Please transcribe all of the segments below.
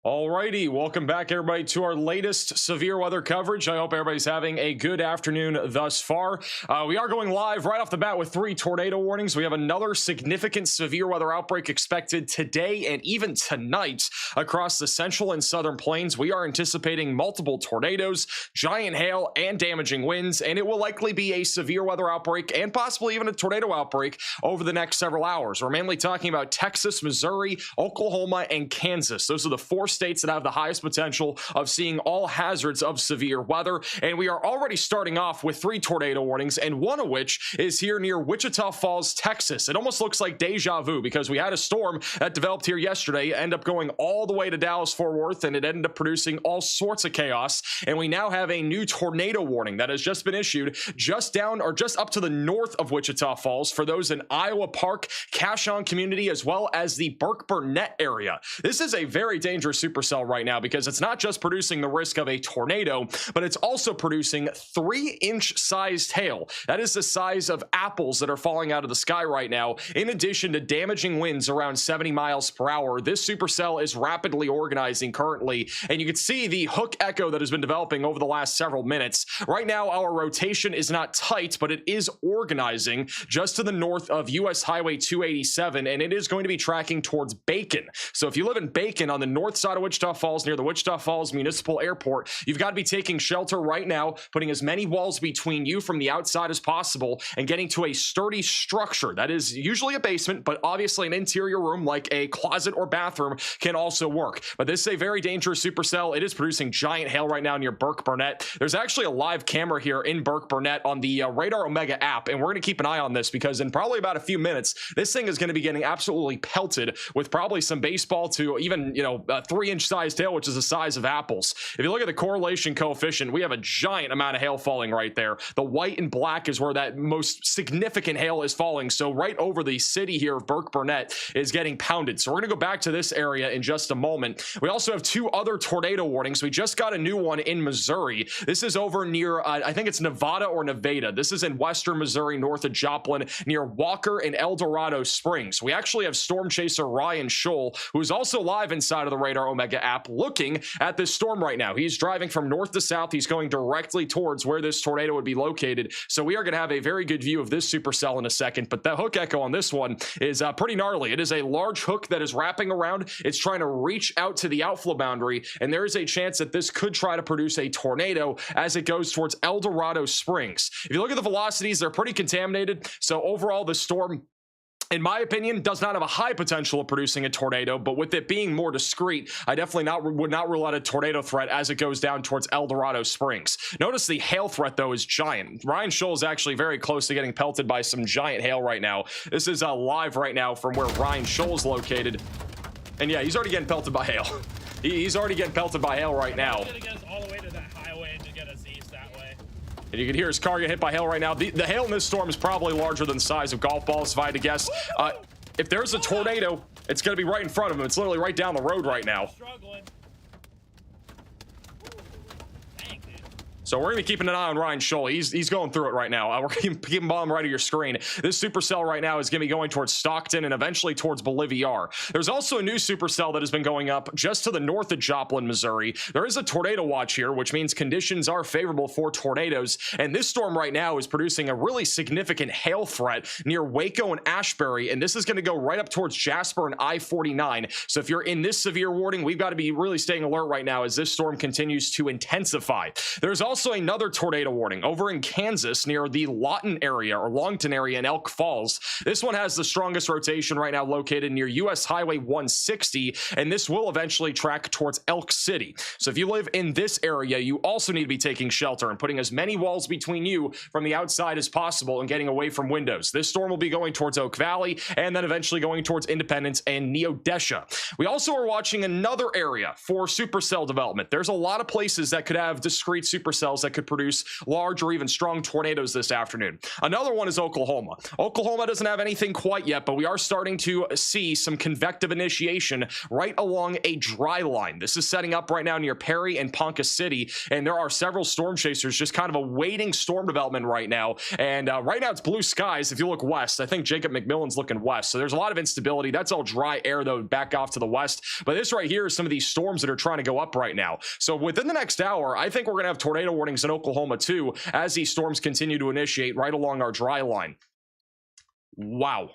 Alrighty, welcome back everybody to our latest severe weather coverage. I hope everybody's having a good afternoon thus far. We are going live right off the bat with 3 tornado warnings. We have another significant severe weather outbreak expected today and even tonight across the central and southern plains. We are anticipating multiple tornadoes, giant hail, and damaging winds, and it will likely be a severe weather outbreak and possibly even a tornado outbreak over the next several hours. We're mainly talking about Texas, Missouri, Oklahoma, and Kansas. Those are the 4 states that have the highest potential of seeing all hazards of severe weather, and we are already starting off with 3 tornado warnings, and one of which is here near Wichita Falls, Texas. It almost looks like deja vu because we had a storm that developed here yesterday, end up going all the way to Dallas-Fort Worth, and it ended up producing all sorts of chaos, and we now have a new tornado warning that has just been issued just down or just up to the north of Wichita Falls for those in Iowa Park, Cashon community, as well as the Burkburnett area. This is a very dangerous supercell right now because it's not just producing the risk of a tornado, but it's also producing 3-inch sized hail. That is the size of apples that are falling out of the sky right now, in addition to damaging winds around 70 miles per hour. This supercell is rapidly organizing currently, and you can see the hook echo that has been developing over the last several minutes. Right now, our rotation is not tight, but it is organizing just to the north of US Highway 287, and it is going to be tracking towards Bacon. So if you live in Bacon on the north side of Wichita Falls, near the Wichita Falls Municipal Airport, you've got to be taking shelter right now, putting as many walls between you from the outside as possible, and getting to a sturdy structure. That is usually a basement, but obviously an interior room like a closet or bathroom can also work. But this is a very dangerous supercell. It is producing giant hail right now near Burkburnett. There's actually a live camera here in Burkburnett on the Radar Omega app, and we're going to keep an eye on this because in probably about a few minutes, this thing is going to be getting absolutely pelted with probably some baseball to even, 3-inch sized hail, which is the size of apples. If you look at the correlation coefficient, we have a giant amount of hail falling right there. The white and black is where that most significant hail is falling. So right over the city here of Burkburnett is getting pounded. So we're going to go back to this area in just a moment. We also have 2 other tornado warnings. We just got a new one in Missouri. This is over near, I think it's Nevada or Nevada. This is in western Missouri, north of Joplin, near Walker and El Dorado Springs. We actually have storm chaser Ryan Scholl, who is also live inside of the Radar Omega app, looking at this storm right now. He's driving from north to south. He's going directly towards where this tornado would be located. So we are going to have a very good view of this supercell in a second, but the hook echo on this one is pretty gnarly. It is a large hook that is wrapping around. It's trying to reach out to the outflow boundary, and there is a chance that this could try to produce a tornado as it goes towards El Dorado Springs. If you look at the velocities, they're pretty contaminated. So overall, the storm, in my opinion, does not have a high potential of producing a tornado, but with it being more discreet, I definitely would not rule out a tornado threat as it goes down towards El Dorado Springs. Notice the hail threat, though, is giant. Ryan Scholl is actually very close to getting pelted by some giant hail right now. This is live right now from where Ryan Scholl is located. And yeah, he's already getting pelted by hail. He's already getting pelted by hail right now. And you can hear his car get hit by hail right now. The hail in this storm is probably larger than the size of golf balls, if I had to guess. If there's a tornado, it's going to be right in front of him. It's literally right down the road right now. So we're going to be keeping an eye on Ryan Scholl. He's going through it right now. We're keeping bottom right of your screen. This supercell right now is going to be going towards Stockton and eventually towards Bolivar. There's also a new supercell that has been going up just to the north of Joplin, Missouri. There is a tornado watch here, which means conditions are favorable for tornadoes. And this storm right now is producing a really significant hail threat near Waco and Ashbury. And this is going to go right up towards Jasper and I-49. So if you're in this severe warning, we've got to be really staying alert right now as this storm continues to intensify. There's also another tornado warning over in Kansas near the Lawton area or Longton area in Elk Falls. This one has the strongest rotation right now located near US Highway 160, and this will eventually track towards Elk City. So if you live in this area, you also need to be taking shelter and putting as many walls between you from the outside as possible and getting away from windows. This storm will be going towards Oak Valley and then eventually going towards Independence and Neodesha. We also are watching another area for supercell development. There's a lot of places that could have discrete supercells supercells that could produce large or even strong tornadoes this afternoon. Another one is Oklahoma. Oklahoma doesn't have anything quite yet, but we are starting to see some convective initiation right along a dry line. This is setting up right now near Perry and Ponca City, and there are several storm chasers just kind of awaiting storm development right now. And right now it's blue skies. If you look west, I think Jacob McMillan's looking west, so there's a lot of instability. That's all dry air though, back off to the west. But this right here is some of these storms that are trying to go up right now. So within the next hour, I think we're going to have tornado warnings in Oklahoma too, as these storms continue to initiate right along our dry line. Wow.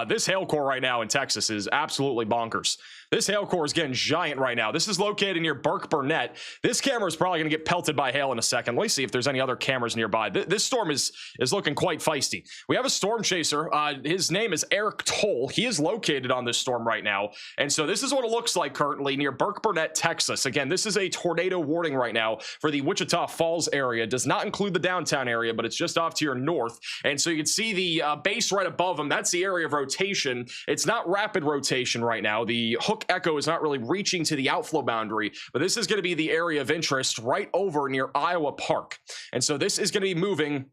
This hail core right now in Texas is absolutely bonkers. This hail core is getting giant right now. This is located near Burkburnett. This camera is probably going to get pelted by hail in a second. Let me see if there's any other cameras nearby. This storm is looking quite feisty. We have a storm chaser. His name is Eric Toll. He is located on this storm right now. And so this is what it looks like currently near Burkburnett, Texas. Again, this is a tornado warning right now for the Wichita Falls area. It does not include the downtown area, but it's just off to your north. And so you can see the base right above him. That's the area of rotation. It's not rapid rotation right now. The hook echo is not really reaching to the outflow boundary, but this is going to be the area of interest right over near Iowa Park. And so this is going to be moving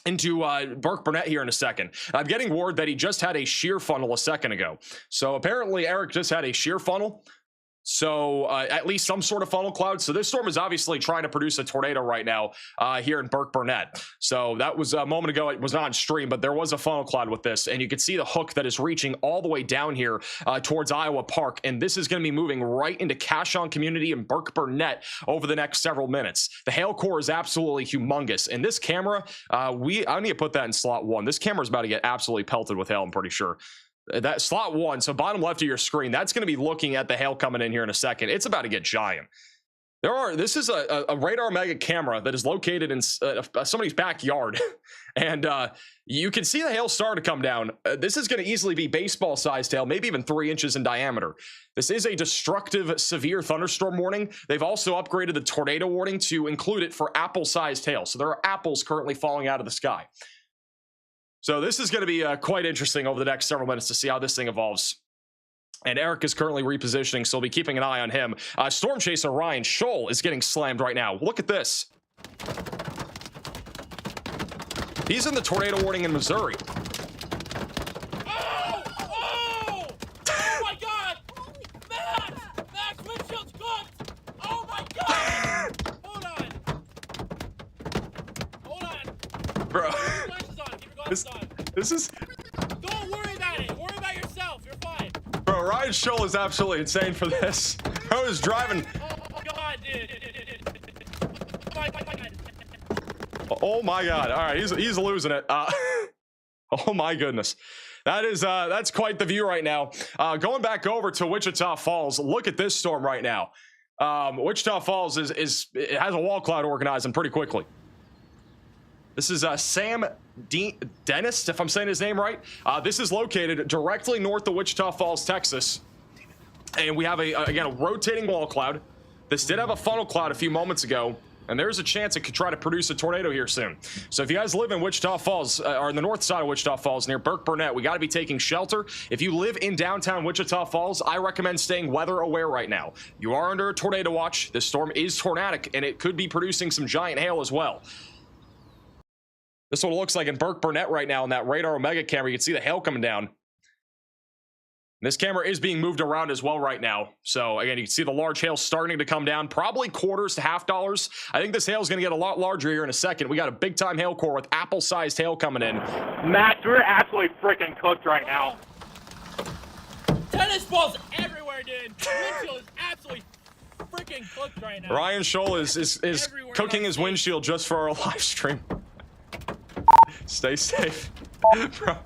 into Burkburnett here in a second. I'm getting word that he just had a shear funnel a second ago. So apparently Eric just had a shear funnel. So at least some sort of funnel cloud. So this storm is obviously trying to produce a tornado right now here in Burkburnett. So that was a moment ago. It was not on stream, but there was a funnel cloud with this. And you can see the hook that is reaching all the way down here towards Iowa Park. And this is going to be moving right into Cashon Community and Burkburnett over the next several minutes. The hail core is absolutely humongous. And this camera, I need to put that in slot 1. This camera is about to get absolutely pelted with hail, I'm pretty sure. That slot 1, so bottom left of your screen, that's going to be looking at the hail coming in here in a second. It's about to get giant. This is a radar mega camera that is located in somebody's backyard. And you can see the hail starting to come down. This is going to easily be baseball-sized hail, maybe even 3 inches in diameter. This is a destructive, severe thunderstorm warning. They've also upgraded the tornado warning to include it for apple-sized hail. So there are apples currently falling out of the sky. So this is going to be quite interesting over the next several minutes to see how this thing evolves. And Eric is currently repositioning, so we'll be keeping an eye on him. Storm chaser Ryan Scholl is getting slammed right now. Look at this. He's in the tornado warning in Missouri. Oh! Oh! Oh my God! Max windshield's cooked! Oh my God! Hold on. Bro. This is... Don't worry about it. Worry about yourself. You're fine. Bro, Ryan Scholl is absolutely insane for this. Bro is driving... Oh God, dude. Oh my God. All right, he's losing it. Oh my goodness. That's quite the view right now. Going back over to Wichita Falls, look at this storm right now. Wichita Falls it has a wall cloud organizing pretty quickly. This is Sam Dennis, if I'm saying his name right. This is located directly north of Wichita Falls, Texas. And we have, again, a rotating wall cloud. This did have a funnel cloud a few moments ago, and there's a chance it could try to produce a tornado here soon. So if you guys live in Wichita Falls, or in the north side of Wichita Falls, near Burkburnett, we got to be taking shelter. If you live in downtown Wichita Falls, I recommend staying weather aware right now. You are under a tornado watch. This storm is tornadic, and it could be producing some giant hail as well. This is what it looks like in Burkburnett right now in that radar Omega camera. You can see the hail coming down. This camera is being moved around as well right now. So again, you can see the large hail starting to come down, probably quarters to $half. I think this hail is going to get a lot larger here in a second. We got a big time hail core with apple-sized hail coming in. Max, we're absolutely freaking cooked right now. Tennis balls everywhere, dude. Windshield is absolutely freaking cooked right now. Ryan Scholl is cooking his windshield just for our live stream. Stay safe. Bro,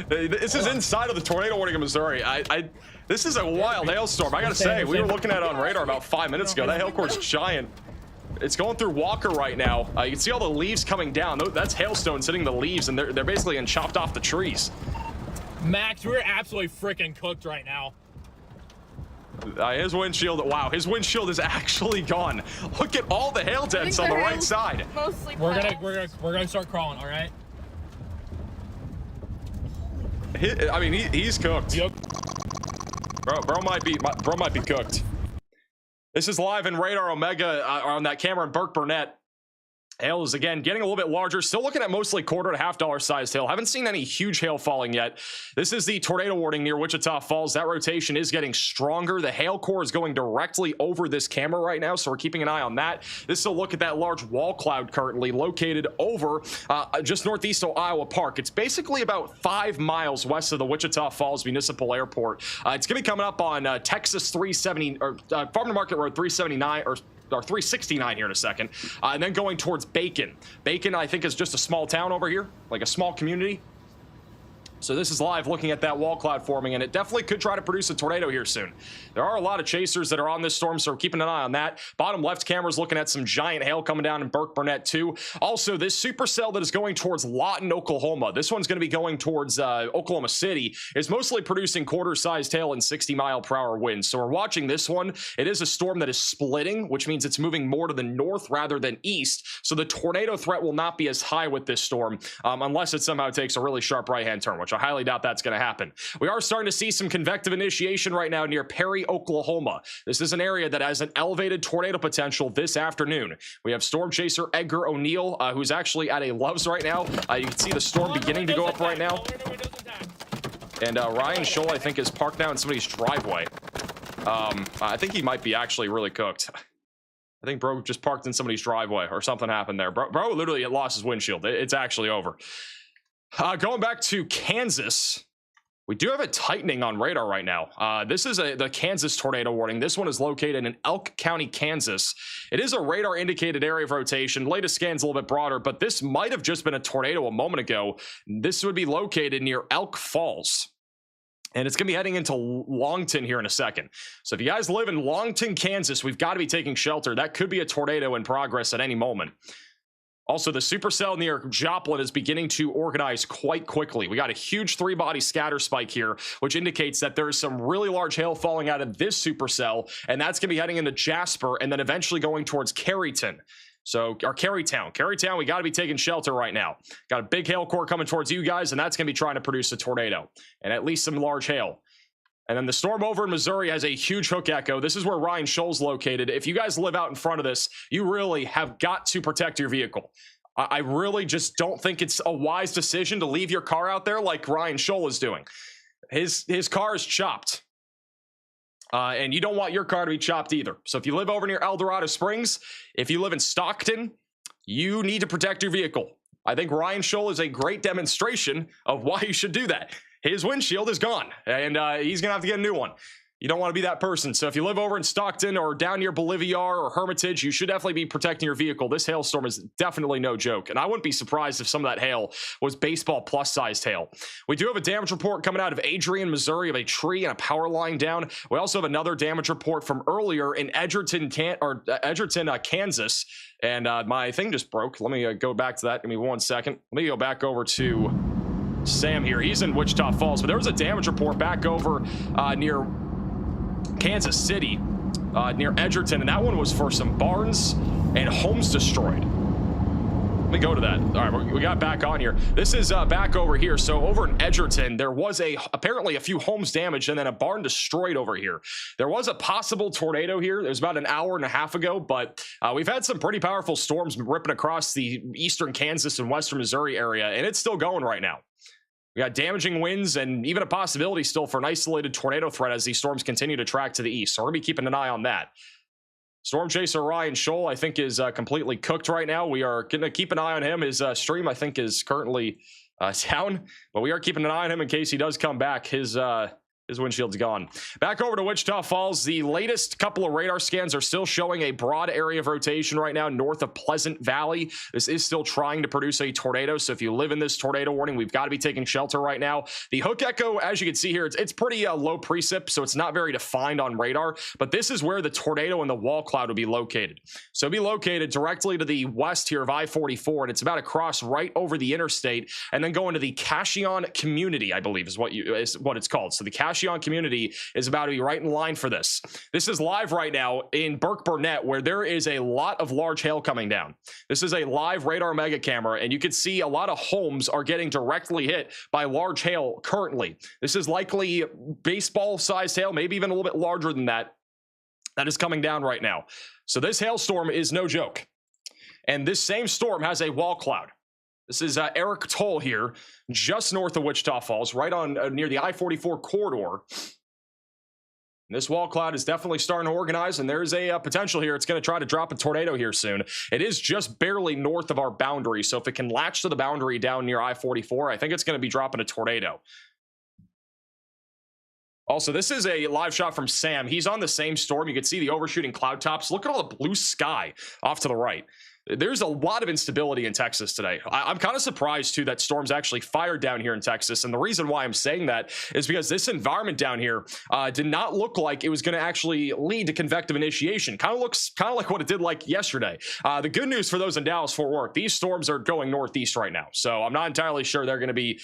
this is inside of the tornado warning in Missouri. This is a wild hailstorm. I gotta say, we were looking at it on radar about 5 minutes ago. That hail core's giant. It's going through Walker right now. You can see all the leaves coming down. That's hailstones hitting the leaves, and they're basically getting chopped off the trees. Max, we're absolutely freaking cooked right now. His windshield, wow, his windshield is actually gone. Look at all the hail dents on the right side. Mostly we're gonna start crawling, all right? I mean, he's cooked. Yep. Bro might be cooked. This is live in Radar Omega on that camera in Burkburnett. Hail is again getting a little bit larger, still looking at mostly quarter to $half sized hail. Haven't seen any huge hail falling yet. This is the tornado warning near Wichita Falls. That rotation is getting stronger. The hail core is going directly over this camera right now, so we're keeping an eye on that. This is a look at that large wall cloud currently located over just northeast of Iowa Park. It's basically about 5 miles west of the Wichita Falls Municipal Airport. It's going to be coming up on Texas 370 or Farm to Market Road 379 or 369 here in a second, and then going towards Bacon. Bacon, I think, is just a small town over here, like a small community. So this is live looking at that wall cloud forming, and it definitely could try to produce a tornado here soon. There are a lot of chasers that are on this storm, so we're keeping an eye on that. Bottom left camera is looking at some giant hail coming down in Burkburnett too. Also, this supercell that is going towards Lawton, Oklahoma, this one's going to be going towards Oklahoma City, is mostly producing quarter-sized hail and 60-mile-per-hour winds. So we're watching this one. It is a storm that is splitting, which means it's moving more to the north rather than east. So the tornado threat will not be as high with this storm unless it somehow takes a really sharp right-hand turn, which I highly doubt that's going to happen. We are starting to see some convective initiation right now near Perry, Oklahoma. This is an area that has an elevated tornado potential this afternoon. We have storm chaser Edgar O'Neill, who's actually at a Loves right now. You can see the storm beginning to go up right now. And Ryan Scholl, I think, is parked now in somebody's driveway. I think he might be actually really cooked. I think bro just parked in somebody's driveway or something happened there. Bro literally lost his windshield. It's actually over. Going back to Kansas, we do have a tightening on radar right now. This is the Kansas tornado warning. This one is located in Elk County, Kansas. It is a radar indicated area of rotation. Latest scan's a little bit broader, but this might have just been a tornado a moment ago. This would be located near Elk Falls. And it's going to be heading into Longton here in a second. So if you guys live in Longton, Kansas, we've got to be taking shelter. That could be a tornado in progress at any moment. Also, the supercell near Joplin is beginning to organize quite quickly. We got a huge 3-body scatter spike here, which indicates that there is some really large hail falling out of this supercell, and that's going to be heading into Jasper and then eventually going towards Carytown. So, or Carytown, we got to be taking shelter right now. Got a big hail core coming towards you guys, and that's going to be trying to produce a tornado and at least some large hail. And then the storm over in Missouri has a huge hook echo. This is where Ryan Scholl's located. If you guys live out in front of this, you really have got to protect your vehicle. I really just don't think it's a wise decision to leave your car out there like Ryan Scholl is doing. His car is chopped. And you don't want your car to be chopped either. So if you live over near El Dorado Springs, if you live in Stockton, you need to protect your vehicle. I think Ryan Scholl is a great demonstration of why you should do that. His windshield is gone, and he's going to have to get a new one. You don't want to be that person. So if you live over in Stockton or down near Bolivar or Hermitage, you should definitely be protecting your vehicle. This hailstorm is definitely no joke. And I wouldn't be surprised if some of that hail was baseball plus sized hail. We do have a damage report coming out of Adrian, Missouri, of a tree and a power line down. We also have another damage report from earlier in Edgerton, Kansas. And my thing just broke. Let me go back to that. Give me 1 second. Let me go back over to Sam here. He's in Wichita Falls, but there was a damage report back over near Kansas City, near Edgerton, and that one was for some barns and homes destroyed. Let me go to that. All right, we got back on here. This is back over here. So over in Edgerton, there was apparently a few homes damaged and then a barn destroyed over here. There was a possible tornado here. It was about an hour and a half ago, but we've had some pretty powerful storms ripping across the eastern Kansas and western Missouri area, and it's still going right now. We got damaging winds and even a possibility still for an isolated tornado threat as these storms continue to track to the east. So we're going to be keeping an eye on that. Storm chaser Ryan Scholl, I think, is completely cooked right now. We are going to keep an eye on him. His stream, I think, is currently down, but we are keeping an eye on him in case he does come back. His windshield's gone. Back over to Wichita Falls. The latest couple of radar scans are still showing a broad area of rotation right now north of Pleasant Valley. This is still trying to produce a tornado. So if you live in this tornado warning, we've got to be taking shelter right now. The hook echo, as you can see here, it's pretty low precip, so it's not very defined on radar. But this is where the tornado and the wall cloud will be located. So it'll be located directly to the west here of I-44, and it's about to cross right over the interstate and then go into the Cashion community, I believe is what it's called. So the Cashion community is about to be right in line for this. This is live right now in Burkburnett, where there is a lot of large hail coming down. This is a live radar mega camera, and you can see a lot of homes are getting directly hit by large hail currently. This is likely baseball-sized hail, maybe even a little bit larger than that. That is coming down right now. So this hailstorm is no joke. And this same storm has a wall cloud. This is Eric Toll here, just north of Wichita Falls, right on near the I-44 corridor. And this wall cloud is definitely starting to organize, and there's a potential here. It's going to try to drop a tornado here soon. It is just barely north of our boundary, so if it can latch to the boundary down near I-44, I think it's going to be dropping a tornado. Also, this is a live shot from Sam. He's on the same storm. You can see the overshooting cloud tops. Look at all the blue sky off to the right. There's a lot of instability in Texas today. I'm kind of surprised, too, that storms actually fired down here in Texas. And the reason why I'm saying that is because this environment down here did not look like it was going to actually lead to convective initiation. Kind of looks like what it did like yesterday. The good news for those in Dallas-Fort Worth, these storms are going northeast right now. So I'm not entirely sure they're going to be,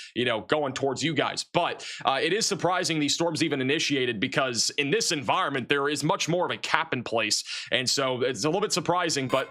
going towards you guys. But it is surprising these storms even initiated, because in this environment, there is much more of a cap in place. And so it's a little bit surprising, but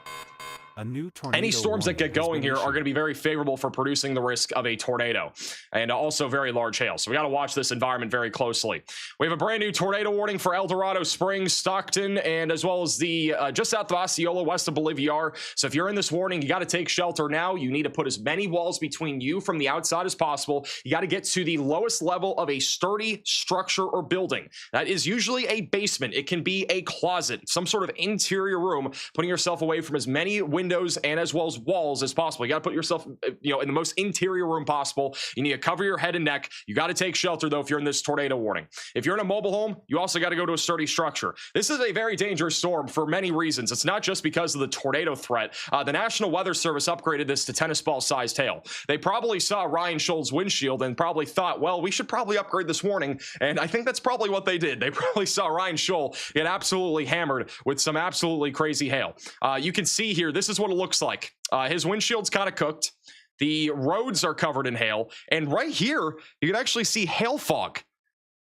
any storms that get going here are going to be very favorable for producing the risk of a tornado, and also very large hail. So we got to watch this environment very closely. We have a brand new tornado warning for El Dorado Springs, Stockton, and as well as the just south of Osceola, west of Bolivar. So if you're in this warning, you got to take shelter now. You need to put as many walls between you from the outside as possible. You got to get to the lowest level of a sturdy structure or building. That is usually a basement. It can be a closet, some sort of interior room, putting yourself away from as many windows and as well as walls as possible. You got to put yourself, in the most interior room possible. You need to cover your head and neck. You got to take shelter, though, if you're in this tornado warning. If you're in a mobile home, you also got to go to a sturdy structure. This is a very dangerous storm for many reasons. It's not just because of the tornado threat. The National Weather Service upgraded this to tennis ball sized hail. They probably saw Ryan Scholl's windshield and probably thought, well, we should probably upgrade this warning. And I think that's probably what they did. They probably saw Ryan Scholl get absolutely hammered with some absolutely crazy hail. You can see here, this is what it looks like. His windshield's kind of cooked. The roads are covered in hail. And right here, you can actually see hail fog.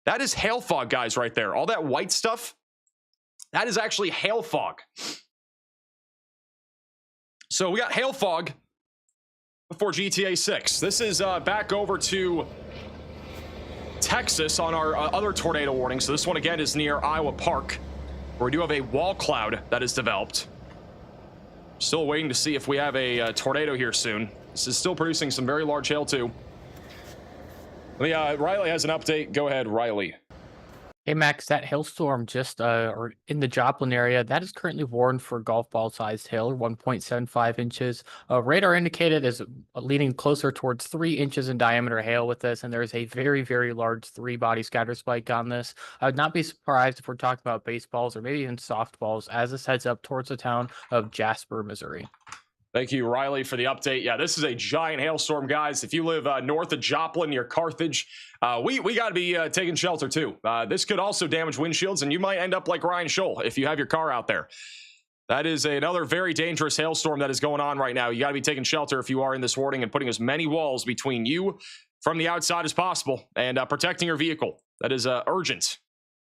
That is hail fog, guys, right there. All that white stuff, that is actually hail fog. So we got hail fog before GTA 6. This is back over to Texas on our other tornado warning. So this one, again, is near Iowa Park, where we do have a wall cloud that is developed. Still waiting to see if we have a tornado here soon. This is still producing some very large hail, too. Riley has an update. Go ahead, Riley. Hey Max, that hailstorm just or in the Joplin area, that is currently warned for golf ball sized hail, or 1.75 inches. Radar indicated is leaning closer towards 3 inches in diameter hail with this, and there's a very, very large 3-body scatter spike on this. I would not be surprised if we're talking about baseballs or maybe even softballs as this heads up towards the town of Jasper, Missouri. Thank you, Riley, for the update. Yeah, this is a giant hailstorm, guys. If you live north of Joplin near Carthage, we got to be taking shelter, too. This could also damage windshields, and you might end up like Ryan Scholl if you have your car out there. That is another very dangerous hailstorm that is going on right now. You got to be taking shelter if you are in this warning and putting as many walls between you from the outside as possible and protecting your vehicle. That is urgent.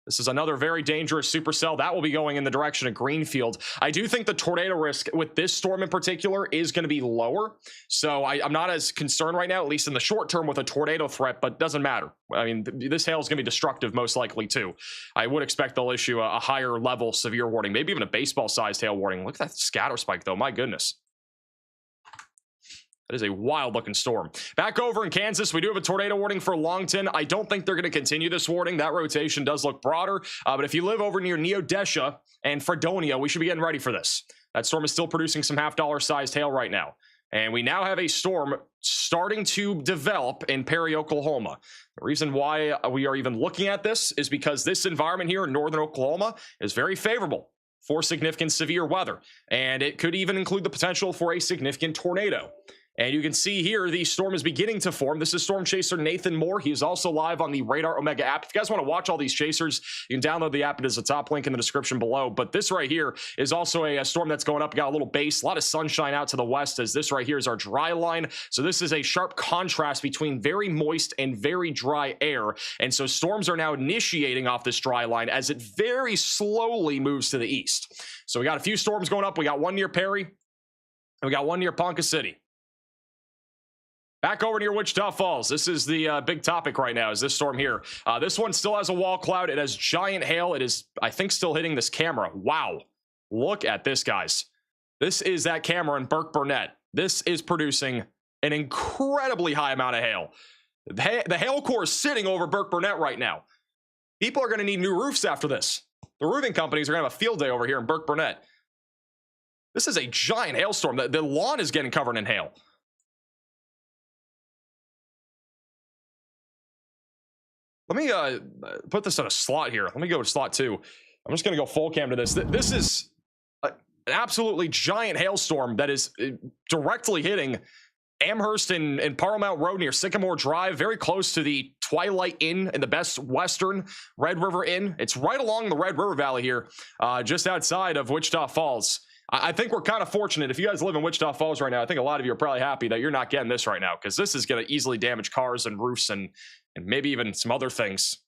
This is another very dangerous supercell that will be going in the direction of Greenfield. I do think the tornado risk with this storm in particular is going to be lower. So I'm not as concerned right now, at least in the short term, with a tornado threat, but doesn't matter. I mean, this hail is going to be destructive most likely too. I would expect they'll issue a higher level severe warning, maybe even a baseball sized hail warning. Look at that scatter spike though. My goodness. That is a wild looking storm. Back over in Kansas, we do have a tornado warning for Longton. I don't think they're going to continue this warning. That rotation does look broader. But if you live over near Neodesha and Fredonia, we should be getting ready for this. That storm is still producing some $half sized hail right now. And we now have a storm starting to develop in Perry, Oklahoma. The reason why we are even looking at this is because this environment here in northern Oklahoma is very favorable for significant severe weather. And it could even include the potential for a significant tornado. And you can see here, the storm is beginning to form. This is Storm Chaser Nathan Moore. He is also live on the Radar Omega app. If you guys want to watch all these chasers, you can download the app. It is a top link in the description below. But this right here is also a storm that's going up. Got a little base, a lot of sunshine out to the west, as this right here is our dry line. So this is a sharp contrast between very moist and very dry air. And so storms are now initiating off this dry line as it very slowly moves to the east. So we got a few storms going up. We got one near Perry, and we got one near Ponca City. Back over near Wichita Falls. This is the big topic right now, is this storm here. This one still has a wall cloud. It has giant hail. It is, I think, still hitting this camera. Wow. Look at this, guys. This is that camera in Burkburnett. This is producing an incredibly high amount of hail. The hail core is sitting over Burkburnett right now. People are going to need new roofs after this. The roofing companies are going to have a field day over here in Burkburnett. This is a giant hailstorm. The lawn is getting covered in hail. Let me put this in a slot here. Let me go to slot 2. I'm just going to go full cam to this. This is an absolutely giant hailstorm that is directly hitting Amherst and Paramount Road near Sycamore Drive, very close to the Twilight Inn and the Best Western Red River Inn. It's right along the Red River Valley here, just outside of Wichita Falls. I think we're kind of fortunate. If you guys live in Wichita Falls right now, I think a lot of you are probably happy that you're not getting this right now, because this is going to easily damage cars and roofs and maybe even some other things.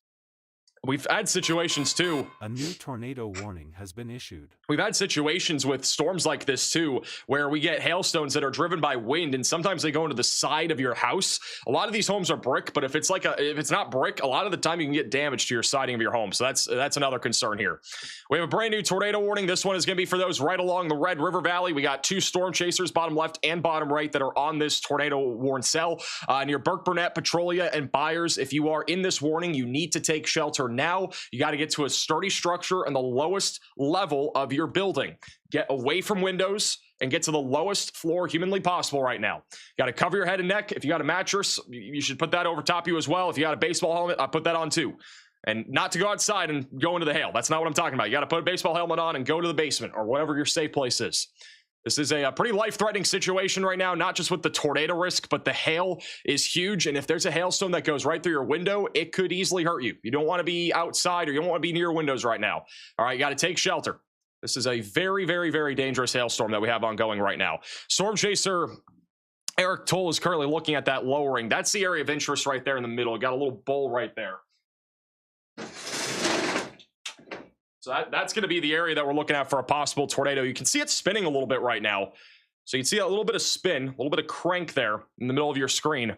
We've had situations too. A new tornado warning has been issued. We've had situations with storms like this too, where we get hailstones that are driven by wind, and sometimes they go into the side of your house. A lot of these homes are brick, but if it's not brick, a lot of the time you can get damage to your siding of your home. So that's another concern here. We have a brand new tornado warning. This one is going to be for those right along the Red River Valley. We got 2 storm chasers, bottom left and bottom right, that are on this tornado warn cell near Burkburnett, Petrolia, and Byers. If you are in this warning, you need to take shelter now. You got to get to a sturdy structure and the lowest level of your building. Get away from windows and get to the lowest floor humanly possible right now. You got to cover your head and neck. If you got a mattress, you should put that over top of you as well. If you got a baseball helmet, I put that on too. And not to go outside and go into the hail. That's not what I'm talking about. You got to put a baseball helmet on and go to the basement or whatever your safe place is. This is a pretty life-threatening situation right now, not just with the tornado risk, but the hail is huge. And if there's a hailstone that goes right through your window, it could easily hurt you. You don't want to be outside, or you don't want to be near windows right now. All right, you got to take shelter. This is a very, very, very dangerous hailstorm that we have ongoing right now. Storm chaser Eric Toll is currently looking at that lowering. That's the area of interest right there in the middle. Got a little bowl right there. So that's going to be the area that we're looking at for a possible tornado. You can see it spinning a little bit right now. So you can see a little bit of spin, a little bit of crank there in the middle of your screen.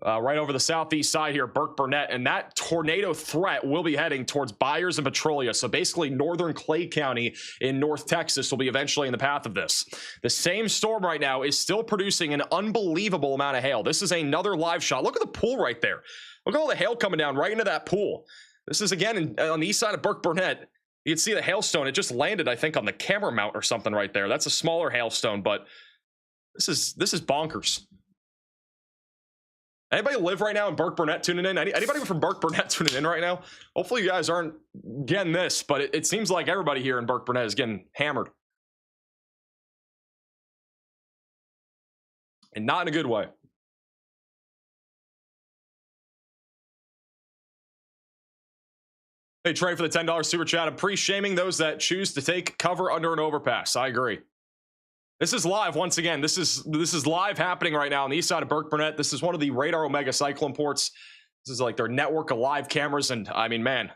Right over the southeast side here, Burkburnett. And that tornado threat will be heading towards Byers and Petrolia. So basically northern Clay County in North Texas will be eventually in the path of this. The same storm right now is still producing an unbelievable amount of hail. This is another live shot. Look at the pool right there. Look at all the hail coming down right into that pool. This is again on the east side of Burkburnett. You can see the hailstone. It just landed, I think, on the camera mount or something right there. That's a smaller hailstone, but this is bonkers. Anybody live right now in Burkburnett tuning in? Anybody from Burkburnett tuning in right now? Hopefully you guys aren't getting this, but it seems like everybody here in Burkburnett is getting hammered. And not in a good way. Hey, Trey, for the $10 super chat. I'm pre-shaming those that choose to take cover under an overpass. I agree. This is live once again. This is live happening right now on the east side of Burkburnett. This is one of the Radar Omega cyclone ports. This is like their network of live cameras, and I mean, man,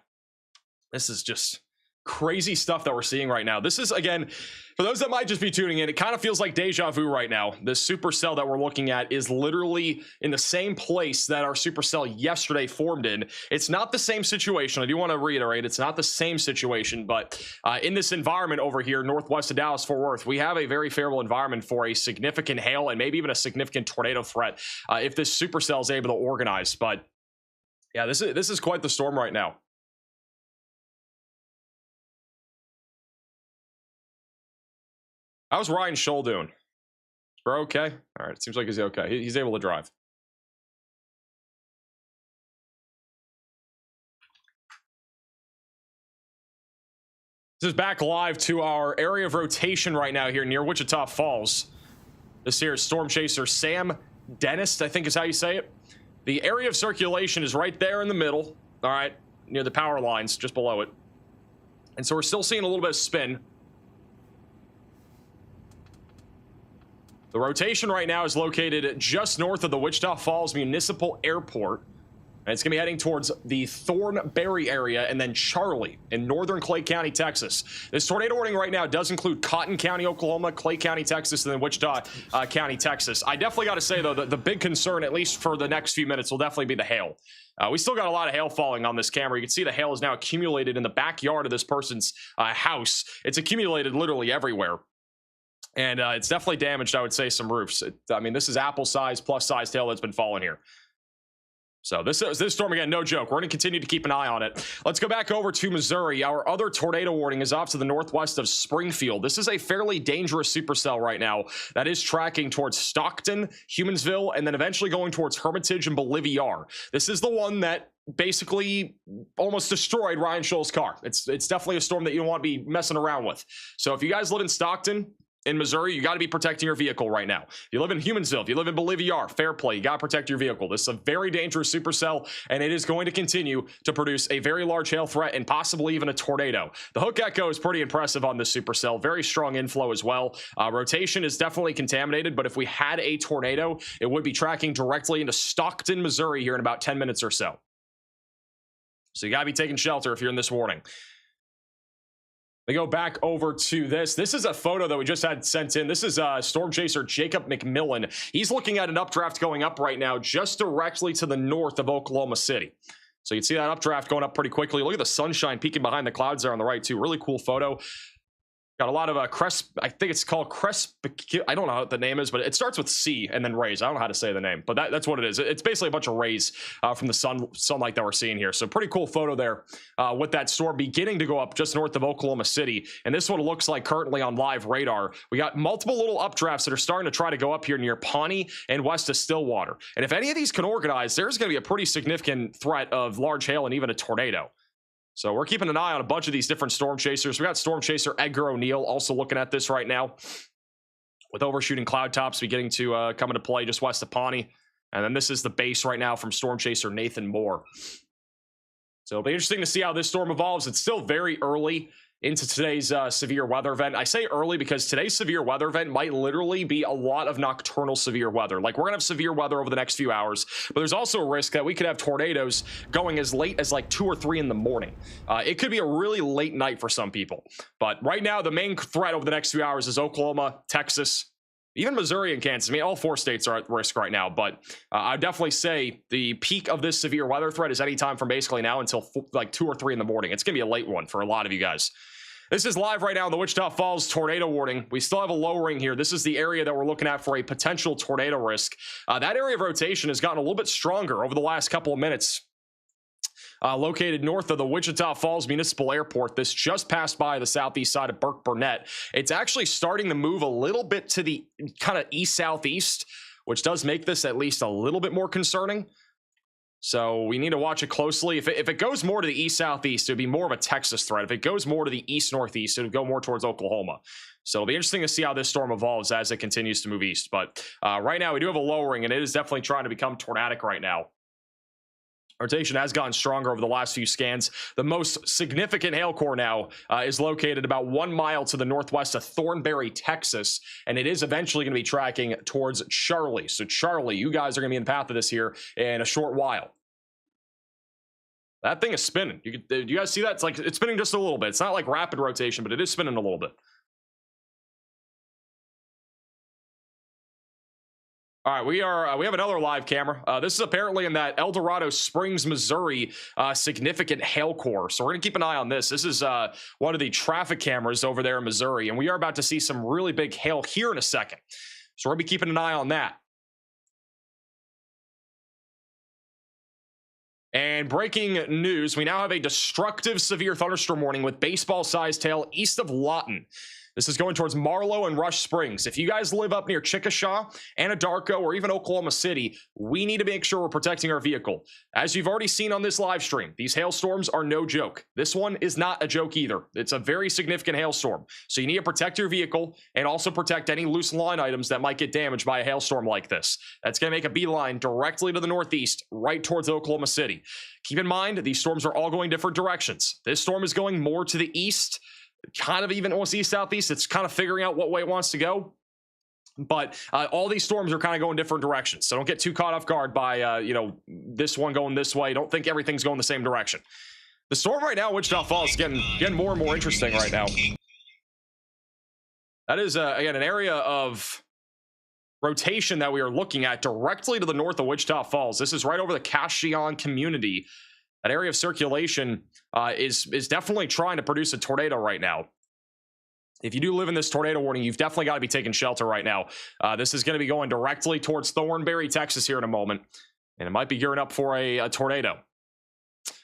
this is just crazy stuff that we're seeing right now. This is, again, for those that might just be tuning in, it kind of feels like deja vu right now. This supercell that we're looking at is literally in the same place that our supercell yesterday formed in. It's not the same situation. I do want to reiterate, it's not the same situation, but in this environment over here, northwest of Dallas-Fort Worth, we have a very favorable environment for a significant hail and maybe even a significant tornado threat if this supercell is able to organize. But yeah, this is quite the storm right now. How's Ryan Scholl doing? We're okay? All right, it seems like he's okay. He's able to drive. This is back live to our area of rotation right now here near Wichita Falls. This here is Storm Chaser Sam Dennis, I think is how you say it. The area of circulation is right there in the middle, all right, near the power lines, just below it. And so we're still seeing a little bit of spin. The rotation right now is located just north of the Wichita Falls Municipal Airport. And it's going to be heading towards the Thornberry area and then Charlie in northern Clay County, Texas. This tornado warning right now does include Cotton County, Oklahoma, Clay County, Texas, and then Wichita County, Texas. I definitely got to say, though, the big concern, at least for the next few minutes, will definitely be the hail. We still got a lot of hail falling on this camera. You can see the hail is now accumulated in the backyard of this person's house. It's accumulated literally everywhere. And it's definitely damaged, I would say, some roofs. I mean, this is apple size plus size hail that's been falling here. So this storm, again, no joke. We're going to continue to keep an eye on it. Let's go back over to Missouri. Our other tornado warning is off to the northwest of Springfield. This is a fairly dangerous supercell right now that is tracking towards Stockton, Humansville, and then eventually going towards Hermitage and Bolivar. This is the one that basically almost destroyed Ryan Scholl's car. It's definitely a storm that you don't want to be messing around with. So if you guys live in Stockton, in Missouri, you got to be protecting your vehicle right now. If you live in Humansville, if you live in Bolivar, fair play. You got to protect your vehicle. This is a very dangerous supercell, and it is going to continue to produce a very large hail threat and possibly even a tornado. The Hook Echo is pretty impressive on this supercell. Very strong inflow as well. Rotation is definitely contaminated, but if we had a tornado, it would be tracking directly into Stockton, Missouri here in about 10 minutes or so. So you got to be taking shelter if you're in this warning. We go back over to this. This is a photo that we just had sent in. This is storm chaser Jacob McMillan. He's looking at an updraft going up right now just directly to the north of Oklahoma City. So you can see that updraft going up pretty quickly. Look at the sunshine peeking behind the clouds there on the right too. Really cool photo. Got a lot of I think it's called I don't know what the name is, but it starts with C and then rays. I don't know how to say the name, but that's what it is. It's basically a bunch of rays from the sunlight that we're seeing here. So pretty cool photo there with that storm beginning to go up just north of Oklahoma City. And this is what it looks like currently on live radar. We got multiple little updrafts that are starting to try to go up here near Pawnee and west of Stillwater. And if any of these can organize, there's going to be a pretty significant threat of large hail and even a tornado. So we're keeping an eye on a bunch of these different storm chasers. We got storm chaser Edgar O'Neill also looking at this right now with overshooting cloud tops beginning to come into play just west of Pawnee. And then this is the base right now from storm chaser Nathan Moore. So it'll be interesting to see how this storm evolves. It's still very early into today's severe weather event. I say early because today's severe weather event might literally be a lot of nocturnal severe weather. Like, we're gonna have severe weather over the next few hours, but there's also a risk that we could have tornadoes going as late as like 2 or 3 in the morning. It could be a really late night for some people, but right now the main threat over the next few hours is Oklahoma, Texas, even Missouri and Kansas. I mean, all 4 states are at risk right now, but I'd definitely say the peak of this severe weather threat is anytime from basically now until like 2 or 3 in the morning. It's gonna be a late one for a lot of you guys. This is live right now in the Wichita Falls tornado warning. We still have a lowering here. This is the area that we're looking at for a potential tornado risk. That area of rotation has gotten a little bit stronger over the last couple of minutes. Located north of the Wichita Falls Municipal Airport. This just passed by the southeast side of Burkburnett. It's actually starting to move a little bit to the kind of east-southeast, which does make this at least a little bit more concerning. So we need to watch it closely. If it goes more to the east-southeast, it would be more of a Texas threat. If it goes more to the east-northeast, it would go more towards Oklahoma. So it'll be interesting to see how this storm evolves as it continues to move east. But right now, we do have a lowering, and it is definitely trying to become tornadic right now. Rotation has gotten stronger over the last few scans. The most significant hail core now is located about 1 mile to the northwest of Thornberry, Texas, and it is eventually going to be tracking towards Charlie. So Charlie, you guys are going to be in the path of this here in a short while. That thing is spinning. Do you guys see that? It's spinning just a little bit. It's not like rapid rotation, but it is spinning a little bit. All right, we have another live camera. This is apparently in that El Dorado Springs, Missouri, significant hail core. So we're gonna keep an eye on this. This is one of the traffic cameras over there in Missouri, and we are about to see some really big hail here in a second. So we're gonna be keeping an eye on that. And breaking news, we now have a destructive severe thunderstorm warning with baseball-sized hail east of Lawton. This is going towards Marlow and Rush Springs. If you guys live up near Chickasha, Anadarko, or even Oklahoma City, we need to make sure we're protecting our vehicle. As you've already seen on this live stream, these hailstorms are no joke. This one is not a joke either. It's a very significant hailstorm. So you need to protect your vehicle and also protect any loose line items that might get damaged by a hailstorm like this. That's going to make a beeline directly to the northeast, right towards Oklahoma City. Keep in mind, these storms are all going different directions. This storm is going more to the east, kind of even almost east-southeast. It's kind of figuring out what way it wants to go. But all these storms are kind of going different directions. So don't get too caught off guard by, this one going this way. Don't think everything's going the same direction. The storm right now, Wichita Falls, is getting more and more interesting right now. That is, again, an area of rotation that we are looking at directly to the north of Wichita Falls. This is right over the Cashion community. That area of circulation is definitely trying to produce a tornado right now. if you do live in this tornado warning, you've definitely got to be taking shelter right now. This is going to be going directly towards Thornberry, Texas here in a moment, and it might be gearing up for a tornado.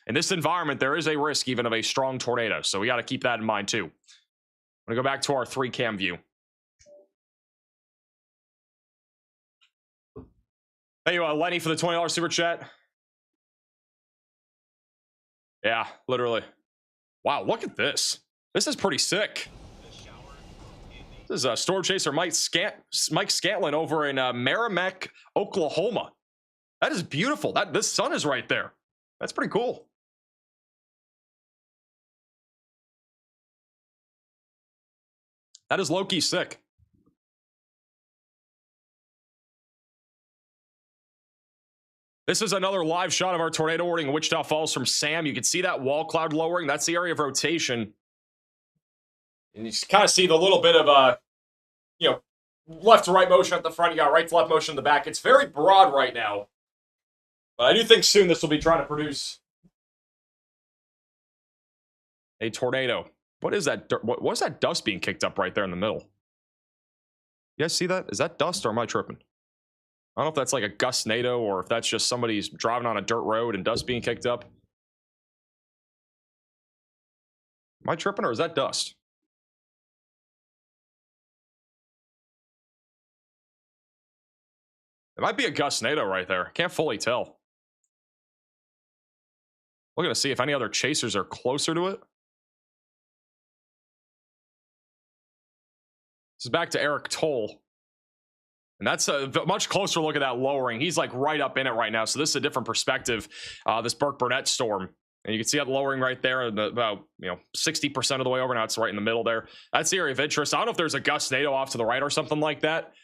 In this environment, there is a risk even of a strong tornado, so we got to keep that in mind too. I'm going to go back to our 3-cam view. Hey, Lenny for the $20 super chat. Yeah, literally. Wow, look at this. This is pretty sick. This is Storm Chaser Mike Scantlin over in Merrimack, Oklahoma. That is beautiful. The sun is right there. That's pretty cool. That is low-key sick. This is another live shot of our tornado warning in Wichita Falls from Sam. You can see that wall cloud lowering. That's the area of rotation. And you kind of see the little bit of, left to right motion at the front. You got right to left motion in the back. It's very broad right now. But I do think soon this will be trying to produce a tornado. What is that? What is that dust being kicked up right there in the middle? You guys see that? Is that dust or am I tripping? I don't know if that's like a gust-nado or if that's just somebody's driving on a dirt road and dust being kicked up. Am I tripping or is that dust? It might be a gust-nado right there. Can't fully tell. We're going to see if any other chasers are closer to it. This is back to Eric Toll. And that's a much closer look at that lowering. He's like right up in it right now. So this is a different perspective. This Burkburnett storm. And you can see that lowering right there, about 60% of the way over. Now it's right in the middle there. That's the area of interest. I don't know if there's a gust-nado off to the right or something like that.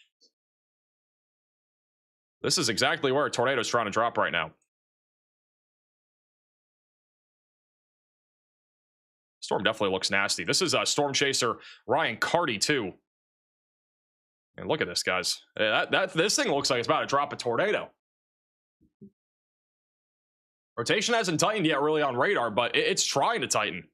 This is exactly where a tornado is trying to drop right now. Storm definitely looks nasty. This is a storm chaser Ryan Carty too. And look at this, guys. This thing looks like it's about to drop a tornado. Rotation hasn't tightened yet really on radar, but it's trying to tighten.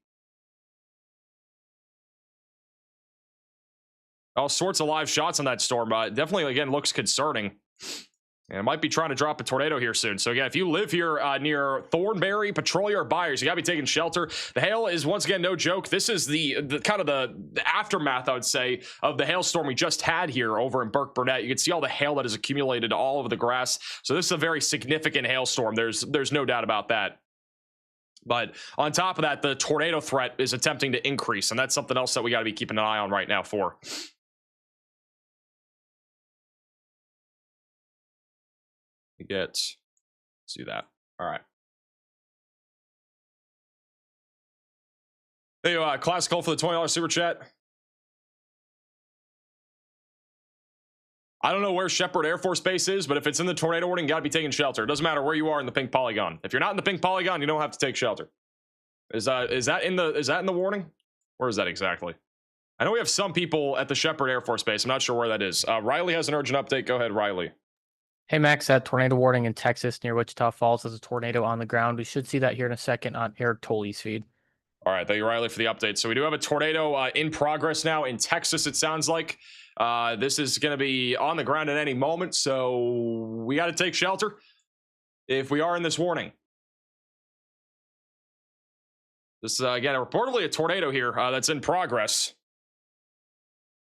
All sorts of live shots on that storm. Definitely, again, looks concerning. And it might be trying to drop a tornado here soon. So, again, if you live here near Thornberry, Petrolia, or Byers, you got to be taking shelter. The hail is, once again, no joke. This is the kind of the aftermath, I would say, of the hailstorm we just had here over in Burkburnett. You can see all the hail that has accumulated all over the grass. So this is a very significant hailstorm. There's no doubt about that. But on top of that, the tornado threat is attempting to increase. And that's something else that we got to be keeping an eye on right now for. Let's do that. All right. Hey, Classical for the $20 super chat. I don't know where Shepherd Air Force Base is, but if it's in the tornado warning, you got to be taking shelter. It doesn't matter where you are in the pink polygon. If you're not in the pink polygon, you don't have to take shelter. Is that in the warning? Where is that exactly? I know we have some people at the Shepherd Air Force Base. I'm not sure where that is. Riley has an urgent update. Go ahead, Riley. Hey, Max, that tornado warning in Texas near Wichita Falls has a tornado on the ground. We should see that here in a second on Eric Tolley's feed. All right, thank you, Riley, for the update. So we do have a tornado in progress now in Texas, it sounds like. This is going to be on the ground at any moment, so we got to take shelter if we are in this warning. This is, again, reportedly a tornado here that's in progress.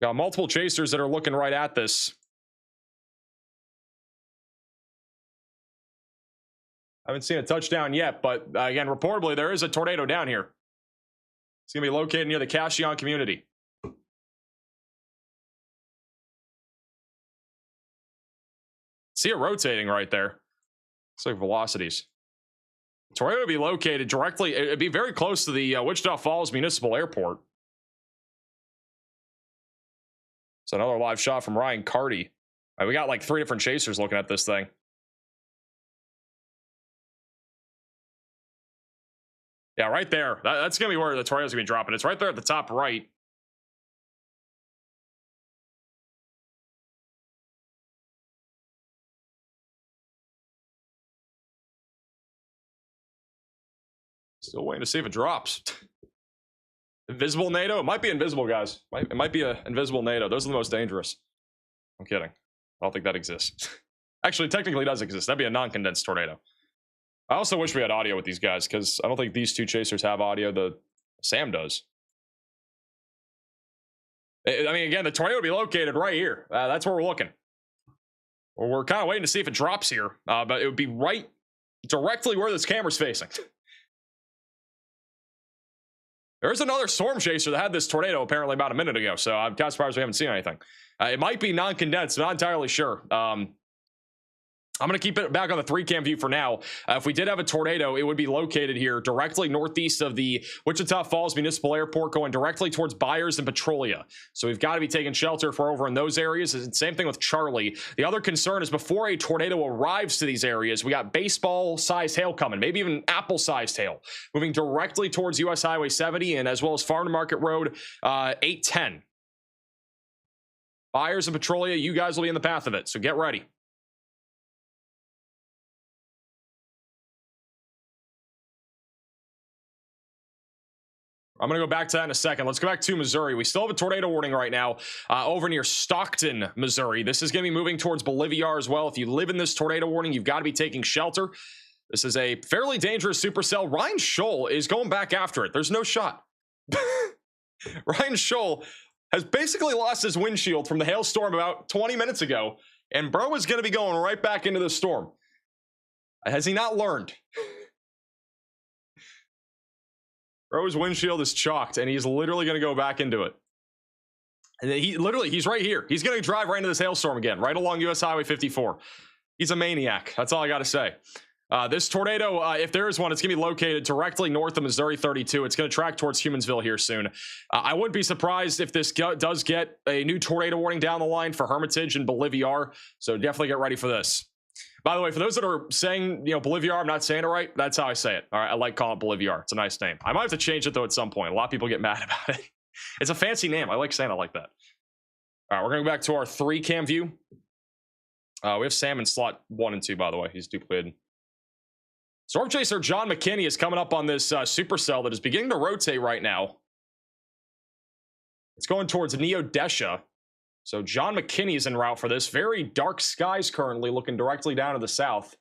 Got multiple chasers that are looking right at this. I haven't seen a touchdown yet, but again, reportedly, there is a tornado down here. It's going to be located near the Cashion community. See it rotating right there. It's like velocities. Tornado would be located directly, it'd be very close to the Wichita Falls Municipal Airport. It's another live shot from Ryan Carty. We got like 3 different chasers looking at this thing. Yeah, right there. That's going to be where the tornado's going to be dropping. It's right there at the top right. Still waiting to see if it drops. Invisible NATO? It might be invisible, guys. It might be an invisible NATO. Those are the most dangerous. I'm kidding. I don't think that exists. Actually, technically it does exist. That'd be a non-condensed tornado. I also wish we had audio with these guys, because I don't think these two chasers have audio. The Sam does. I mean, again, the tornado would be located right here. That's where we're looking. Well, we're kind of waiting to see if it drops here, but it would be right directly where this camera's facing. There's another storm chaser that had this tornado apparently about a minute ago, so I'm kind of surprised we haven't seen anything. It might be non-condensed, not entirely sure. I'm going to keep it back on the 3-cam view for now. If we did have a tornado, it would be located here directly northeast of the Wichita Falls Municipal Airport, going directly towards Byers and Petrolia. So we've got to be taking shelter if we're over in those areas. And same thing with Charlie. The other concern is before a tornado arrives to these areas, we got baseball-sized hail coming, maybe even apple-sized hail, moving directly towards US Highway 70 and as well as Farm to Market Road 810. Byers and Petrolia, you guys will be in the path of it, so get ready. I'm going to go back to that in a second. Let's go back to Missouri. We still have a tornado warning right now over near Stockton, Missouri. This is going to be moving towards Bolivar as well. If you live in this tornado warning, you've got to be taking shelter. This is a fairly dangerous supercell. Ryan Scholl is going back after it. There's no shot. Ryan Scholl has basically lost his windshield from the hailstorm about 20 minutes ago, and bro is going to be going right back into the storm. Has he not learned? Bro's windshield is chalked, and he's literally going to go back into it. And he's right here. He's going to drive right into this hailstorm again, right along US Highway 54. He's a maniac. That's all I got to say. This tornado, if there is one, it's going to be located directly north of Missouri 32. It's going to track towards Humansville here soon. I wouldn't be surprised if this does get a new tornado warning down the line for Hermitage and Bolivar. So definitely get ready for this. By the way, for those that are saying, Bolivar, I'm not saying it right. That's how I say it. All right. I like calling it Bolivar. It's a nice name. I might have to change it though at some point. A lot of people get mad about it. It's a fancy name. I like saying it like that. All right. We're going to go back to our 3-cam view. We have Sam in slot 1 and 2, by the way. He's duplicated. Storm Chaser John McKinney is coming up on this supercell that is beginning to rotate right now. It's going towards Neodesha. So John McKinney is en route for this. Very dark skies currently, looking directly down to the south.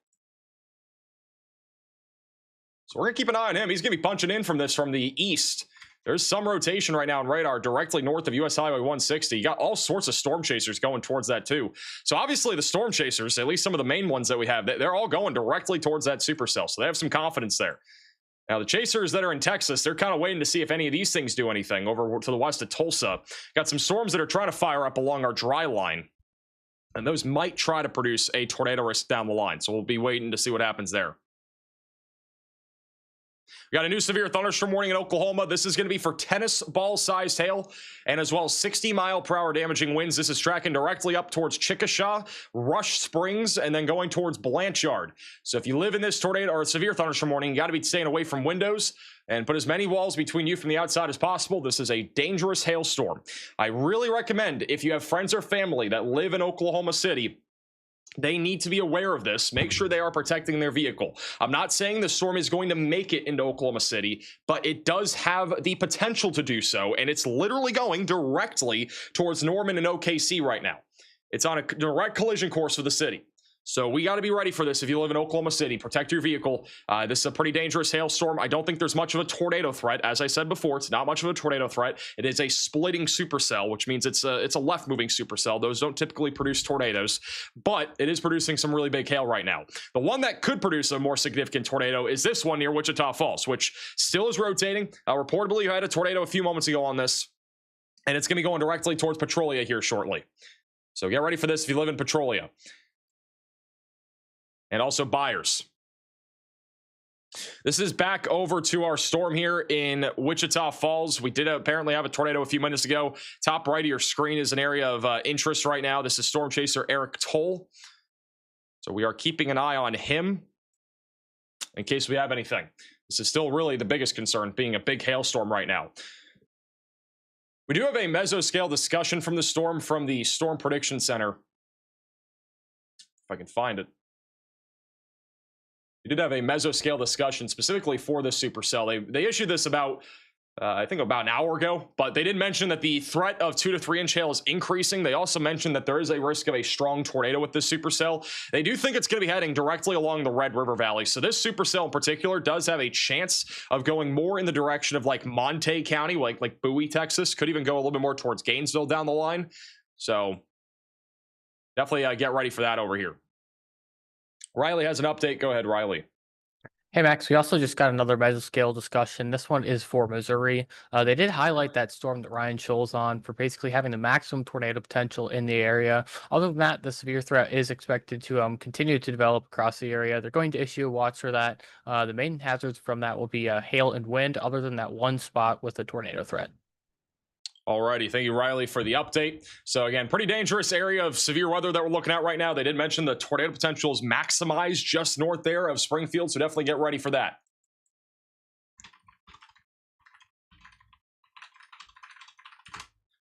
So we're going to keep an eye on him. He's going to be punching in from the east. There's some rotation right now on radar directly north of US Highway 160. You got all sorts of storm chasers going towards that too. So obviously the storm chasers, at least some of the main ones that we have, they're all going directly towards that supercell. So they have some confidence there. Now, the chasers that are in Texas, they're kind of waiting to see if any of these things do anything over to the west of Tulsa. Got some storms that are trying to fire up along our dry line. And those might try to produce a tornado risk down the line. So we'll be waiting to see what happens there. We got a new severe thunderstorm warning in Oklahoma. This is going to be for tennis ball-sized hail and as well as 60-mile-per-hour damaging winds. This is tracking directly up towards Chickasha, Rush Springs, and then going towards Blanchard. So if you live in this tornado or severe thunderstorm warning, you got to be staying away from windows and put as many walls between you from the outside as possible. This is a dangerous hailstorm. I really recommend if you have friends or family that live in Oklahoma City, they need to be aware of this. Make sure they are protecting their vehicle. I'm not saying the storm is going to make it into Oklahoma City, but it does have the potential to do so, and it's literally going directly towards Norman and OKC right now. It's on a direct collision course for the city. So we got to be ready for this. If you live in Oklahoma City, protect your vehicle. This is a pretty dangerous hailstorm. I don't think there's much of a tornado threat. As I said before, it's not much of a tornado threat. It is a splitting supercell, which means it's a left-moving supercell. Those don't typically produce tornadoes, but it is producing some really big hail right now. The one that could produce a more significant tornado is this one near Wichita Falls, which still is rotating. Reportedly, you had a tornado a few moments ago on this, and it's going to be going directly towards Petrolia here shortly. So get ready for this if you live in Petrolia. And also Byers. This is back over to our storm here in Wichita Falls. We did apparently have a tornado a few minutes ago. Top right of your screen is an area of interest right now. This is Storm Chaser Eric Toll. So we are keeping an eye on him in case we have anything. This is still really the biggest concern, being a big hailstorm right now. We do have a mesoscale discussion from the storm from the Storm Prediction Center. If I can find it. We did have a mesoscale discussion specifically for this supercell. They issued this about I think about an hour ago, but they did mention that the threat of 2 to 3 inch hail is increasing. They also mentioned that there is a risk of a strong tornado with this supercell. They do think it's going to be heading directly along the Red River Valley. So this supercell in particular does have a chance of going more in the direction of like Monte County, like Bowie, Texas. Could even go a little bit more towards Gainesville down the line. So definitely get ready for that over here. Riley has an update. Go ahead, Riley. Hey Max, we also just got another mesoscale discussion. This one is for Missouri. They did highlight that storm that Ryan Scholl's on for basically having the maximum tornado potential in the area. Other than that, the severe threat is expected to continue to develop across the area. They're going to issue a watch for that. The main hazards from that will be hail and wind, other than that one spot with a tornado threat. Alrighty, thank you, Riley, for the update. So again, pretty dangerous area of severe weather that we're looking at right now. They did mention the tornado potential is maximized just north there of Springfield, so definitely get ready for that.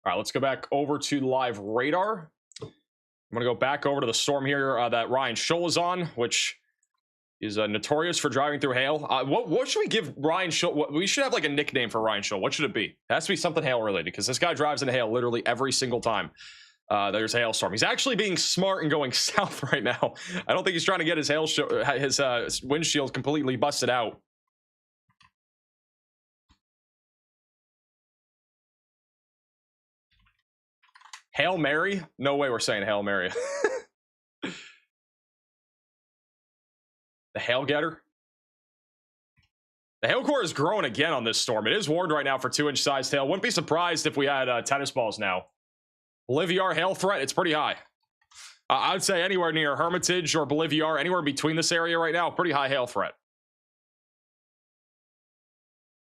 All right, let's go back over to live radar. I'm going to go back over to the storm here that Ryan Scholl is on, which is notorious for driving through hail. What should we give Ryan Scholl? We should have like a nickname for Ryan Scholl. What should it be? It has to be something hail related, because this guy drives into hail literally every single time there's a hailstorm. He's actually being smart and going south right now. I don't think he's trying to get his windshield completely busted out. Hail Mary? No way we're saying Hail Mary. The hail getter. The hail core is growing again on this storm. It is warned right now for 2-inch sized hail. Wouldn't be surprised if we had tennis balls now. Bolivar hail threat, it's pretty high. I would say anywhere near Hermitage or Bolivar, anywhere between this area right now, pretty high hail threat.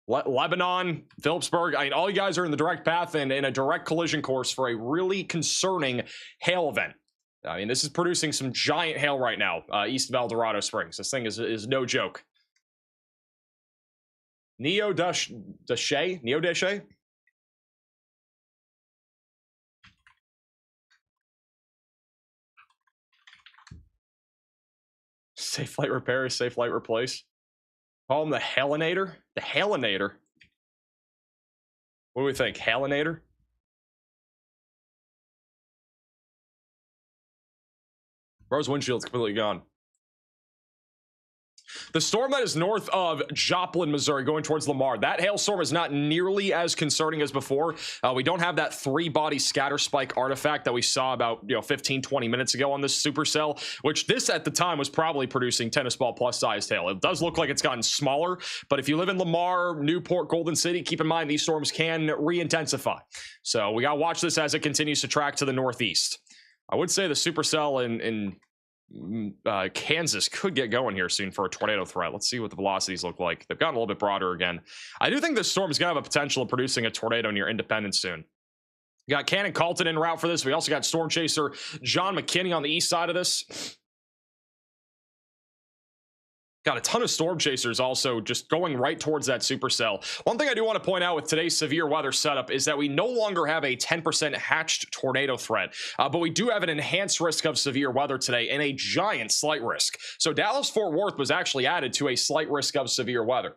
Lebanon, Phillipsburg, I mean, all you guys are in the direct path and in a direct collision course for a really concerning hail event. I mean, this is producing some giant hail right now, east of El Dorado Springs. This thing is no joke. Neo Deshe? Safe light repair, safe light replace. Call him the Halinator? The Halinator? What do we think? Halinator? Bro's windshield's completely gone. The storm that is north of Joplin, Missouri, going towards Lamar, that hailstorm is not nearly as concerning as before. We don't have that 3-body scatter spike artifact that we saw about 15-20 minutes ago on this supercell, which this at the time was probably producing tennis ball plus sized hail. It does look like it's gotten smaller, but if you live in Lamar, Newport, Golden City, keep in mind these storms can re-intensify. So we got to watch this as it continues to track to the northeast. I would say the supercell in Kansas could get going here soon for a tornado threat. Let's see what the velocities look like. They've gotten a little bit broader again. I do think this storm is going to have a potential of producing a tornado near Independence soon. You got Cannon Calton en route for this. We also got storm chaser John McKinney on the east side of this. Got a ton of storm chasers also just going right towards that supercell. One thing I do want to point out with today's severe weather setup is that we no longer have a 10% hatched tornado threat, but we do have an enhanced risk of severe weather today and a giant slight risk. So Dallas-Fort Worth was actually added to a slight risk of severe weather.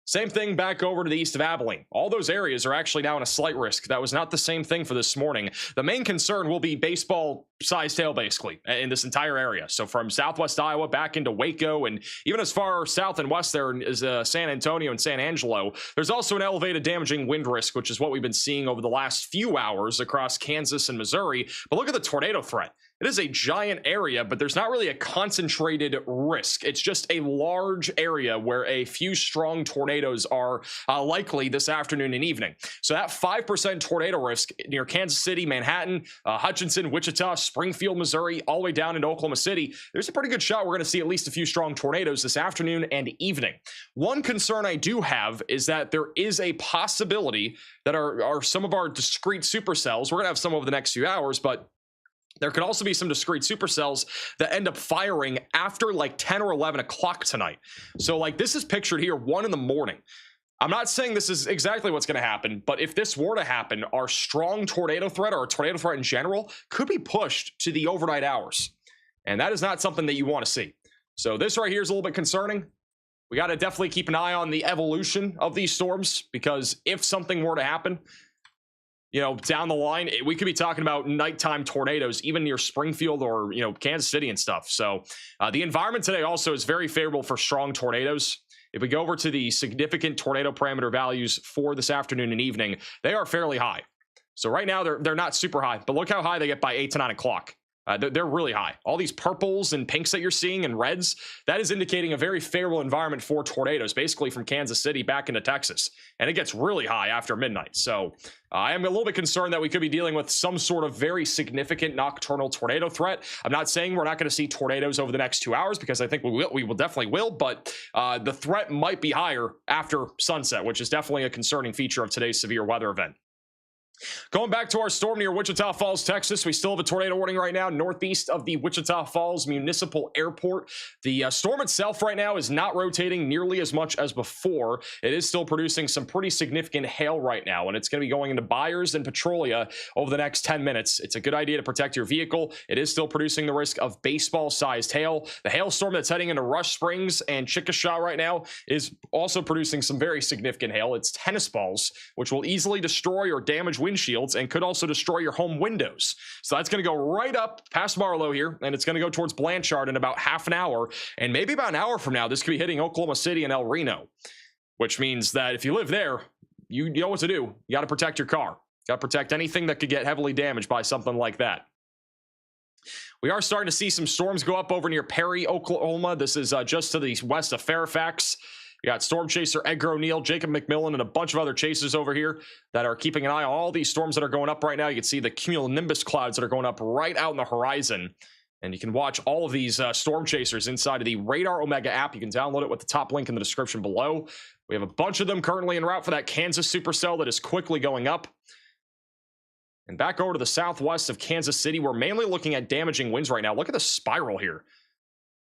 Same thing back over to the east of Abilene. All those areas are actually now in a slight risk. That was not the same thing for this morning. The main concern will be baseball-sized hail, basically, in this entire area. So from southwest Iowa back into Waco, and even as far south and west there is San Antonio and San Angelo, there's also an elevated damaging wind risk, which is what we've been seeing over the last few hours across Kansas and Missouri. But look at the tornado threat. It is a giant area, but there's not really a concentrated risk. It's just a large area where a few strong tornadoes are likely this afternoon and evening. So that 5% tornado risk near Kansas City, Manhattan, Hutchinson, Wichita, Springfield, Missouri, all the way down into Oklahoma City, there's a pretty good shot we're going to see at least a few strong tornadoes this afternoon and evening. One concern I do have is that there is a possibility that are some of our discrete supercells, we're going to have some over the next few hours, but there could also be some discrete supercells that end up firing after like 10 or 11 o'clock tonight. So like this is pictured here 1 in the morning. I'm not saying this is exactly what's going to happen, but if this were to happen, our strong tornado threat or a tornado threat in general could be pushed to the overnight hours. And that is not something that you want to see. So this right here is a little bit concerning. We got to definitely keep an eye on the evolution of these storms, because if something were to happen, down the line, we could be talking about nighttime tornadoes, even near Springfield or, Kansas City and stuff. So the environment today also is very favorable for strong tornadoes. If we go over to the significant tornado parameter values for this afternoon and evening, they are fairly high. So right now they're not super high, but look how high they get by 8 to 9 o'clock. They're really high. All these purples and pinks that you're seeing and reds, that is indicating a very favorable environment for tornadoes, basically from Kansas City back into Texas. And it gets really high after midnight. So I am a little bit concerned that we could be dealing with some sort of very significant nocturnal tornado threat. I'm not saying we're not going to see tornadoes over the next 2 hours, because I think we will definitely will, but the threat might be higher after sunset, which is definitely a concerning feature of today's severe weather event. Going back to our storm near Wichita Falls, Texas, we still have a tornado warning right now northeast of the Wichita Falls Municipal Airport. The storm itself right now is not rotating nearly as much as before. It is still producing some pretty significant hail right now, and it's going to be going into Byers and Petrolia over the next 10 minutes. It's a good idea to protect your vehicle. It is still producing the risk of baseball-sized hail. The hailstorm that's heading into Rush Springs and Chickasha right now is also producing some very significant hail. It's tennis balls, which will easily destroy or damage windshields and could also destroy your home windows. So that's going to go right up past Marlow here, and it's going to go towards Blanchard in about half an hour, and maybe about an hour from now this could be hitting Oklahoma City and El Reno, which means that if you live there, you know what to do. You got to protect your car. Got to protect anything that could get heavily damaged by something like that. We are starting to see some storms go up over near Perry, Oklahoma. This is just to the west of Fairfax. You got storm chaser Edgar O'Neill, Jacob McMillan, and a bunch of other chasers over here that are keeping an eye on all these storms that are going up right now. You can see the cumulonimbus clouds that are going up right out in the horizon. And you can watch all of these storm chasers inside of the Radar Omega app. You can download it with the top link in the description below. We have a bunch of them currently en route for that Kansas supercell that is quickly going up. And back over to the southwest of Kansas City, we're mainly looking at damaging winds right now. Look at the spiral here.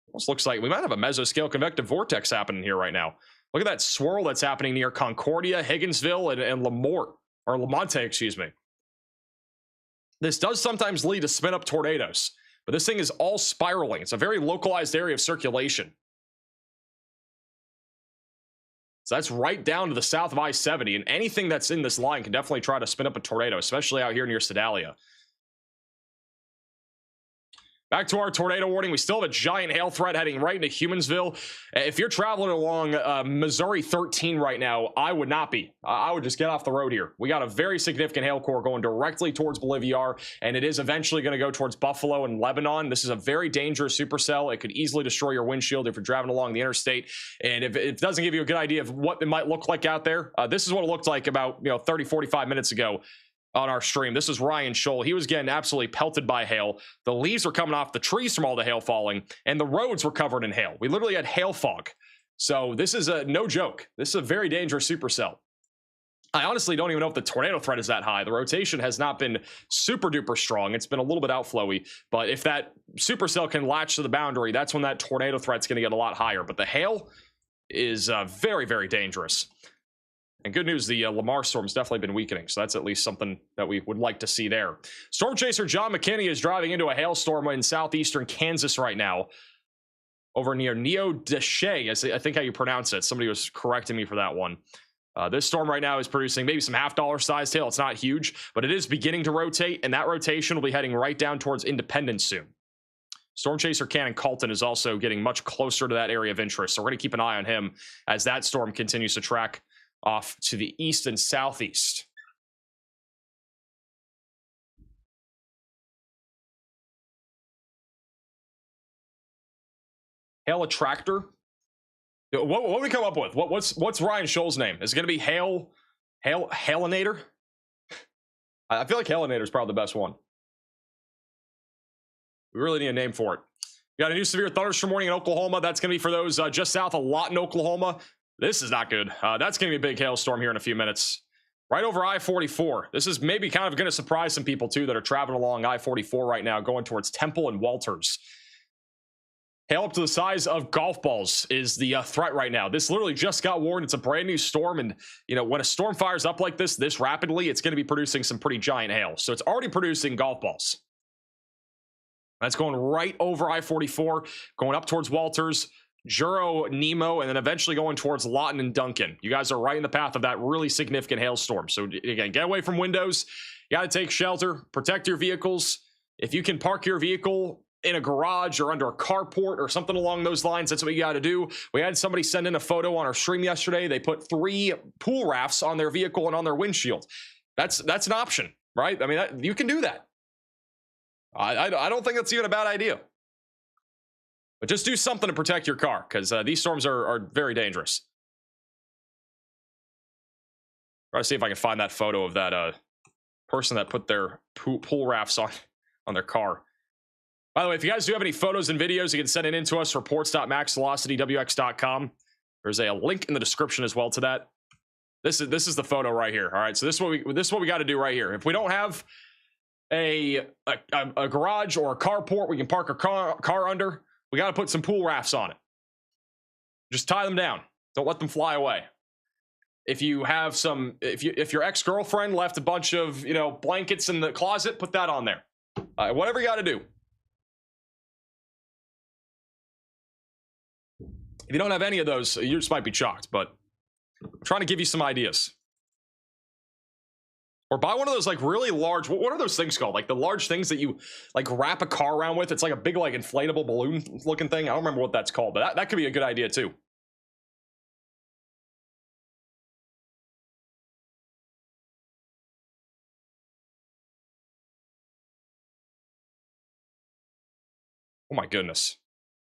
Almost looks like we might have a mesoscale convective vortex happening here right now. Look at that swirl that's happening near Concordia, Higginsville, and Lamonte, excuse me. This does sometimes lead to spin up tornadoes, but this thing is all spiraling. It's a very localized area of circulation. So that's right down to the south of I-70, and anything that's in this line can definitely try to spin up a tornado, especially out here near Sedalia. Back to our tornado warning. We still have a giant hail threat heading right into Humansville. If you're traveling along Missouri 13 right now, I would not be. I would just get off the road here. We got a very significant hail core going directly towards Bolivar, and it is eventually going to go towards Buffalo and Lebanon. This is a very dangerous supercell. It could easily destroy your windshield if you're driving along the interstate. And if it doesn't give you a good idea of what it might look like out there, this is what it looked like about 30, 45 minutes ago on our stream. This is Ryan Scholl. He was getting absolutely pelted by hail. The leaves were coming off the trees from all the hail falling, and the roads were covered in hail. We literally had hail fog. So this is no joke. This is a very dangerous supercell. I honestly don't even know if the tornado threat is that high. The rotation has not been super duper strong. It's been a little bit outflowy, but if that supercell can latch to the boundary, that's when that tornado threat's going to get a lot higher. But the hail is very, very dangerous. And good news, the Lamar storm's definitely been weakening, so that's at least something that we would like to see there. Storm chaser John McKinney is driving into a hailstorm in southeastern Kansas right now, over near Neo-Deshe, I think how you pronounce it. Somebody was correcting me for that one. This storm right now is producing maybe some $half-sized hail. It's not huge, but it is beginning to rotate, and that rotation will be heading right down towards Independence soon. Storm chaser Cannon Colton is also getting much closer to that area of interest, so we're going to keep an eye on him as that storm continues to track off to the east and southeast. Hail Attractor. What we come up with? What's Ryan Scholl's name? Is it going to be Hailinator? I feel like Hailinator is probably the best one. We really need a name for it. We got a new severe thunderstorm warning in Oklahoma. That's going to be for those just south of Lawton, Oklahoma. This is not good. That's going to be a big hailstorm here in a few minutes. Right over I-44. This is maybe kind of going to surprise some people, too, that are traveling along I-44 right now, going towards Temple and Walters. Hail up to the size of golf balls is the threat right now. This literally just got warned. It's a brand new storm, and when a storm fires up like this rapidly, it's going to be producing some pretty giant hail. So it's already producing golf balls. That's going right over I-44, going up towards Walters, Juro, Nemo, and then eventually going towards Lawton and Duncan. You guys are right in the path of that really significant hailstorm. So again, get away from windows. You got to take shelter, protect your vehicles. If you can park your vehicle in a garage or under a carport or something along those lines, that's what you got to do. We had somebody send in a photo on our stream yesterday. They put 3 pool rafts on their vehicle and on their windshield. That's an option, right? I mean, you can do that. I don't think that's even a bad idea. But just do something to protect your car, because these storms are very dangerous. Try to see if I can find that photo of that person that put their pool rafts on their car. By the way, if you guys do have any photos and videos, you can send it in to us, reports.maxvelocitywx.com. There's a link in the description as well to that. This is the photo right here. All right, so this is what we got to do right here. If we don't have a garage or a carport we can park our car under, we got to put some pool rafts on it. Just tie them down. Don't let them fly away. If you have if your ex-girlfriend left a bunch of, blankets in the closet, put that on there. Whatever you got to do. If you don't have any of those, you just might be shocked, but I'm trying to give you some ideas. Or buy one of those really large, what are those things called? Like the large things that you wrap a car around with. It's like a big inflatable balloon looking thing. I don't remember what that's called, but that could be a good idea too. Oh my goodness.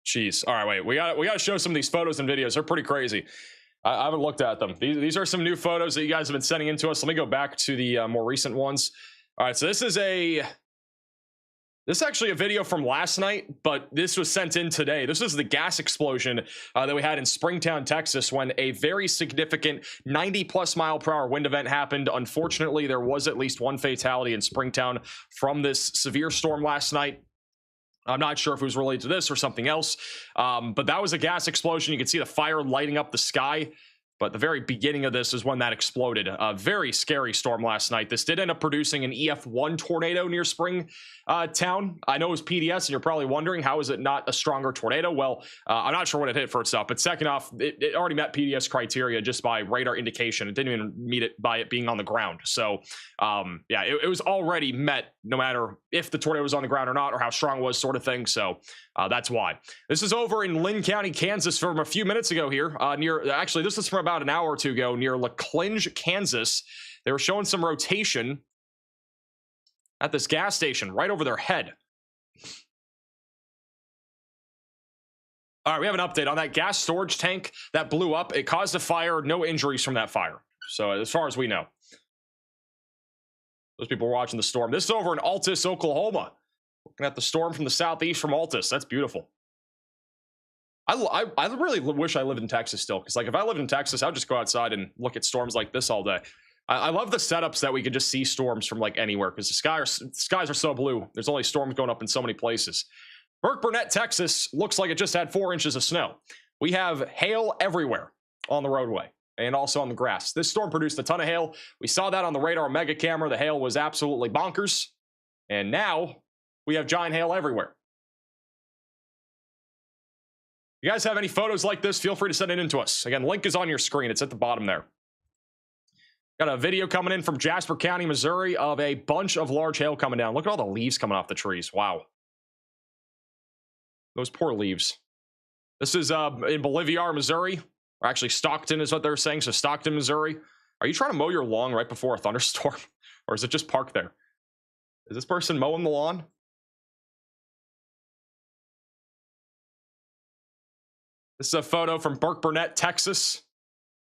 Jeez. All right, wait. We got to show some of these photos and videos. They're pretty crazy. I haven't looked at them. These are some new photos that you guys have been sending in to us. Let me go back to the more recent ones. All right, so this is actually a video from last night, but this was sent in today. This is the gas explosion that we had in Springtown, Texas, when a very significant 90+ mile per hour wind event happened. Unfortunately, there was at least one fatality in Springtown from this severe storm last night. I'm not sure if it was related to this or something else, but that was a gas explosion. You can see the fire lighting up the sky, but the very beginning of this is when that exploded. A very scary storm last night. This did end up producing an EF1 tornado near Springtown. I know it was PDS, and you're probably wondering, how is it not a stronger tornado? Well, I'm not sure what it hit first off, but second off, it already met PDS criteria just by radar indication. It didn't even meet it by it being on the ground. So, yeah, it was already met no matter if the tornado was on the ground or not, or how strong it was, sort of thing. So that's why. This is over in Lynn County, Kansas from a few minutes ago here. Actually, this is from about an hour or two ago near LaClinge, Kansas. They were showing some rotation at this gas station right over their head. All right, we have an update on that gas storage tank that blew up. It caused a fire. No injuries from that fire. So as far as we know. Those people were watching the storm. This is over in Altus, Oklahoma. Looking at the storm from the southeast from Altus. That's beautiful. I really wish I lived in Texas still, because if I lived in Texas, I would just go outside and look at storms like this all day. I love the setups that we could just see storms from anywhere, because the skies are so blue. There's only storms going up in so many places. Burkburnett, Texas looks like it just had 4 inches of snow. We have hail everywhere on the roadway and also on the grass. This storm produced a ton of hail. We saw that on the radar mega camera. The hail was absolutely bonkers. And now we have giant hail everywhere. If you guys have any photos like this, feel free to send it in to us. Again, link is on your screen. It's at the bottom there. Got a video coming in from Jasper County, Missouri of a bunch of large hail coming down. Look at all the leaves coming off the trees. Wow. Those poor leaves. This is in Bolivar, Missouri. Or actually, Stockton is what they're saying. So Stockton, Missouri. Are you trying to mow your lawn right before a thunderstorm? Or is it just parked there? Is this person mowing the lawn? This is a photo from Burkburnett, Texas.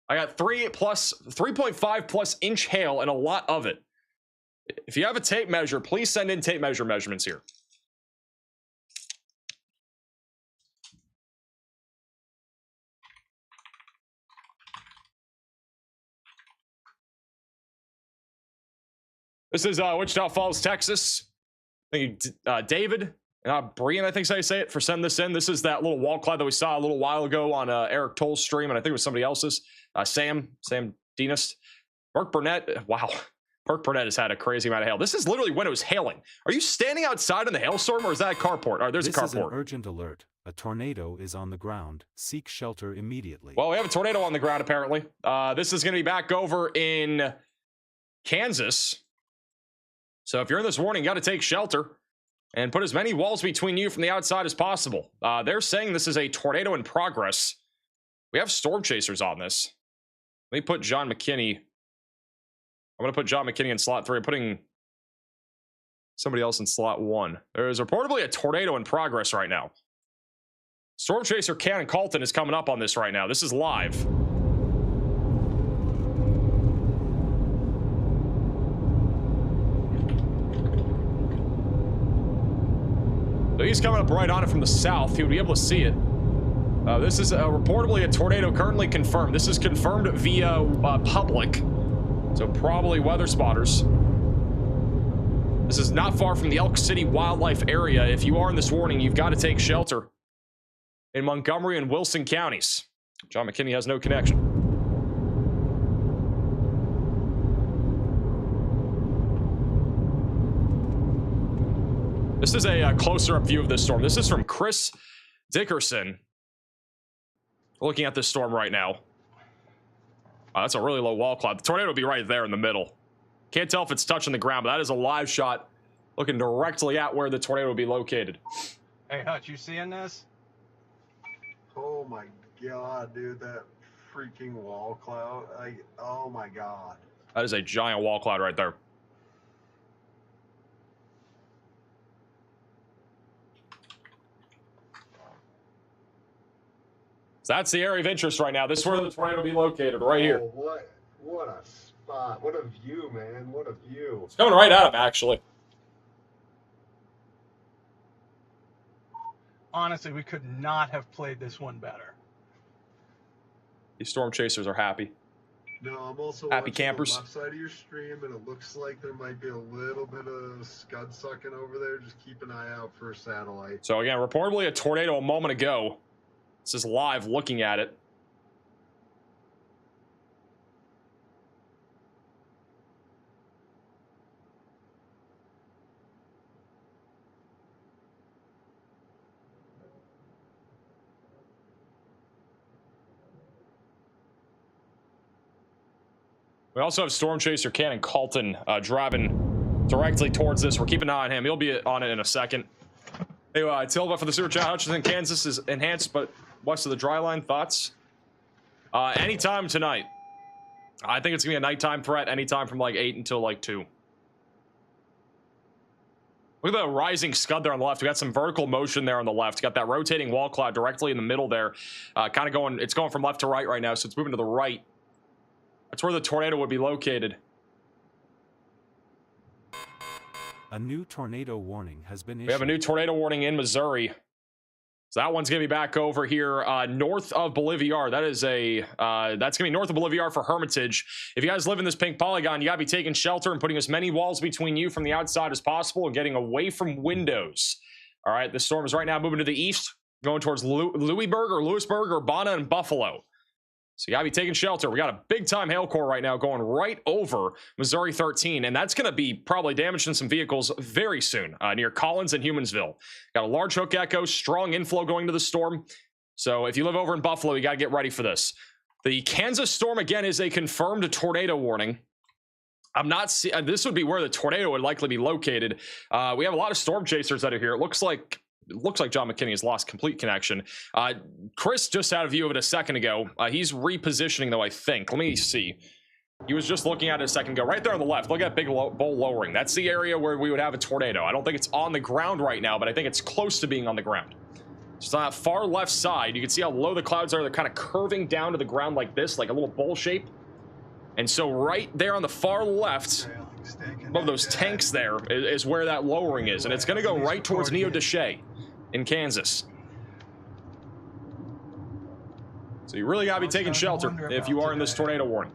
I got 3.5 plus inch hail and a lot of it. If you have a tape measure, please send in tape measure measurements here. This is Wichita Falls, Texas. Thank you, David. Brian, I think is how you say it, for sending this in. This is that little wall cloud that we saw a little while ago on Eric Toll's stream, and I think it was somebody else's. Sam Dienest. Burkburnett, wow. Burkburnett has had a crazy amount of hail. This is literally when it was hailing. Are you standing outside in the hailstorm, or is that a carport? Oh, there's a This is an carport. urgent alert. A tornado is on the ground. Seek shelter immediately. Well, we have a tornado on the ground, apparently. This is going to be back over in Kansas. So if you're in this warning, you got to take shelter and put as many walls between you from the outside as possible. They're saying this is a tornado in progress. We have storm chasers on this. Let me put John McKinney. I'm going to put John McKinney in slot 3. I'm putting somebody else in slot 1. There is reportedly a tornado in progress right now. Storm chaser Cannon Colton is coming up on this right now. This is live. So he's coming up right on it from the south. He would be able to see it. This is reportedly a tornado currently confirmed. This is confirmed via public. So probably weather spotters. This is not far from the Elk City wildlife area. If you are in this warning, you've got to take shelter in Montgomery and Wilson counties. John McKinney has no connection. This is a closer up view of this storm. This is from Chris Dickerson. Looking at this storm right now. That's a really low wall cloud. The tornado will be right there in the middle. Can't tell if it's touching the ground, but that is a live shot looking directly at where the tornado will be located. Hey, Hutch, you seeing this? Oh my god, dude, that freaking wall cloud. Oh my god. That is a giant wall cloud right there. So that's the area of interest right now. This is where the tornado will be located, right here. Oh, what a spot. What a view, man. What a view. It's coming right at him, actually. Honestly, we could not have played this one better. These storm chasers are happy. No, I'm also Happy watching campers. the left side of your stream, and it looks like there might be a little bit of scud sucking over there. Just keep an eye out for a satellite. So again, reportedly a tornado a moment ago. This is live looking at it. We also have Storm Chaser Cannon Colton driving directly towards this. We're keeping an eye on him. He'll be on it in a second. Anyway, Tilva for the Super Chat. Hutchinson, Kansas is enhanced, but west of the dry line. Thoughts? Anytime tonight. I think it's going to be a nighttime threat. Anytime from like 8 until like 2. Look at the rising scud there on the left. We got some vertical motion there on the left. Got that rotating wall cloud directly in the middle there. Kind of going, it's going from left to right now, so it's moving to the right. That's where the tornado would be located. A new tornado warning has been issued. We have a new tornado warning in Missouri. So that one's going to be back over here north of Bolivar. That is that's going to be north of Bolivar for Hermitage. If you guys live in this pink polygon, you got to be taking shelter and putting as many walls between you from the outside as possible and getting away windows. All right, the storm is right now moving to the east, going towards Lewisburg or Bonner and Buffalo. So you got to be taking shelter. We got a big-time hail core right now going right over Missouri 13, and that's going to be probably damaging some vehicles very soon near Collins and Humansville. Got a large hook echo, strong inflow going to the storm. So if you live over in Buffalo, you got to get ready for this. The Kansas storm, again, is a confirmed tornado warning. I'm not seeing... This would be where the tornado would likely be located. We have a lot of storm chasers that are here. It looks like John McKinney has lost complete connection. Chris just had a view of it a second ago. He's repositioning, though, I think. Let me see. He was just looking at it a second ago. Right there on the left. Look at that big bowl lowering. That's the area where we would have a tornado. I don't think it's on the ground right now, but I think it's close to being on the ground. Just on that far left side, you can see how low the clouds are. They're kind of curving down to the ground like this, like a little bowl shape. And so right there on the far left, above those tanks there, is where that lowering is. And it's going to go right towards Neo-Deshay in Kansas. So you really got to be taking shelter if you are in this tornado warning.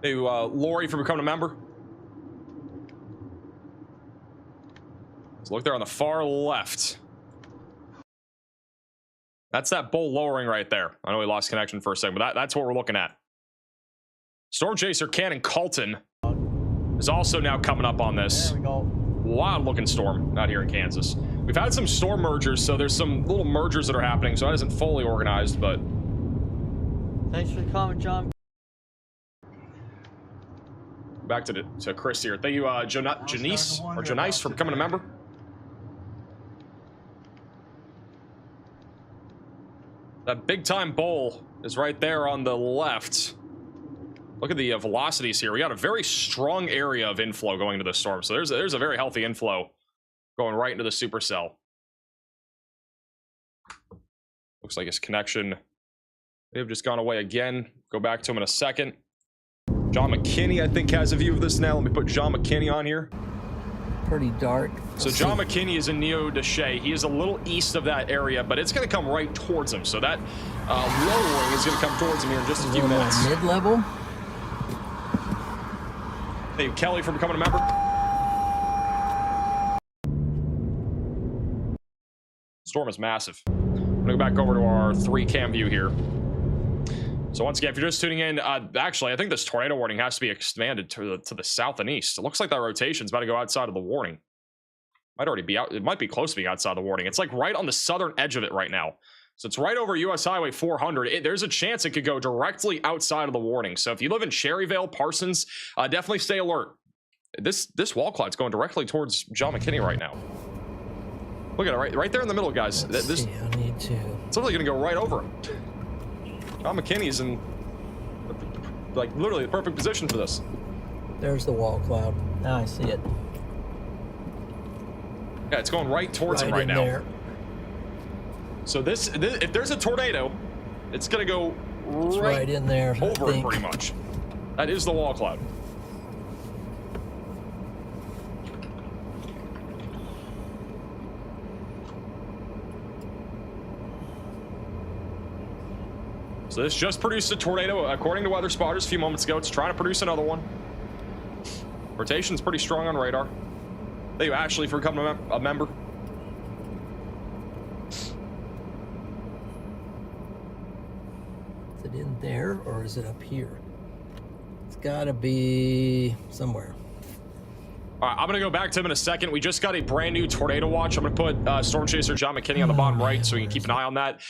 Hey, Lori for becoming a member. So look there on the far left. That's that bowl lowering right there. I know we lost connection for a second, but that's what we're looking at. Storm Chaser Cannon Colton is also now coming up on this. There we go. Wild looking storm out here in Kansas. We've had some storm mergers, so there's some little mergers that are happening, so that isn't fully organized, but... Thanks for the comment, John. Back to Chris here. Thank you, Janice, or Janice, for becoming a member. That big time bowl is right there on the left. Look at the velocities here. We got a very strong area of inflow going into the storm. So there's a very healthy inflow going right into the supercell. Looks like his connection may have just gone away again. Go back to him in a second. John McKinney, I think, has a view of this now. Let me put John McKinney on here. Pretty dark. So John McKinney is in Neo-Deshay. He is a little east of that area, but it's going to come right towards him. So that lowering is going to come towards him here in just a few minutes. Mid-level. Thank you, Kelly, for becoming a member. Storm is massive. I'm going to go back over to our 3-cam view here. So once again, if you're just tuning in, actually, I think this tornado warning has to be expanded to the south and east. It looks like that rotation's about to go outside of the warning. Might already be out. It might be close to being outside the warning. It's like right on the southern edge of it right now. So it's right over US Highway 400. There's a chance it could go directly outside of the warning. So if you live in Cherryvale, Parsons, definitely stay alert. This wall cloud's going directly towards John McKinney right now. Look at it, right there in the middle, guys. Let's see, I need to. It's literally going to go right over him. John McKinney's in, like, literally the perfect position for this. There's the wall cloud. Now I see it. Yeah, it's going right towards him right now. There. So this, if there's a tornado, it's going to go right in there over it pretty much. That is the wall cloud. So this just produced a tornado, according to weather spotters a few moments ago. It's trying to produce another one. Rotation's pretty strong on radar. Thank you, Ashley, for becoming a member. Is it in there or is it up here? It's gotta be somewhere. All right, I'm going to go back to him in a second. We just got a brand new tornado watch. I'm going to put Storm Chaser John McKinney on the bottom right so we can keep an eye on that.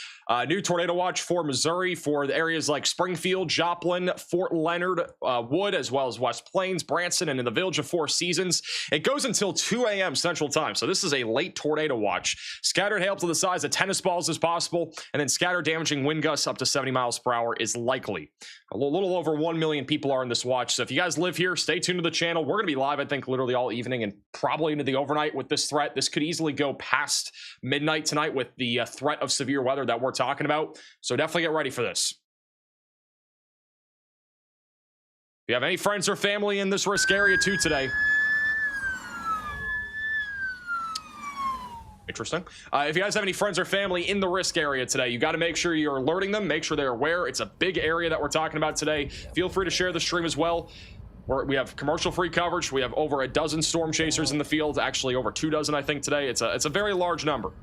New tornado watch for Missouri for the areas like Springfield, Joplin, Fort Leonard, Wood, as well as West Plains, Branson, and in the Village of Four Seasons. It goes until 2 a.m. Central Time, so this is a late tornado watch. Scattered hail to the size of tennis balls is possible, and then scattered damaging wind gusts up to 70 miles per hour is likely. A little over 1 million people are in this watch, so if you guys live here, stay tuned to the channel. We're going to be live, I think, literally all evening and probably into the overnight with this threat. This could easily go past midnight tonight with the threat of severe weather that we're talking about. So definitely get ready for this. If you have any friends or family in this risk area too today. Interesting. If you guys have any friends or family in the risk area today, you got to make sure you're alerting them. Make sure they're aware. It's a big area that we're talking about today. Feel free to share the stream as well. We have commercial-free coverage. We have over a dozen storm chasers in the field. Actually, over 2 dozen, I think, today. It's a very large number.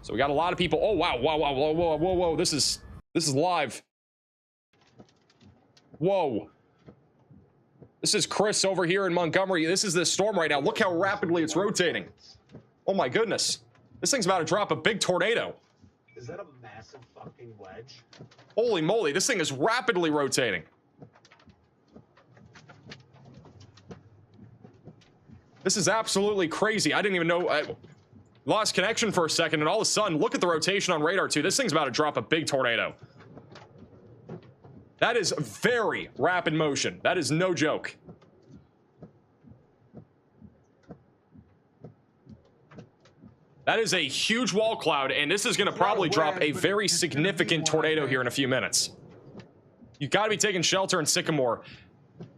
So we got a lot of people. Oh wow, wow, wow, whoa, whoa, whoa, whoa! This is live. Whoa. This is Chris over here in Montgomery. This is the storm right now. Look how rapidly it's rotating. Oh my goodness. This thing's about to drop a big tornado. Is that a massive fucking wedge? Holy moly, this thing is rapidly rotating. This is absolutely crazy. I didn't even know. I lost connection for a second, and all of a sudden, look at the rotation on radar too. This thing's about to drop a big tornado. That is very rapid motion. That is no joke. That is a huge wall cloud, and this is going to probably drop a very significant tornado here in a few minutes. You've got to be taking shelter in Sycamore.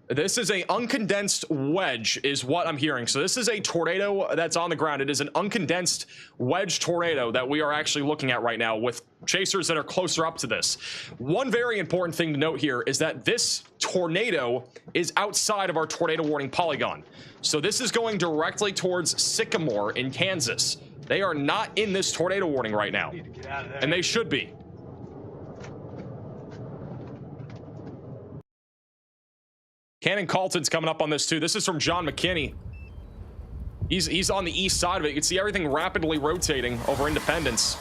This is a uncondensed wedge is what I'm hearing. So this is a tornado that's on the ground. It is an uncondensed wedge tornado that we are actually looking at right now with chasers that are closer up to this. One very important thing to note here is that this tornado is outside of our tornado warning polygon. So this is going directly towards Sycamore in Kansas. They are not in this tornado warning right now, Need to get out of there. and they should be. Cannon Calton's coming up on this too. This is from John McKinney. He's on the east side of it. You can see everything rapidly rotating over Independence.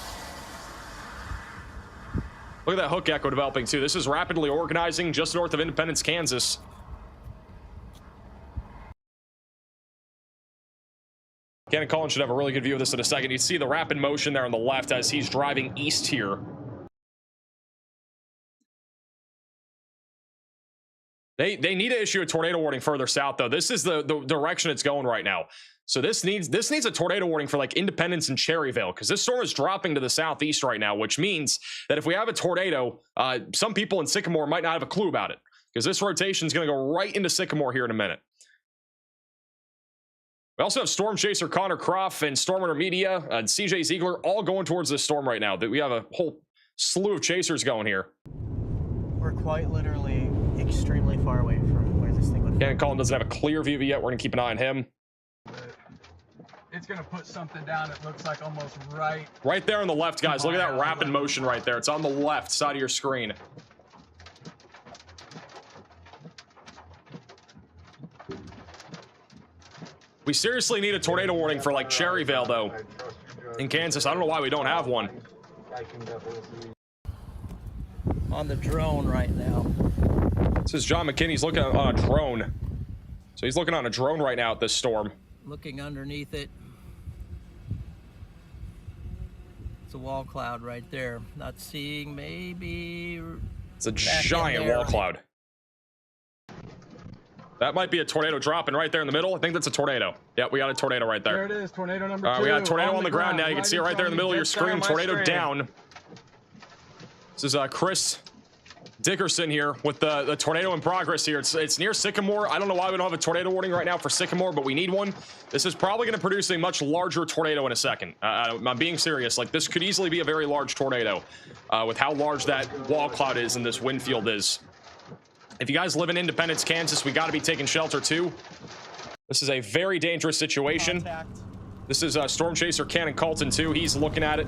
Look at that hook echo developing too. This is rapidly organizing just north of Independence, Kansas. Cannon Collins should have a really good view of this in a second. You see the rapid motion there on the left as he's driving east here. They need to issue a tornado warning further south though. This is the direction it's going right now. So this needs a tornado warning for like Independence and Cherryvale, because this storm is dropping to the southeast right now, which means that if we have a tornado, some people in Sycamore might not have a clue about it, because this rotation is going to go right into Sycamore here in a minute. We also have Storm Chaser Connor Croft and Storm Runner Media and CJ Ziegler all going towards this storm right now. That we have a whole slew of chasers going here. We're quite literally extremely far away from where this thing would. Cannon Collin doesn't have a clear view yet. We're going to keep an eye on him. It's going to put something down. It looks like almost right there on the left, guys. Look at that rapid motion right there. It's on the left side of your screen. We seriously need a tornado warning for like Cherryvale though in Kansas. I don't know why we don't have one. On the drone right now. This is John McKinney's looking on a drone. So he's looking on a drone right now at this storm. Looking underneath it. It's a wall cloud right there. Not seeing, maybe. It's a giant wall cloud. That might be a tornado dropping right there in the middle. I think that's a tornado. Yep, we got a tornado right there. There it is, tornado number 2. We got a tornado on the ground now. You can see it right there in the middle of your screen. Tornado down. This is Chris Dickerson here with the tornado in progress here. It's near Sycamore. I don't know why we don't have a tornado warning right now for Sycamore, but we need one. This is probably going to produce a much larger tornado in a second. I'm being serious. Like, this could easily be a very large tornado with how large that wall cloud is and this wind field is. If you guys live in Independence, Kansas, we got to be taking shelter too. This is a very dangerous situation. Contact. This is Storm Chaser Cannon Calton too. He's looking at it.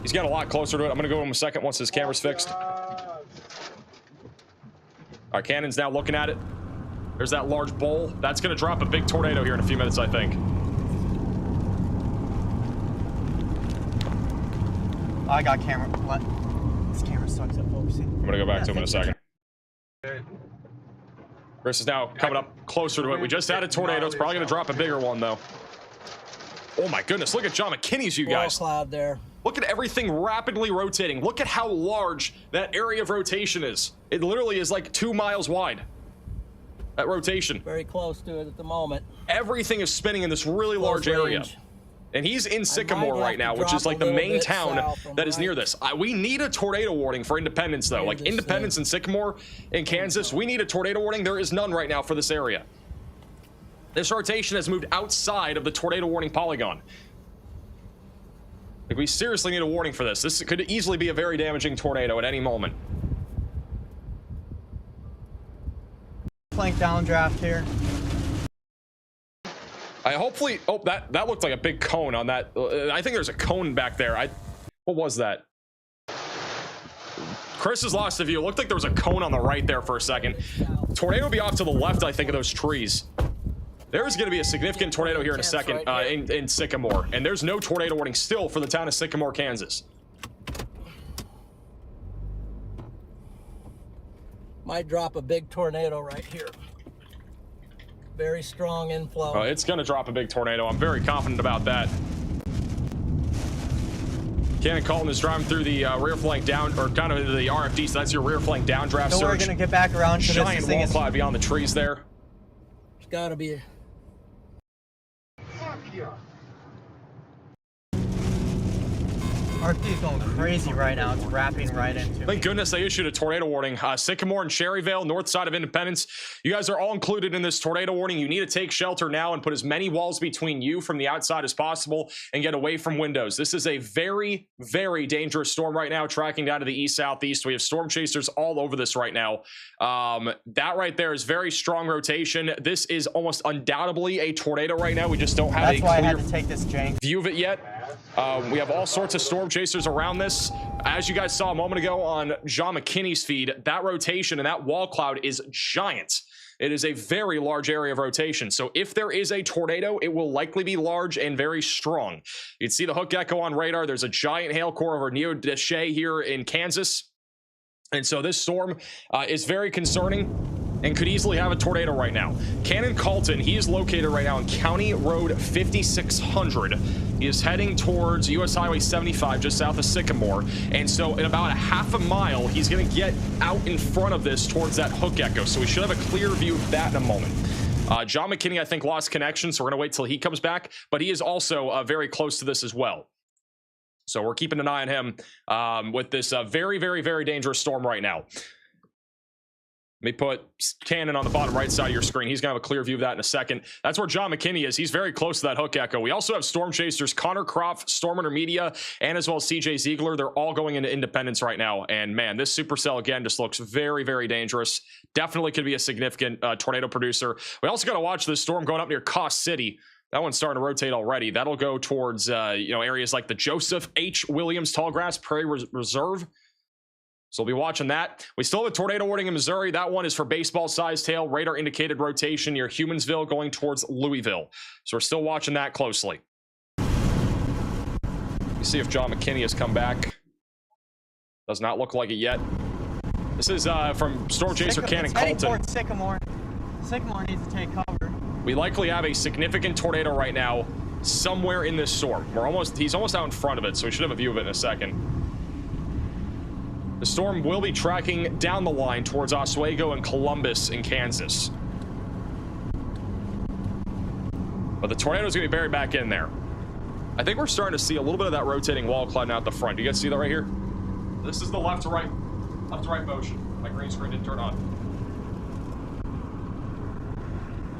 He's getting a lot closer to it. I'm gonna go in a second once his camera's fixed. Our Cannon's now looking at it. There's that large bowl. That's gonna drop a big tornado here in a few minutes, I think. I got camera. What? This camera sucks at focusing. I'm gonna go back to him in a second. Chris is now coming up closer to it. We just had a tornado. It's probably gonna drop a bigger one though. Oh my goodness, look at John McKinney's, you guys. Wall cloud there. Look at everything rapidly rotating. Look at how large that area of rotation is. It literally is like 2 miles wide. That rotation. Very close to it at the moment. Everything is spinning in this really large area. And he's in Sycamore right now, which is like the main town that is near this. We need a tornado warning for Independence though. Like Independence and Sycamore in Kansas, we need a tornado warning. There is none right now for this area. This rotation has moved outside of the tornado warning polygon. Like, we seriously need a warning for this. This could easily be a very damaging tornado at any moment. Flank downdraft here. Hopefully, oh, that looked like a big cone on that. I think there's a cone back there. What was that? Chris has lost the view. It looked like there was a cone on the right there for a second. Tornado will be off to the left, I think, of those trees. There's going to be a significant tornado here in a second in Sycamore, and there's no tornado warning still for the town of Sycamore, Kansas. Might drop a big tornado right here. Very strong inflow. It's going to drop a big tornado. I'm very confident about that. Cannon Calton is driving through the rear flank down, or kind of into the RFD, so that's your rear flank downdraft surge. So we're going to get back around to giant this. wall cloud beyond the trees there. It's got to be. RFD is going crazy right now. It's wrapping right into me. Thank goodness they issued a tornado warning. Sycamore and Cherryvale, north side of Independence. You guys are all included in this tornado warning. You need to take shelter now and put as many walls between you from the outside as possible and get away from windows. This is a very, very dangerous storm right now, tracking down to the east-southeast. We have storm chasers all over this right now. That right there is very strong rotation. This is almost undoubtedly a tornado right now. We just don't have That's why I had to take this jank view of it yet. We have all sorts of storm chasers around this. As you guys saw a moment ago on John McKinney's feed, that rotation and that wall cloud is giant. It is a very large area of rotation. So if there is a tornado, it will likely be large and very strong. You can see the hook echo on radar. There's a giant hail core over Neo Deshe here in Kansas. And so this storm is very concerning and could easily have a tornado right now. Cannon Calton, he is located right now on County Road 5600. He is heading towards US Highway 75 just south of Sycamore. And so in about a half a mile, he's going to get out in front of this towards that hook echo. So we should have a clear view of that in a moment. John McKinney, I think, lost connection, so we're going to wait till he comes back. But he is also very close to this as well. So we're keeping an eye on him with this very, very, very dangerous storm right now. Let me put Cannon on the bottom right side of your screen. He's going to have a clear view of that in a second. That's where John McKinney is. He's very close to that hook echo. We also have storm chasers Connor Croft, Storm Media, and as well as CJ Ziegler. They're all going into Independence right now. And man, this supercell again just looks very, very dangerous. Definitely could be a significant tornado producer. We also got to watch this storm going up near Cost City. That one's starting to rotate already. That'll go towards areas like the Joseph H. Williams Tallgrass Prairie Reserve. So we'll be watching that. We still have a tornado warning in Missouri. That one is for baseball-sized tail, radar indicated rotation near Humansville going towards Louisville. So we're still watching that closely. Let me see if John McKinney has come back. Does not look like it yet. This is from Storm Chaser Cannon Colton. Sycamore. Sycamore needs to take cover. We likely have a significant tornado right now somewhere in this storm. He's almost out in front of it, so we should have a view of it in a second. The storm will be tracking down the line towards Oswego and Columbus in Kansas. But the tornado is going to be buried back in there. I think we're starting to see a little bit of that rotating wall cloud now at the front. Do you guys see that right here? This is the left to right motion. My green screen didn't turn on.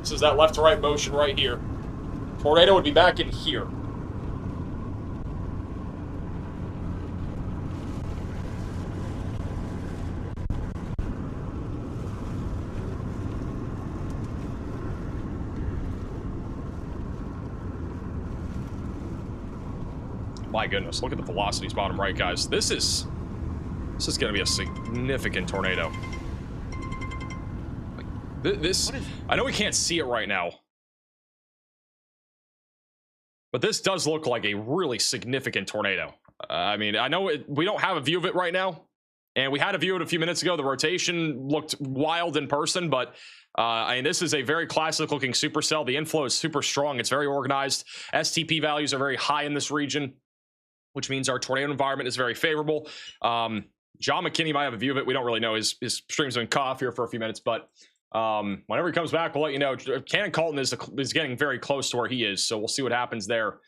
This is that left to right motion right here. Tornado would be back in here. My goodness, look at the velocities bottom right, guys. This is going to be a significant tornado. I know we can't see it right now, but this does look like a really significant tornado. I mean, I know we don't have a view of it right now, and we had a view of it a few minutes ago. The rotation looked wild in person, but I mean, this is a very classic looking supercell. The inflow is super strong. It's very organized. STP values are very high in this region, which means our tornado environment is very favorable. John McKinney might have a view of it. We don't really know. His stream's been cut off here for a few minutes, but whenever he comes back, we'll let you know. Cannon Calton is getting very close to where he is, so we'll see what happens there.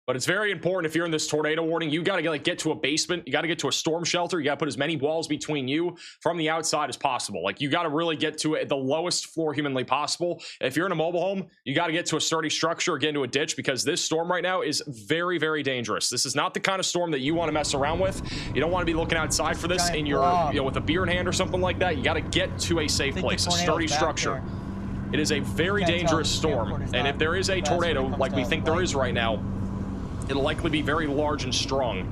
But it's very important if you're in this tornado warning, you got to get to a basement. You got to get to a storm shelter. You got to put as many walls between you from the outside as possible. Like, you got to really get to it, the lowest floor humanly possible. If you're in a mobile home, you got to get to a sturdy structure or get into a ditch, because this storm right now is very, very dangerous. This is not the kind of storm that you want to mess around with. You don't want to be looking outside for this in your, with a beer in hand or something like that. You got to get to a safe place, a sturdy structure. It is a very dangerous storm. And if there is a tornado, like we think there is right now, it'll likely be very large and strong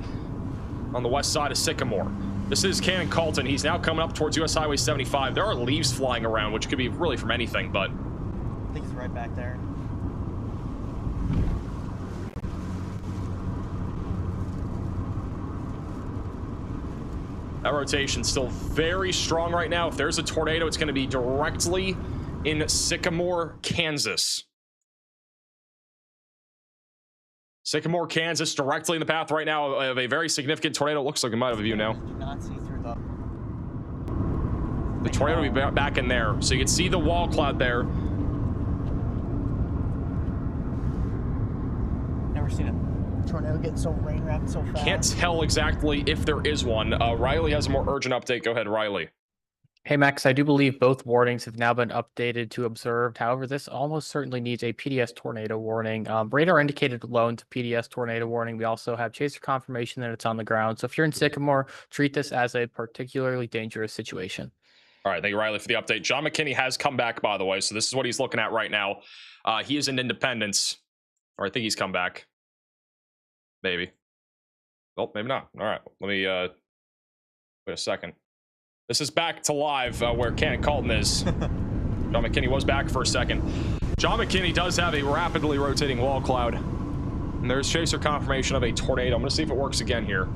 on the west side of Sycamore. This is Cannon Calton. He's now coming up towards US Highway 75. There are leaves flying around, which could be really from anything, but I think he's right back there. that rotation's still very strong right now. If there's a tornado, it's going to be directly in Sycamore, Kansas. Sycamore, Kansas, directly in the path right now of a very significant tornado. It looks like we might have a view now. Do not see through the tornado will be back in there. So you can see the wall cloud there. Never seen a tornado get so rain wrapped so fast. Can't tell exactly if there is one. Riley has a more urgent update. Go ahead, Riley. Hey, Max, I do believe both warnings have now been updated to observed. However, this almost certainly needs a PDS tornado warning. Radar indicated alone to PDS tornado warning. We also have chaser confirmation that it's on the ground. So if you're in Sycamore, treat this as a particularly dangerous situation. All right, thank you, Riley, for the update. John McKinney has come back, by the way, so this is what he's looking at right now. He is in Independence, or I think he's come back. Maybe. Oh, maybe not. All right. Let me wait a second. This is back to live where Cannon Colton is. John McKinney was back for a second. John McKinney does have a rapidly rotating wall cloud. And there's chaser confirmation of a tornado. I'm going to see if it works again here. I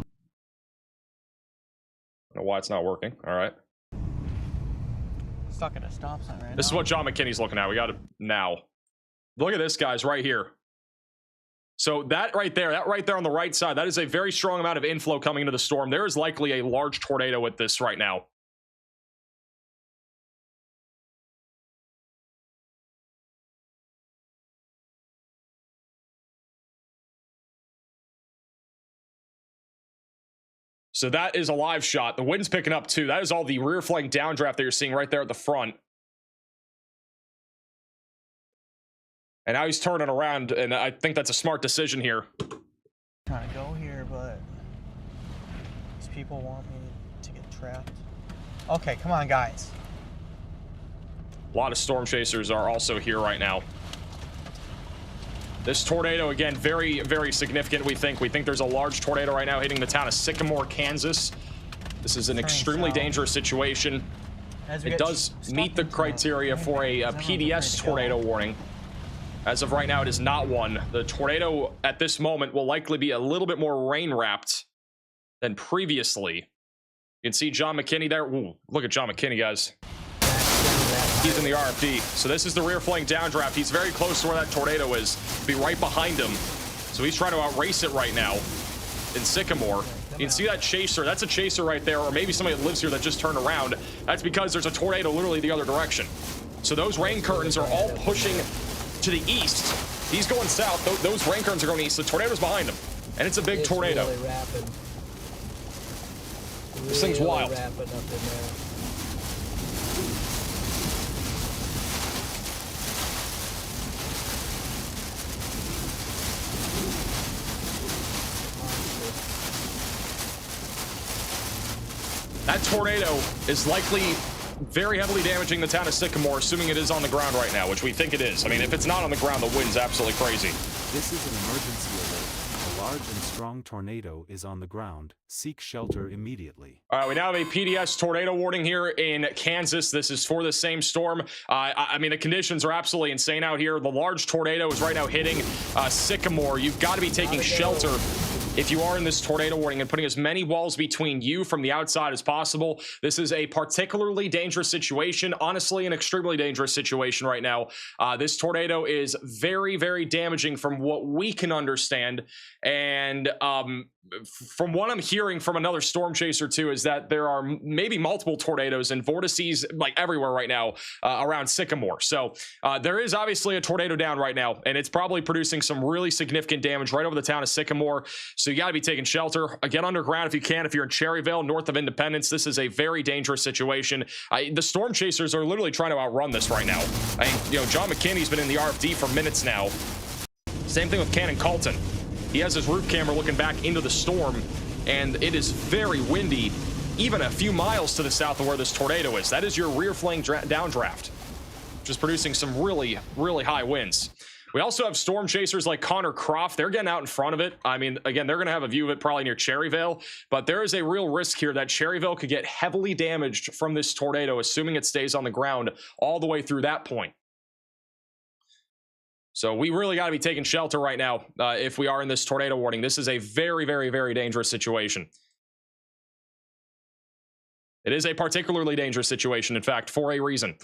don't know why it's not working. All right. Stuck at a stop sign right now. This is what John McKinney's looking at. We got it now. Look at this, guys, right here. So that right there on the right side, that is a very strong amount of inflow coming into the storm. There is likely a large tornado with this right now. So that is a live shot. The wind's picking up too. That is all the rear flank downdraft that you're seeing right there at the front. And now he's turning around, and I think that's a smart decision here. Trying to go here, but these people want me to get trapped. Okay, come on, guys. A lot of storm chasers are also here right now. This tornado, again, very, very significant, we think. We think there's a large tornado right now hitting the town of Sycamore, Kansas. This is an extremely dangerous situation. It does meet the criteria for a PDS tornado warning. As of right now, it is not one. The tornado at this moment will likely be a little bit more rain-wrapped than previously. You can see John McKinney there. Ooh, look at John McKinney, guys. He's in the RFD. So this is the rear flank downdraft. He's very close to where that tornado is. Be right behind him. So he's trying to outrace it right now in Sycamore. You can see that chaser. That's a chaser right there, or maybe somebody that lives here that just turned around. That's because there's a tornado literally the other direction. So those rain curtains are all pushing to the east. He's going south. Those rain curtains are going east. The tornado's behind him, and it's a big tornado. Really rapid. This thing's wild. Rapid up in there. That tornado is likely very heavily damaging the town of Sycamore, assuming it is on the ground right now, which we think it is. I mean, if it's not on the ground, the wind's absolutely crazy. This is an emergency alert. A large and strong tornado is on the ground. Seek shelter immediately. All right, we now have a PDS tornado warning here in Kansas. This is for the same storm. I mean, the conditions are absolutely insane out here. The large tornado is right now hitting Sycamore. You've got to be taking shelter if you are in this tornado warning and putting as many walls between you from the outside as possible. This is a particularly dangerous situation, honestly, an extremely dangerous situation right now. This tornado is very, very damaging from what we can understand. And from what I'm hearing from another storm chaser too, is that there are maybe multiple tornadoes and vortices like everywhere right now around Sycamore. So there is obviously a tornado down right now, and it's probably producing some really significant damage right over the town of Sycamore. So you got to be taking shelter. Get underground if you can. If you're in Cherryvale, north of Independence, this is a very dangerous situation. The storm chasers are literally trying to outrun this right now. You know, John McKinney's been in the RFD for minutes now. Same thing with Cannon Colton. He has his roof camera looking back into the storm, and it is very windy, even a few miles to the south of where this tornado is. That is your rear flank downdraft, which is producing some really, really high winds. We also have storm chasers like Connor Croft. They're getting out in front of it. I mean, again, they're going to have a view of it probably near Cherryvale, but there is a real risk here that Cherryvale could get heavily damaged from this tornado, assuming it stays on the ground all the way through that point. So we really got to be taking shelter right now if we are in this tornado warning. This is a very, very, very dangerous situation. It is a particularly dangerous situation, in fact, for a reason.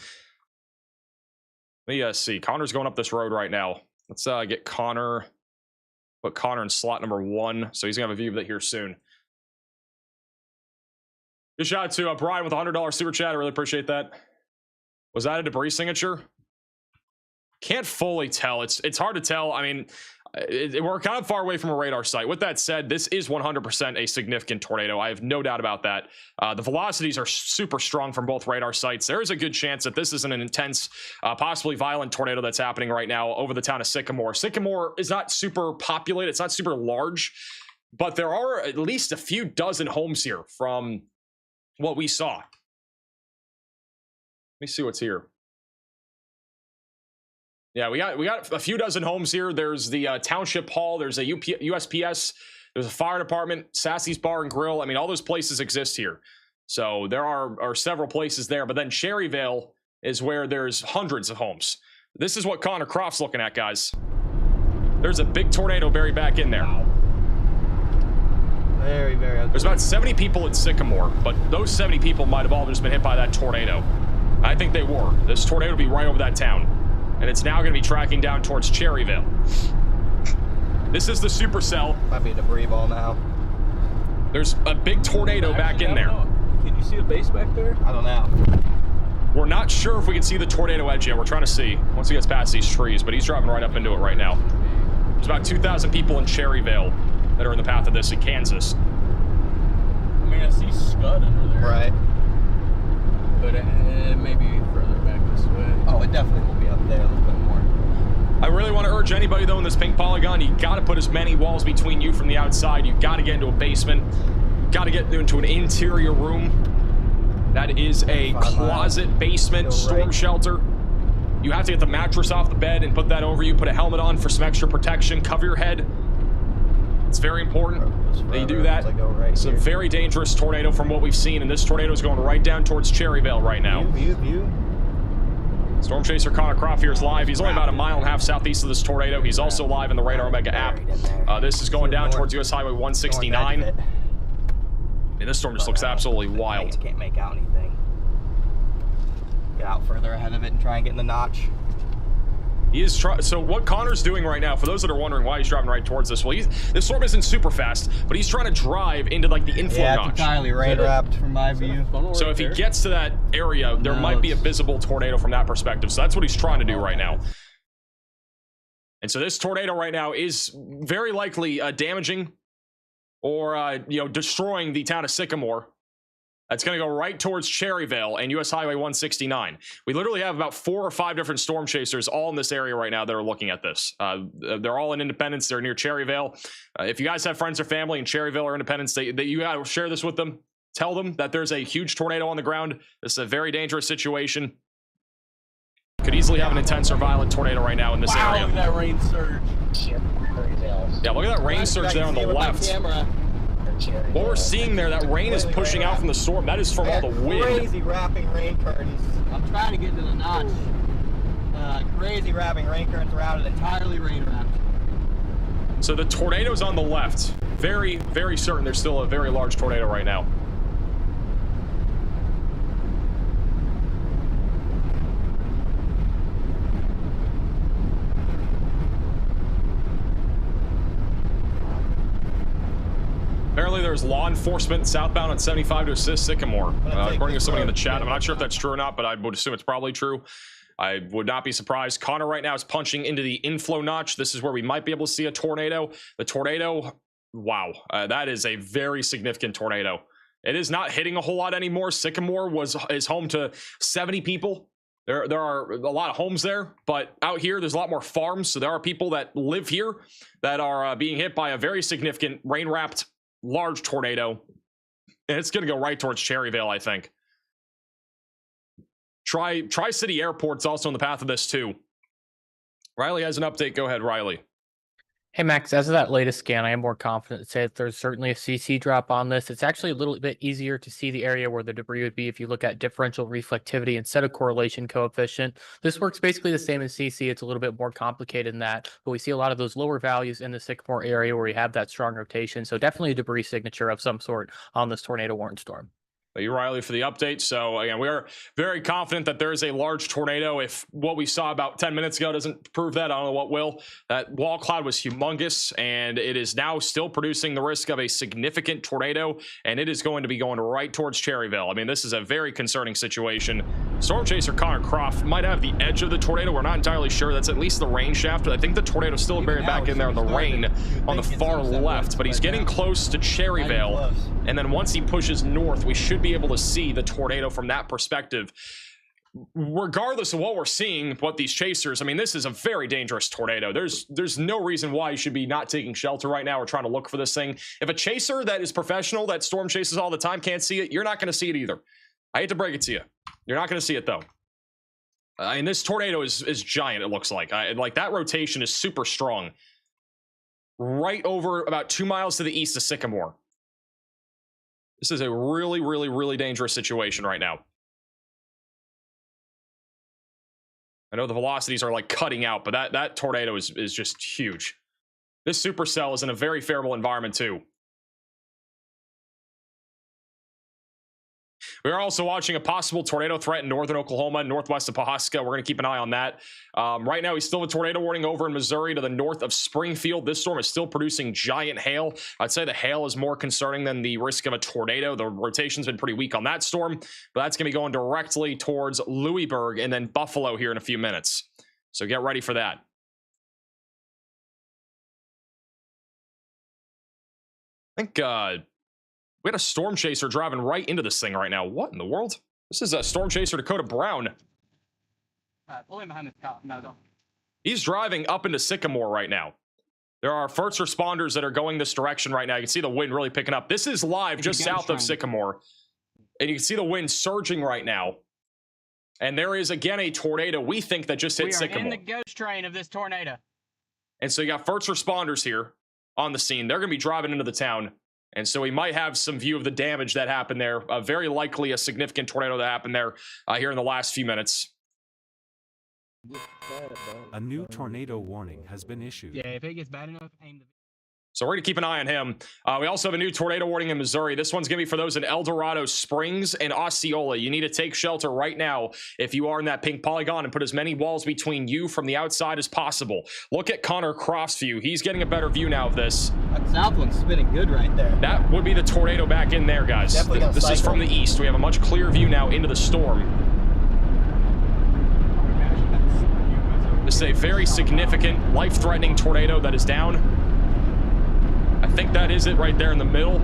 Let me see. Connor's going up this road right now. Let's get Connor. Put Connor in slot number 1. So he's going to have a view of it here soon. Good shot to Brian with a $100 super chat. I really appreciate that. Was that a debris signature? Can't fully tell. It's hard to tell. I mean, we're kind of far away from a radar site. With that said, this is 100% a significant tornado. I have no doubt about that. The velocities are super strong from both radar sites. There is a good chance that this is an intense, possibly violent tornado that's happening right now over the town of Sycamore. Sycamore is not super populated. It's not super large, but there are at least a few dozen homes here from what we saw. Let me see what's here. Yeah, we got a few dozen homes here. There's the township hall. There's a USPS. There's a fire department, Sassy's Bar and Grill. I mean, all those places exist here. So there are several places there. But then Cherryvale is where there's hundreds of homes. This is what Connor Croft's looking at, guys. There's a big tornado buried back in there. Very, very ugly. There's about 70 people at Sycamore, but those 70 people might have all just been hit by that tornado. I think they were. This tornado will be right over that town. And it's now going to be tracking down towards Cherryvale. This is the Supercell. Might be a debris ball now. There's a big tornado back in there. Can you see the base back there? I don't know. We're not sure if we can see the tornado edge yet. We're trying to see once he gets past these trees, but he's driving right up into it right now. There's about 2,000 people in Cherryvale that are in the path of this in Kansas. I mean, I see Scud under there. Right. But it may be further back this way. Oh, it definitely will be up there a little bit more. I really want to urge anybody, though, in this pink polygon, you got to put as many walls between you from the outside. You got to get into a basement. Got to get into an interior room. That is a closet basement storm shelter. You have to get the mattress off the bed and put that over you. Put a helmet on for some extra protection. Cover your head. It's very important that you do that. It's a very dangerous tornado from what we've seen, and this tornado is going right down towards Cherryvale right now. View. Storm Chaser Connor Croft here is live. He's only about 1.5 miles southeast of this tornado. He's also live in the Radar Omega app. This is going down towards US Highway 169. And this storm just looks absolutely wild. Can't make out anything. Get out further ahead of it and try and get in the notch. He is so what Connor's doing right now, for those that are wondering why he's driving right towards this, well, this storm isn't super fast, but he's trying to drive into like the inflow notch. It's entirely rain wrapped from my view. So if he gets to that area, there might be a visible tornado from that perspective. So that's what he's trying to do right now. And so this tornado right now is very likely damaging or destroying the town of Sycamore. That's going to go right towards Cherryvale and US Highway 169. We literally have about 4 or 5 different storm chasers all in this area right now that are looking at this. They're all in Independence. They're near Cherryvale. If you guys have friends or family in Cherryvale or Independence, that you got to share this with them. Tell them that there's a huge tornado on the ground. This is a very dangerous situation. Could easily have an intense or violent tornado right now in this area. Look at that rain surge. Yeah, look at that rain surge there on the left. What we're seeing there, that rain is pushing out from the storm. That is from all the wind. Crazy wrapping rain currents. I'm trying to get to the notch. Crazy wrapping rain currents around it, entirely rain wrapped. So the tornado's on the left. Very, very certain there's still a very large tornado right now. Apparently there's law enforcement southbound on 75 to assist Sycamore, according to somebody in the chat. I'm not sure if that's true or not, but I would assume it's probably true. I would not be surprised. Connor right now is punching into the inflow notch. This is where we might be able to see a tornado. The tornado, wow, that is a very significant tornado. It is not hitting a whole lot anymore. Sycamore is home to 70 people. There are a lot of homes there, but out here there's a lot more farms. So there are people that live here that are being hit by a very significant rain-wrapped large tornado, and it's going to go right towards Cherryvale, I think. Tri-City Airport's also in the path of this too. Riley has an update. Go ahead, Riley. Hey, Max, as of that latest scan, I am more confident to say that there's certainly a CC drop on this. It's actually a little bit easier to see the area where the debris would be if you look at differential reflectivity instead of correlation coefficient. This works basically the same as CC. It's a little bit more complicated than that, but we see a lot of those lower values in the Sycamore area where we have that strong rotation. So definitely a debris signature of some sort on this tornado warning storm. Thank you, Riley, for the update. So again, we are very confident that there is a large tornado. If what we saw about 10 minutes ago doesn't prove that, I don't know what will. That wall cloud was humongous, and it is now still producing the risk of a significant tornado, and it is going to be going right towards Cherryvale. I mean, this is a very concerning situation. Storm Chaser Connor Croft might have the edge of the tornado. We're not entirely sure. That's at least the rain shaft, but I think the tornado's still buried back in there in the rain on the far left, but he's getting close to Cherryvale. And then once he pushes north, we should be able to see the tornado from that perspective. Regardless of what we're seeing, what these chasers, I mean, this is a very dangerous tornado. There's no reason why you should be not taking shelter right now or trying to look for this thing. If a chaser that is professional, that storm chases all the time, can't see it, you're not going to see it either. I hate to break it to you. You're not going to see it, though. And this tornado is giant, it looks like. Like, that rotation is super strong. Right over about 2 miles to the east of Sycamore. This is a really, really, really dangerous situation right now. I know the velocities are like cutting out, but that tornado is just huge. This supercell is in a very favorable environment too. We are also watching a possible tornado threat in northern Oklahoma, northwest of Pawhuska. We're going to keep an eye on that. Right now, we still have a tornado warning over in Missouri to the north of Springfield. This storm is still producing giant hail. I'd say the hail is more concerning than the risk of a tornado. The rotation's been pretty weak on that storm, but that's going to be going directly towards Louisburg and then Buffalo here in a few minutes. So get ready for that. I think we had a storm chaser driving right into this thing right now. What in the world? This is a storm chaser Dakota Brown. Pull him behind this car. No, don't. He's driving up into Sycamore right now. There are first responders that are going this direction right now. You can see the wind really picking up. This is live just south of Sycamore. And you can see the wind surging right now. And there is, again, a tornado we think that just hit Sycamore. We are in the ghost train of this tornado. And so you got first responders here on the scene. They're going to be driving into the town. And so we might have some view of the damage that happened there. Very likely a significant tornado that happened there here in the last few minutes. A new tornado warning has been issued. Yeah, if it gets bad enough, aim the... So we're going to keep an eye on him. We also have a new tornado warning in Missouri. This one's going to be for those in El Dorado Springs and Osceola. You need to take shelter right now if you are in that pink polygon and put as many walls between you from the outside as possible. Look at Connor Croft's view. He's getting a better view now of this. That south one's spinning good right there. That would be the tornado back in there, guys. This is from the east. We have a much clearer view now into the storm. This is a very significant, life-threatening tornado that is down. I think that is it right there in the middle.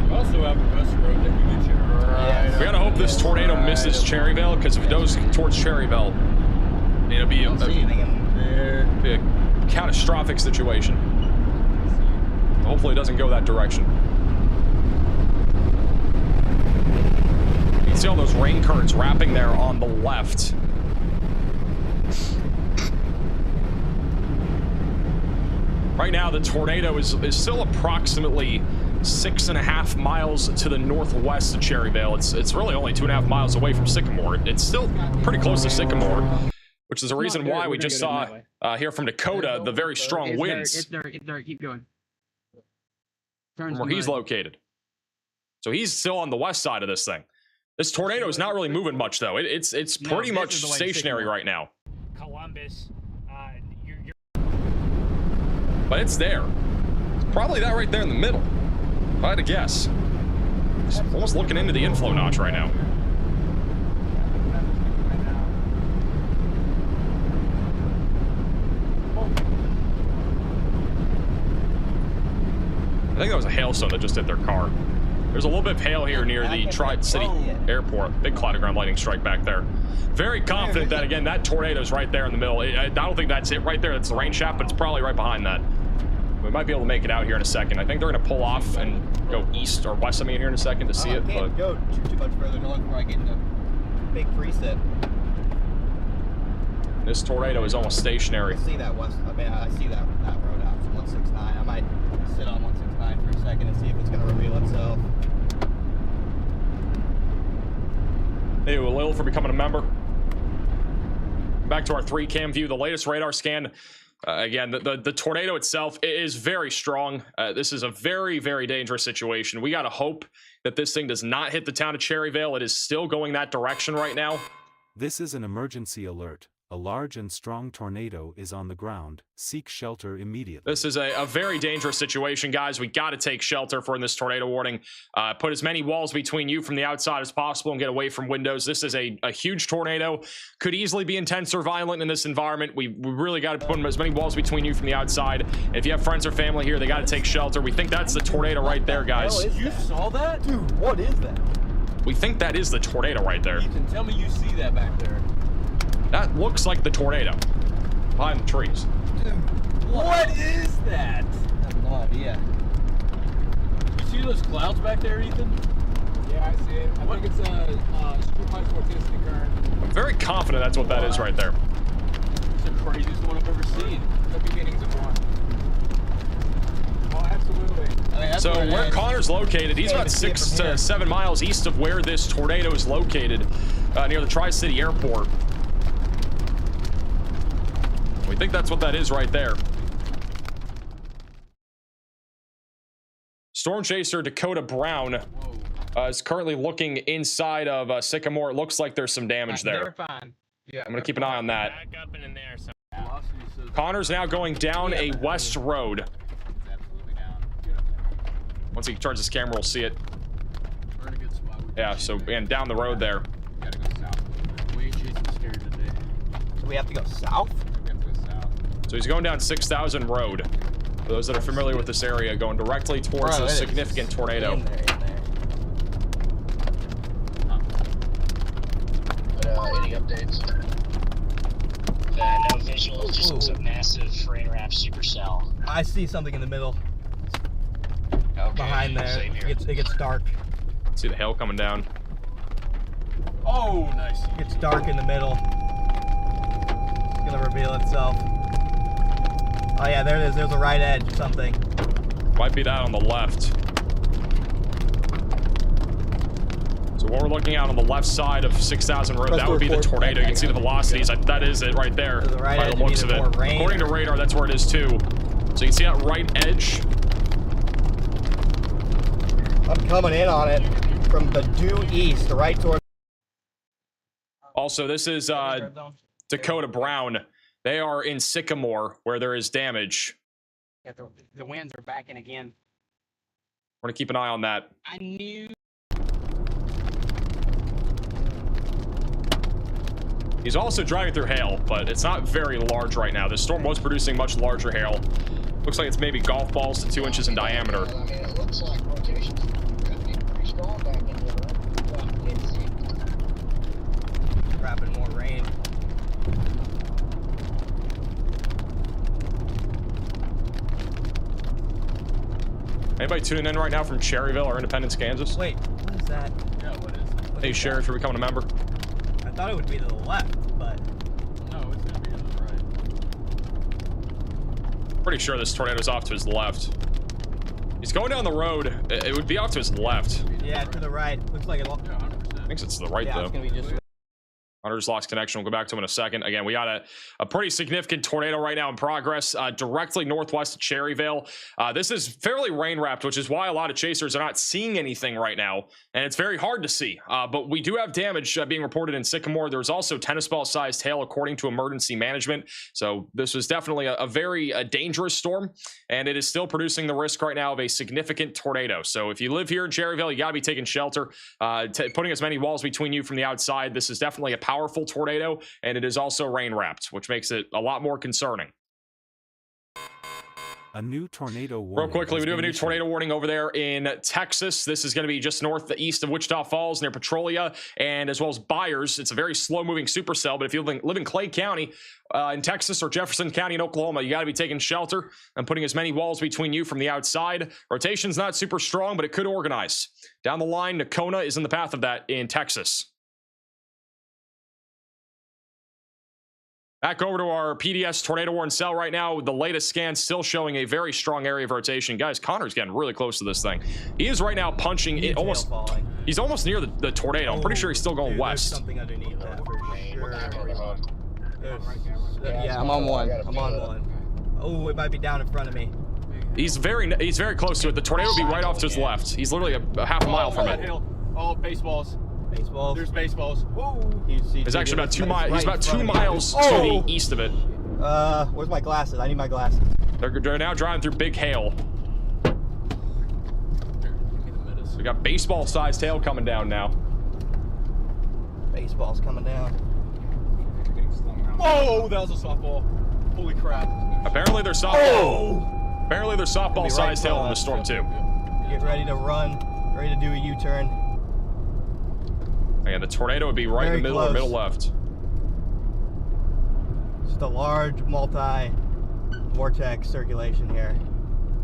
You also have a bus road that you get you right. We gotta hope this tornado misses Cherryvale, because if it goes towards Cherryvale, it'll be a catastrophic situation. Hopefully it doesn't go that direction. You can see all those rain currents wrapping there on the left. Right now, the tornado is still approximately 6.5 miles to the northwest of Cherryvale. It's really only 2.5 miles away from Sycamore. It's still pretty close to Sycamore, which is the reason why we just saw here from Dakota the very strong winds. It's there. Keep going. From where he's located. So he's still on the west side of this thing. This tornado is not really moving much, though. It's pretty much stationary right now. Columbus. But it's there. It's probably that right there in the middle, if I had to guess. It's almost looking into the inflow notch right now. I think that was a hailstone that just hit their car. There's a little bit of hail here near the Tri-City Airport. Big cloud of ground lightning strike back there. Very confident that, again, that tornado's right there in the middle. I don't think that's it right there. That's the rain shaft, but it's probably right behind that. We might be able to make it out here in a second. I think they're going to pull off and go east or west of me here in a second to see it. I can't go too much further north before I get into big preset. This tornado is almost stationary. I see that west. I mean, I see that road out from 169. I might sit on 169 for a second and see if it's going to reveal itself. Thank you, Lil, for becoming a member. Back to our 3-cam view. The latest radar scan. Again, the tornado itself is very strong. This is a very, very dangerous situation. We got to hope that this thing does not hit the town of Cherryvale. It is still going that direction right now. This is an emergency alert. A large and strong tornado is on the ground. Seek shelter immediately. This is a very dangerous situation, guys. We got to take shelter for this tornado warning. Put as many walls between you from the outside as possible and get away from windows. This is a huge tornado. Could easily be intense or violent in this environment. We really got to put as many walls between you from the outside. If you have friends or family here, they got to take shelter. We think that's the tornado right there, guys. You saw that? Dude, what is that? We think that is the tornado right there. Ethan, tell me you see that back there. That looks like the tornado behind the trees. Dude, what is that? I have no idea. You see those clouds back there, Ethan? Yeah, Yeah, I see it. I think it's a supervised vorticity current. I'm very confident that's what that is right there. It's the craziest one I've ever seen. The beginnings of one. Oh, absolutely. I mean, that's So what it where is. Connor's located, he's Can't about even see it 6 from here. to 7 miles east of where this tornado is located, near the Tri-City Airport. We think that's what that is right there. Storm Chaser Dakota Brown is currently looking inside of Sycamore. It looks like there's some damage there. They're fine. Yeah, I'm going to keep an eye on that. Back up and in there. So. Connor's now going down a west road. It's absolutely down. Once he charges his camera, we'll see it. We're in a good spot. Yeah, so again, down the road there. Gotta go south. We ain't chasing scared today. So we have to go south? We have to go south. So he's going down 6,000 Road. For those that are familiar with this area, going directly towards Bro, a it is significant tornado. In there. Any updates? No visuals, just looks a massive rain wrap supercell. I see something in the middle. Okay, Behind there. same here. It gets dark. See the hail coming down. Oh, nice. It gets dark in the middle. It's gonna reveal itself. Oh yeah, there it is. There's a right edge or something. Might be that on the left. So what we're looking at on the left side of 6,000 Road, that would be the tornado. You can see the velocities. That is it right there. The right By edge the looks of needed it. more rain. According to radar, that's where it is too. So you can see that right edge. I'm coming in on it from the due east, right toward. Also, this is Dakota Brown. They are in Sycamore, where there is damage. Yeah, the winds are backing again. We're gonna keep an eye on that. I knew. He's also driving through hail, but it's not very large right now. This storm was producing much larger hail. Looks like it's maybe golf balls to 2 inches in diameter. I mean, it looks like rotation could be pretty strong back in there, right? Wrapping more rain. Anybody tuning in right now from Cherryville or Independence, Kansas? Wait, what is that? Yeah, what is it? Hey, Sheriff, you're becoming a member. I thought it would be to the left, but No, it's gonna be to the right. Pretty sure this tornado's off to his left. He's going down the road. It would be off to his left. yeah, to the right. Looks like it. Yeah, 100%. I think it's to the right, Yeah, though. it's gonna be just. Hunter's lost connection. We'll go back to him in a second. Again, we got a pretty significant tornado right now in progress directly northwest of Cherryville. This is fairly rain wrapped, which is why a lot of chasers are not seeing anything right now. And it's very hard to see. But we do have damage being reported in Sycamore. There's also tennis ball sized hail according to emergency management. So this was definitely a very dangerous storm. And it is still producing the risk right now of a significant tornado. So if you live here in Cherryville, you got to be taking shelter, putting as many walls between you from the outside. This is definitely a powerful tornado, and it is also rain wrapped, which makes it a lot more concerning. A new tornado warning. Real quickly, we has do have a been new issued. tornado warning over there in Texas. This is going to be just east of Wichita Falls near Petrolia, and as well as Byers. It's a very slow-moving supercell, but if you live in Clay County in Texas or Jefferson County in Oklahoma, you got to be taking shelter and putting as many walls between you from the outside. Rotation's not super strong, but it could organize. Down the line, Nocturnal is in the path of that in Texas. Back over to our PDS tornado warning cell right now with the latest scan still showing a very strong area of rotation. Guys, Connor's getting really close to this thing. He is right now punching it almost. He's almost near the tornado. I'm pretty sure he's still going west. There's something underneath that for sure. Yeah, Yeah, I'm on one. I'm on one. Oh, it might be down in front of me. He's very close to it. The tornado will be right off to his left. He's literally a half a mile from it. Oh, baseballs. Baseballs. There's baseballs. Whoa. He's actually about 2 miles. He's about 2 miles to the east of it. Where's my glasses? I need my glasses. They're now driving through big hail. We got baseball-sized hail coming down now. Baseball's coming down. Oh, that was a softball. Holy crap. Apparently they're softball. Apparently they're softball-sized hail in the storm too. Get ready to run. Ready to do a U-turn. And the tornado would be right in the middle or middle left. Just a large multi-vortex circulation here,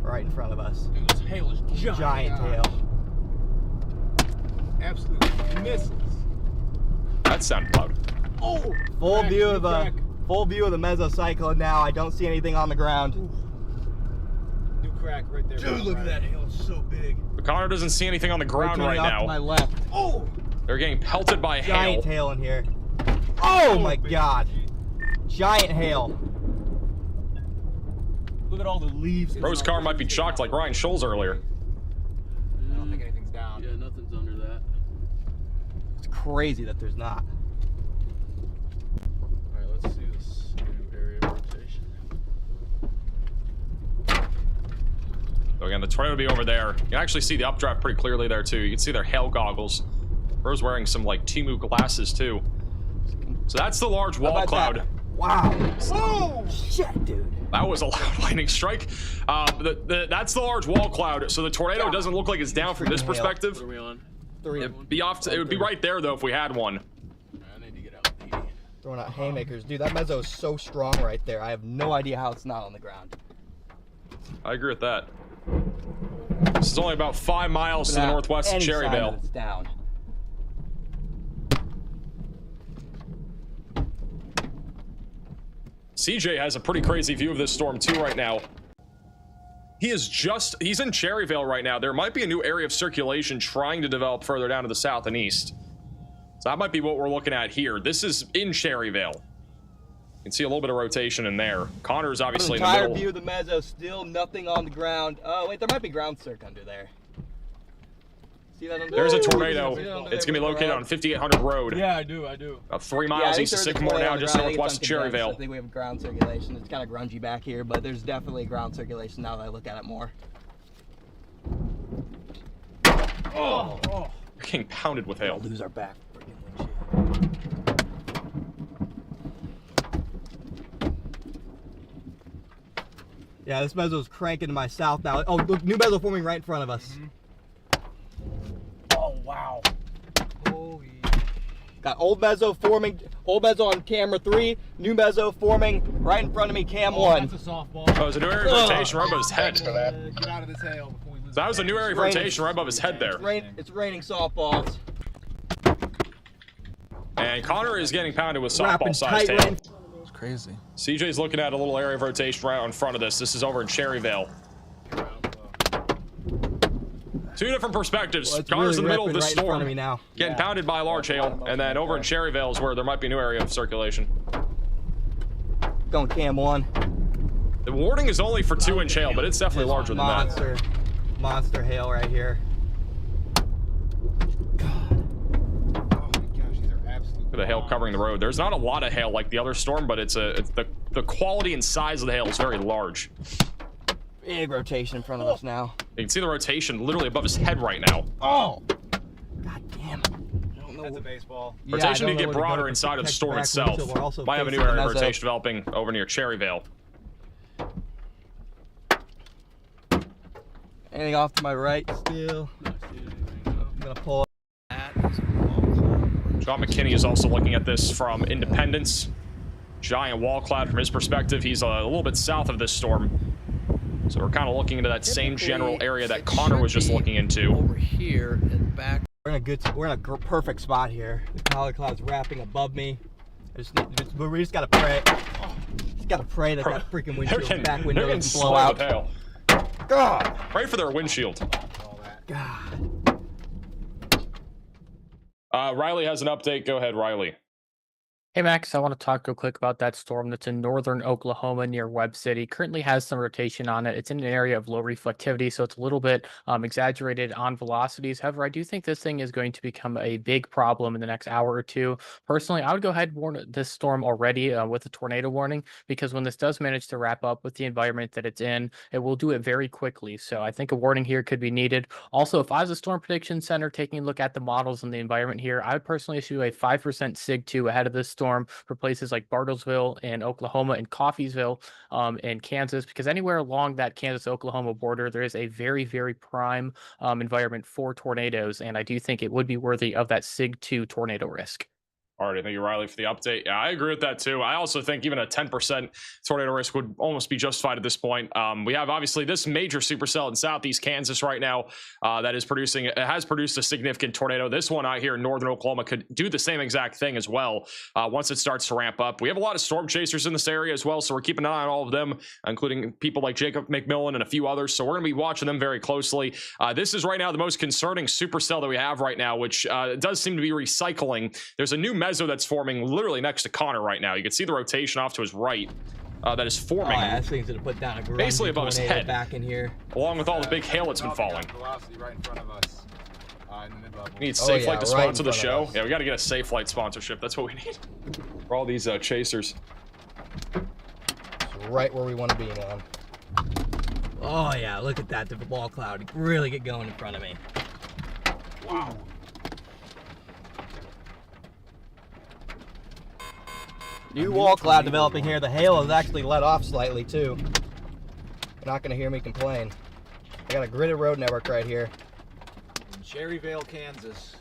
right in front of us. Dude, this hail is giant. Giant hail. absolutely misses. That sounded loud. Oh! Full Crack, view new of the crack. full view of the mesocyclone now. I don't see anything on the ground. New crack right there. Dude, look at that hail. It's so big. But Connor doesn't see anything on the ground right Rotating off to now. my left. Oh! They're getting pelted by hail. Giant hail in here. Oh my god. Giant hail. Look at all the leaves. Bro's car might be shocked like Ryan Scholes earlier. I don't think anything's down. Yeah, nothing's under that. It's crazy that there's not. Alright, let's see this new area of rotation. So again, the tornado would be over there. You can actually see the updraft pretty clearly there too. You can see their hail goggles. Bro's wearing some like Temu glasses too. So that's the large wall cloud. That? Wow. Oh shit, dude. That was a loud lightning strike. That's the large wall cloud. So the tornado doesn't look like it's down from this perspective. What are we on? It'd be off. It would be right there though if we had one. I need to get out. Throwing out haymakers. Dude, that mezzo is so strong right there. I have no idea how it's not on the ground. I agree with that. This is only about 5 miles to the northwest of Cherryvale. It's down. CJ has a pretty crazy view of this storm too right now. He's in Cherryvale right now. There might be a new area of circulation trying to develop further down to the south and east. So that might be what we're looking at here. This is in Cherryvale. You can see a little bit of rotation in there. Connor's obviously in the middle. Entire view of the mezzo, still nothing on the ground. Oh wait, there might be ground circ under there. See that under There's a there? tornado. See that under It's there gonna be with the located rock? on 5800 Road. Yeah, I do. About 3 Yeah, I miles think east of there's a Sycamore tornado now, on the just ground. I think northwest of it's uncondensed. I Cherryvale. think we have ground circulation. It's kind of grungy back here, but there's definitely ground circulation now that I look at it more. Oh! We're getting pounded with hail. We'll lose our back freaking windshield. Yeah, this mezzo's cranking to my south now. Oh, look, new mezzo forming right in front of us. Oh, wow. Holy. Got old mezzo forming, old mezzo on camera 3, new mezzo forming right in front of me, cam 1. That's a softball. Oh, it's a new area of rotation right above his head. Get out of this hail before we lose. That was a new area of rotation right above his head there. It's raining softballs. And Connor is getting pounded with Rapid softball-sized tight hail. rain. It's crazy. CJ's looking at a little area of rotation right in front of this. This is over in Cherryvale. Two different perspectives. Well, it's Connor's really in the middle of ripping this right in front storm, of me now. getting pounded by large hail, and then over in Cherryvale is where there might be a new area of circulation. Going cam 1. The warning is only for 2-inch hail, but it's definitely larger than that. Monster hail right here. Look at the hail covering the road. There's not a lot of hail like the other storm, but it's the quality and size of the hail is very large. Big rotation in front of us now. You can see the rotation literally above his head right now. Oh! God damn. That's a baseball. Rotation did get broader inside of the storm itself. Might have a new area of rotation developing over near Cherryvale. Anything off to my right still? I'm gonna pull. John McKinney is also looking at this from Independence. Giant wall cloud from his perspective. He's a little bit south of this storm. So we're kind of looking into that same general area that Connor was just looking into. Over here and back. We're in a perfect spot here. The collar cloud's wrapping above me. We just gotta pray. Just gotta pray that that freaking windshield back window doesn't blow out. Hail. God. Pray for their windshield. God. Riley has an update. Go ahead, Riley. Hey Max, I want to talk real quick about that storm that's in northern Oklahoma near Webb City. Currently has some rotation on it. It's in an area of low reflectivity, so it's a little bit exaggerated on velocities. However, I do think this thing is going to become a big problem in the next hour or two. Personally, I would go ahead and warn this storm already with a tornado warning, because when this does manage to wrap up with the environment that it's in, it will do it very quickly. So I think a warning here could be needed. Also, if I was a Storm Prediction Center taking a look at the models and the environment here, I would personally issue a 5% SIG-2 ahead of this storm for places like Bartlesville in Oklahoma and Coffeesville in Kansas, because anywhere along that Kansas-Oklahoma border, there is a very, very prime environment for tornadoes, and I do think it would be worthy of that SIG-2 tornado risk. All right, thank you, Riley, for the update. Yeah, I agree with that too. I also think even a 10% tornado risk would almost be justified at this point. We have obviously this major supercell in southeast Kansas right now that is producing. It has produced a significant tornado. This one out here in northern Oklahoma could do the same exact thing as well once it starts to ramp up. We have a lot of storm chasers in this area as well, so we're keeping an eye on all of them, including people like Jacob McMillan and a few others. So we're going to be watching them very closely. This is right now the most concerning supercell that we have right now, which does seem to be recycling. There's a new meso that's forming literally next to Connor right now. You can see the rotation off to his right that is forming. Oh, yeah, that thing's gonna put down a basically above his head back in here, along with all the big hail that's been falling. Velocity right in front of us. In the mid-level. We need Safe Flight to sponsor the show. Yeah, we got to get a Safe Flight sponsorship. That's what we need for all these chasers. It's right where we want to be, man. Oh yeah, look at that, the ball cloud really get going in front of me. Wow. New wall cloud developing here. The hail has actually let off slightly too. You're not gonna hear me complain. I got a gridded road network right here. Cherryvale, Kansas.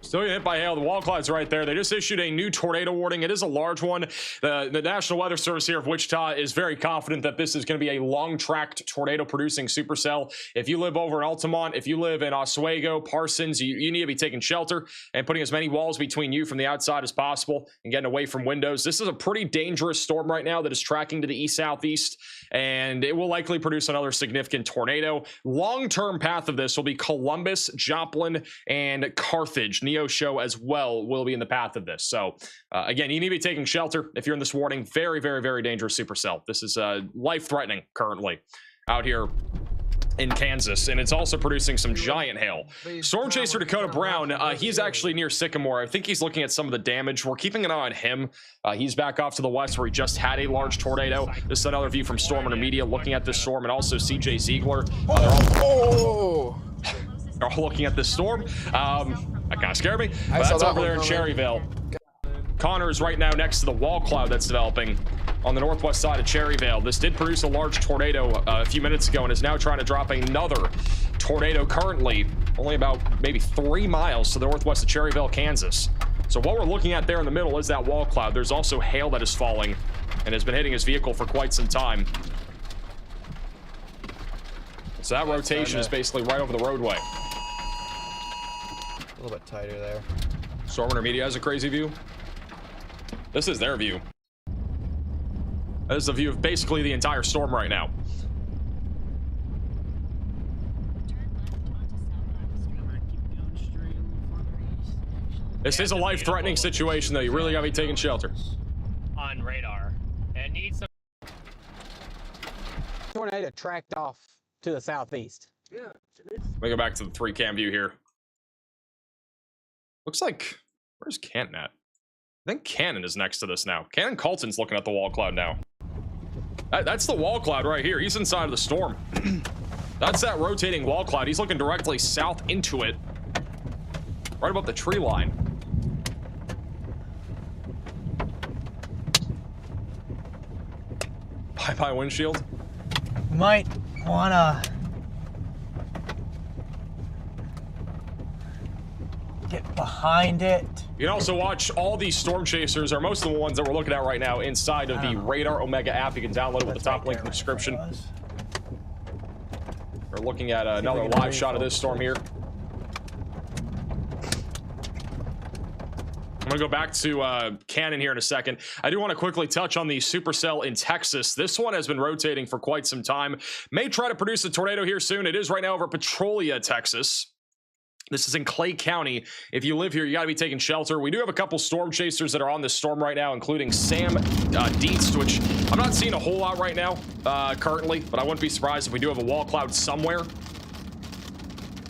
Still get hit by hail. The wall cloud's right there. They just issued a new tornado warning. It is a large one. The National Weather Service here of Wichita is very confident that this is going to be a long-tracked tornado-producing supercell. If you live over in Altamont, if you live in Oswego, Parsons, you need to be taking shelter and putting as many walls between you from the outside as possible and getting away from windows. This is a pretty dangerous storm right now that is tracking to the east-southeast, and it will likely produce another significant tornado. Long-term path of this will be Columbus, Joplin, and Carthage. Show as well will be in the path of this. So again, you need to be taking shelter if you're in this warning. Very, very, very dangerous supercell. This is life-threatening currently out here in Kansas, and it's also producing some giant hail. Storm Chaser Dakota Brown, he's actually near Sycamore. I think he's looking at some of the damage. We're keeping an eye on him. He's back off to the west where he just had a large tornado. This is another view from Storm Media looking at this storm, and also CJ Ziegler. They're all looking at this storm. That kind of scared me. But that's over there in Cherryvale. Connor's right now next to the wall cloud that's developing on the northwest side of Cherryvale. This did produce a large tornado a few minutes ago and is now trying to drop another tornado currently only about maybe 3 miles to the northwest of Cherryvale, Kansas. So what we're looking at there in the middle is that wall cloud. There's also hail that is falling and has been hitting his vehicle for quite some time. So that rotation is basically right over the roadway. A little bit tighter there. Storm Media has a crazy view. This is their view. That is the view of basically the entire storm right now. This is a life-threatening situation, though. You really gotta be taking shelter. On radar. And needs some tornado tracked off to the southeast. Yeah. Let me go back to the 3-cam view here. Looks like, where's Canton at? I think Cannon is next to this now. Cannon Colton's looking at the wall cloud now. That's the wall cloud right here. He's inside of the storm. That's that rotating wall cloud. He's looking directly south into it. Right above the tree line. Bye-bye windshield. Might wanna get behind it. You can also watch all these storm chasers, or most of the ones that we're looking at right now, inside of the Radar Omega app. You can download it with the top link in the description. We're looking at another live shot of this storm here. I'm gonna go back to Cannon here in a second. I do want to quickly touch on the supercell in Texas. This one has been rotating for quite some time. May try to produce a tornado here soon. It is right now over Petrolia, Texas. This is in Clay County. If you live here, you got to be taking shelter. We do have a couple storm chasers that are on this storm right now, including Sam Dietz, which I'm not seeing a whole lot right now currently, but I wouldn't be surprised if we do have a wall cloud somewhere.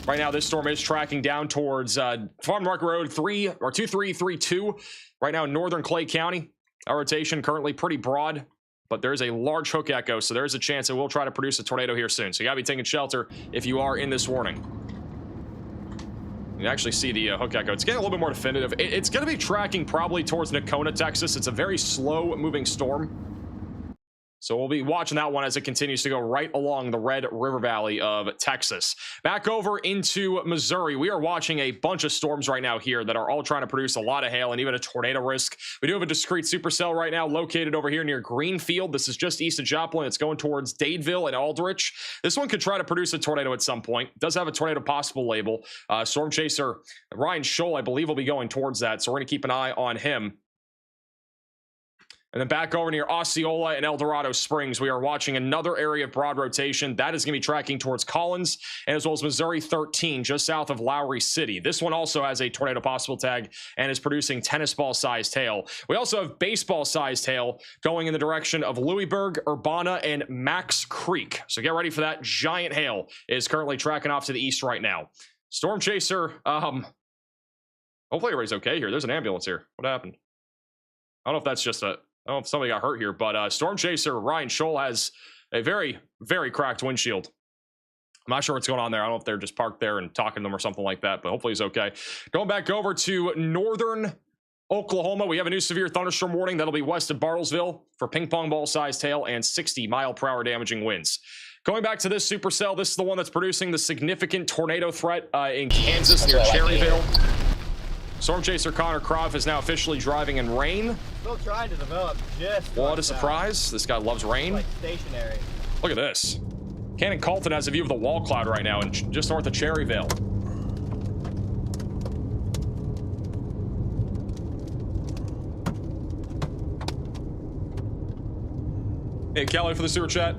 Right now, this storm is tracking down towards Farm Market Road 2332. Right now in northern Clay County. Our rotation currently pretty broad, but there is a large hook echo, so there is a chance it will try to produce a tornado here soon. So you got to be taking shelter if you are in this warning. You can actually see the hook echo. It's getting a little bit more definitive. It's going to be tracking probably towards Nocturnal, Texas. It's a very slow moving storm. So we'll be watching that one as it continues to go right along the Red River Valley of Texas. Back over into Missouri, we are watching a bunch of storms right now here that are all trying to produce a lot of hail and even a tornado risk. We do have a discrete supercell right now located over here near Greenfield. This is just east of Joplin. It's going towards Dadeville and Aldrich. This one could try to produce a tornado at some point. It does have a tornado possible label. Storm chaser Ryan Scholl, I believe, will be going towards that, so we're going to keep an eye on him. And then back over near Osceola and El Dorado Springs, we are watching another area of broad rotation. That is going to be tracking towards Collins, and as well as Missouri 13, just south of Lowry City. This one also has a tornado possible tag and is producing tennis ball-sized hail. We also have baseball-sized hail going in the direction of Louisburg, Urbana, and Max Creek. So get ready for that. Giant hail is currently tracking off to the east right now. Storm chaser, hopefully everybody's okay here. There's an ambulance here. What happened? I don't know if that's just a... I don't know if somebody got hurt here, but Storm Chaser Ryan Scholl has a very, very cracked windshield. I'm not sure what's going on there. I don't know if they're just parked there and talking to them or something like that, but hopefully he's okay. Going back over to northern Oklahoma, we have a new severe thunderstorm warning that'll be west of Bartlesville for ping pong ball-sized hail and 60-mile-per-hour damaging winds. Going back to this supercell, this is the one that's producing the significant tornado threat in Kansas near Cherryville. Storm chaser Connor Croft is now officially driving in rain. Still trying to develop just what a surprise. This guy loves rain. Like stationary. Look at this. Cannon Colton has a view of the wall cloud right now and just north of Cherryville. Hey, Kelly for the super chat.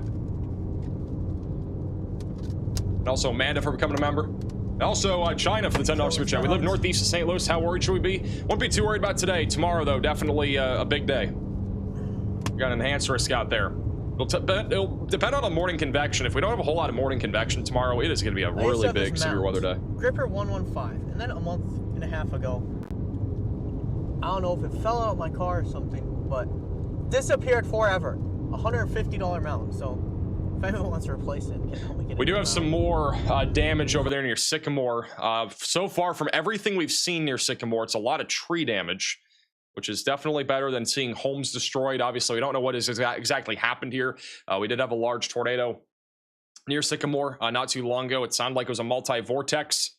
And also Amanda for becoming a member. And also China for the $10 super chat. We live northeast of St. Louis. How worried should we be? Won't be too worried about today. Tomorrow, though, definitely a big day. We got an enhanced risk out there. It'll depend on the morning convection. If we don't have a whole lot of morning convection tomorrow, it is going to be a really big severe weather day. Gripper 115, and then a month and a half ago, I don't know if it fell out of my car or something, but disappeared forever. $150 mount. So if anyone wants to replace it, can help me get it. We do have some more damage over there near Sycamore. So far, from everything we've seen near Sycamore, it's a lot of tree damage, which is definitely better than seeing homes destroyed. Obviously, we don't know what has exactly happened here. We did have a large tornado near Sycamore not too long ago. It sounded like it was a multi-vortex,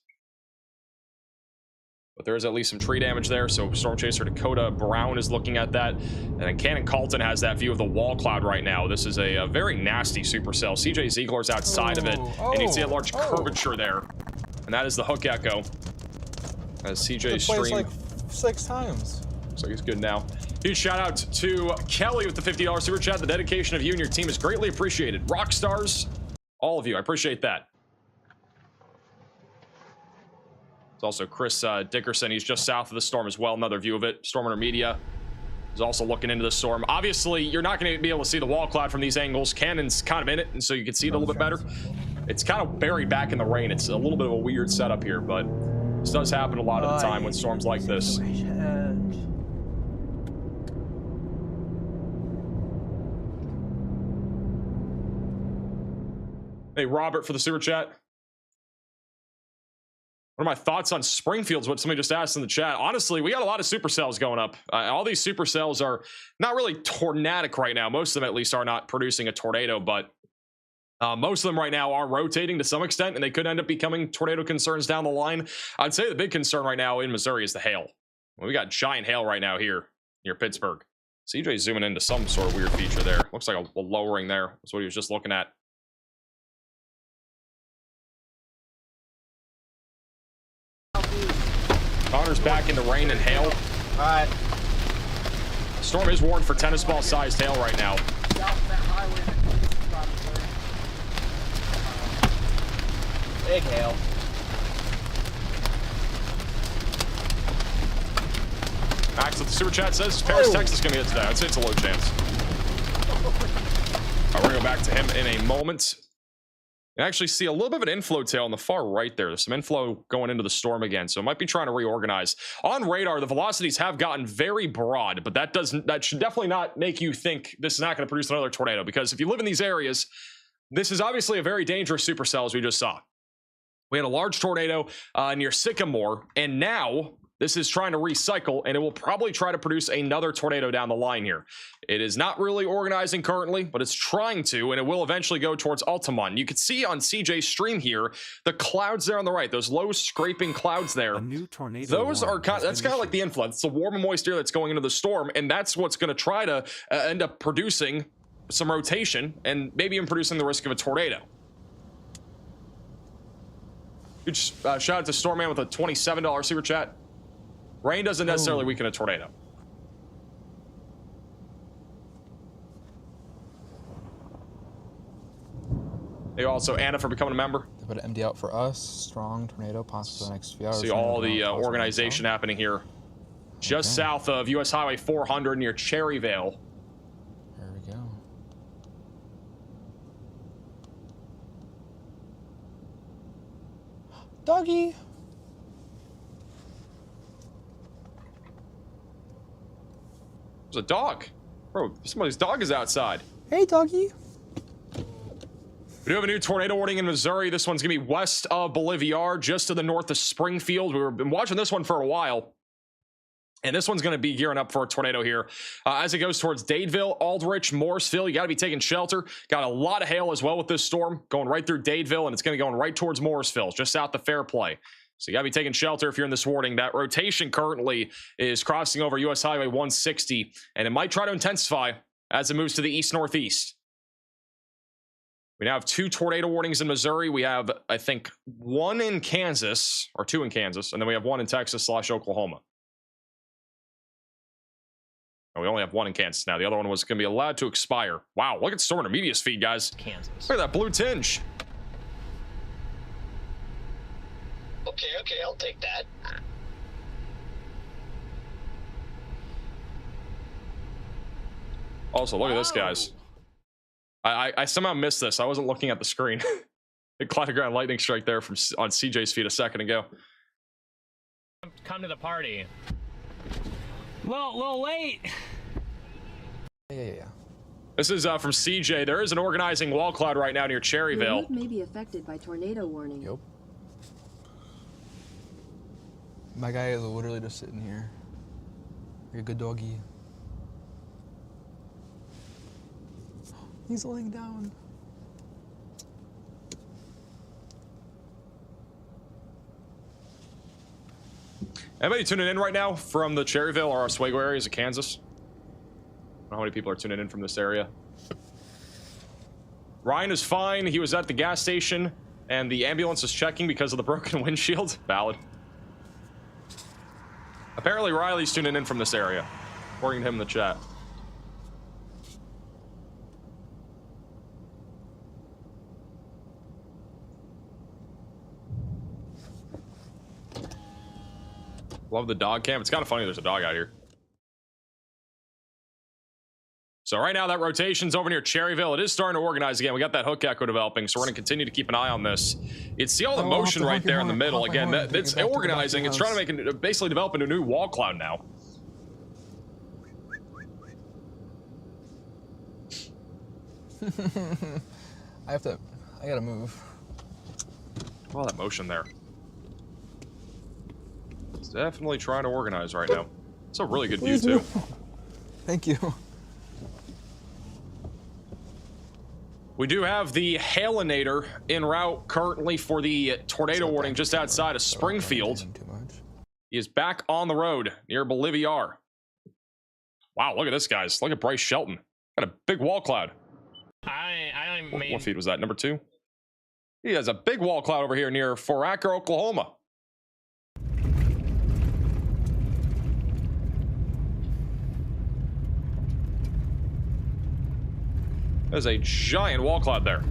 but there is at least some tree damage there. So Storm Chaser Dakota Brown is looking at that. And then Cannon Colton has that view of the wall cloud right now. This is a very nasty supercell. CJ Ziegler's outside of it, and you can see a large curvature there. And that is the Hook Echo. As CJ stream like 6 times. So he's good now. Huge shout out to Kelly with the $50 super chat. The dedication of you and your team is greatly appreciated. Rock stars, all of you. I appreciate that. It's also Chris Dickerson. He's just south of the storm as well. Another view of it. Storm Hunter Media is also looking into the storm. Obviously, you're not going to be able to see the wall cloud from these angles. Cannon's kind of in it, and so you can see it a little bit better. It's kind of buried back in the rain. It's a little bit of a weird setup here, but this does happen a lot of the time with storms like this. Hey, Robert for the super chat. What are my thoughts on Springfield's? What somebody just asked in the chat. Honestly, we got a lot of supercells going up. All these supercells are not really tornadic right now. Most of them, at least, are not producing a tornado, but most of them right now are rotating to some extent, and they could end up becoming tornado concerns down the line. I'd say the big concern right now in Missouri is the hail. Well, we got giant hail right now here near Pittsburgh. CJ's zooming into some sort of weird feature there. Looks like a lowering there. That's what he was just looking at. Connor's back into rain and hail. All right. Storm is warned for tennis ball sized hail right now. Big hail. Max with the super chat says Paris, Texas gonna get today. I'd say it's a low chance. We're gonna go back to him in a moment. You actually see a little bit of an inflow tail on the far right there. There's some inflow going into the storm again, so it might be trying to reorganize. On radar, the velocities have gotten very broad, but that should definitely not make you think this is not going to produce another tornado, because if you live in these areas, this is obviously a very dangerous supercell, as we just saw. We had a large tornado near Sycamore, and now This is trying to recycle, and it will probably try to produce another tornado down the line here. It is not really organizing currently, but it's trying to, and it will eventually go towards Altamont. You can see on CJ's stream here, the clouds there on the right, those low scraping clouds there. A new tornado Those are warning that's kind of like the influence. It's the warm and moist air that's going into the storm, and that's what's going to try to end up producing some rotation and maybe even producing the risk of a tornado. Huge shout out to Stormman with a $27 super chat. Rain doesn't necessarily weaken a tornado. They also Anna for becoming a member. They put an MD out for us. Strong tornado possible the next few hours. See all the organization happening here. Just south of US Highway 400 near Cherryvale. There we go. Doggy. There's a dog. Bro, somebody's dog is outside. Hey, doggy. We do have a new tornado warning in Missouri. This one's going to be west of Bolivar, just to the north of Springfield. We've been watching this one for a while. And this one's going to be gearing up for a tornado here. As it goes towards Dadeville, Aldrich, Morrisville, you got to be taking shelter. Got a lot of hail as well with this storm, going right through Dadeville, and it's going to be going right towards Morrisville, just south of Fairplay. So you got to be taking shelter if you're in this warning. That rotation currently is crossing over US Highway 160, and it might try to intensify as it moves to the east-northeast. We now have 2 tornado warnings in Missouri. We have, I think, 1 in Kansas, or 2 in Kansas, and then we have 1 in Texas/Oklahoma. And we only have 1 in Kansas now. The other one was going to be allowed to expire. Wow, look at Storm Intermediate's feed, guys. Kansas. Look at that blue tinge. Okay, I'll take that. Also, look at this, guys. I somehow missed this. I wasn't looking at the screen. A cloud ground lightning strike there from on CJ's feed a second ago. Come to the party. Little late. Yeah. This is from CJ. There is an organizing wall cloud right now near Cherryville. May be affected by tornado warning. Yep. My guy is literally just sitting here. You're a good doggy. He's laying down. Anybody tuning in right now from the Cherryville or Oswego areas of Kansas? I don't know how many people are tuning in from this area. Ryan is fine. He was at the gas station, and the ambulance is checking because of the broken windshield. Valid. Apparently, Riley's tuning in from this area, according to him in the chat. Love the dog cam. It's kind of funny there's a dog out here. So right now that rotation's over near Cherryville. It is starting to organize again. We got that hook echo developing, so we're going to continue to keep an eye on this. It's see all the motion right there in the middle. Again, it's organizing. It's trying to make it basically develop into a new wall cloud now. I gotta move. All that motion there. It's definitely trying to organize right now. It's a really good view too. Thank you. We do have the Hailinator en route currently for the tornado warning just outside of Springfield. He is back on the road near Bolivar. Wow, look at this, guys. Look at Bryce Shelton. Got a big wall cloud. I don't even What feed was that? Number 2? He has a big wall cloud over here near Fort Acker, Oklahoma. There's a giant wall cloud there.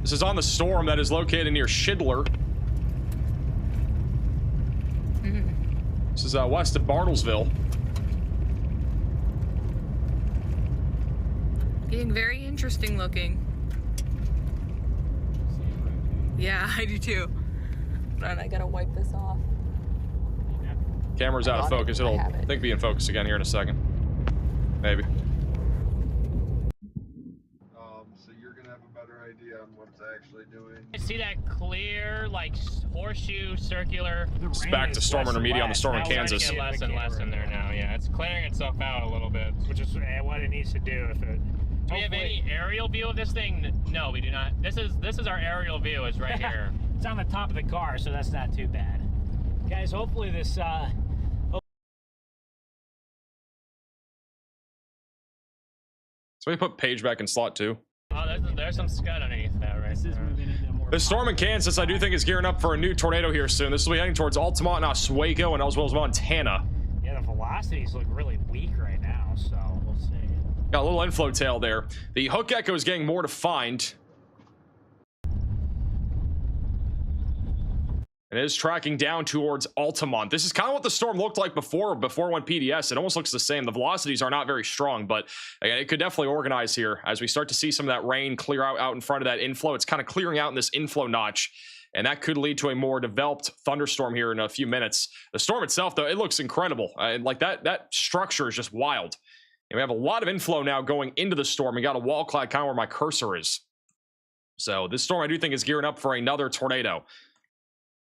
This is on the storm that is located near Shidler. This is west of Bartlesville. Getting very interesting looking. Yeah, I do too. And I gotta wipe this off. Camera's out of focus. It'll, I think, be in focus again here in a second. Maybe. so you're gonna have a better idea on what it's actually doing. I see that clear, like horseshoe circular. It's back to storm intermediate on the storm in Kansas. Get less and less in there now. Yeah, it's clearing itself out a little bit, which is what it needs to do. If it. Do we have any aerial view of this thing? No, we do not. This is our aerial view. Is right here. It's on the top of the car, so that's not too bad. Guys, hopefully this. So we put Page back in slot 2. Oh, there's some scud underneath that, right? The storm in Kansas, I do think, is gearing up for a new tornado here soon. This will be heading towards Altamont and Oswego, and as well as Montana. Yeah, the velocities look really weak right now, so we'll see. Got a little inflow tail there. The hook echo is getting more defined. It is tracking down towards Altamont. This is kind of what the storm looked like before it went PDS. It almost looks the same. The velocities are not very strong, but again, it could definitely organize here as we start to see some of that rain clear out in front of that inflow. It's kind of clearing out in this inflow notch, and that could lead to a more developed thunderstorm here in a few minutes. The storm itself, though, it looks incredible. Like that structure is just wild. And we have a lot of inflow now going into the storm. We got a wall cloud kind of where my cursor is. So this storm, I do think, is gearing up for another tornado.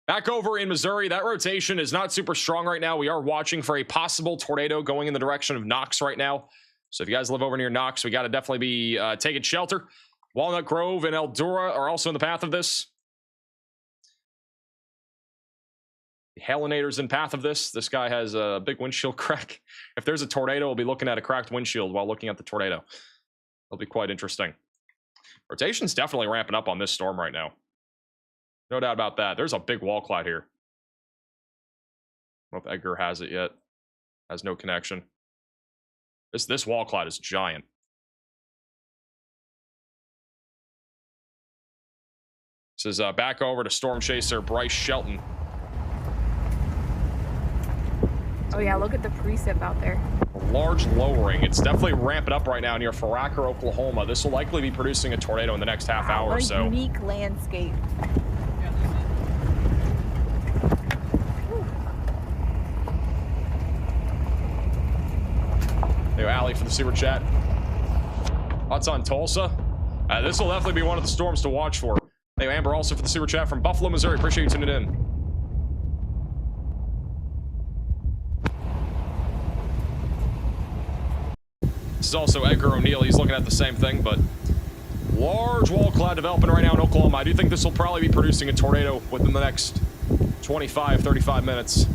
Back over in Missouri, that rotation is not super strong right now. We are watching for a possible tornado going in the direction of Knox right now. So if you guys live over near Knox, we got to definitely be taking shelter. Walnut Grove and Eldora are also in the path of this. The Helinator's in path of this. This guy has a big windshield crack. If there's a tornado, we'll be looking at a cracked windshield while looking at the tornado. It'll be quite interesting. Rotation's definitely ramping up on this storm right now. No doubt about that. There's a big wall cloud here. I don't know if Edgar has it yet. Has no connection. This wall cloud is giant. This is back over to Storm Chaser Bryce Shelton. Oh yeah, look at the precip out there. A large lowering. It's definitely ramping up right now near Farracker, Oklahoma. This will likely be producing a tornado in the next half hour or so. Unique landscape. Hey, Allie for the super chat. Thoughts on Tulsa? This will definitely be one of the storms to watch for. Hey, Amber also for the super chat from Buffalo, Missouri. Appreciate you tuning in. This is also Edgar O'Neill. He's looking at the same thing, but large wall cloud developing right now in Oklahoma. I do think this will probably be producing a tornado within the next 25, 35 minutes.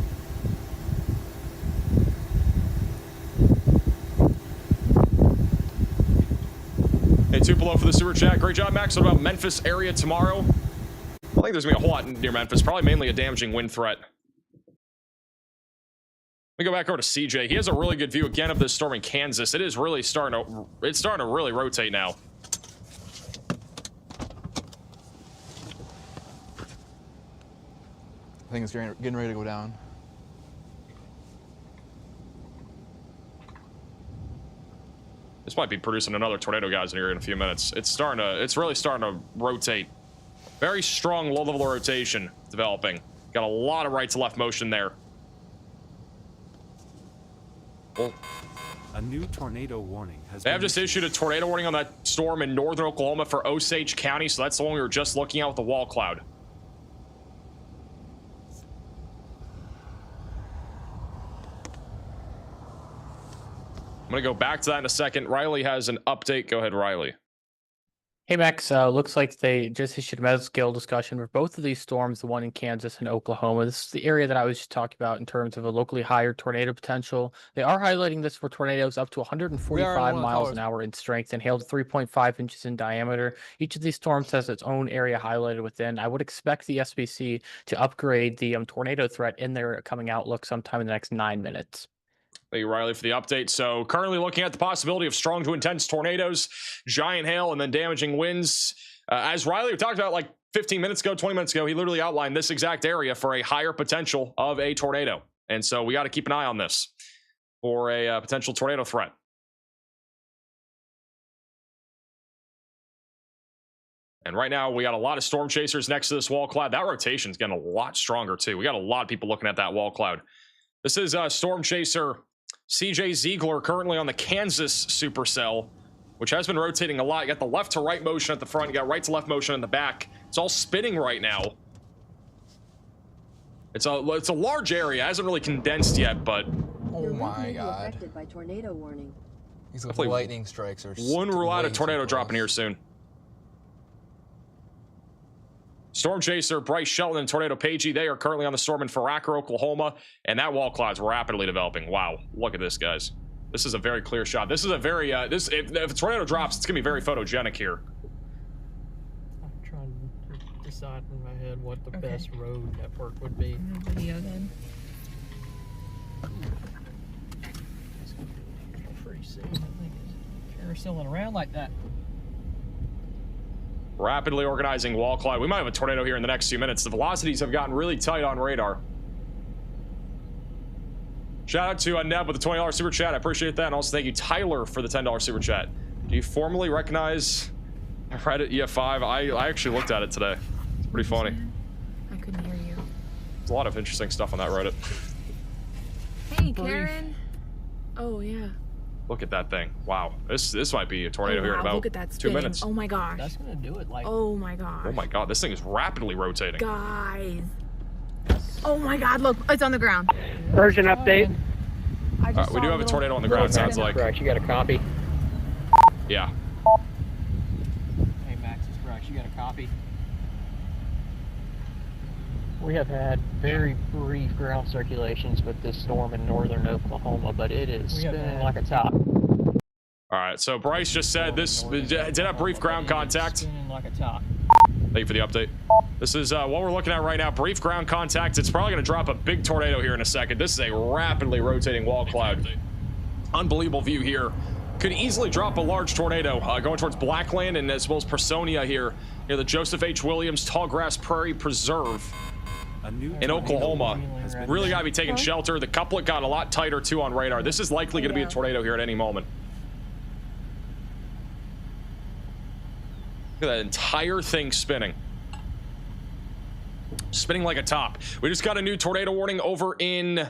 Hey, Tupelo for the super chat. Great job, Max. What about Memphis area tomorrow? I don't think there's gonna be a whole lot near Memphis. Probably mainly a damaging wind threat. Let me go back over to CJ. He has a really good view again of this storm in Kansas. It is really starting to really rotate now. I think it's getting ready to go down. This might be producing another tornado, guys, in here in a few minutes. It's really starting to rotate. Very strong low-level rotation developing. Got a lot of right to left motion there. Well, a new tornado warning has they have just issued a tornado warning on that storm in northern Oklahoma for Osage County, so that's the one we were just looking at with the wall cloud. I'm gonna go back to that in a second. Riley has an update. Go ahead, Riley. Hey Max, looks like they just issued a meta-scale discussion for both of these storms, the one in Kansas and Oklahoma. This is the area that I was just talking about in terms of a locally higher tornado potential. They are highlighting this for tornadoes up to 145 miles an hour in strength and hail to 3.5 inches in diameter. Each of these storms has its own area highlighted within. I would expect the SBC to upgrade the tornado threat in their coming outlook sometime in the next 9 minutes. Thank you, Riley, for the update. So currently looking at the possibility of strong to intense tornadoes, giant hail, and then damaging winds. As Riley talked about like 15 minutes ago, 20 minutes ago, he literally outlined this exact area for a higher potential of a tornado. And so we got to keep an eye on this for a potential tornado threat. And right now, we got a lot of storm chasers next to this wall cloud. That rotation's getting a lot stronger, too. We got a lot of people looking at that wall cloud. This is storm chaser CJ Ziegler currently on the Kansas Supercell which has been rotating a lot. You got the left to right motion at the front. You got right to left motion in the back. It's all spinning right now. It's a large area. It hasn't really condensed yet, but Oh my god. Affected by tornado warning. These lightning strikes are one rule out of tornado dropping here soon. Storm Chaser, Bryce Shelton, and Tornado Pagey, they are currently on the storm in Faracker, Oklahoma, and that wall cloud's rapidly developing. Wow, look at this, guys. This is a very clear shot. This is a very, if a tornado drops, it's going to be very photogenic here. I'm trying to decide in my head what the best road network would be. Video then. Pretty safe, I think. Carouseling around like that. Rapidly organizing wall cloud. We might have a tornado here in the next few minutes. The velocities have gotten really tight on radar. Shout out to Neb with the $20 super chat. I appreciate that. And also thank you, Tyler, for the $10 super chat. Do you formally recognize Reddit EF5? I actually looked at it today. It's pretty funny. I couldn't hear you. There's a lot of interesting stuff on that Reddit. Hey, Karen. Oh, yeah. Look at that thing. Wow. This might be a tornado here in about Look at that 2 spin. minutes. Oh my gosh. That's gonna do it. Like. Oh my gosh. Oh my god, this thing is rapidly rotating. Guys. Oh my god, look, it's on the ground. Urgent update. We do have a tornado on the ground, sounds like. Brax, you got a copy? Yeah. Hey, Max, it's Brax. You got a copy? We have had very brief ground circulations with this storm in northern Oklahoma, but it is spinning like a top. All right, so Bryce just said this did have brief ground contact. Spinning like a top. Thank you for the update. This is what we're looking at right now. Brief ground contact. It's probably going to drop a big tornado here in a second. This is a rapidly rotating wall cloud. Unbelievable view here. Could easily drop a large tornado going towards Blackland and as well as Personia here near the Joseph H. Williams Tallgrass Prairie Preserve in Oklahoma. Really got to be taking shelter. The couplet got a lot tighter too on radar. This is likely going to be a tornado here at any moment. Look at that entire thing spinning. Spinning like a top. We just got a new tornado warning over in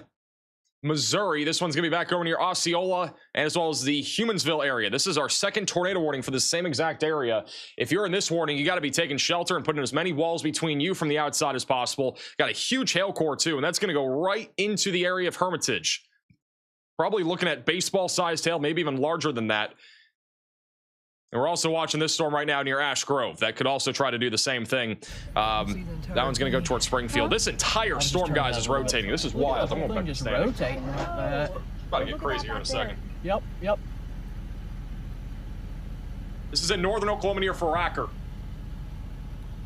Missouri. This one's gonna be back over near Osceola and as well as the Humansville area. This is our second tornado warning for the same exact area. If you're in this warning, you got to be taking shelter and putting as many walls between you from the outside as possible. Got a huge hail core too, and that's gonna go right into the area of Hermitage. Probably looking at baseball-sized hail, maybe even larger than that. And we're also watching this storm right now near Ash Grove. That could also try to do the same thing. That one's going to go towards Springfield. This entire storm, guys, is rotating. This is wild. I'm going back to standing. Rotating like that. About to get crazy here in a second. Yep, yep. This is in northern Oklahoma near Faracker.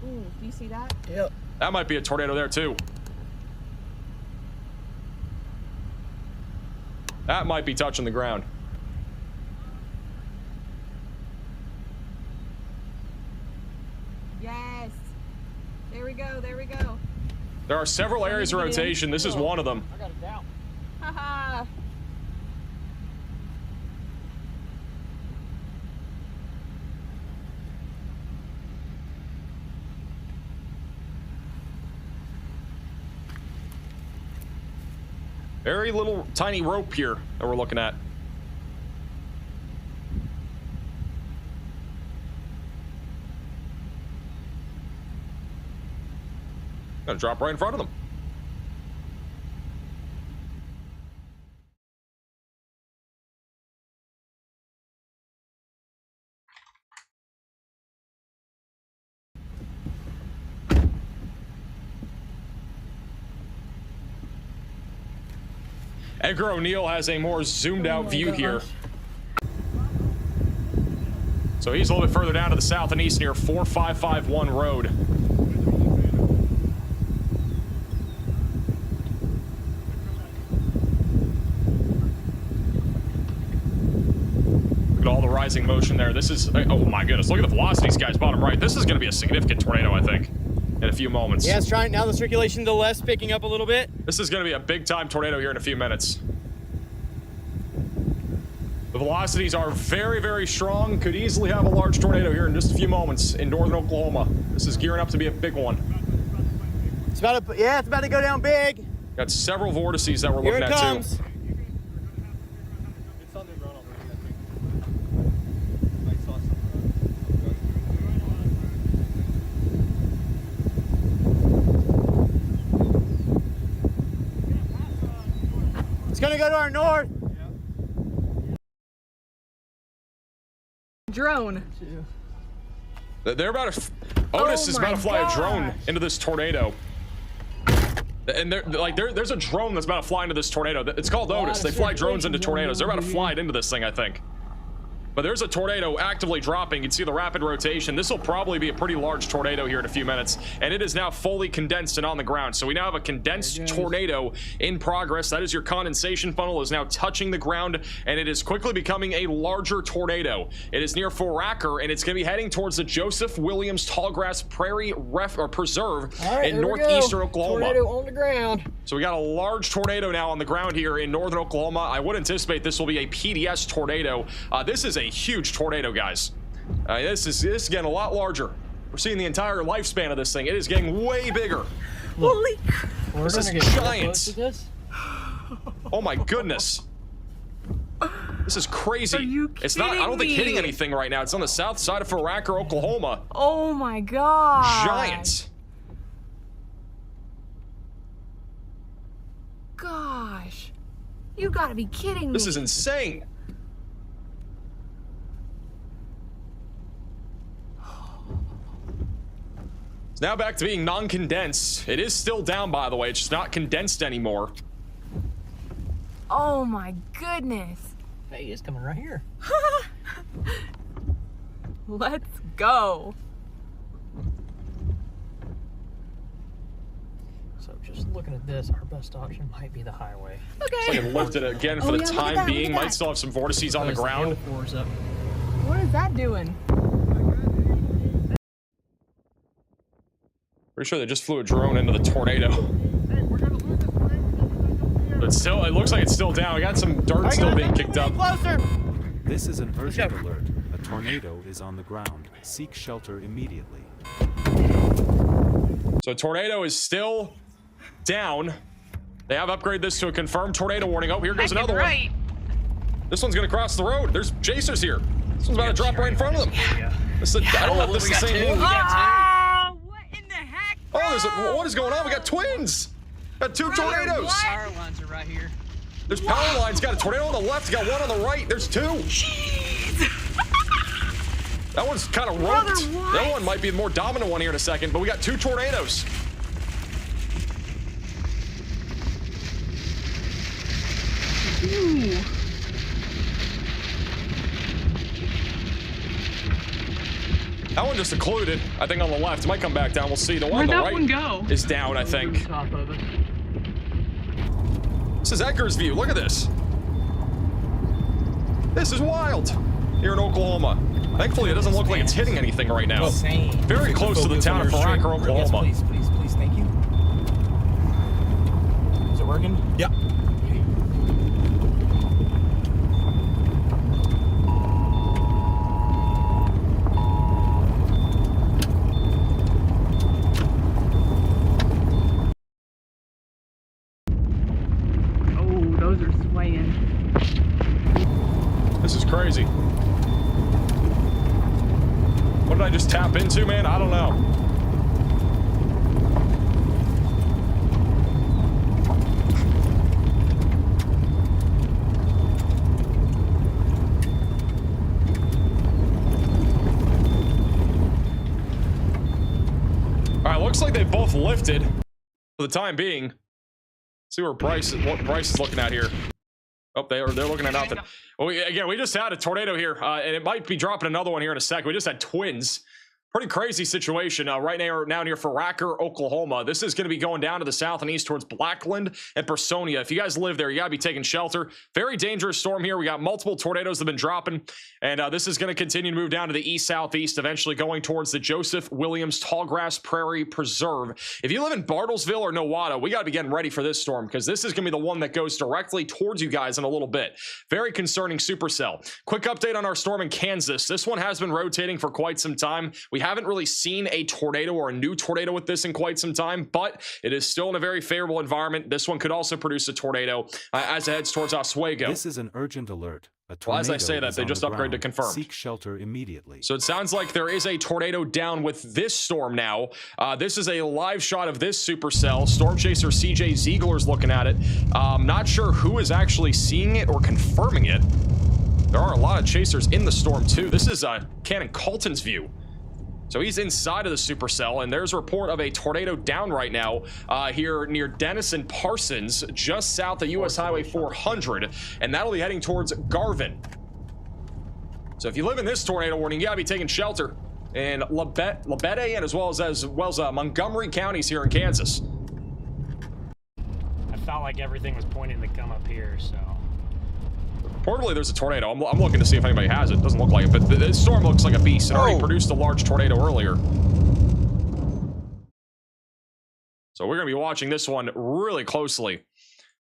Ooh, do you see that? Yep. That might be a tornado there, too. That might be touching the ground. Yes. There we go. There we go. There are several areas of rotation. This is one of them. I got it down. Haha. Very little tiny rope here that we're looking at. Gonna drop right in front of them. Edgar O'Neill has a more zoomed out view here. So he's a little bit further down to the south and east near 4551 Road. Look at all the rising motion there. This is, oh my goodness, look at the velocities, guys, bottom right. This is going to be a significant tornado, I think, in a few moments. Yeah, it's trying, now the circulation to the left picking up a little bit. This is going to be a big-time tornado here in a few minutes. The velocities are very, very strong. Could easily have a large tornado here in just a few moments in northern Oklahoma. This is gearing up to be a big one. It's about to, yeah, it's about to go down big. Got several vortices that we're looking at too. It's on the ground already, I think. It's gonna go to our north. Drone. They're about to. Otis is about to fly a drone into this tornado. And there's a drone that's about to fly into this tornado. It's called Otis. They fly drones into tornadoes. They're about to fly it into this thing, I think. But there's a tornado actively dropping. You can see the rapid rotation. This will probably be a pretty large tornado here in a few minutes. And it is now fully condensed and on the ground. So we now have a condensed tornado in progress. That is your condensation funnel is now touching the ground. And it is quickly becoming a larger tornado. It is near Foraker, and it's going to be heading towards the Joseph Williams Tallgrass Prairie Preserve in northeastern Oklahoma. Tornado on the ground. So we got a large tornado now on the ground here in northern Oklahoma. I would anticipate this will be a PDS tornado. This is a huge tornado, guys. This is getting a lot larger. We're seeing the entire lifespan of this thing. It is getting way bigger. Holy This is giant. Oh my goodness. This is crazy. Are you It's not, I don't think, kidding hitting me? anything right now. It's on the south side of Foraker, Oklahoma. Oh my god. Giant. Gosh. You gotta be kidding me. This is insane. It's now back to being non-condensed. It is still down, by the way. It's just not condensed anymore. Oh my goodness. Hey, it's coming right here. Let's go. So just looking at this, our best option might be the highway. Okay. So I can lift it again for the time being. Might still have some vortices on the ground. What is that doing? Pretty sure they just flew a drone into the tornado. But still, it looks like it's still down. We got some dirt still being kicked up. Closer. This is an urgent alert. A tornado is on the ground. Seek shelter immediately. So tornado is still down. They have upgraded this to a confirmed tornado warning. Oh, here goes another one. This one's gonna cross the road. There's chasers here. This one's about to drop right in front of them. This is I don't know if this is the same one. Oh, what is going on? We got twins. Got two tornadoes. Power lines are right here. There's power lines. Got a tornado on the left. Got one on the right. There's two. That one's kind of roped. The other one might be the more dominant one here in a second, but we got two tornadoes. Ooh. That one just occluded, I think, on the left. It might come back down. We'll see. The one Where'd on the that right one go? is down, I think. This is Edgar's view. Look at this. This is wild here in Oklahoma. Thankfully, it doesn't look like it's hitting anything right now. Very close to the town of Foraker, Oklahoma. Yes, please, thank you. Is it working? Yep. Those are swaying. This is crazy. What did I just tap into, man? I don't know. All right, looks like they both lifted for the time being. See where Bryce is looking at here. Oh, they're looking at nothing. Well, we just had a tornado here, and it might be dropping another one here in a second. We just had twins. Pretty crazy situation right now near Foraker, Oklahoma. This is going to be going down to the south and east towards Blackland and Personia. If you guys live there, you got to be taking shelter. Very dangerous storm here. We got multiple tornadoes that have been dropping, and this is going to continue to move down to the east-southeast, eventually going towards the Joseph Williams Tallgrass Prairie Preserve. If you live in Bartlesville or Nowata, we got to be getting ready for this storm because this is going to be the one that goes directly towards you guys in a little bit. Very concerning supercell. Quick update on our storm in Kansas. This one has been rotating for quite some time. We haven't really seen a tornado or a new tornado with this in quite some time, but it is still in a very favorable environment. This one could also produce a tornado as it heads towards Oswego. This is an urgent alert. Well, as I say that, they just upgraded to confirmed. Seek shelter immediately. So it sounds like there is a tornado down with this storm now. This is a live shot of this supercell. Storm chaser CJ Ziegler's looking at it. Not sure who is actually seeing it or confirming it. There are a lot of chasers in the storm too. This is Cannon Colton's view. So he's inside of the supercell, and there's a report of a tornado down right now here near Denison Parsons, just south of US Highway 400, and that'll be heading towards Garvin. So if you live in this tornado warning, you gotta be taking shelter in Labette and as well as Montgomery counties here in Kansas. I felt like everything was pointing to come up here, so. Reportedly, there's a tornado. I'm looking to see if anybody has it. Doesn't look like it, but this storm looks like a beast. It already produced a large tornado earlier. So we're going to be watching this one really closely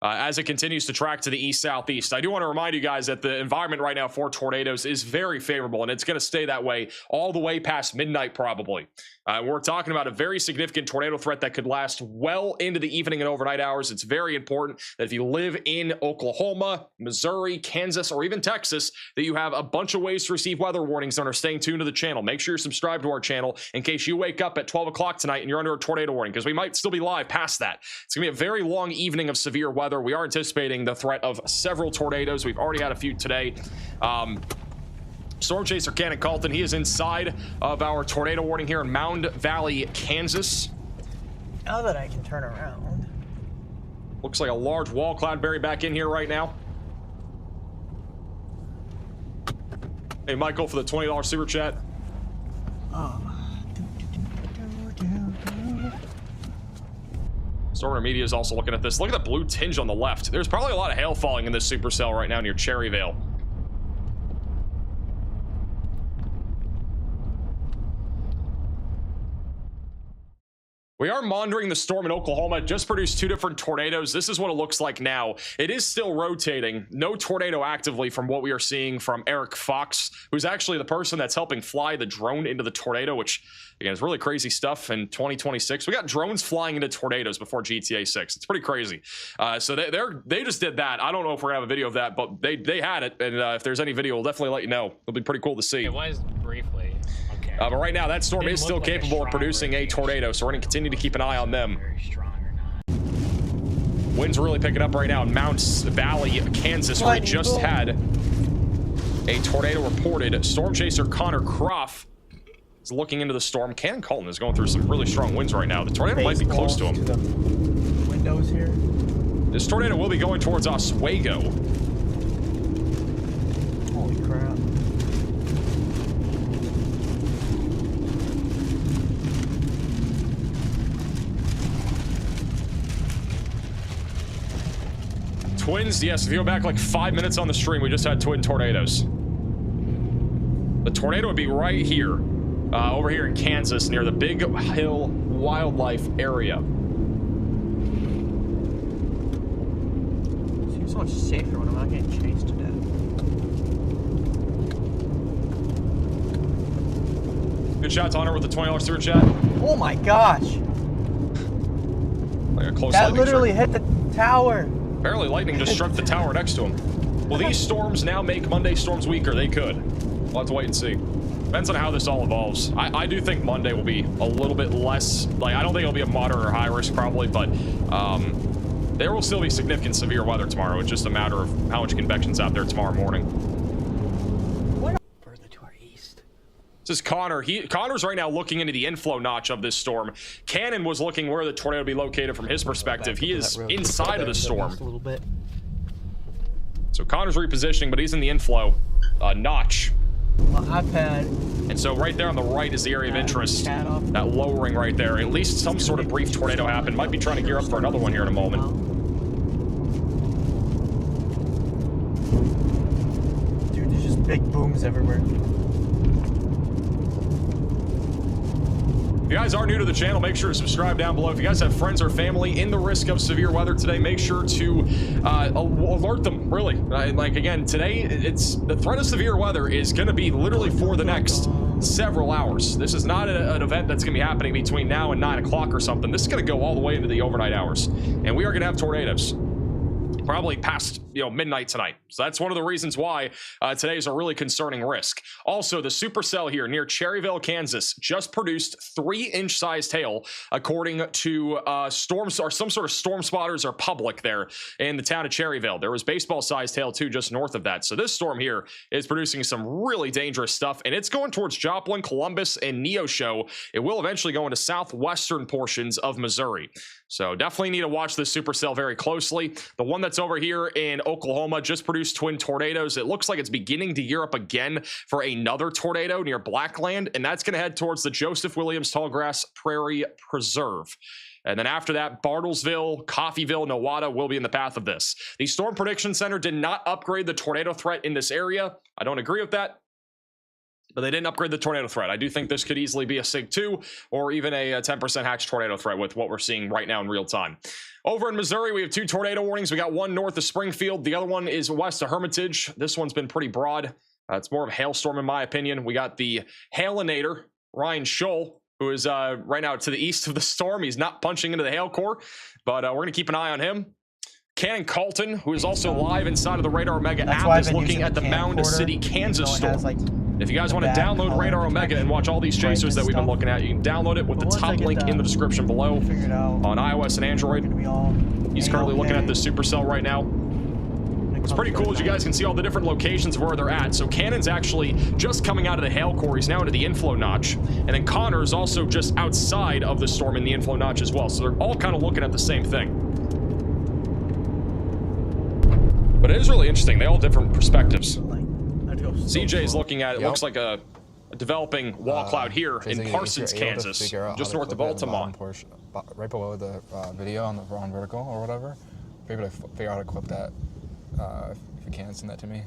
as it continues to track to the east-southeast. I do want to remind you guys that the environment right now for tornadoes is very favorable, and it's going to stay that way all the way past midnight probably. We're talking about a very significant tornado threat that could last well into the evening and overnight hours. It's very important that if you live in Oklahoma, Missouri, Kansas, or even Texas, that you have a bunch of ways to receive weather warnings and are staying tuned to the channel. Make sure you're subscribed to our channel in case you wake up at 12 o'clock tonight and you're under a tornado warning, because we might still be live past that. It's going to be a very long evening of severe weather. We are anticipating the threat of several tornadoes. We've already had a few today. Storm chaser Cannon Colton, he is inside of our tornado warning here in Mound Valley, Kansas. Now that I can turn around. Looks like a large wall cloud buried back in here right now. Hey, Michael, for the $20 super chat. Storm Media is also looking at this. Look at the blue tinge on the left. There's probably a lot of hail falling in this supercell right now near Cherryvale. We are monitoring the storm in Oklahoma. It just produced 2 different tornadoes. This is what it looks like now. It is still rotating. No tornado actively from what we are seeing from Eric Fox, who's actually the person that's helping fly the drone into the tornado, which, again, is really crazy stuff in 2026. We got drones flying into tornadoes before GTA 6. It's pretty crazy. So they just did that. I don't know if we're going to have a video of that, but they had it. And if there's any video, we'll definitely let you know. It'll be pretty cool to see. It was briefly. But right now, that storm is still capable of producing a tornado, so we're going to continue to keep an eye on them. Winds really picking up right now in Mound Valley, Kansas, where we just had a tornado reported. Storm chaser Connor Croft is looking into the storm. Cannon Colton is going through some really strong winds right now. The tornado might be close to him. Windows here. This tornado will be going towards Oswego. Holy crap. Twins, yes, if you go back like 5 minutes on the stream, we just had twin tornadoes. The tornado would be right here, over here in Kansas, near the Big Hill Wildlife Area. Seems so much safer when I'm not getting chased to death. Good shot, Hunter, with the $20 super chat. Oh my gosh! Like a close that literally strike. hit the tower. Apparently lightning just struck the tower next to him. Will these storms now make Monday storms weaker? They could. We'll have to wait and see. Depends on how this all evolves. I do think Monday will be a little bit less, like, I don't think it'll be a moderate or high risk probably, but there will still be significant severe weather tomorrow. It's just a matter of how much convection's out there tomorrow morning. Further to our east. This is Connor. Connor's right now looking into the inflow notch of this storm. Cannon was looking where the tornado would be located from his perspective. He is inside of the storm. A little bit. So Connor's repositioning, but he's in the inflow notch. Well, I've had. And so right there on the right is the area of interest. That lowering right there. At least some sort of brief tornado happened. Might be trying to gear up for another one here in a moment. Dude, there's just big booms everywhere. If you guys are new to the channel, make sure to subscribe down below. If you guys have friends or family in the risk of severe weather today, make sure to alert them, really. Like, again, today, the threat of severe weather is going to be literally for the next several hours. This is not an event that's going to be happening between now and 9 o'clock or something. This is going to go all the way into the overnight hours. And we are going to have tornadoes. Probably past midnight tonight. So that's one of the reasons why today is a really concerning risk. Also, the supercell here near Cherryville, Kansas, just produced 3-inch sized hail, according to storms or some sort of storm spotters or public there in the town of Cherryville. There was baseball sized hail too just north of that. So this storm here is producing some really dangerous stuff, and it's going towards Joplin, Columbus, and Neosho. It will eventually go into southwestern portions of Missouri. So definitely need to watch this supercell very closely. The one that's over here in Oklahoma just produced twin tornadoes. It looks like it's beginning to gear up again for another tornado near Blackland, and that's going to head towards the Joseph Williams Tallgrass Prairie Preserve. And then after that, Bartlesville, Coffeyville, Nowata will be in the path of this. The Storm Prediction Center did not upgrade the tornado threat in this area. I don't agree with that, but they didn't upgrade the tornado threat. I do think this could easily be a SIG 2 or even a 10% hatch tornado threat with what we're seeing right now in real time. Over in Missouri, we have 2 tornado warnings. We got one north of Springfield. The other one is west of Hermitage. This one's been pretty broad. It's more of a hailstorm in my opinion. We got the Hailinator, Ryan Scholl, who is right now to the east of the storm. He's not punching into the hail core, but we're going to keep an eye on him. Cannon Colton, who is also live inside of the Radar Omega app, is looking at the Mound City, Kansas storm. If you guys want to download Radar Omega and watch all these chasers that we've been looking at, you can download it with the top link in the description below on iOS and Android. He's currently looking at the Supercell right now. What's pretty cool is you guys can see all the different locations of where they're at. So Cannon's actually just coming out of the hail core. He's now into the inflow notch. And then Connor is also just outside of the storm in the inflow notch as well. So they're all kind of looking at the same thing. But it is really interesting. They all have different perspectives. CJ's looking at it. Looks like a developing wall cloud here in Parsons, Kansas, just north of Baltimore. Right below the video on the wrong vertical or whatever. Maybe to figure out how to clip that. If you can, send that to me.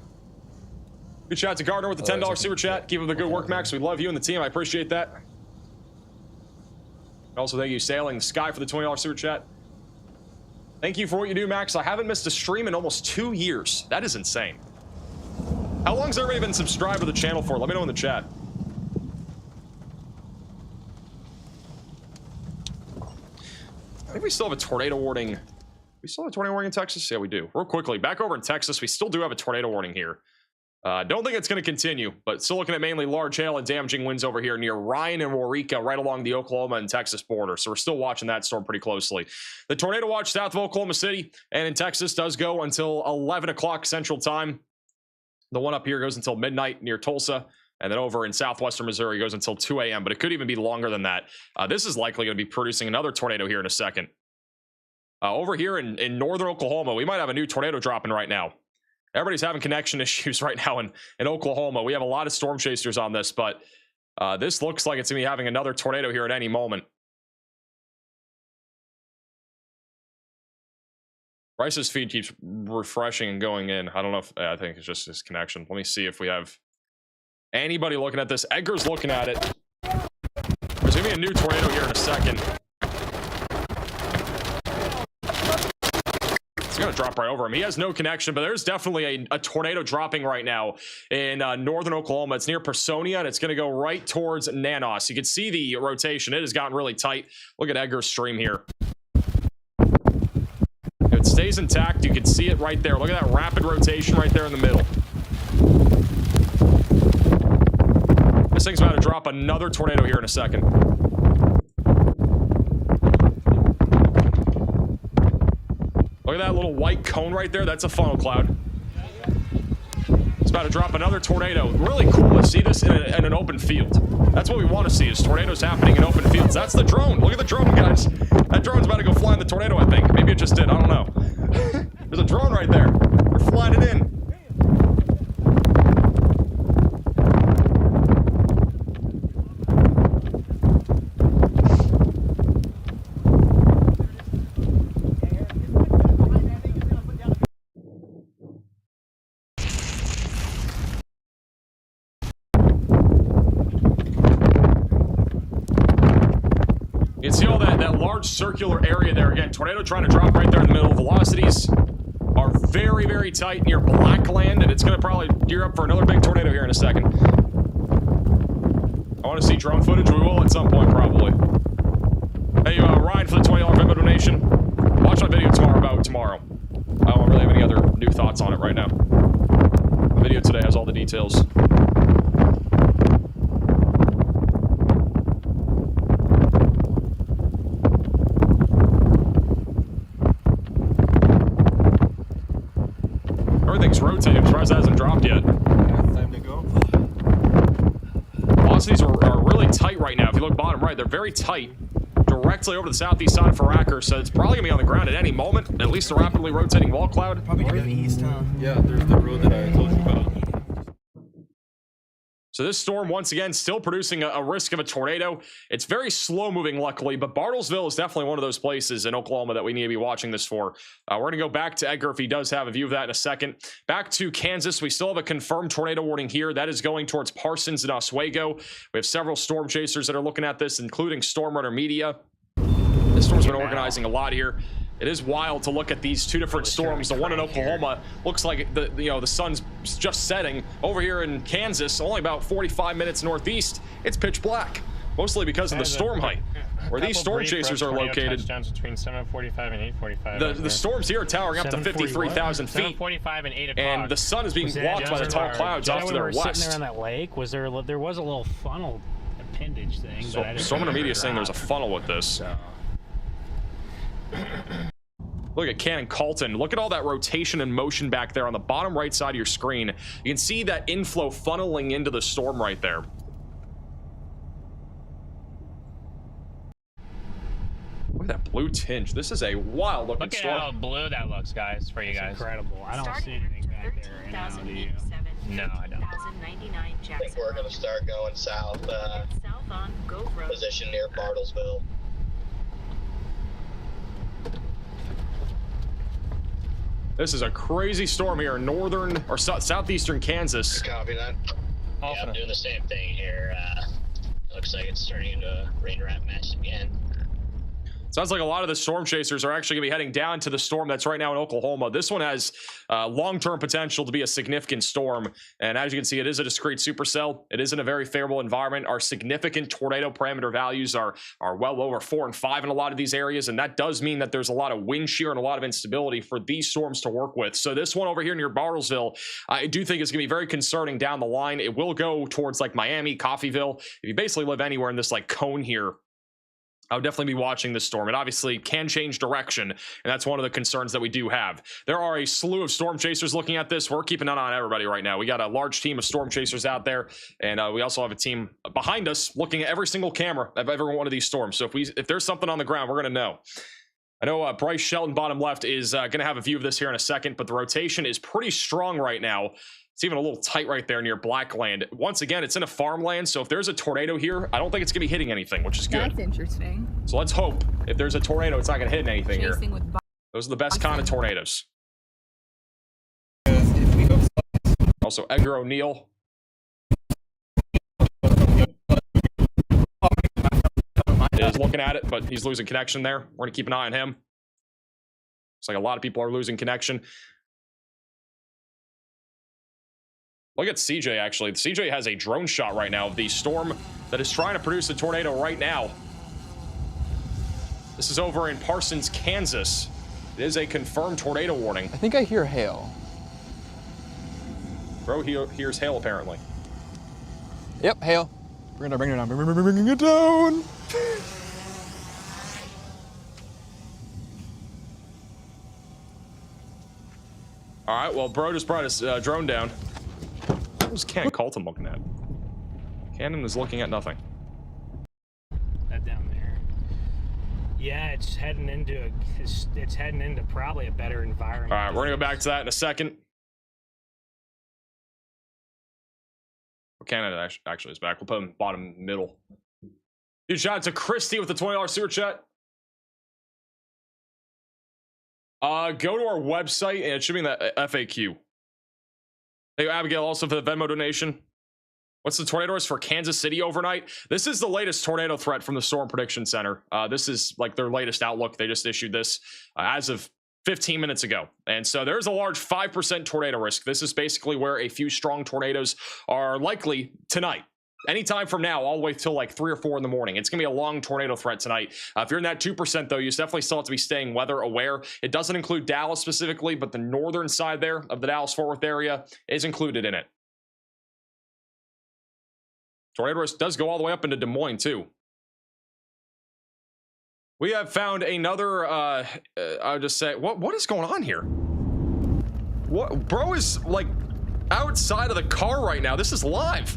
Good shout out to Gardner with the $10 super chat. Keep up the good work, Max. We love you and the team. I appreciate that. Also, thank you, Sailing the Sky, for the $20 super chat. Thank you for what you do, Max. I haven't missed a stream in almost 2 years. That is insane. How long has everybody been subscribed to the channel for? Let me know in the chat. I think we still have a tornado warning. We still have a tornado warning in Texas? Yeah, we do. Real quickly, back over in Texas, we still do have a tornado warning here. Don't think it's going to continue, but still looking at mainly large hail and damaging winds over here near Ryan and Waurika, right along the Oklahoma and Texas border. So we're still watching that storm pretty closely. The tornado watch south of Oklahoma City and in Texas does go until 11 o'clock Central Time. The one up here goes until midnight near Tulsa. And then over in southwestern Missouri goes until 2 a.m., but it could even be longer than that. This is likely going to be producing another tornado here in a second. Over here in northern Oklahoma, we might have a new tornado dropping right now. Everybody's having connection issues right now in Oklahoma. We have a lot of storm chasers on this, but this looks like it's going to be having another tornado here at any moment. Bryce's feed keeps refreshing and going in. I don't know if I think it's just his connection. Let me see if we have anybody looking at this. Edgar's looking at it. There's going to be a new tornado here in a second. It's going to drop right over him. He has no connection, but there's definitely a tornado dropping right now in northern Oklahoma. It's near Personia, and it's going to go right towards Nanos. You can see the rotation. It has gotten really tight. Look at Edgar's stream here. It stays intact. You can see it right there. Look at that rapid rotation right there in the middle. This thing's about to drop another tornado here in a second. Look at that little white cone right there. That's a funnel cloud. It's about to drop another tornado. Really cool to see this in an open field. That's what we want to see, is tornadoes happening in open fields. That's the drone. Look at the drone, guys. That drone's about to go fly in the tornado, I think. Maybe it just did. I don't know. There's a drone right there. We're flying it in. You can see all that large circular area there. Again, tornado trying to drop right there in the middle. Velocities are very, very tight near Blackland, and it's going to probably gear up for another big tornado here in a second. I want to see drone footage. We will at some point, probably. Hey, Ryan, for the $20 Venmo donation. Watch my video tomorrow about tomorrow. I don't really have any other new thoughts on it right now. The video today has all the details. Everything's rotating. I'm surprised it hasn't dropped yet. Time to go. Velocities are really tight right now. If you look bottom right, they're very tight. Directly over the southeast side of Farracker, so it's probably gonna be on the ground at any moment. At least a rapidly rotating wall cloud. Probably to the east, huh? Yeah, there's the road that I told you about. So this storm, once again, still producing a risk of a tornado. It's very slow moving, luckily, but Bartlesville is definitely one of those places in Oklahoma that we need to be watching this for. We're going to go back to Edgar if he does have a view of that in a second. Back to Kansas, we still have a confirmed tornado warning here. That is going towards Parsons and Oswego. We have several storm chasers that are looking at this, including Storm Runner Media. This storm's been organizing a lot here. It is wild to look at these two different storms. The one in Oklahoma looks like the sun's just setting. Over here in Kansas, only about 45 minutes northeast, it's pitch black, mostly because of the storm height. Where these storm chasers are located, between 7:45 and 8:45. the storms here are towering up to 53,000 feet, 7:45 and 8 o'clock. and the sun is being blocked by the tall clouds off to their Sitting west. there on that lake, there was a little funnel appendage thing. So, Storm Runner Media is saying there's a funnel with this. Look at Cannon Colton. Look at all that rotation and motion back there on the bottom right side of your screen. You can see that inflow funneling into the storm right there. Look at that blue tinge. This is a wild looking storm. Look at how blue that looks, guys, for you guys. Incredible. I don't see anything back there right now, do you? No, I don't. I think we're going to start going south, on Gove Road. position near Bartlesville. This is a crazy storm here in northern or southeastern Kansas. Copy that. Yeah, I'm doing the same thing here. It looks like it's turning into a rain rat mess again. Sounds like a lot of the storm chasers are actually going to be heading down to the storm that's right now in Oklahoma. This one has long-term potential to be a significant storm. And as you can see, it is a discrete supercell. It is in a very favorable environment. Our significant tornado parameter values are well over 4 and 5 in a lot of these areas. And that does mean that there's a lot of wind shear and a lot of instability for these storms to work with. So this one over here near Bartlesville, I do think is going to be very concerning down the line. It will go towards like Miami, Coffeyville. If you basically live anywhere in this like cone here, I would definitely be watching this storm. It obviously can change direction, and that's one of the concerns that we do have. There are a slew of storm chasers looking at this. We're keeping an eye on everybody right now. We got a large team of storm chasers out there, and we also have a team behind us looking at every single camera of every one of these storms. So if there's something on the ground, we're going to know. I know Bryce Shelton, bottom left, is going to have a view of this here in a second, but the rotation is pretty strong right now. It's even a little tight right there near Blackland. Once again, it's in a farmland, so if there's a tornado here, I don't think it's going to be hitting anything, which is good. That's interesting. So let's hope if there's a tornado, it's not going to hit anything here. Those are the best kind of tornadoes. Also, Edgar O'Neill. Is looking at it, but he's losing connection there. We're going to keep an eye on him. Looks like a lot of people are losing connection. Look at CJ, actually. CJ has a drone shot right now of the storm that is trying to produce a tornado right now. This is over in Parsons, Kansas. It is a confirmed tornado warning. I think I hear hail. Bro hears hail, apparently. Yep, hail. We're gonna bring it down. Bringing it down. All right, well, bro just brought his drone down. What was Cannon Colton looking at? Cannon is looking at nothing. That down there. Yeah, it's heading into probably a better environment. All right, we're gonna go back to that in a second. Well, Canada actually is back. We'll put him bottom middle. Huge shout out to Christy with the $20 super chat. Go to our website and it should be in the FAQ. Thank you, Abigail, also for the Venmo donation. What's the tornado risk for Kansas City overnight? This is the latest tornado threat from the Storm Prediction Center. This is like their latest outlook. They just issued this as of 15 minutes ago. And so there's a large 5% tornado risk. This is basically where a few strong tornadoes are likely tonight. anytime from now all the way till like 3 or 4 in the morning. It's gonna be a long tornado threat tonight. If you're in that 2% though, you definitely still have to be staying weather aware. It doesn't include Dallas specifically, but the northern side there of the Dallas-Fort Worth area is included in it. Tornado risk does go all the way up into Des Moines too. We have found another, I'll just say, what is going on here? What, bro is like outside of the car right now. This is live.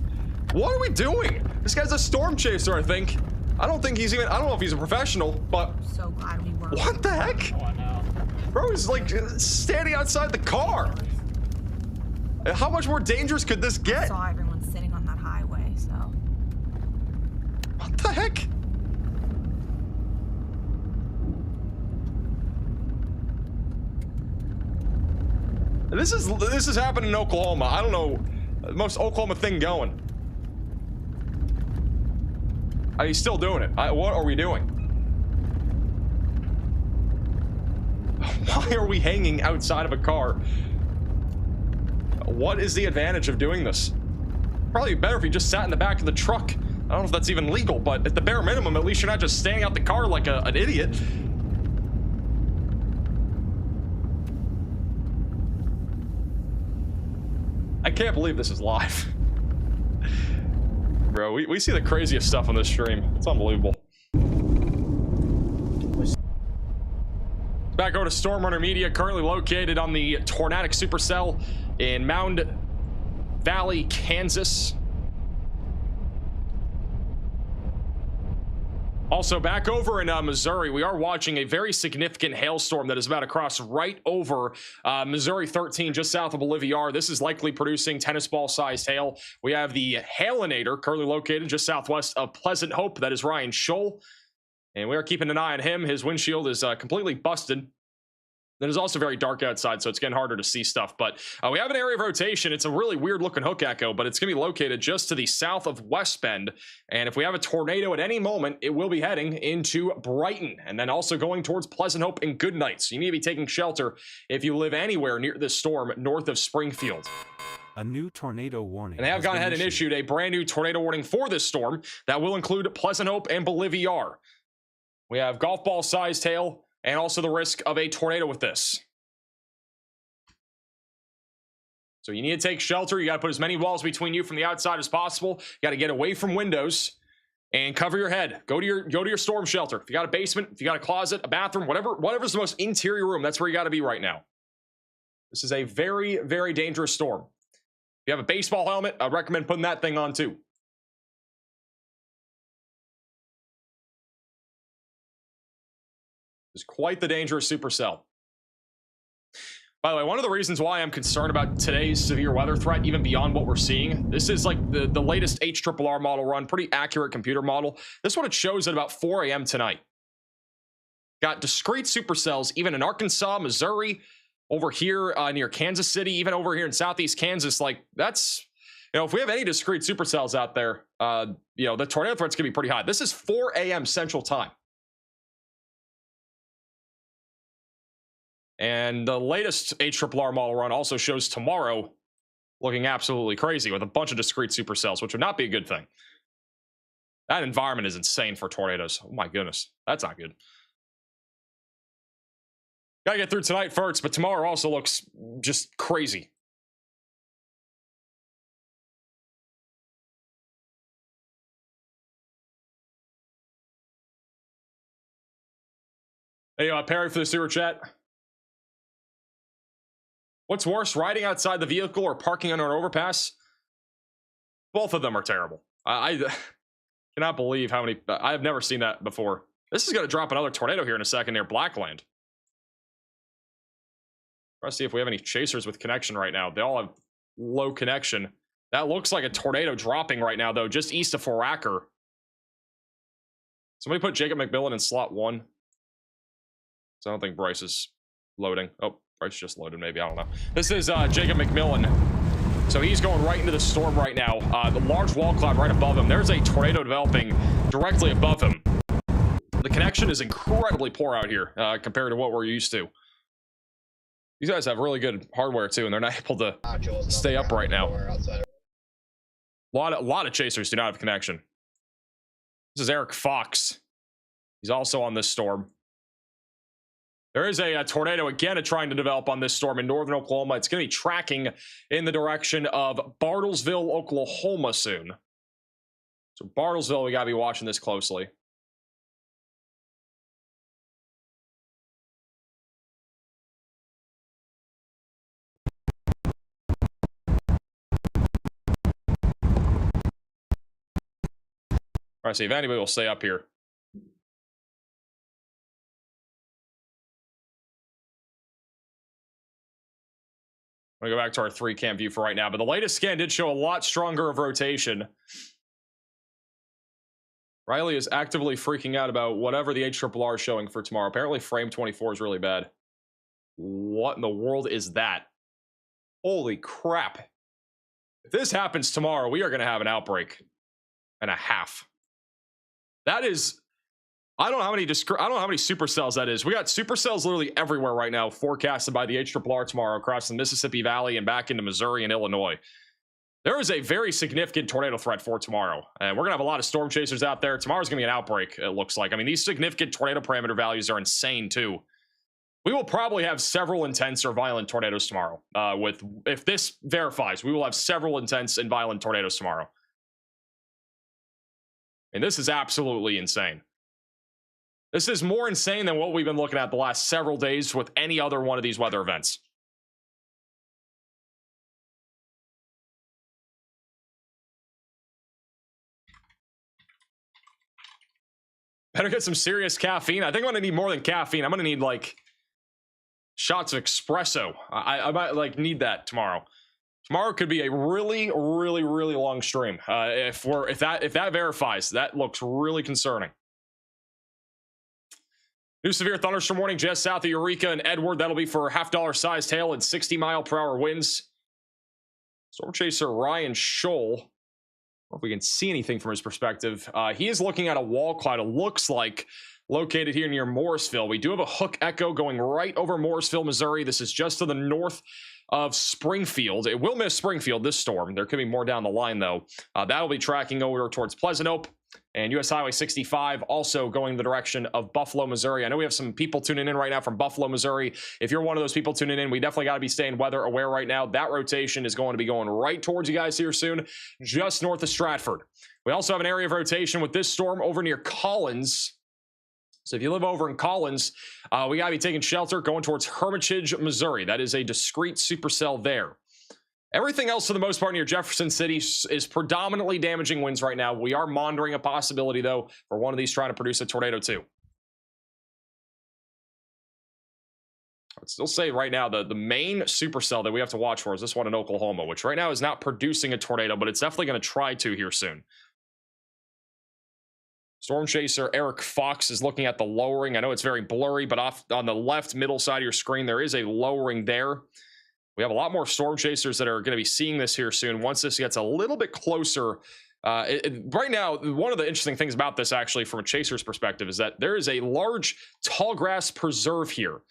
What are we doing? This guy's a storm chaser, I think. I don't think he's even, I don't know if he's a professional, but. So glad we were. What the heck? Oh, no. Bro is like standing outside the car. How much more dangerous could this get? I saw everyone sitting on that highway, so. What the heck? This is happening in Oklahoma. I don't know, the most Oklahoma thing going. Are you still doing it? What are we doing? Why are we hanging outside of a car? What is the advantage of doing this? Probably better if you just sat in the back of the truck. I don't know if that's even legal, but at the bare minimum, at least you're not just standing out the car like an idiot. I can't believe this is live. Bro, we see the craziest stuff on this stream. It's unbelievable. Back over to Storm Runner Media, currently located on the Tornadic Supercell in Mound Valley, Kansas. Also, back over in Missouri, we are watching a very significant hailstorm that is about to cross right over Missouri 13, just south of Bolivar. This is likely producing tennis ball-sized hail. We have the Hailinator, currently located just southwest of Pleasant Hope. That is Ryan Scholl, and we are keeping an eye on him. His windshield is completely busted. It is also very dark outside, so it's getting harder to see stuff. But we have an area of rotation. It's a really weird-looking hook echo, but it's going to be located just to the south of West Bend. And if we have a tornado at any moment, it will be heading into Brighton and then also going towards Pleasant Hope and Goodnight. So you need to be taking shelter if you live anywhere near this storm north of Springfield. A new tornado warning. And they have gone ahead and issued a brand new tornado warning for this storm that will include Pleasant Hope and Bolivar. We have golf ball-sized hail, and also the risk of a tornado with this. So you need to take shelter. You got to put as many walls between you from the outside as possible. You got to get away from windows and cover your head. Go to your storm shelter. If you got a basement, if you got a closet, a bathroom, whatever's the most interior room, that's where you got to be right now. This is a very, very dangerous storm. If you have a baseball helmet, I'd recommend putting that thing on too. It's quite the dangerous supercell. By the way, one of the reasons why I'm concerned about today's severe weather threat, even beyond what we're seeing, this is like the latest HRRR model run, pretty accurate computer model. This is what it shows at about 4 a.m. tonight. Got discrete supercells, even in Arkansas, Missouri, over here near Kansas City, even over here in southeast Kansas. Like, that's, you know, if we have any discrete supercells out there, you know, the tornado threat's gonna be pretty high. This is 4 a.m. Central Time. And the latest HRRR model run also shows tomorrow looking absolutely crazy with a bunch of discrete supercells, which would not be a good thing. That environment is insane for tornadoes. Oh my goodness, that's not good. Gotta get through tonight first, but tomorrow also looks just crazy. Hey, Perry for the super chat. What's worse, riding outside the vehicle or parking under an overpass? Both of them are terrible. I cannot believe how many... I have never seen that before. This is going to drop another tornado here in a second near Blackland. Let's see if we have any chasers with connection right now. They all have low connection. That looks like a tornado dropping right now, though, just east of Foraker. Somebody put Jacob McMillan in slot 1. So I don't think Bryce is loading. Oh. Bryce just loaded, maybe, I don't know. This is Jacob McMillan. So he's going right into the storm right now. The large wall cloud right above him. There's a tornado developing directly above him. The connection is incredibly poor out here compared to what we're used to. These guys have really good hardware too, and they're not able to stay up right now. A lot of chasers do not have connection. This is Eric Fox. He's also on this storm. There is a tornado again trying to develop on this storm in northern Oklahoma. It's going to be tracking in the direction of Bartlesville, Oklahoma soon. So Bartlesville, we got to be watching this closely. All right, see if anybody will stay up here. I'm going to go back to our 3-cam view for right now, but the latest scan did show a lot stronger of rotation. Riley is actively freaking out about whatever the HRRR is showing for tomorrow. Apparently frame 24 is really bad. What in the world is that? Holy crap. If this happens tomorrow, we are going to have an outbreak and a half. That is, I don't know how many supercells that is. We got supercells literally everywhere right now, forecasted by the HRRR tomorrow across the Mississippi Valley and back into Missouri and Illinois. There is a very significant tornado threat for tomorrow, and we're gonna have a lot of storm chasers out there. Tomorrow's gonna be an outbreak, it looks like. I mean, these significant tornado parameter values are insane too. We will probably have several intense or violent tornadoes tomorrow. If this verifies, we will have several intense and violent tornadoes tomorrow. And this is absolutely insane. This is more insane than what we've been looking at the last several days with any other one of these weather events. Better get some serious caffeine. I think I'm gonna need more than caffeine. I'm gonna need like shots of espresso. I might like need that tomorrow. Tomorrow could be a really long stream. If that verifies, that looks really concerning. New severe thunderstorm warning just south of Eureka and Edward. That'll be for half-dollar sized hail and 60-mile-per-hour winds. Storm chaser Ryan Scholl. I don't know if we can see anything from his perspective. He is looking at a wall cloud. It looks like located here near Morrisville. We do have a hook echo going right over Morrisville, Missouri. This is just to the north of Springfield. It will miss Springfield, this storm. There could be more down the line, though. That'll be tracking over towards Pleasant Oak. And US Highway 65 also going the direction of Buffalo, Missouri. I know we have some people tuning in right now from Buffalo, Missouri. If you're one of those people tuning in, we definitely got to be staying weather aware right now. That rotation is going to be going right towards you guys here soon, just north of Stratford. We also have an area of rotation with this storm over near Collins. So if you live over in Collins, we got to be taking shelter going towards Hermitage, Missouri. That is a discrete supercell there. Everything else, for the most part, near Jefferson City is predominantly damaging winds right now. We are monitoring a possibility, though, for one of these trying to produce a tornado, too. I'd still say right now the main supercell that we have to watch for is this one in Oklahoma, which right now is not producing a tornado, but it's definitely going to try to here soon. Storm chaser Eric Fox is looking at the lowering. I know it's very blurry, but off on the left middle side of your screen, there is a lowering there. We have a lot more storm chasers that are going to be seeing this here soon. Once this gets a little bit closer, right now, one of the interesting things about this, actually, from a chaser's perspective, is that there is a large tall grass preserve here.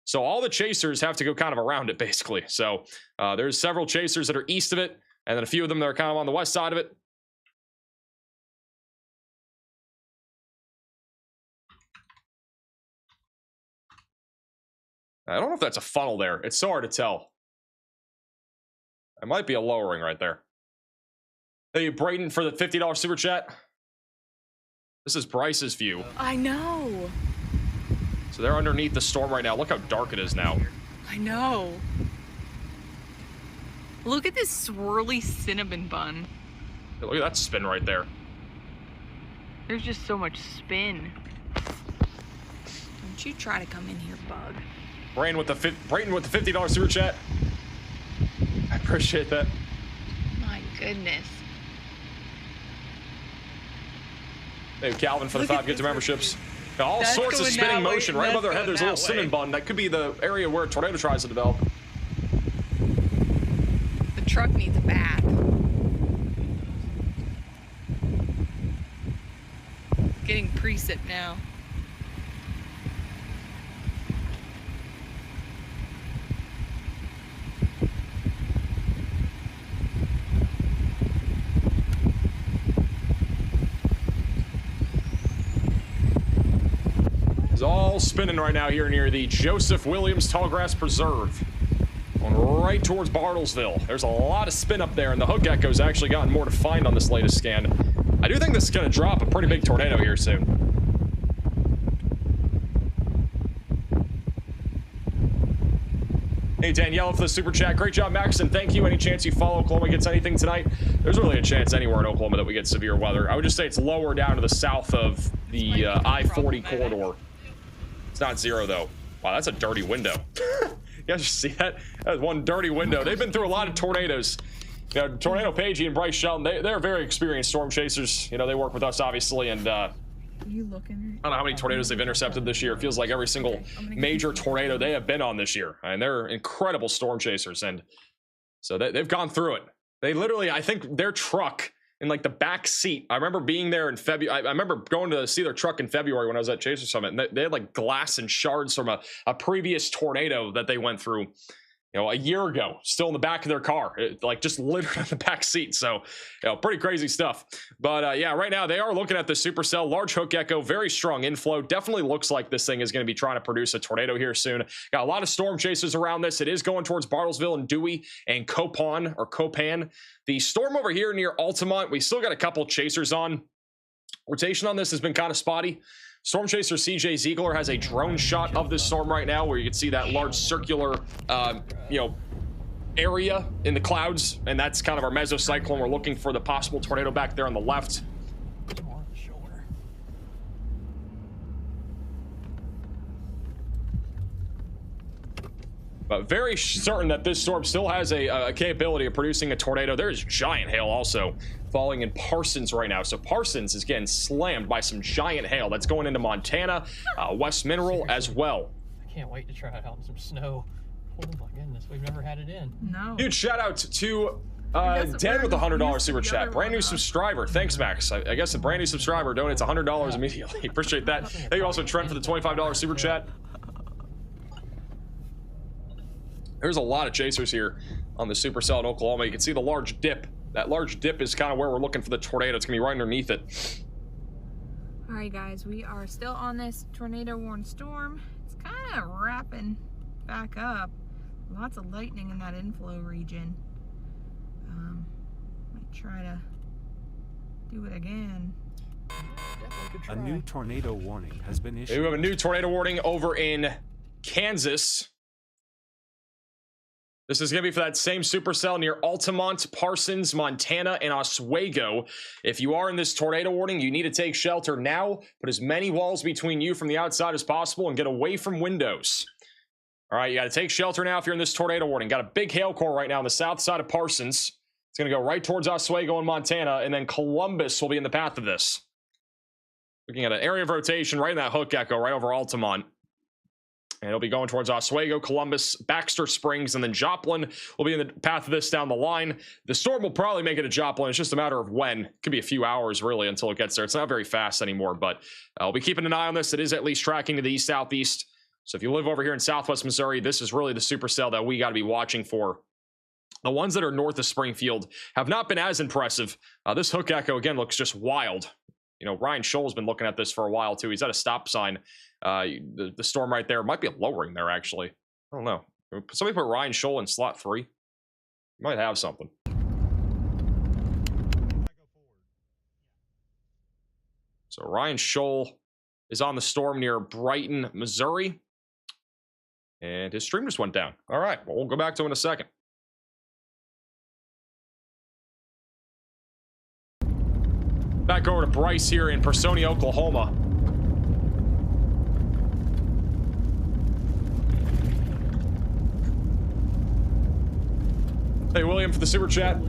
So all the chasers have to go kind of around it, basically. So there's several chasers that are east of it, and then a few of them that are kind of on the west side of it. I don't know if that's a funnel there. It's so hard to tell. It might be a lowering right there. Thank you, Brayden, for the $50 super chat. This is Bryce's view. I know. So they're underneath the storm right now. Look how dark it is now. I know. Look at this swirly cinnamon bun. Look at that spin right there. There's just so much spin. Don't you try to come in here, bug. Brayden with the $50 super chat. I appreciate that. My goodness. Hey, Calvin for the 5 gifted memberships. All That's sorts of going spinning that way, motion. Right above their head, there's a little that cinnamon way. bun. That could be the area where a tornado tries to develop. The truck needs a bath. Getting precip now. It's all spinning right now here near the Joseph Williams Tallgrass Preserve. Going right towards Bartlesville. There's a lot of spin up there, and the hook echo's actually gotten more defined on this latest scan. I do think this is going to drop a pretty big tornado here soon. Hey, Danielle for the super chat. Great job, Max, and thank you. Any chance you follow Oklahoma gets anything tonight? There's really a chance anywhere in Oklahoma that we get severe weather. I would just say it's lower down to the south of the I-40 corridor. It's not zero, though. Wow, that's a dirty window. You guys see that? That's one dirty window. They've been through a lot of tornadoes. You know, Tornado Pagey and Bryce Shelton, they're very experienced storm chasers. You know, they work with us, obviously, and Are you looking? I don't know how many tornadoes they've intercepted this year. It feels like every single major tornado they have been on this year. And they're incredible storm chasers. And so they've gone through it. They literally, I think their truck in like the back seat, I remember being there in February. I remember going to see their truck in February when I was at Chaser Summit. And they had like glass and shards from a previous tornado that they went through, you know, a year ago, still in the back of their car, like just littered in the back seat. So, you know, pretty crazy stuff. But yeah, right now they are looking at the supercell, large hook echo, very strong inflow. Definitely looks like this thing is going to be trying to produce a tornado here soon. Got a lot of storm chasers around this. It is going towards Bartlesville and Dewey and Copan. The storm over here near Altamont, we still got a couple chasers on. Rotation on this has been kind of spotty. Storm chaser CJ Ziegler has a drone shot of this storm right now where you can see that large circular, you know, area in the clouds. And that's kind of our mesocyclone. We're looking for the possible tornado back there on the left. But very certain that this storm still has a capability of producing a tornado. There is giant hail also falling in Parsons right now. So Parsons is getting slammed by some giant hail. That's going into Montana, West Mineral as well. I can't wait to try it out in some snow. Oh my goodness, we've never had it in. No. Huge shout out to Dan with the $100 super chat. Brand new subscriber. Thanks, Max. I guess a brand new subscriber donates $100 immediately. Appreciate that. Thank you also, Trent, for the $25 super chat. There's a lot of chasers here on the supercell in Oklahoma. You can see the large dip. That large dip is kind of where we're looking for the tornado. It's gonna be right underneath it. All right, guys, we are still on this tornado-warned storm. It's kind of wrapping back up. Lots of lightning in that inflow region. Might try to do it again. A new tornado warning has been issued. We have a new tornado warning over in Kansas. This is going to be for that same supercell near Altamont, Parsons, Montana, and Oswego. If you are in this tornado warning, you need to take shelter now. Put as many walls between you from the outside as possible and get away from windows. All right, you got to take shelter now if you're in this tornado warning. Got a big hail core right now on the south side of Parsons. It's going to go right towards Oswego and Montana, and then Columbus will be in the path of this. Looking at an area of rotation right in that hook echo right over Altamont. And it'll be going towards Oswego, Columbus, Baxter Springs, and then Joplin will be in the path of this down the line. The storm will probably make it to Joplin. It's just a matter of when. It could be a few hours, really, until it gets there. It's not very fast anymore, but I'll be keeping an eye on this. It is at least tracking to the east-southeast. So if you live over here in southwest Missouri, this is really the supercell that we got to be watching for. The ones that are north of Springfield have not been as impressive. This hook echo, again, looks just wild. You know, Ryan Scholl's been looking at this for a while, too. He's at a stop sign. The storm right there might be lowering there, actually. I don't know. Somebody put Ryan Scholl in slot 3. Might have something. So Ryan Scholl is on the storm near Brighton, Missouri. And his stream just went down. All right, well, we'll go back to him in a second. Back over to Bryce here in Personia, Oklahoma. Hey, William, for the super chat. All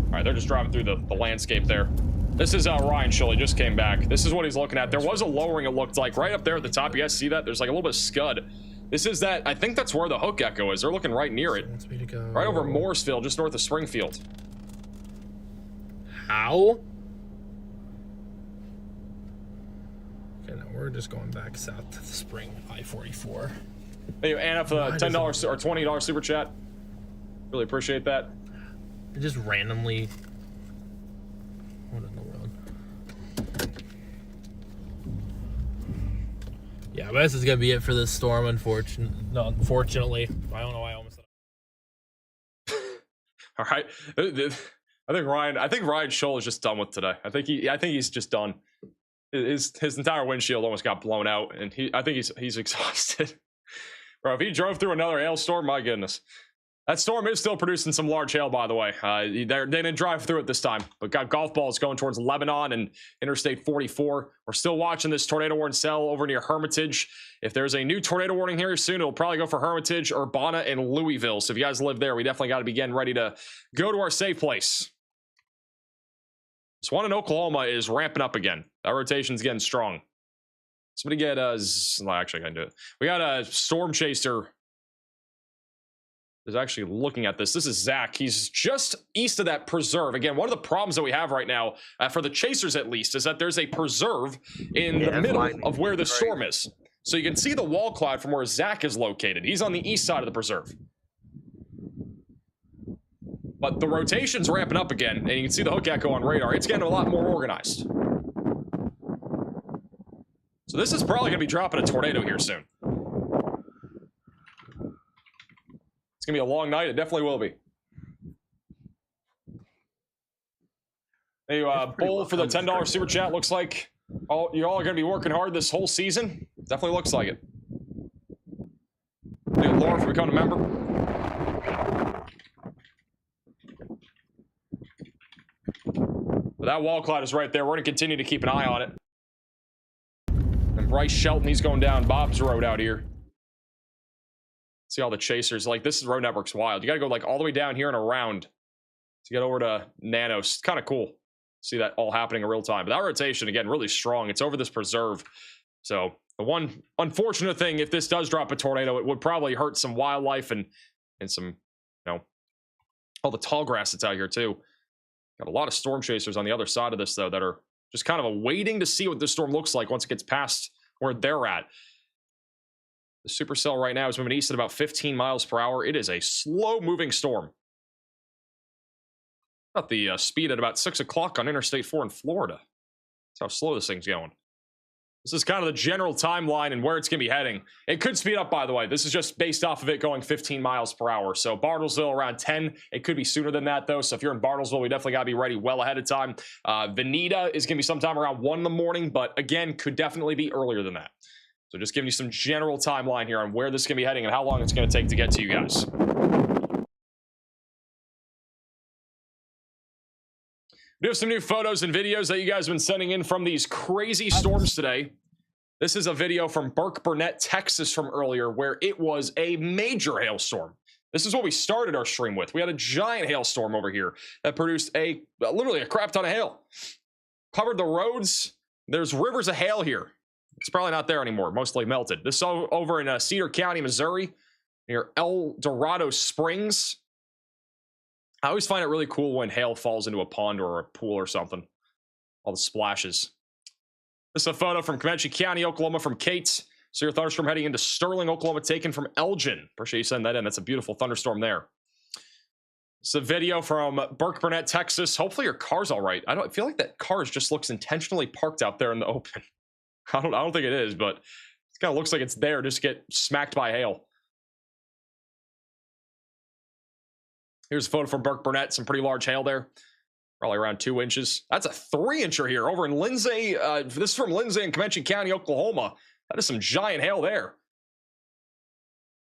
right, they're just driving through the landscape there. This is Ryan Scholl. He just came back. This is what he's looking at. There was a lowering, it looked like, right up there at the top. You guys see that? There's like a little bit of scud. This is that. I think that's where the hook echo is. They're looking right near it. Right over Mooresville, just north of Springfield. How? Okay, now we're just going back south to the spring I-44. Hey, Anna, for the $10 or $20 super chat. Really appreciate that. It just randomly. What in the world? Yeah, but this is gonna be it for this storm. Unfortunately, I don't know why I almost. All right, I think Ryan Scholl is just done with today. I think he's just done. His entire windshield almost got blown out, and I think he's exhausted. Bro, if he drove through another hailstorm, my goodness. That storm is still producing some large hail, by the way. They didn't drive through it this time, but got golf balls going towards Lebanon and Interstate 44. We're still watching this tornado warning cell over near Hermitage. If there's a new tornado warning here soon, it'll probably go for Hermitage, Urbana, and Louisville. So if you guys live there, we definitely got to be getting ready to go to our safe place. This one in Oklahoma is ramping up again. That rotation's getting strong. Somebody get well, actually I can do it. We got a storm chaser is actually looking at this. This is Zach. He's just east of that preserve. Again, one of the problems that we have right now, for the chasers at least, is that there's a preserve in the middle of where the storm is. So you can see the wall cloud from where Zach is located. He's on the east side of the preserve. But the rotation's ramping up again, and you can see the hook echo on radar. It's getting a lot more organized. So this is probably going to be dropping a tornado here soon. It's going to be a long night. It definitely will be. Hey, Bull for the $10 super chat. Looks like you all are going to be working hard this whole season. Definitely looks like it. Thank you, Laura, for becoming a member. But that wall cloud is right there. We're going to continue to keep an eye on it. And Bryce Shelton, he's going down Bob's Road out here. See all the chasers. Like, this road network's wild. You got to go like all the way down here and around to get over to Nanos. It's kind of cool. See that all happening in real time. But that rotation, again, really strong. It's over this preserve. So the one unfortunate thing, if this does drop a tornado, it would probably hurt some wildlife and some, you know, all the tall grass that's out here too. Got a lot of storm chasers on the other side of this, though, that are just kind of waiting to see what this storm looks like once it gets past where they're at. The Supercell right now is moving east at about 15 miles per hour. It is a slow-moving storm. About the speed at about 6 o'clock on Interstate 4 in Florida. That's how slow this thing's going. This is kind of the general timeline and where it's going to be heading. It could speed up, by the way. This is just based off of it going 15 miles per hour. So Bartlesville around 10. It could be sooner than that, though. So if you're in Bartlesville, we definitely got to be ready well ahead of time. Veneta is going to be sometime around 1 in the morning, but again, could definitely be earlier than that. So just giving you some general timeline here on where this is going to be heading and how long it's going to take to get to you guys. We do have some new photos and videos that you guys have been sending in from these crazy storms today. This is a video from Burkburnett, Texas from earlier where it was a major hailstorm. This is what we started our stream with. We had a giant hailstorm over here that produced literally a crap ton of hail. Covered the roads. There's rivers of hail here. It's probably not there anymore. Mostly melted. This is over in Cedar County, Missouri, near El Dorado Springs. I always find it really cool when hail falls into a pond or a pool or something. All the splashes. This is a photo from Comanche County, Oklahoma from Kate. Severe thunderstorm heading into Sterling, Oklahoma, taken from Elgin. Appreciate you sending that in. That's a beautiful thunderstorm there. It's a video from Burkburnett, Texas. Hopefully your car's all right. I feel like that car just looks intentionally parked out there in the open. I don't think it is, but it kind of looks like it's there just to get smacked by hail. Here's a photo from Burkburnett. Some pretty large hail there. Probably around 2 inches. That's a 3-incher here over in Lindsay. This is from Lindsay in Comanche County, Oklahoma. That is some giant hail there.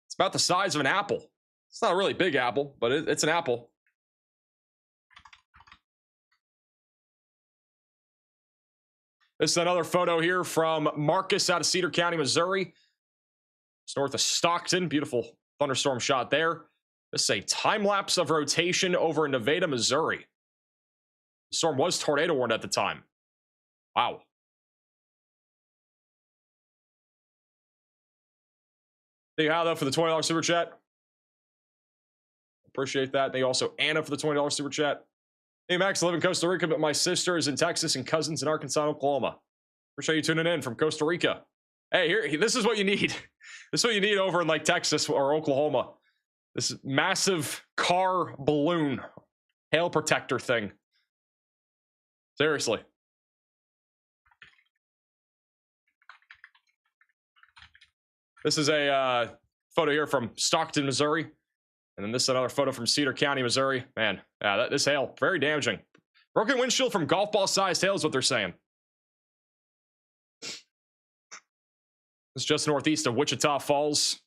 It's about the size of an apple. It's not a really big apple, but it's an apple. This is another photo here from Marcus out of Cedar County, Missouri. It's north of Stockton. Beautiful thunderstorm shot there. This is a time lapse of rotation over in Nevada, Missouri. The storm was tornado warned at the time. Wow. Thank you, Hal, though, for the $20 super chat. Appreciate that. Thank you also, Anna, for the $20 super chat. Hey, Max, I live in Costa Rica, but my sister is in Texas and cousins in Arkansas and Oklahoma. Appreciate you tuning in from Costa Rica. Hey, this is what you need. This is what you need over in like Texas or Oklahoma. This massive car balloon hail protector thing. Seriously. This is a photo here from Stockton, Missouri. And then this is another photo from Cedar County, Missouri. Man, yeah, this hail, very damaging. Broken windshield from golf ball-sized hail is what they're saying. It's just northeast of Wichita Falls.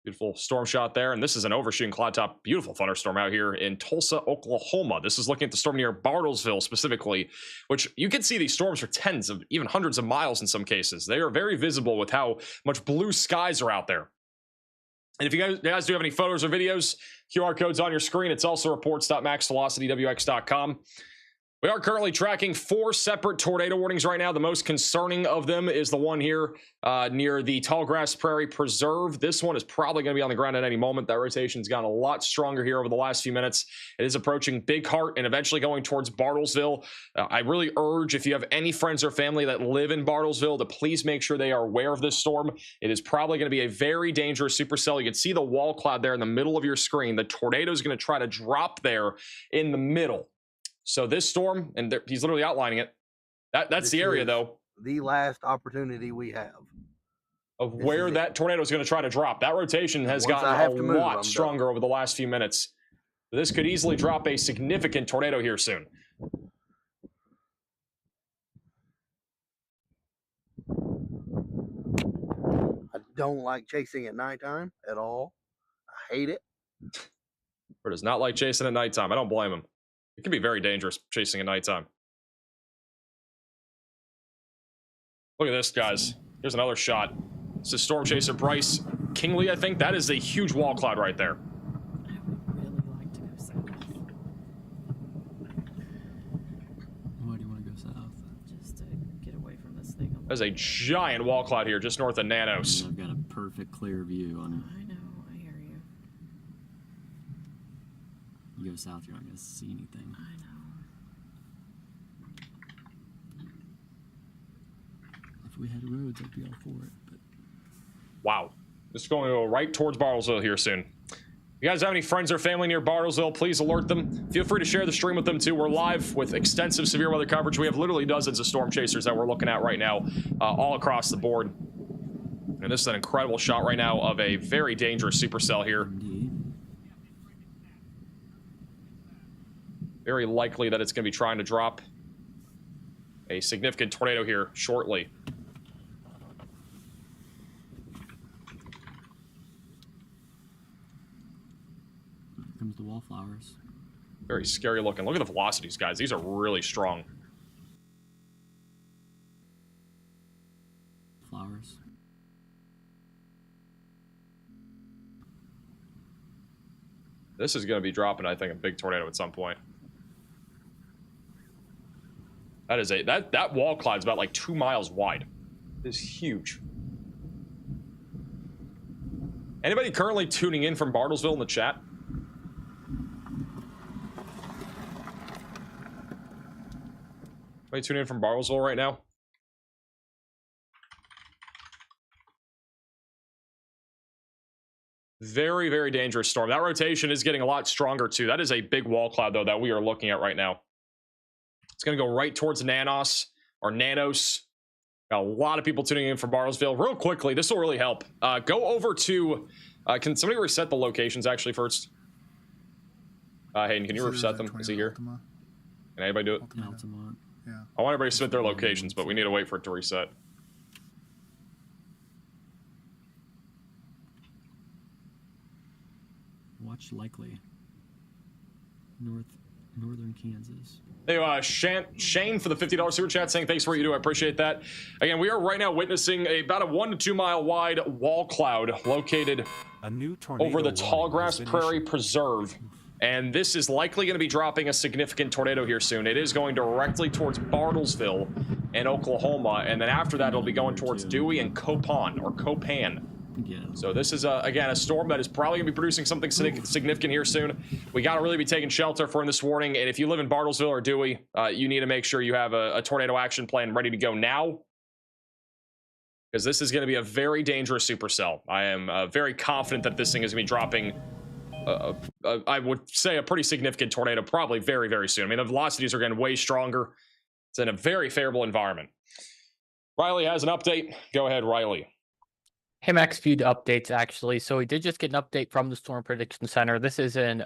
Beautiful storm shot there. And this is an overshooting cloud top. Beautiful thunderstorm out here in Tulsa, Oklahoma. This is looking at the storm near Bartlesville specifically, which you can see these storms for tens of, even hundreds of miles in some cases. They are very visible with how much blue skies are out there. And if you guys do have any photos or videos, QR code's on your screen. It's also reports.maxvelocitywx.com. We are currently tracking 4 separate tornado warnings right now. The most concerning of them is the one here near the Tallgrass Prairie Preserve. This one is probably going to be on the ground at any moment. That rotation's gotten a lot stronger here over the last few minutes. It is approaching Big Heart and eventually going towards Bartlesville. I really urge, if you have any friends or family that live in Bartlesville, to please make sure they are aware of this storm. It is probably going to be a very dangerous supercell. You can see the wall cloud there in the middle of your screen. The tornado is going to try to drop there in the middle. So this storm, and he's literally outlining it. That's the area, though. The last opportunity we have of where that tornado is going to try to drop. That rotation has gotten a lot stronger over the last few minutes. This could easily drop a significant tornado here soon. I don't like chasing at nighttime at all. I hate it. Or does not like chasing at nighttime. I don't blame him. It can be very dangerous chasing at nighttime. Look at this, guys. Here's another shot. This is Storm Chaser Bryce Kingley, I think. That is a huge wall cloud right there. I would really like to go south. Why do you want to go south? Just to get away from this thing. There's a giant wall cloud here just north of Nanos. I've got a perfect clear view on it. I know, I hear you. You go south, you're not going to see anything. I know. If we had roads, I'd be all for it. But wow. This is going to go right towards Bartlesville here soon. If you guys have any friends or family near Bartlesville, please alert them. Feel free to share the stream with them too. We're live with extensive severe weather coverage. We have literally dozens of storm chasers that we're looking at right now, all across the board. And this is an incredible shot right now of a very dangerous supercell here. Very likely that it's going to be trying to drop a significant tornado here shortly. here comes the wallflowers. Very scary looking. Look at the velocities, guys. These are really strong. Flowers. This is going to be dropping, I think, a big tornado at some point. That is that wall cloud's about like 2 miles wide. It's huge. Anybody currently tuning in from Bartlesville in the chat? Anybody tuning in from Bartlesville right now? Very, very dangerous storm. That rotation is getting a lot stronger too. That is a big wall cloud though that we are looking at right now. It's going to go right towards Nanos or Nanos. Got a lot of people tuning in from Bartlesville. Real quickly, this will really help. Go over to, can somebody reset the locations actually first? Hayden, can you reset them? Is he here? Can anybody do it? Altamont. Yeah. I want everybody to submit their locations, but we need to wait for it to reset. Watch likely. Northern Kansas. Hey, Shane for the $50 super chat saying thanks for what you do. I appreciate that. Again, we are right now witnessing about a 1 to 2 mile wide wall cloud located over the Tallgrass Prairie Preserve. And this is likely going to be dropping a significant tornado here soon. It is going directly towards Bartlesville in Oklahoma. And then after that, it'll be going towards Dewey and Copan. Yeah. So this is, again, a storm that is probably going to be producing something significant here soon. We got to really be taking shelter for this warning. And if you live in Bartlesville or Dewey, you need to make sure you have a tornado action plan ready to go now. Because this is going to be a very dangerous supercell. I am very confident that this thing is going to be dropping, I would say, a pretty significant tornado probably very, very soon. I mean, the velocities are getting way stronger. It's in a very favorable environment. Riley has an update. Go ahead, Riley. Hey Max, few updates actually. So we did just get an update from the Storm Prediction Center. This is in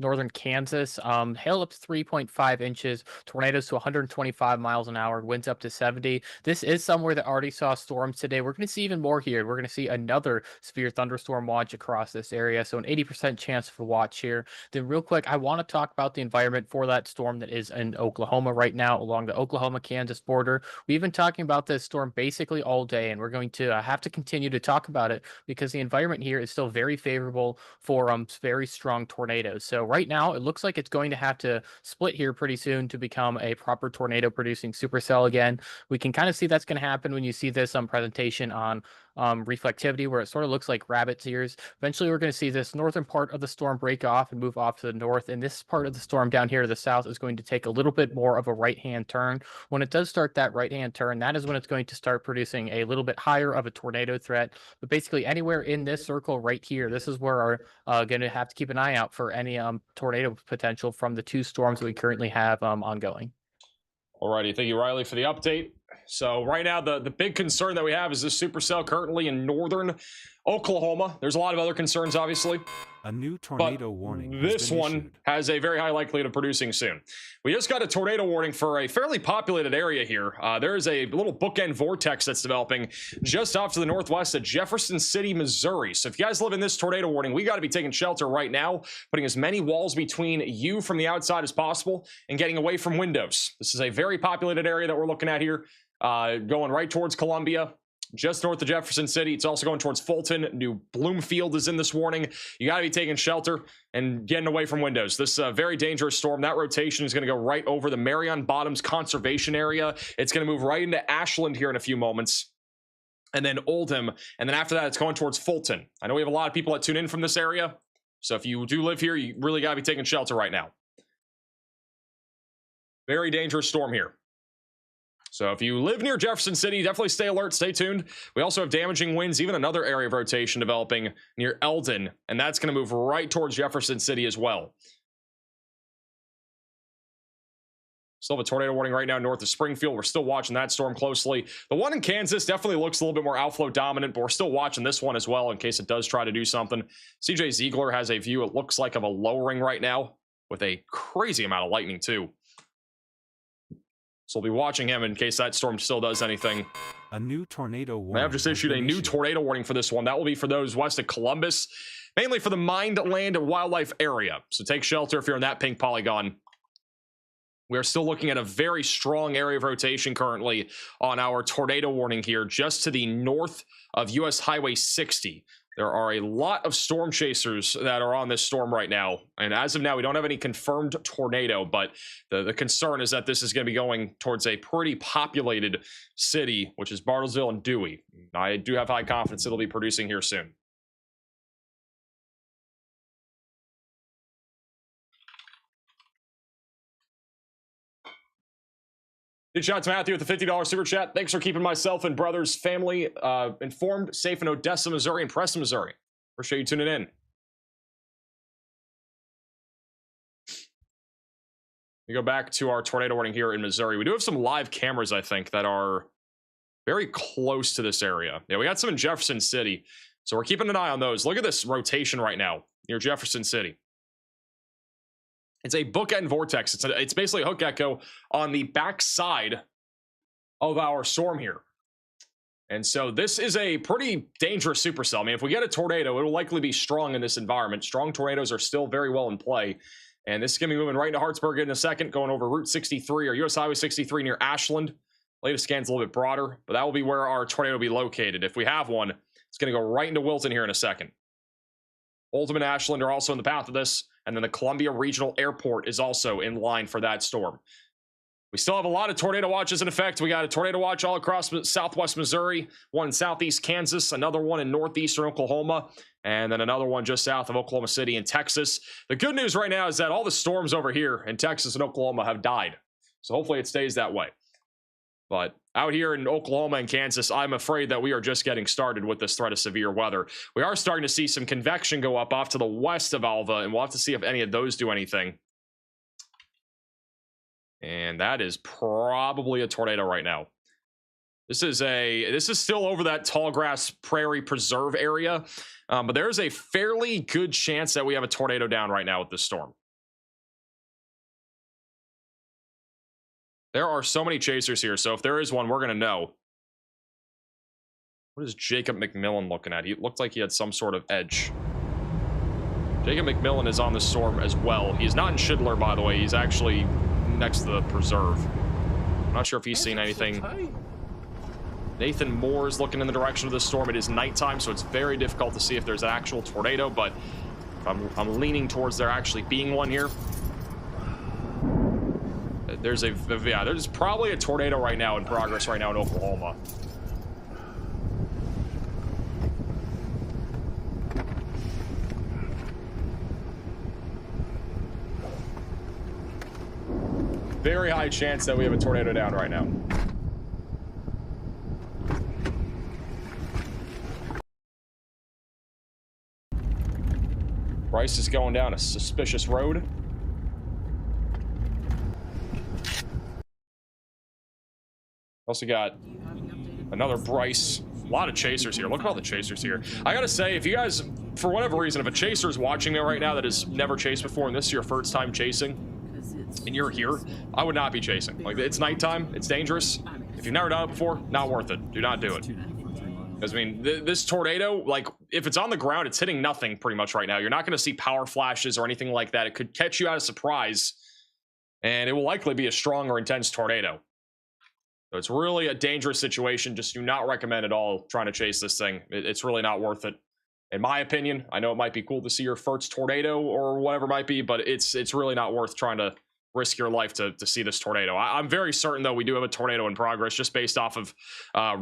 northern Kansas. Hail up to 3.5 inches, tornadoes to 125 miles an hour, winds up to 70. This is somewhere that already saw storms today. We're going to see even more here. We're going to see another severe thunderstorm watch across this area. So an 80% chance of a watch here. Then real quick, I want to talk about the environment for that storm that is in Oklahoma right now along the Oklahoma-Kansas border. We've been talking about this storm basically all day, and we're going to have to continue to talk about it because the environment here is still very favorable for very strong tornadoes. So right now, it looks like it's going to have to split here pretty soon to become a proper tornado-producing supercell again. We can kind of see that's going to happen when you see this presentation on reflectivity, where it sort of looks like rabbit's ears. Eventually, we're going to see this northern part of the storm break off and move off to the north, and this part of the storm down here to the south is going to take a little bit more of a right-hand turn. When it does start that right-hand turn, that is when it's going to start producing a little bit higher of a tornado threat. But basically, anywhere in this circle right here, this is where we're going to have to keep an eye out for any tornado potential from the two storms that we currently have ongoing. Alrighty, thank you, Riley, for the update. So right now, the big concern that we have is this supercell currently in northern Oklahoma. There's a lot of other concerns, obviously. A new tornado warning. This one has a very high likelihood of producing soon. We just got a tornado warning for a fairly populated area here. There is a little bookend vortex that's developing just off to the northwest of Jefferson City, Missouri. So if you guys live in this tornado warning, we got to be taking shelter right now, putting as many walls between you from the outside as possible and getting away from windows. This is a very populated area that we're looking at here, going right towards Columbia, just north of Jefferson City. It's also going towards Fulton. New Bloomfield is in this warning. You got to be taking shelter and getting away from windows. This very dangerous storm. That rotation is going to go right over the Marion Bottoms Conservation Area. It's going to move right into Ashland here in a few moments, and then Oldham. And then after that, it's going towards Fulton. I know we have a lot of people that tune in from this area, so if you do live here, you really got to be taking shelter right now. Very dangerous storm here. So if you live near Jefferson City, definitely stay alert, stay tuned. We also have damaging winds, even another area of rotation developing near Eldon, and that's going to move right towards Jefferson City as well. Still have a tornado warning right now north of Springfield. We're still watching that storm closely. The one in Kansas definitely looks a little bit more outflow dominant, but we're still watching this one as well in case it does try to do something. CJ Ziegler has a view, it looks like, of a lowering right now with a crazy amount of lightning too. So we'll be watching him in case that storm still does anything. A new tornado warning. I have just issued a new tornado warning for this one. That will be for those west of Columbus, mainly for the mined land and wildlife area. So take shelter if you're in that pink polygon. We are still looking at a very strong area of rotation currently on our tornado warning here, just to the north of US Highway 60. There are a lot of storm chasers that are on this storm right now. And as of now, we don't have any confirmed tornado, but the concern is that this is going to be going towards a pretty populated city, which is Bartlesville and Dewey. I do have high confidence it'll be producing here soon. Big shout out to Matthew with the $50 super chat. Thanks for keeping myself and brother's family informed, safe in Odessa, Missouri, and Preston, Missouri. Appreciate you tuning in. We go back to our tornado warning here in Missouri. We do have some live cameras, I think, that are very close to this area. Yeah, we got some in Jefferson City, so we're keeping an eye on those. Look at this rotation right now near Jefferson City. It's a bookend vortex. It's basically a hook echo on the backside of our storm here. And so this is a pretty dangerous supercell. I mean, if we get a tornado, it'll likely be strong in this environment. Strong tornadoes are still very well in play. And this is going to be moving right into Hartsburg in a second, going over Route 63 or US Highway 63 near Ashland. Latest scan's a little bit broader, but that will be where our tornado will be located. If we have one, it's going to go right into Wilton here in a second. Oldham and Ashland are also in the path of this. And then the Columbia Regional Airport is also in line for that storm. We still have a lot of tornado watches in effect. We got a tornado watch all across southwest Missouri, one in southeast Kansas, another one in northeastern Oklahoma, and then another one just south of Oklahoma City in Texas. The good news right now is that all the storms over here in Texas and Oklahoma have died. So hopefully it stays that way. But out here in Oklahoma and Kansas, I'm afraid that we are just getting started with this threat of severe weather. We are starting to see some convection go up off to the west of Alva, and we'll have to see if any of those do anything. And that is probably a tornado right now. This is still over that tall grass prairie preserve area, but there's a fairly good chance that we have a tornado down right now with this storm. There are so many chasers here, so if there is one, we're going to know. What is Jacob McMillan looking at? He looked like he had some sort of edge. Jacob McMillan is on the storm as well. He's not in Schindler, by the way. He's actually next to the preserve. I'm not sure if he's seen anything. Nathan Moore is looking in the direction of the storm. It is nighttime, so it's very difficult to see if there's an actual tornado, but I'm leaning towards there actually being one here. There's probably a tornado right now in progress right now in Oklahoma. Very high chance that we have a tornado down right now. Bryce is going down a suspicious road. Also got another Bryce. A lot of chasers here. Look at all the chasers here. I gotta say, if you guys, for whatever reason, if a chaser is watching me right now that has never chased before and this is your first time chasing and you're here, I would not be chasing. Like, it's nighttime. It's dangerous. If you've never done it before, not worth it. Do not do it. Because, I mean, this tornado, like, if it's on the ground, it's hitting nothing pretty much right now. You're not going to see power flashes or anything like that. It could catch you out of surprise, and it will likely be a strong or intense tornado. So it's really a dangerous situation. Just do not recommend at all trying to chase this thing. It's really not worth it. In my opinion, I know it might be cool to see your first tornado or whatever it might be, but it's really not worth trying to risk your life to see this tornado. I'm very certain, though, we do have a tornado in progress just based off of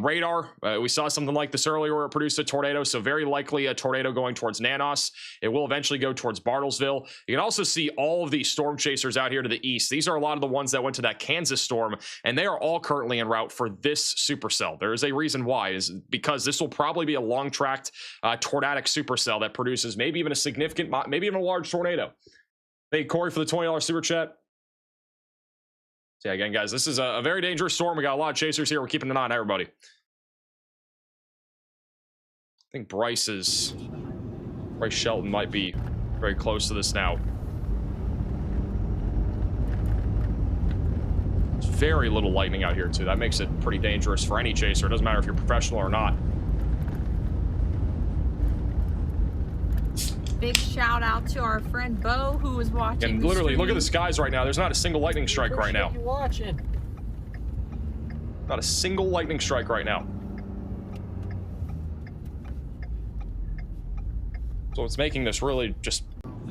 radar. We saw something like this earlier where it produced a tornado, so very likely a tornado going towards Nanos. It will eventually go towards Bartlesville. You can also see all of these storm chasers out here to the east. These are a lot of the ones that went to that Kansas storm, and they are all currently en route for this supercell. There is a reason why, is because this will probably be a long-tracked tornadic supercell that produces maybe even a significant, maybe even a large tornado. Thank you, Corey, for the $20 super chat. So yeah, again, guys, this is a very dangerous storm. We got a lot of chasers here. We're keeping an eye on everybody. I think Bryce Shelton might be very close to this now. There's very little lightning out here, too. That makes it pretty dangerous for any chaser. It doesn't matter if you're professional or not. Big shout out to our friend Bo who was watching. And literally, look at the skies right now. There's not a single lightning strike right now. You watching? Not a single lightning strike right now. So it's making this really just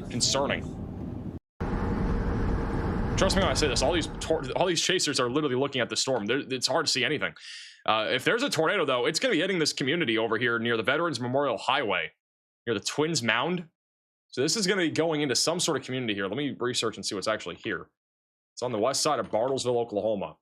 concerning. Trust me when I say this. All these chasers are literally looking at the storm. It's hard to see anything. If there's a tornado, though, it's going to be hitting this community over here near the Veterans Memorial Highway, near the Twins Mound. So this is going to be going into some sort of community here. Let me research and see what's actually here. It's on the west side of Bartlesville, Oklahoma.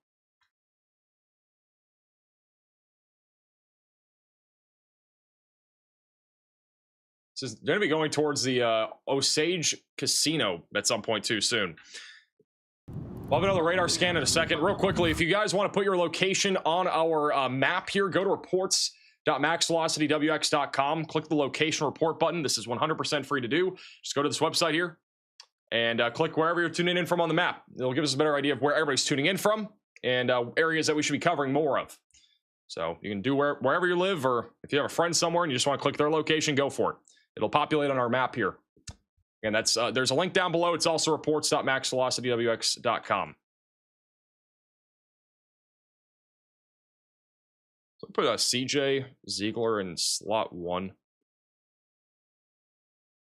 This is going to be going towards the Osage Casino at some point too soon. We'll have another radar scan in a second. Real quickly, if you guys want to put your location on our map here, go to reports.maxvelocitywx.com. Click the location report button. This is 100% free to do. Just go to this website here and click wherever you're tuning in from on the map. It'll give us a better idea of where everybody's tuning in from and areas that we should be covering more of. So you can do wherever you live, or if you have a friend somewhere and you just want to click their location, go for it. It'll populate on our map here. And that's there's a link down below. It's also reports.maxvelocitywx.com. So put CJ Ziegler in slot 1.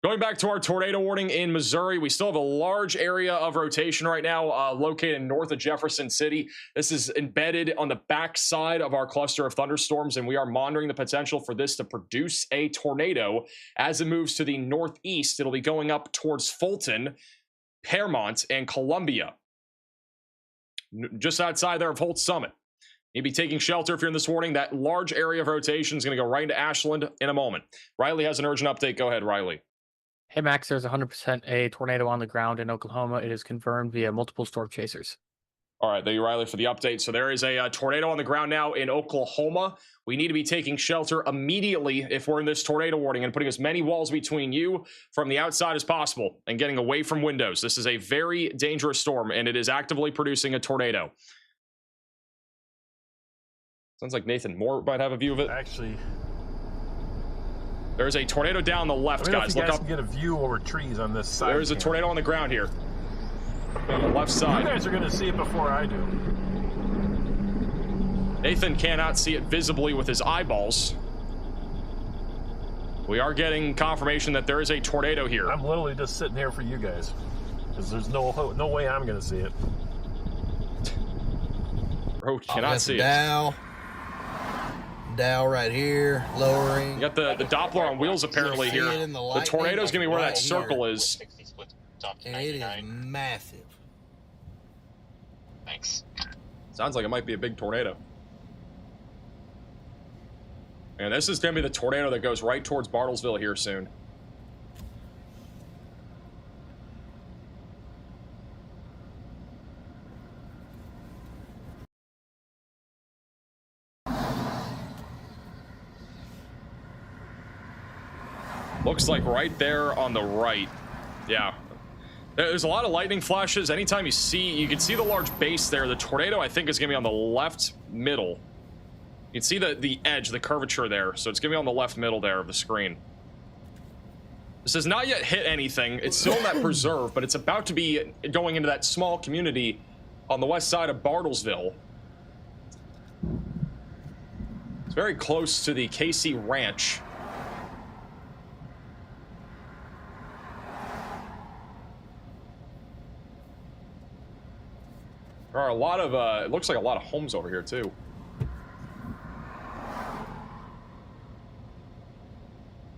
Going back to our tornado warning in Missouri, we still have a large area of rotation right now located north of Jefferson City. This is embedded on the backside of our cluster of thunderstorms, and we are monitoring the potential for this to produce a tornado. As it moves to the northeast, it'll be going up towards Fulton, Paramount, and Columbia. Just outside there of Holt Summit. You'd be taking shelter if you're in this warning. That large area of rotation is going to go right into Ashland in a moment. Riley has an urgent update. Go ahead, Riley. Hey, Max, there's 100% a tornado on the ground in Oklahoma. It is confirmed via multiple storm chasers. All right, thank you, Riley, for the update. So there is a tornado on the ground now in Oklahoma. We need to be taking shelter immediately if we're in this tornado warning and putting as many walls between you from the outside as possible and getting away from windows. This is a very dangerous storm, and it is actively producing a tornado. Sounds like Nathan Moore might have a view of it. Actually, there's a tornado down the left, guys. Look Look up. up. Get a view over trees on this side. There's a tornado on the ground here. On the left side. You guys are going to see it before I do. Nathan cannot see it visibly with his eyeballs. We are getting confirmation that there is a tornado here. I'm literally just sitting here for you guys, because there's no way I'm going to see it. Bro, cannot see it. Dow right here, lowering. You got the Doppler on wheels apparently here. The tornado's gonna be where that circle is. And it is massive. Thanks. Sounds like it might be a big tornado. And this is gonna be the tornado that goes right towards Bartlesville here soon. Looks like right there on the right. Yeah. There's a lot of lightning flashes. Anytime you can see the large base there. The tornado, I think, is going to be on the left middle. You can see the edge, the curvature there. So it's going to be on the left middle there of the screen. This has not yet hit anything. It's still in that preserve, but it's about to be going into that small community on the west side of Bartlesville. It's very close to the Casey Ranch. There are a lot of, it looks like a lot of homes over here, too.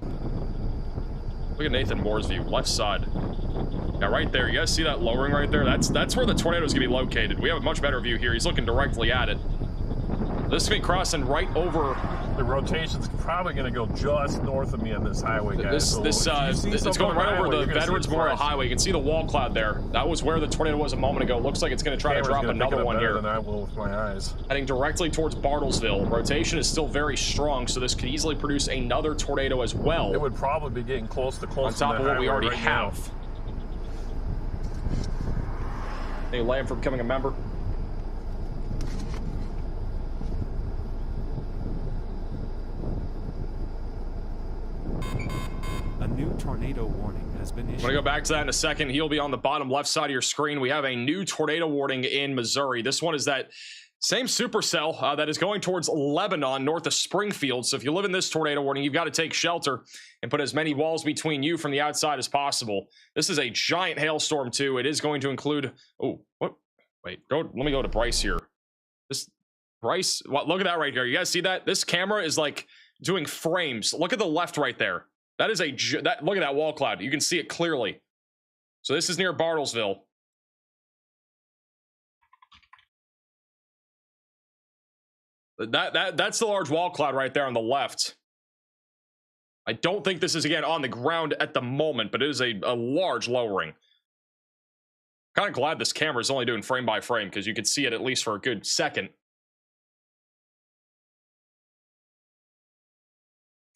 Look at Nathan Moore's view, left side. Yeah, right there. You guys see that lowering right there? That's where the tornado is going to be located. We have a much better view here. He's looking directly at it. This is going to be crossing right over. The rotation's probably going to go just north of me on this highway, guys. It's going right over the Veterans Memorial Highway. You can see the wall cloud there. That was where the tornado was a moment ago. Looks like it's going to try to drop another one here. Than I will with my eyes. Heading directly towards Bartlesville. Rotation is still very strong, so this could easily produce another tornado as well. It would probably be getting close to on top of what we already have. Thank you, Lamb, for becoming a member. A new tornado warning has been issued. I'm going to go back to that in a second. He'll be on the bottom left side of your screen. We have a new tornado warning in Missouri. This one is that same supercell that is going towards Lebanon, north of Springfield. So if you live in this tornado warning, you've got to take shelter and put as many walls between you from the outside as possible. This is a giant hailstorm, too. It is going to include... Oh, what? Wait, let me go to Bryce here. Bryce, look at that right here. You guys see that? This camera is like doing frames. Look at the left right there. That is look at that wall cloud. You can see it clearly. So this is near Bartlesville. That's the large wall cloud right there on the left. I don't think this is, again, on the ground at the moment, but it is a large lowering. Kind of glad this camera is only doing frame by frame, because you could see it at least for a good second.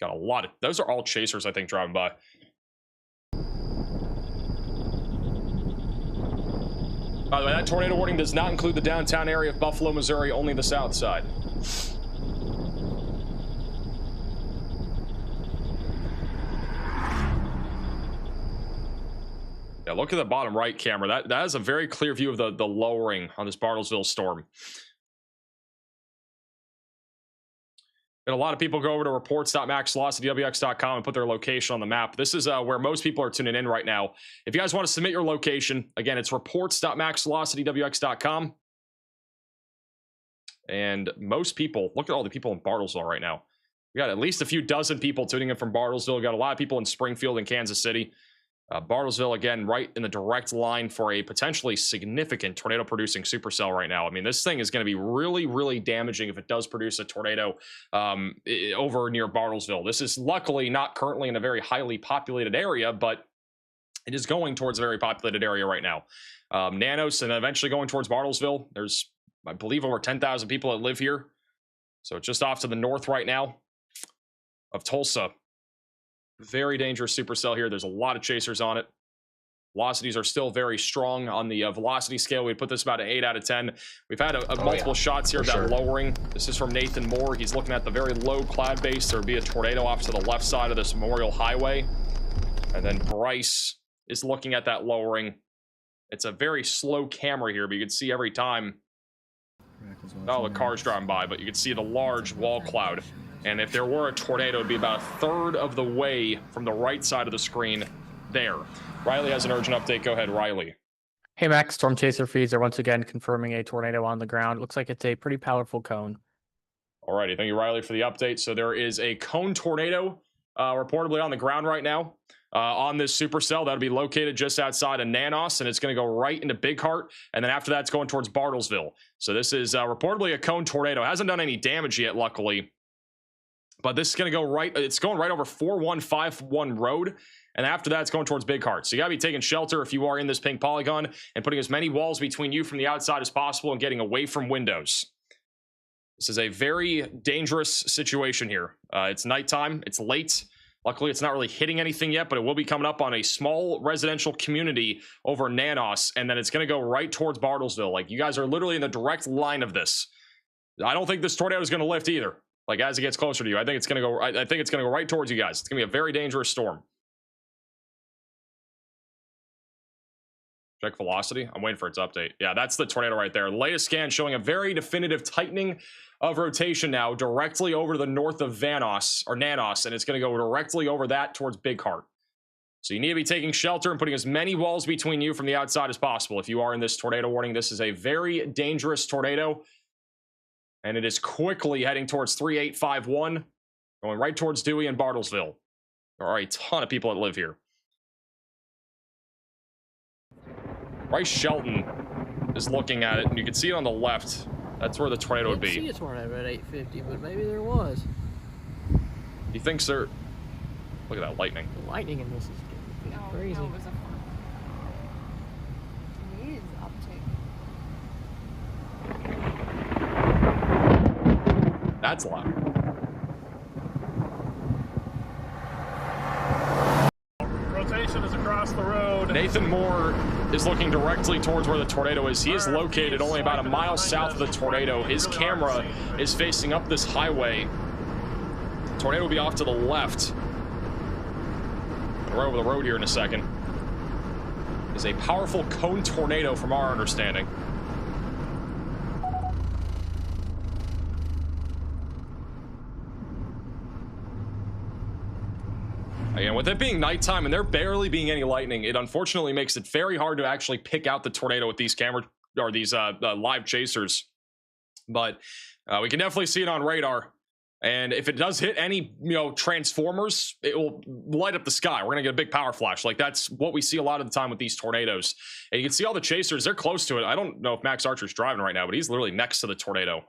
Got a lot of... Those are all chasers, I think, driving by. By the way, that tornado warning does not include the downtown area of Buffalo, Missouri, only the south side. Yeah, look at the bottom right camera. That has a very clear view of the lowering on this Bartlesville storm. And a lot of people go over to reports.maxvelocitywx.com and put their location on the map. This is where most people are tuning in right now. If you guys want to submit your location, again, it's reports.maxvelocitywx.com. And most people, look at all the people in Bartlesville right now. We got at least a few dozen people tuning in from Bartlesville. We got a lot of people in Springfield and Kansas City. Bartlesville, again, right in the direct line for a potentially significant tornado-producing supercell right now. I mean, this thing is going to be really, really damaging if it does produce a tornado over near Bartlesville. This is luckily not currently in a very highly populated area, but It is going towards a very populated area right now. Nanos, and eventually going towards Bartlesville. There's, I believe, over 10,000 people that live here. So it's just off to the north right now of Tulsa. Very dangerous supercell here. There's a lot of chasers on it. Velocities are still very strong on the velocity scale. We put this about an 8 out of 10. We've had multiple shots here of that lowering. This is from Nathan Moore. He's looking at the very low cloud base. There would be a tornado off to the left side of this Memorial Highway. And then Bryce is looking at that lowering. It's a very slow camera here, but you can see every time. Oh, the car's driving by, but you can see the large wall cloud. And if there were a tornado, it'd be about a third of the way from the right side of the screen there. Riley has an urgent update. Go ahead, Riley. Hey, Max. Storm chaser feeds are once again confirming a tornado on the ground. It looks like it's a pretty powerful cone. Alrighty, thank you, Riley, for the update. So there is a cone tornado reportedly on the ground right now on this supercell. That'll be located just outside of Nanos, and it's going to go right into Big Heart, and then after that, it's going towards Bartlesville. So this is reportedly a cone tornado. It hasn't done any damage yet, luckily, but this is going to go right. It's going right over 4151 Road. And after that, it's going towards Big Heart. So you got to be taking shelter if you are in this pink polygon and putting as many walls between you from the outside as possible and getting away from windows. This is a very dangerous situation here. It's nighttime. It's late. Luckily, it's not really hitting anything yet, but it will be coming up on a small residential community over Nanos, and then it's going to go right towards Bartlesville. Like, you guys are literally in the direct line of this. I don't think this tornado is going to lift either. Like, as it gets closer to you, I think it's going to go. I think it's going to go right towards you guys. It's going to be a very dangerous storm. Check velocity. I'm waiting for its update. Yeah, that's the tornado right there. The latest scan showing a very definitive tightening of rotation now directly over to the north of Nanos, and it's going to go directly over that towards Big Heart. So you need to be taking shelter and putting as many walls between you from the outside as possible. If you are in this tornado warning, this is a very dangerous tornado, and it is quickly heading towards 3851, going right towards Dewey and Bartlesville. There are a ton of people that live here. Bryce Shelton is looking at it, and you can see it on the left. That's where the tornado would be. I didn't see a tornado at 850, but maybe there was. He thinks there... Look at that lightning. The lightning in this is crazy. No, it was a It is uptick. That's loud. Rotation is across the road. Nathan Moore is looking directly towards where the tornado is. He is located only about a mile south of the tornado. His camera is facing up this highway. The tornado will be off to the left. Right over the road here in a second. Is a powerful cone tornado from our understanding. Again, with it being nighttime and there barely being any lightning, it unfortunately makes it very hard to actually pick out the tornado with these camera or these live chasers. But we can definitely see it on radar. And if it does hit any, transformers, it will light up the sky. We're gonna get a big power flash. Like, that's what we see a lot of the time with these tornadoes. And you can see all the chasers, they're close to it. I don't know if Max Archer's driving right now, but he's literally next to the tornado.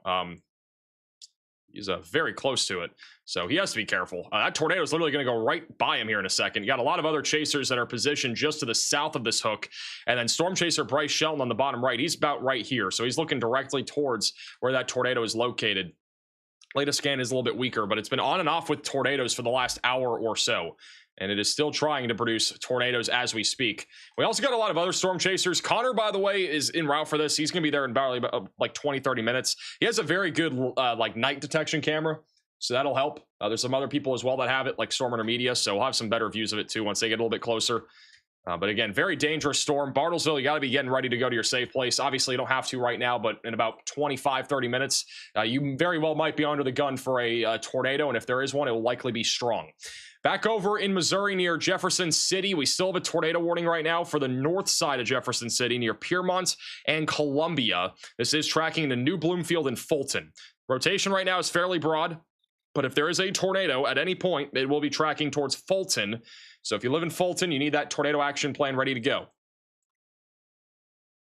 He's very close to it, so he has to be careful. That tornado is literally going to go right by him here in a second. You got a lot of other chasers that are positioned just to the south of this hook, and then storm chaser Bryce Shelton on the bottom right. He's about right here, so he's looking directly towards where that tornado is located. Latest scan is a little bit weaker, but it's been on and off with tornadoes for the last hour or so, and it is still trying to produce tornadoes as we speak. We also got a lot of other storm chasers. Connor, by the way, is en route for this. He's going to be there in about like 20-30 minutes. He has a very good like night detection camera, so that'll help. There's some other people as well that have it, like Storm Intermedia, so we'll have some better views of it too once they get a little bit closer. But again, very dangerous storm. Bartlesville, you got to be getting ready to go to your safe place. Obviously, you don't have to right now, but in about 25-30 minutes, you very well might be under the gun for a tornado, and if there is one, it will likely be strong. Back over in Missouri near Jefferson City, we still have a tornado warning right now for the north side of Jefferson City near Piermont and Columbia. This is tracking the New Bloomfield and Fulton. Rotation right now is fairly broad, but if there is a tornado at any point, it will be tracking towards Fulton. So if you live in Fulton, you need that tornado action plan ready to go.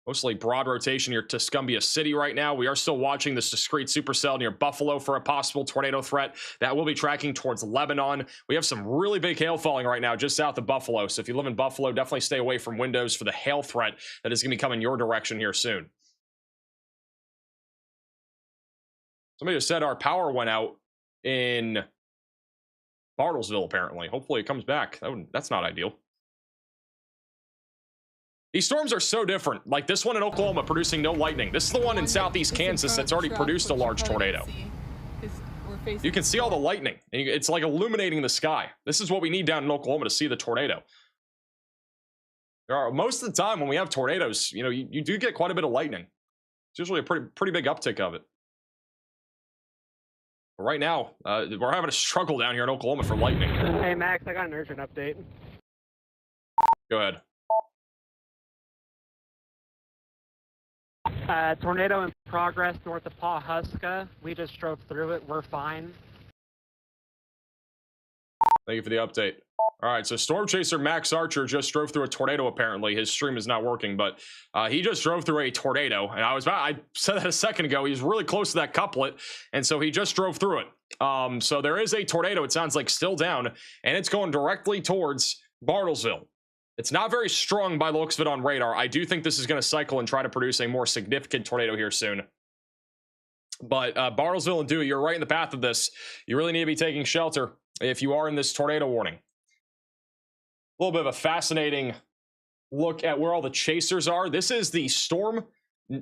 Mostly broad rotation near Tuscumbia City right now. We are still watching this discrete supercell near Buffalo for a possible tornado threat. That will be tracking towards Lebanon. We have some really big hail falling right now just south of Buffalo. So if you live in Buffalo, definitely stay away from windows for the hail threat that is going to be coming your direction here soon. Somebody just said our power went out in Bartlesville, apparently. Hopefully it comes back. That's not ideal. These storms are so different. Like this one in Oklahoma producing no lightning. This is the one in southeast Kansas that's already produced a large tornado. You can see all the lightning. It's like illuminating the sky. This is what we need down in Oklahoma to see the tornado. Most of the time when we have tornadoes, you know, you do get quite a bit of lightning. It's usually a pretty big uptick of it. But right now, we're having a struggle down here in Oklahoma for lightning. Hey Max, I got an urgent update. Go ahead. Tornado in progress north of Pawhuska. We just drove through it. We're fine. Thank you for the update. All right, so Storm Chaser Max Archer just drove through a tornado, apparently. His stream is not working, but he just drove through a tornado. And I said that a second ago. He's really close to that couplet, and so he just drove through it. So there is a tornado, it sounds like, still down, and it's going directly towards Bartlesville. It's not very strong by the looks of it on radar. I do think this is going to cycle and try to produce a more significant tornado here soon. But Bartlesville and Dewey, you're right in the path of this. You really need to be taking shelter if you are in this tornado warning. A little bit of a fascinating look at where all the chasers are. This is the storm,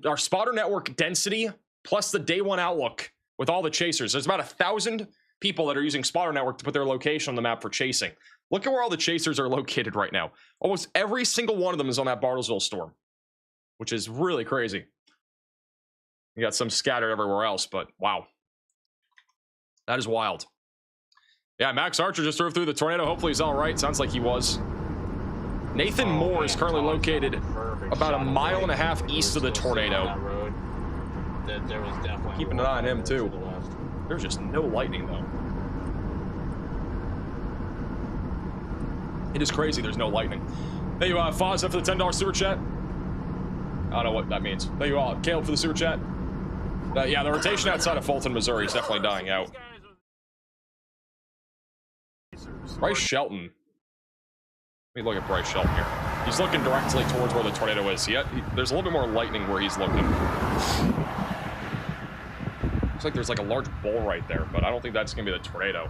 our spotter network density, plus the day one outlook with all the chasers. There's about 1,000 people that are using spotter network to put their location on the map for chasing. Look at where all the chasers are located right now. Almost every single one of them is on that Bartlesville storm, which is really crazy. You got some scattered everywhere else, but wow. That is wild. Yeah, Max Archer just drove through the tornado. Hopefully he's all right. Sounds like he was. Nathan Moore is currently located about 1.5 miles east of the tornado. There was definitely keeping an eye on him too. There's just no lightning though. It is crazy there's no lightning. Thank you, Fozza, for the $10 super chat. I don't know what that means. Thank you, Caleb, for the super chat. Yeah, the rotation outside of Fulton, Missouri is definitely dying out. Bryce Shelton. Let me look at Bryce Shelton here. He's looking directly towards where the tornado is. There's a little bit more lightning where he's looking. Looks like there's like a large bowl right there, but I don't think that's going to be the tornado.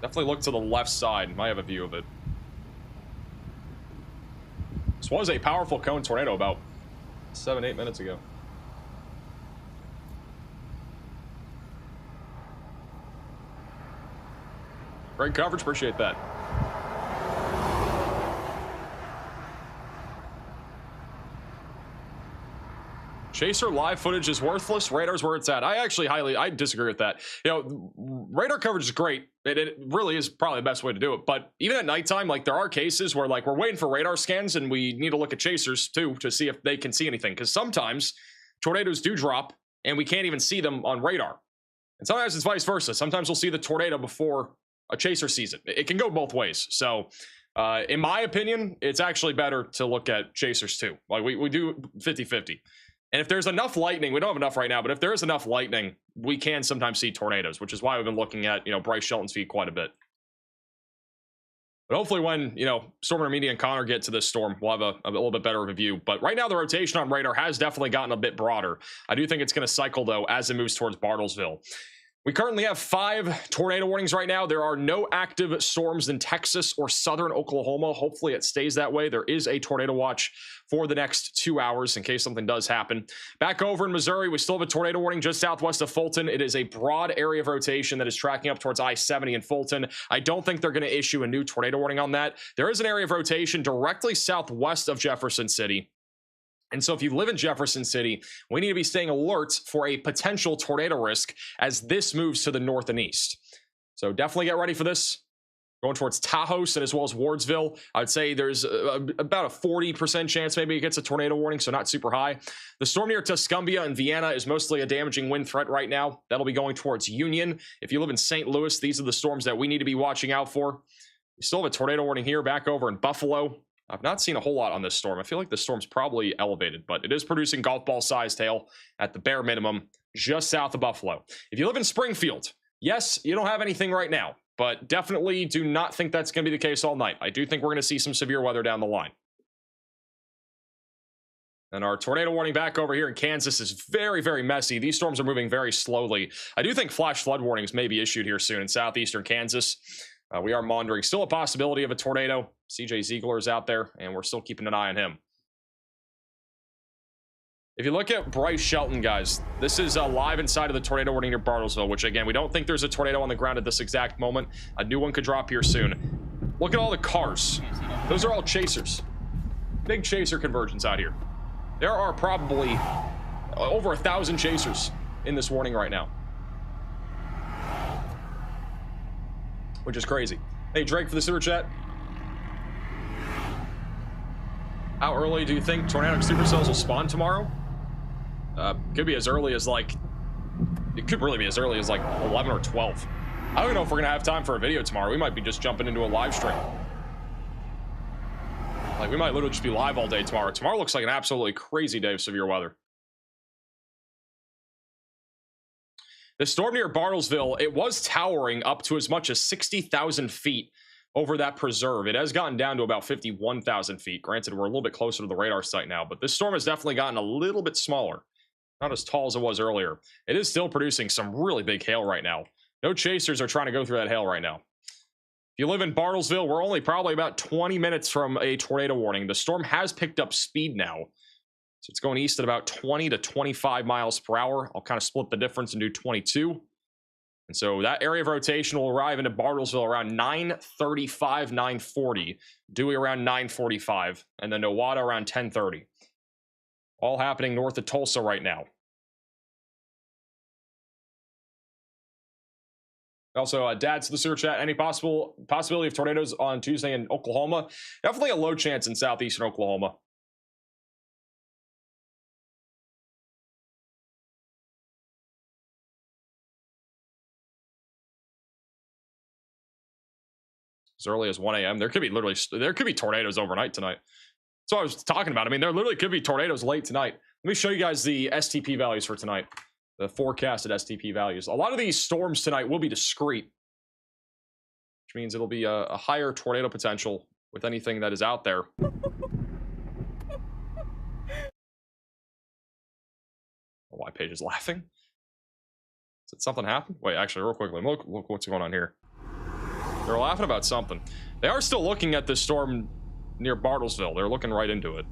Definitely look to the left side. Might have a view of it. This was a powerful cone tornado about 7-8 minutes ago. Great coverage, appreciate that. Chaser live footage is worthless. Radar's where it's at. I disagree with that. You know, radar coverage is great. It really is probably the best way to do it. But even at nighttime, like there are cases where like we're waiting for radar scans and we need to look at chasers too to see if they can see anything. Because sometimes tornadoes do drop and we can't even see them on radar. And sometimes it's vice versa. Sometimes we'll see the tornado before a chaser sees it. It can go both ways. So in my opinion, it's actually better to look at chasers too. Like we do 50-50. And if there's enough lightning, we don't have enough right now, but if there is enough lightning, we can sometimes see tornadoes, which is why we've been looking at, Bryce Shelton's feed quite a bit. But hopefully when, Stormer Media and Connor get to this storm, we'll have a little bit better of a view. But right now, the rotation on radar has definitely gotten a bit broader. I do think it's going to cycle, though, as it moves towards Bartlesville. We currently have 5 tornado warnings right now. There are no active storms in Texas or southern Oklahoma. Hopefully it stays that way. There is a tornado watch for the next 2 hours in case something does happen. Back over in Missouri, we still have a tornado warning just southwest of Fulton. It is a broad area of rotation that is tracking up towards I-70 in Fulton. I don't think they're going to issue a new tornado warning on that. There is an area of rotation directly southwest of Jefferson City. And so if you live in Jefferson City, we need to be staying alert for a potential tornado risk as this moves to the north and east. So definitely get ready for this. Going towards Taos and as well as Wardsville, I would say there's about a 40% chance maybe it gets a tornado warning, so not super high. The storm near Tuscumbia and Vienna is mostly a damaging wind threat right now. That'll be going towards Union. If you live in St. Louis, these are the storms that we need to be watching out for. We still have a tornado warning here back over in Buffalo. I've not seen a whole lot on this storm. I feel like the storm's probably elevated, but it is producing golf ball sized hail at the bare minimum just south of Buffalo. If you live in Springfield, yes, you don't have anything right now, but definitely do not think that's going to be the case all night. I do think we're going to see some severe weather down the line. And our tornado warning back over here in Kansas is very, very messy. These storms are moving very slowly. I do think flash flood warnings may be issued here soon in southeastern Kansas. We are monitoring still a possibility of a tornado. CJ Ziegler is out there, and we're still keeping an eye on him. If you look at Bryce Shelton, guys, this is live inside of the tornado warning near Bartlesville, which, again, we don't think there's a tornado on the ground at this exact moment. A new one could drop here soon. Look at all the cars. Those are all chasers. Big chaser convergence out here. There are probably over 1,000 chasers in this warning right now, which is crazy. Hey, Drake, for the super chat. How early do you think tornadic supercells will spawn tomorrow? Could be as early as like, it could really be as early as like 11 or 12. I don't know if we're gonna have time for a video tomorrow. We might be just jumping into a live stream. Like, we might literally just be live all day tomorrow. Tomorrow looks like an absolutely crazy day of severe weather. The storm near Bartlesville, it was towering up to as much as 60,000 feet over that preserve. It has gotten down to about 51,000 feet. Granted, we're a little bit closer to the radar site now, but this storm has definitely gotten a little bit smaller. Not as tall as it was earlier. It is still producing some really big hail right now. No chasers are trying to go through that hail right now. If you live in Bartlesville, we're only probably about 20 minutes from a tornado warning. The storm has picked up speed now. So it's going east at about 20 to 25 miles per hour. I'll kind of split the difference and do 22. And so that area of rotation will arrive into Bartlesville around 9:35, 9:40. Dewey around 9:45. And then Nowata around 10:30. All happening north of Tulsa right now. Also, Dad's the super chat. Any possibility of tornadoes on Tuesday in Oklahoma? Definitely a low chance in southeastern Oklahoma. As early as 1 a.m. There could be tornadoes overnight tonight. That's what I was talking about. I mean, there literally could be tornadoes late tonight. Let me show you guys the STP values for tonight. The forecasted STP values. A lot of these storms tonight will be discrete, which means it'll be a higher tornado potential with anything that is out there. Why Paige is laughing? Did something happen? Wait, actually, real quickly, look what's going on here. They're laughing about something. They are still looking at this storm near Bartlesville. They're looking right into it.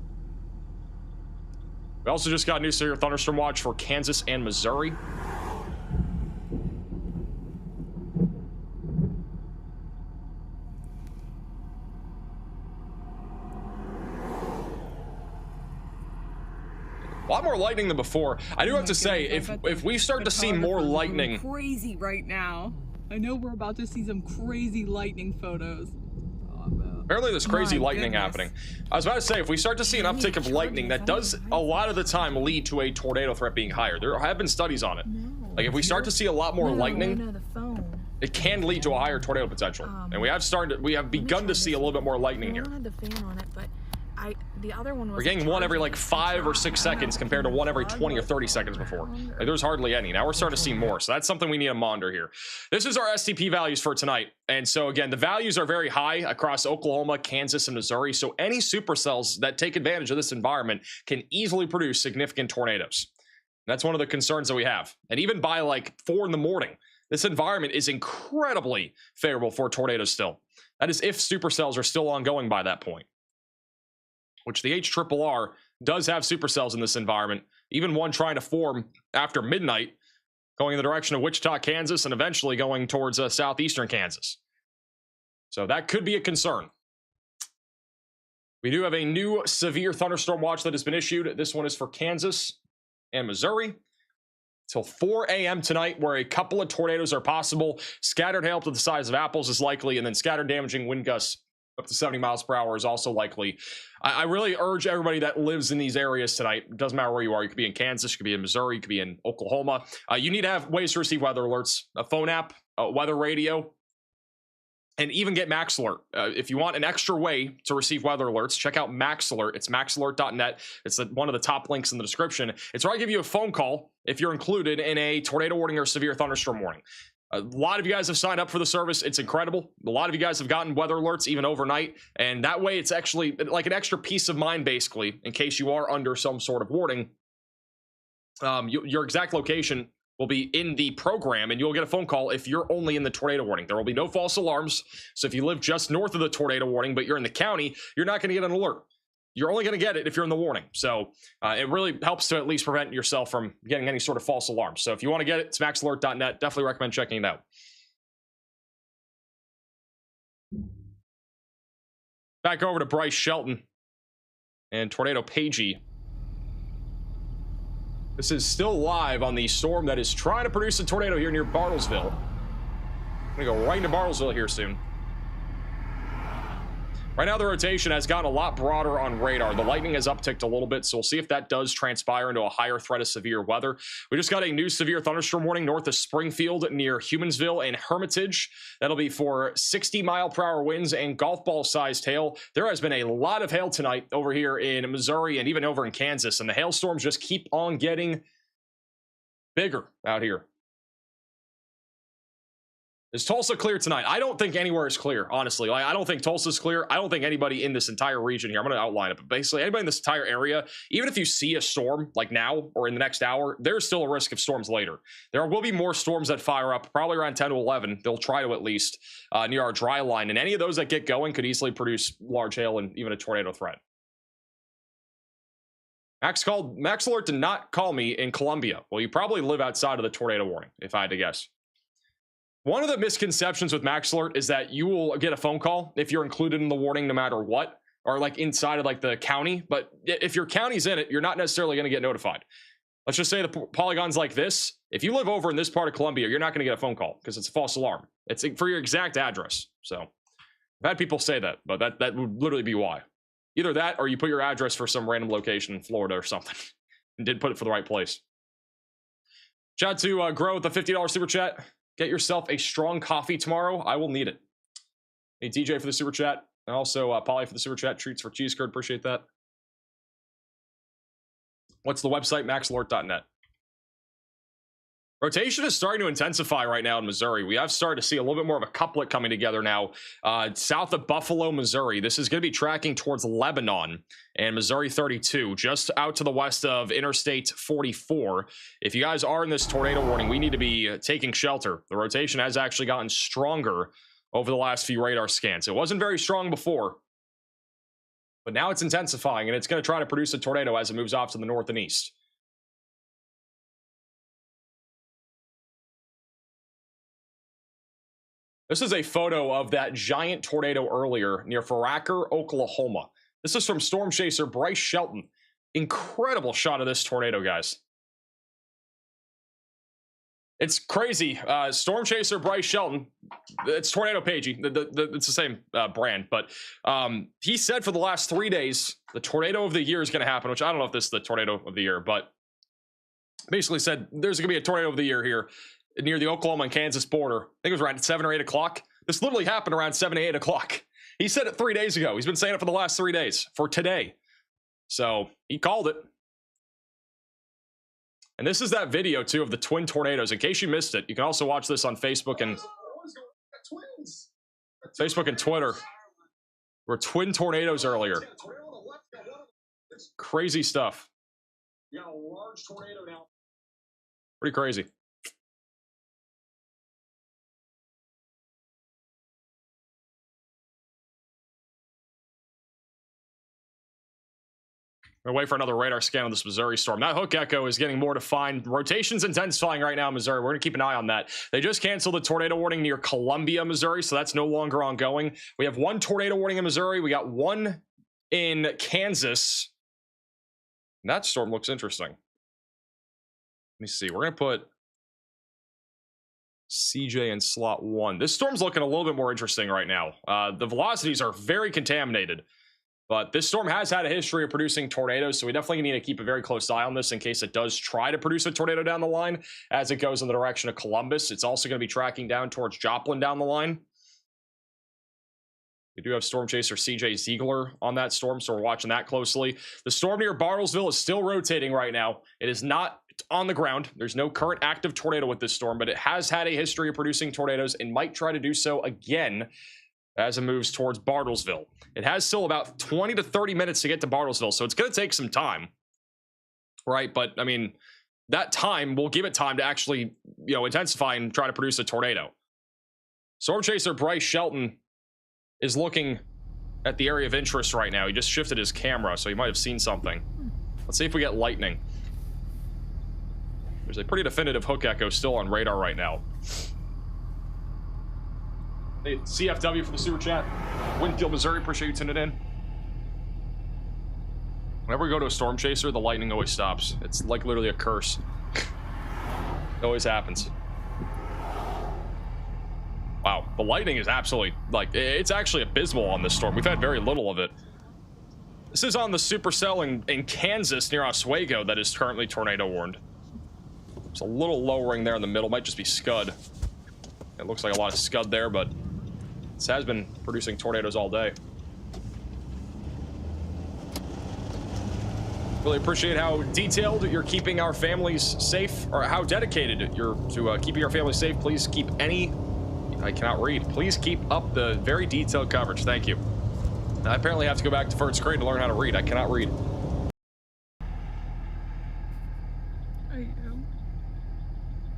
We also just got a new severe thunderstorm watch for Kansas and Missouri. A lot more lightning than before. I do have to say, if we start to see more lightning, crazy right now. I know we're about to see some crazy lightning photos. apparently there's crazy lightning happening. I was about to say, if we start to see an uptick of lightning, that does a lot of the time lead to a tornado threat being higher. There have been studies on it. Like if we start to see a lot more lightning, it can lead to a higher tornado potential. And we have begun to see a little bit more lightning here. I had the fan on it, but the other one was. We're getting one every like 5 or 6 seconds compared to one every 20 or 30 seconds before. Like, there's hardly any. Now we're starting to see more. So that's something we need to monitor here. This is our STP values for tonight. And so again, the values are very high across Oklahoma, Kansas, and Missouri. So any supercells that take advantage of this environment can easily produce significant tornadoes. That's one of the concerns that we have. And even by like 4 in the morning, this environment is incredibly favorable for tornadoes still. That is if supercells are still ongoing by that point. Which the HRRR does have supercells in this environment, even one trying to form after midnight, going in the direction of Wichita, Kansas, and eventually going towards southeastern Kansas. So that could be a concern. We do have a new severe thunderstorm watch that has been issued. This one is for Kansas and Missouri till 4 a.m. tonight, where a couple of tornadoes are possible. Scattered hail to the size of apples is likely, and then scattered damaging wind gusts up to 70 miles per hour is also likely. I really urge everybody that lives in these areas tonight, it doesn't matter where you are, you could be in Kansas, you could be in Missouri, you could be in Oklahoma. You need to have ways to receive weather alerts, a phone app, a weather radio. and even get Max Alert. If you want an extra way to receive weather alerts, check out Max Alert. It's maxalert.net. It's one of the top links in the description. It's where I give you a phone call if you're included in a tornado warning or severe thunderstorm warning. A lot of you guys have signed up for the service. It's incredible. A lot of you guys have gotten weather alerts even overnight, and that way it's actually like an extra peace of mind, basically, in case you are under some sort of warning. Your exact location will be in the program, and you'll get a phone call if you're only in the tornado warning. There will be no false alarms. So if you live just north of the tornado warning, but you're in the county, you're not going to get an alert. You're only going to get it if you're in the warning. So it really helps to at least prevent yourself from getting any sort of false alarms. So if you want to get it, it's maxalert.net. Definitely recommend checking it out. Back over to Bryce Shelton and Tornado Pagey. This is still live on the storm that is trying to produce a tornado here near Bartlesville. I'm gonna go right into Bartlesville here soon. Right now, the rotation has gotten a lot broader on radar. The lightning has upticked a little bit, so we'll see if that does transpire into a higher threat of severe weather. We just got a new severe thunderstorm warning north of Springfield near Humansville and Hermitage. That'll be for 60-mile-per-hour winds and golf ball-sized hail. There has been a lot of hail tonight over here in Missouri and even over in Kansas, and the hailstorms just keep on getting bigger out here. Is Tulsa clear tonight? I don't think anywhere is clear, honestly. Like, I don't think Tulsa's clear. I don't think anybody in this entire region here, I'm going to outline it, but basically anybody in this entire area, even if you see a storm like now or in the next hour, there's still a risk of storms later. There will be more storms that fire up, probably around 10 to 11. They'll try to at least near our dry line. And any of those that get going could easily produce large hail and even a tornado threat. Max Alert did not call me in Columbia. Well, you probably live outside of the tornado warning, if I had to guess. One of the misconceptions with Max Alert is that you will get a phone call if you're included in the warning no matter what, or like inside of like the county. But if your county's in it, you're not necessarily going to get notified. Let's just say the polygon's like this. If you live over in this part of Columbia, you're not going to get a phone call because it's a false alarm. It's for your exact address. So I've had people say that, but that would literally be why. Either that or you put your address for some random location in Florida or something and didn't put it for the right place. Shout out to Grow with the $50 super chat. Get yourself a strong coffee tomorrow. I will need it. Hey, DJ for the super chat. And also Polly for the super chat. Treats for cheese curd. Appreciate that. What's the website? maxalert.net. Rotation is starting to intensify right now in Missouri. We have started to see a little bit more of a couplet coming together now. South of Buffalo, Missouri. This is going to be tracking towards Lebanon and Missouri 32, just out to the west of Interstate 44. If you guys are in this tornado warning, we need to be taking shelter. The rotation has actually gotten stronger over the last few radar scans. It wasn't very strong before, but now it's intensifying, and it's going to try to produce a tornado as it moves off to the north and east. This is a photo of that giant tornado earlier near Foraker, Oklahoma. This is from Storm Chaser Bryce Shelton. Incredible shot of this tornado, guys. It's crazy. Storm Chaser Bryce Shelton. It's Tornado Pagey. It's the same brand, but he said for the last 3 days the tornado of the year is going to happen. Which I don't know if this is the tornado of the year, but basically said there's going to be a tornado of the year here near the Oklahoma and Kansas border. I think it was around 7 or 8 o'clock. This literally happened around 7 to 8 o'clock. He said it 3 days ago. He's been saying it for the last 3 days, for today. So he called it. And this is that video, too, of the twin tornadoes. In case you missed it, you can also watch this on Facebook and Twitter. There were twin tornadoes earlier. Crazy stuff. You got a large tornado now. Pretty crazy. We're waiting for another radar scan on this Missouri storm. That hook echo is getting more defined. Rotation's intensifying right now in Missouri. We're going to keep an eye on that. They just canceled the tornado warning near Columbia, Missouri, so that's no longer ongoing. We have one tornado warning in Missouri. We got one in Kansas. And that storm looks interesting. Let me see. We're going to put CJ in slot 1. This storm's looking a little bit more interesting right now. The velocities are very contaminated. But this storm has had a history of producing tornadoes, so we definitely need to keep a very close eye on this in case it does try to produce a tornado down the line as it goes in the direction of Columbus. It's also going to be tracking down towards Joplin down the line. We do have Storm Chaser CJ Ziegler on that storm, so we're watching that closely. The storm near Bartlesville is still rotating right now. It is not on the ground. There's no current active tornado with this storm, but it has had a history of producing tornadoes and might try to do so again as it moves towards Bartlesville. It has still about 20 to 30 minutes to get to Bartlesville, so it's going to take some time, right? But, I mean, that time will give it time to actually, you know, intensify and try to produce a tornado. Storm Chaser Bryce Shelton is looking at the area of interest right now. He just shifted his camera, so he might have seen something. Let's see if we get lightning. There's a pretty definitive hook echo still on radar right now. Hey, CFW for the super chat. Winfield, Missouri, appreciate you tuning in. Whenever we go to a storm chaser, the lightning always stops. It's like literally a curse. It always happens. Wow, the lightning is absolutely, like, it's actually abysmal on this storm. We've had very little of it. This is on the Supercell in Kansas near Oswego that is currently tornado warned. It's a little lowering there in the middle, might just be Scud. It looks like a lot of Scud there, but this has been producing tornadoes all day. Really appreciate how detailed you're keeping our families safe, or how dedicated you're to keeping our families safe. Please keep I cannot read. Please keep up the very detailed coverage. Thank you. I apparently have to go back to first grade to learn how to read. I cannot read.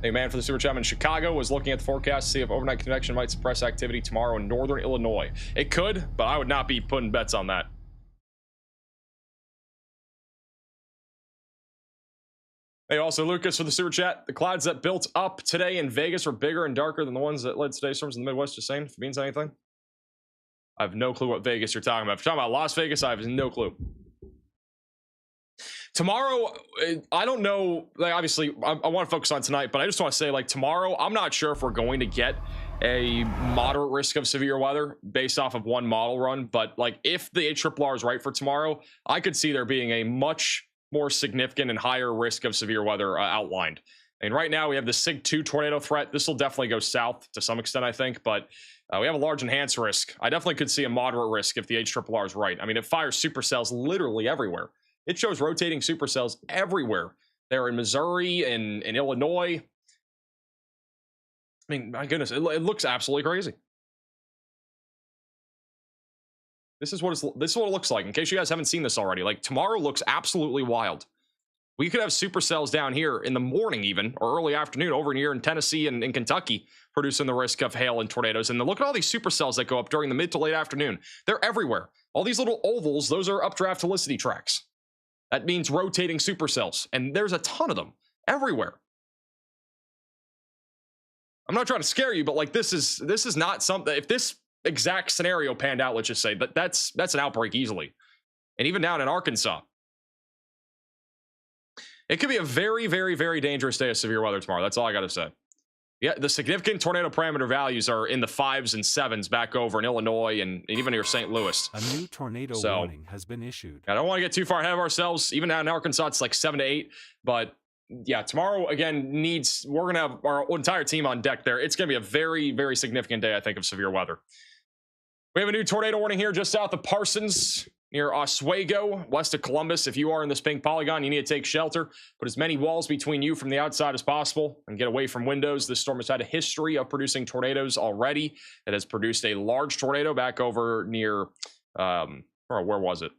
Hey, man, for the super chat, I'm in Chicago, was looking at the forecast to see if overnight convection might suppress activity tomorrow in northern Illinois. It could, but I would not be putting bets on that. Hey, also Lucas for the super chat. The clouds that built up today in Vegas were bigger and darker than the ones that led today's storms in the Midwest. Just saying, if it means anything. I have no clue what Vegas you're talking about. If you're talking about Las Vegas, I have no clue. Tomorrow, I don't know. Like, obviously, I want to focus on tonight, but I just want to say, like, tomorrow, I'm not sure if we're going to get a moderate risk of severe weather based off of one model run. But, like, if the ARRR is right for tomorrow, I could see there being a much more significant and higher risk of severe weather outlined. And right now, we have the SIG 2 tornado threat. This will definitely go south to some extent, I think, but we have a large enhanced risk. I definitely could see a moderate risk if the ARRR is right. I mean, it fires supercells literally everywhere. It shows rotating supercells everywhere. They're in Missouri and in Illinois. I mean, my goodness, it looks absolutely crazy. This is what it looks like. In case you guys haven't seen this already, like tomorrow looks absolutely wild. We could have supercells down here in the morning, even or early afternoon, over here in Tennessee and in Kentucky, producing the risk of hail and tornadoes. And then look at all these supercells that go up during the mid to late afternoon. They're everywhere. All these little ovals, those are updraft helicity tracks. That means rotating supercells, and there's a ton of them everywhere. I'm not trying to scare you, but like this is not something. If this exact scenario panned out, let's just say, but that's an outbreak easily, and even down in Arkansas, it could be a very, very, very dangerous day of severe weather tomorrow. That's all I got to say. Yeah, the significant tornado parameter values are in the 5s and 7s back over in Illinois and even near St. Louis. A new tornado warning has been issued. I don't want to get too far ahead of ourselves. Even down in Arkansas, it's like 7 to 8. But yeah, tomorrow again we're gonna have our entire team on deck there. It's gonna be a very, very significant day, I think, of severe weather. We have a new tornado warning here just south of Parsons, near Oswego, west of Columbus. If you are in this pink polygon, you need to take shelter. Put as many walls between you from the outside as possible and get away from windows. This storm has had a history of producing tornadoes already. It has produced a large tornado back over near, where was it?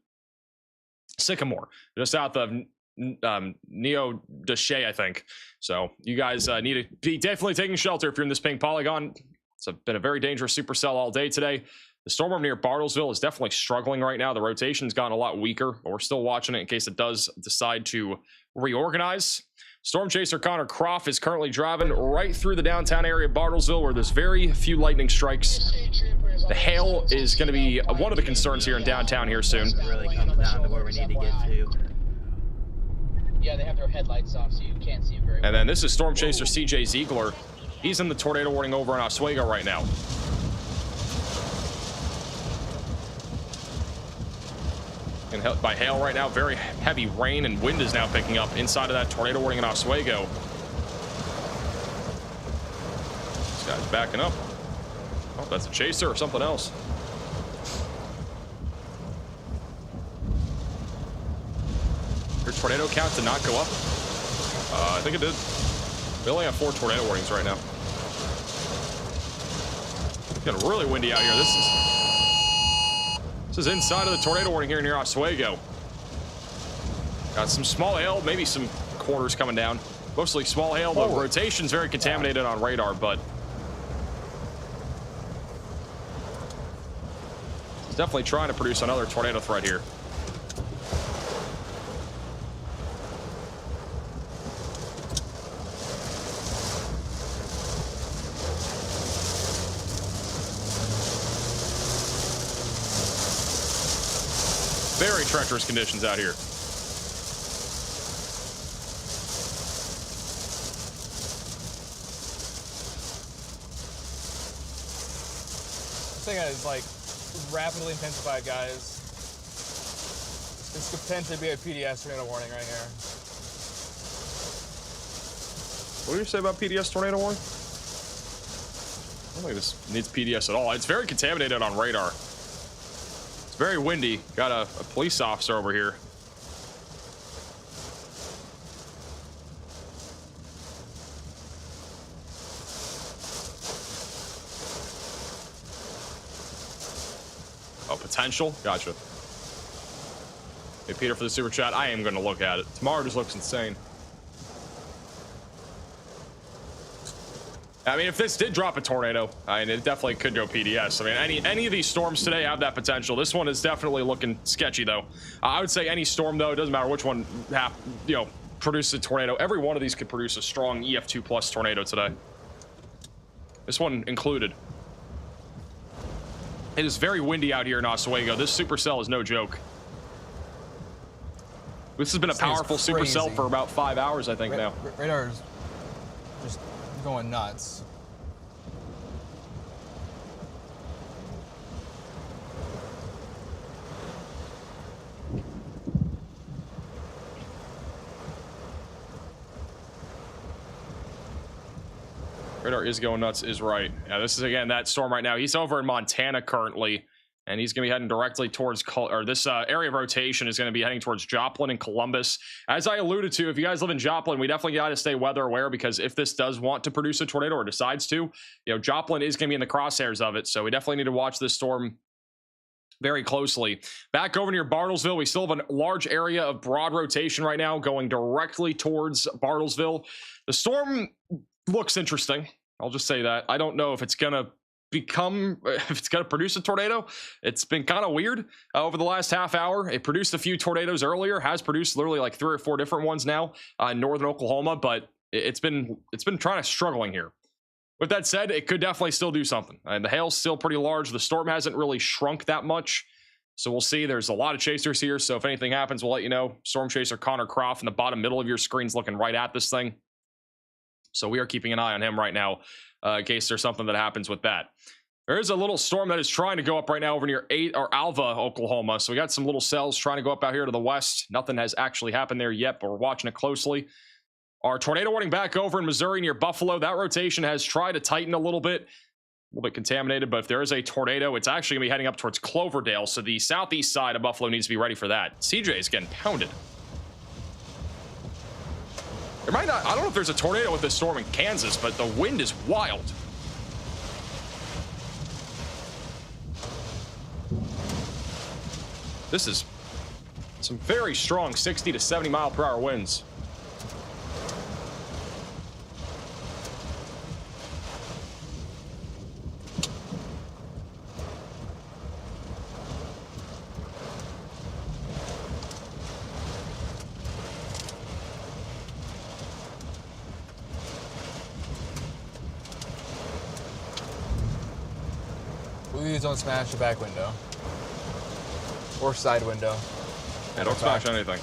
Sycamore, just south of Neo Deshay, I think. So you guys need to be definitely taking shelter if you're in this pink polygon. It's been a very dangerous supercell all day today. The storm over near Bartlesville is definitely struggling right now. The rotation's gotten a lot weaker, but we're still watching it in case it does decide to reorganize. Storm chaser Connor Croft is currently driving right through the downtown area of Bartlesville, where there's very few lightning strikes. The hail is going to be one of the concerns here in downtown here soon. It really comes down to where we need to get to. Yeah, they have their headlights off, so you can't see very well. And then this is storm chaser CJ Ziegler. He's in the tornado warning over in Oswego right now. And hit by hail right now. Very heavy rain and wind is now picking up inside of that tornado warning in Oswego. This guy's backing up. Oh, that's a chaser or something else. tornado count did not go up. I think it did. We only have 4 tornado warnings right now. It's getting really windy out here. This is inside of the tornado warning here near Oswego. Got some small hail, maybe some quarters coming down. Mostly small hail. The rotation's very contaminated on radar, but it's definitely trying to produce another tornado threat here. Very treacherous conditions out here. This thing is like rapidly intensified, guys. This could potentially be a PDS tornado warning right here. What do you say about PDS tornado warning? I don't think this needs PDS at all. It's very contaminated on radar. It's very windy. Got a police officer over here. Oh, potential? Gotcha. Hey, Peter, for the super chat, I am going to look at it. Tomorrow just looks insane. I mean, if this did drop a tornado, I mean, it definitely could go PDS. I mean, any of these storms today have that potential. This one is definitely looking sketchy, though. I would say any storm, though, it doesn't matter which one, produces a tornado. Every one of these could produce a strong EF2 plus tornado today. This one included. It is very windy out here in Oswego. This supercell is no joke. This has been a powerful supercell for about 5 hours, I think, now. Radar is just going nuts. Radar is going nuts is right. Yeah, this is, again, that storm right now. He's over in Montana currently, and he's going to be heading directly towards, this area of rotation is going to be heading towards Joplin and Columbus. As I alluded to, if you guys live in Joplin, we definitely got to stay weather aware, because if this does want to produce a tornado or decides to, Joplin is going to be in the crosshairs of it. So we definitely need to watch this storm very closely. Back over near Bartlesville, we still have a large area of broad rotation right now going directly towards Bartlesville. The storm looks interesting. I'll just say that. I don't know if it's going to produce a tornado. It's been kind of weird over the last half hour. It produced a few tornadoes earlier, has produced literally like 3 or 4 different ones now in northern Oklahoma, but it's been trying to struggling here. With that said, it could definitely still do something. And the hail's still pretty large. The storm hasn't really shrunk that much. So we'll see. There's a lot of chasers here. So if anything happens, we'll let you know. Storm chaser Connor Croft in the bottom middle of your screen's looking right at this thing. So we are keeping an eye on him right now in case there's something that happens with that. There is a little storm that is trying to go up right now over near Alva, Oklahoma. So we got some little cells trying to go up out here to the west. Nothing has actually happened there yet, but we're watching it closely. Our tornado warning back over in Missouri near Buffalo. That rotation has tried to tighten a little bit contaminated, but if there is a tornado, it's actually going to be heading up towards Cloverdale. So the southeast side of Buffalo needs to be ready for that. CJ is getting pounded. There might not, I don't know if there's a tornado with this storm in Kansas, but the wind is wild. This is some very strong 60 to 70 mile per hour winds. Please don't smash the back window. Or side window. Yeah, don't smash anything.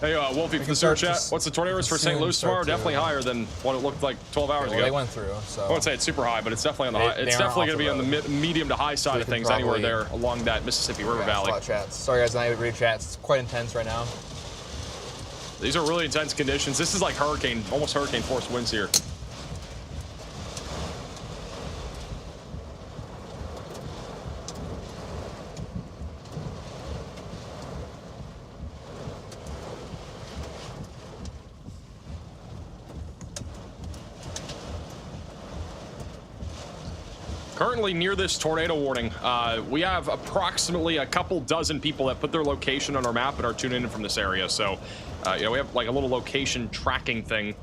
Hey, Wolfie, for the super chat, what's the tornado risk for St. Louis tomorrow? Definitely higher than what it looked like 12 hours ago. They went through, so. I wouldn't say it's super high, but it's definitely on the high. It's definitely going to be on the medium to high side of things anywhere there along that Mississippi River Valley. A lot of chats. Sorry guys, I'm not able to read chats. It's quite intense right now. These are really intense conditions. This is like almost hurricane force winds here. Currently near this tornado warning, we have approximately a couple dozen people that put their location on our map and are tuning in from this area. So, you know, we have like a little location tracking thing.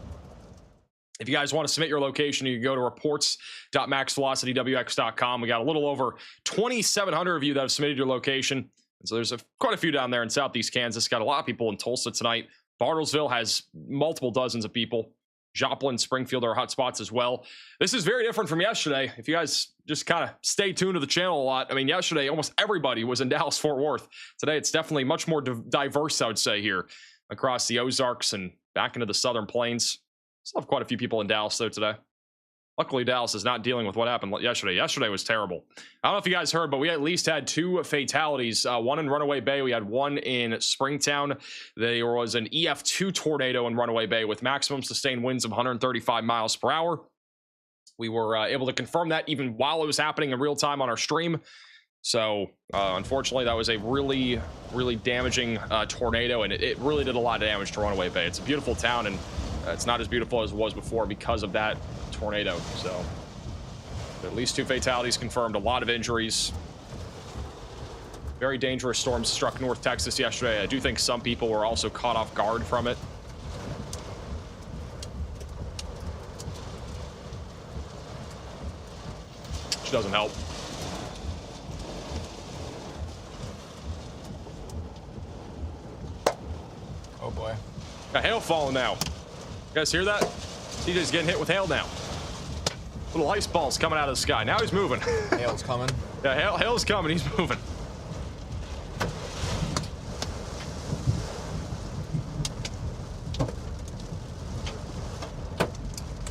If you guys want to submit your location, you can go to reports.maxvelocitywx.com. We got a little over 2,700 of you that have submitted your location. And so there's quite a few down there in Southeast Kansas. Got a lot of people in Tulsa tonight. Bartlesville has multiple dozens of people. Joplin, Springfield are hotspots as well. This is very different from yesterday. If you guys just kind of stay tuned to the channel a lot. I mean, yesterday, almost everybody was in Dallas-Fort Worth. Today, it's definitely much more diverse, I would say, here across the Ozarks and back into the Southern Plains. Still have quite a few people in Dallas, though, today. Luckily, Dallas is not dealing with what happened yesterday. Yesterday was terrible. I don't know if you guys heard, but we at least had 2 fatalities. One in Runaway Bay. We had one in Springtown. There was an EF2 tornado in Runaway Bay with maximum sustained winds of 135 miles per hour. We were able to confirm that even while it was happening in real time on our stream. So, unfortunately, that was a really, really damaging tornado, and it really did a lot of damage to Runaway Bay. It's a beautiful town, and it's not as beautiful as it was before because of that tornado. So at least 2 fatalities confirmed, a lot of injuries. Very dangerous storms struck North Texas yesterday. I do think some people were also caught off guard from it. Which doesn't help. Oh boy. Got hail falling now. You guys hear that? TJ's getting hit with hail now. Little ice balls coming out of the sky. Now he's moving. Hail's coming. Yeah, hail's coming. He's moving.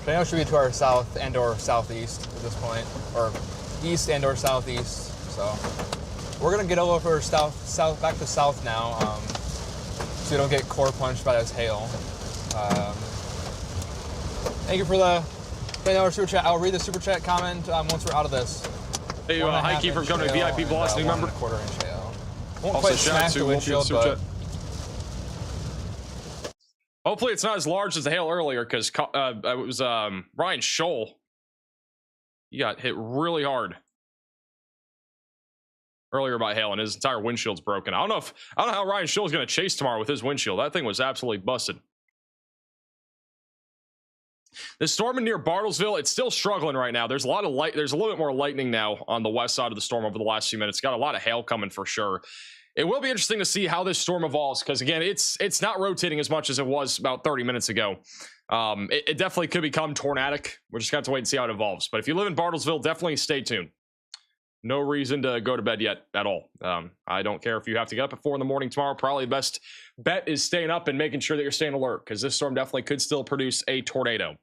Tornado should be to our south and or southeast at this point, or east and or southeast. So we're gonna get over south back to south now, so we don't get core punched by this hail. Thank you for the $10 super chat. I'll read the super chat comment once we're out of this. Hey, Heike from coming to VIP Velocity member. 1.25 inch hail. Won't Also, quite shout out smash to the windshield, but hopefully it's not as large as the hail earlier, because it was Ryan Scholl. He got hit really hard earlier by hail, and his entire windshield's broken. I don't know how Ryan Scholl's going to chase tomorrow with his windshield. That thing was absolutely busted. The storm near Bartlesville, it's still struggling right now. There's a lot of light. There's a little bit more lightning now on the west side of the storm over the last few minutes. Got a lot of hail coming for sure. It will be interesting to see how this storm evolves, because again, it's not rotating as much as it was about 30 minutes ago. It definitely could become tornadic. We're just gonna have to wait and see how it evolves. But if you live in Bartlesville, definitely stay tuned. No reason to go to bed yet at all. I don't care if you have to get up at 4 in the morning tomorrow. Probably the best bet is staying up and making sure that you're staying alert, because this storm definitely could still produce a tornado.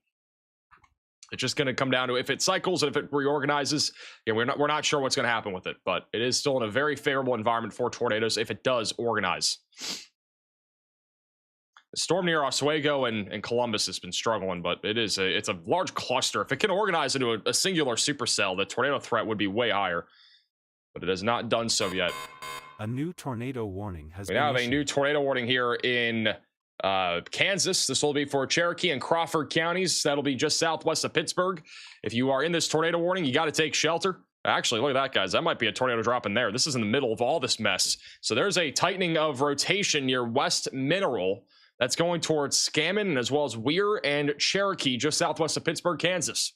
It's just going to come down to if it cycles and if it reorganizes. Yeah, we're not sure what's going to happen with it, but it is still in a very favorable environment for tornadoes if it does organize. The storm near Oswego and Columbus has been struggling, but it's a large cluster. If it can organize into a singular supercell, the tornado threat would be way higher, but it has not done so yet. A new tornado warning has We been now have a issued. new tornado warning here in Kansas. This will be for Cherokee and Crawford counties. That'll be just southwest of Pittsburgh. If you are in this tornado warning, you got to take shelter. Actually, look at that, guys. That might be a tornado drop in there. This is in the middle of all this mess. So there's a tightening of rotation near West Mineral that's going towards Scammon, as well as Weir and Cherokee, just southwest of Pittsburgh, Kansas.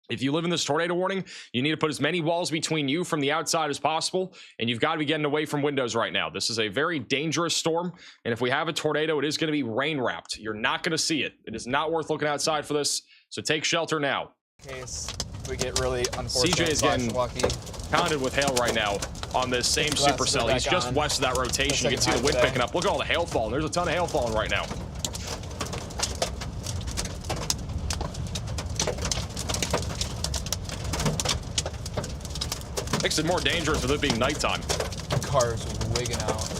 If you live in this tornado warning, you need to put as many walls between you from the outside as possible, and you've got to be getting away from windows right now. This is a very dangerous storm, and if we have a tornado, it is going to be rain-wrapped. You're not going to see it. It is not worth looking outside for this, so take shelter now. in case we get really unfortunate. CJ is getting pounded with hail right now on this same supercell. He's just west of that rotation. You can see the wind picking up. Look at all the hail falling. There's a ton of hail falling right now. Makes it more dangerous with it being nighttime. Cars wigging out.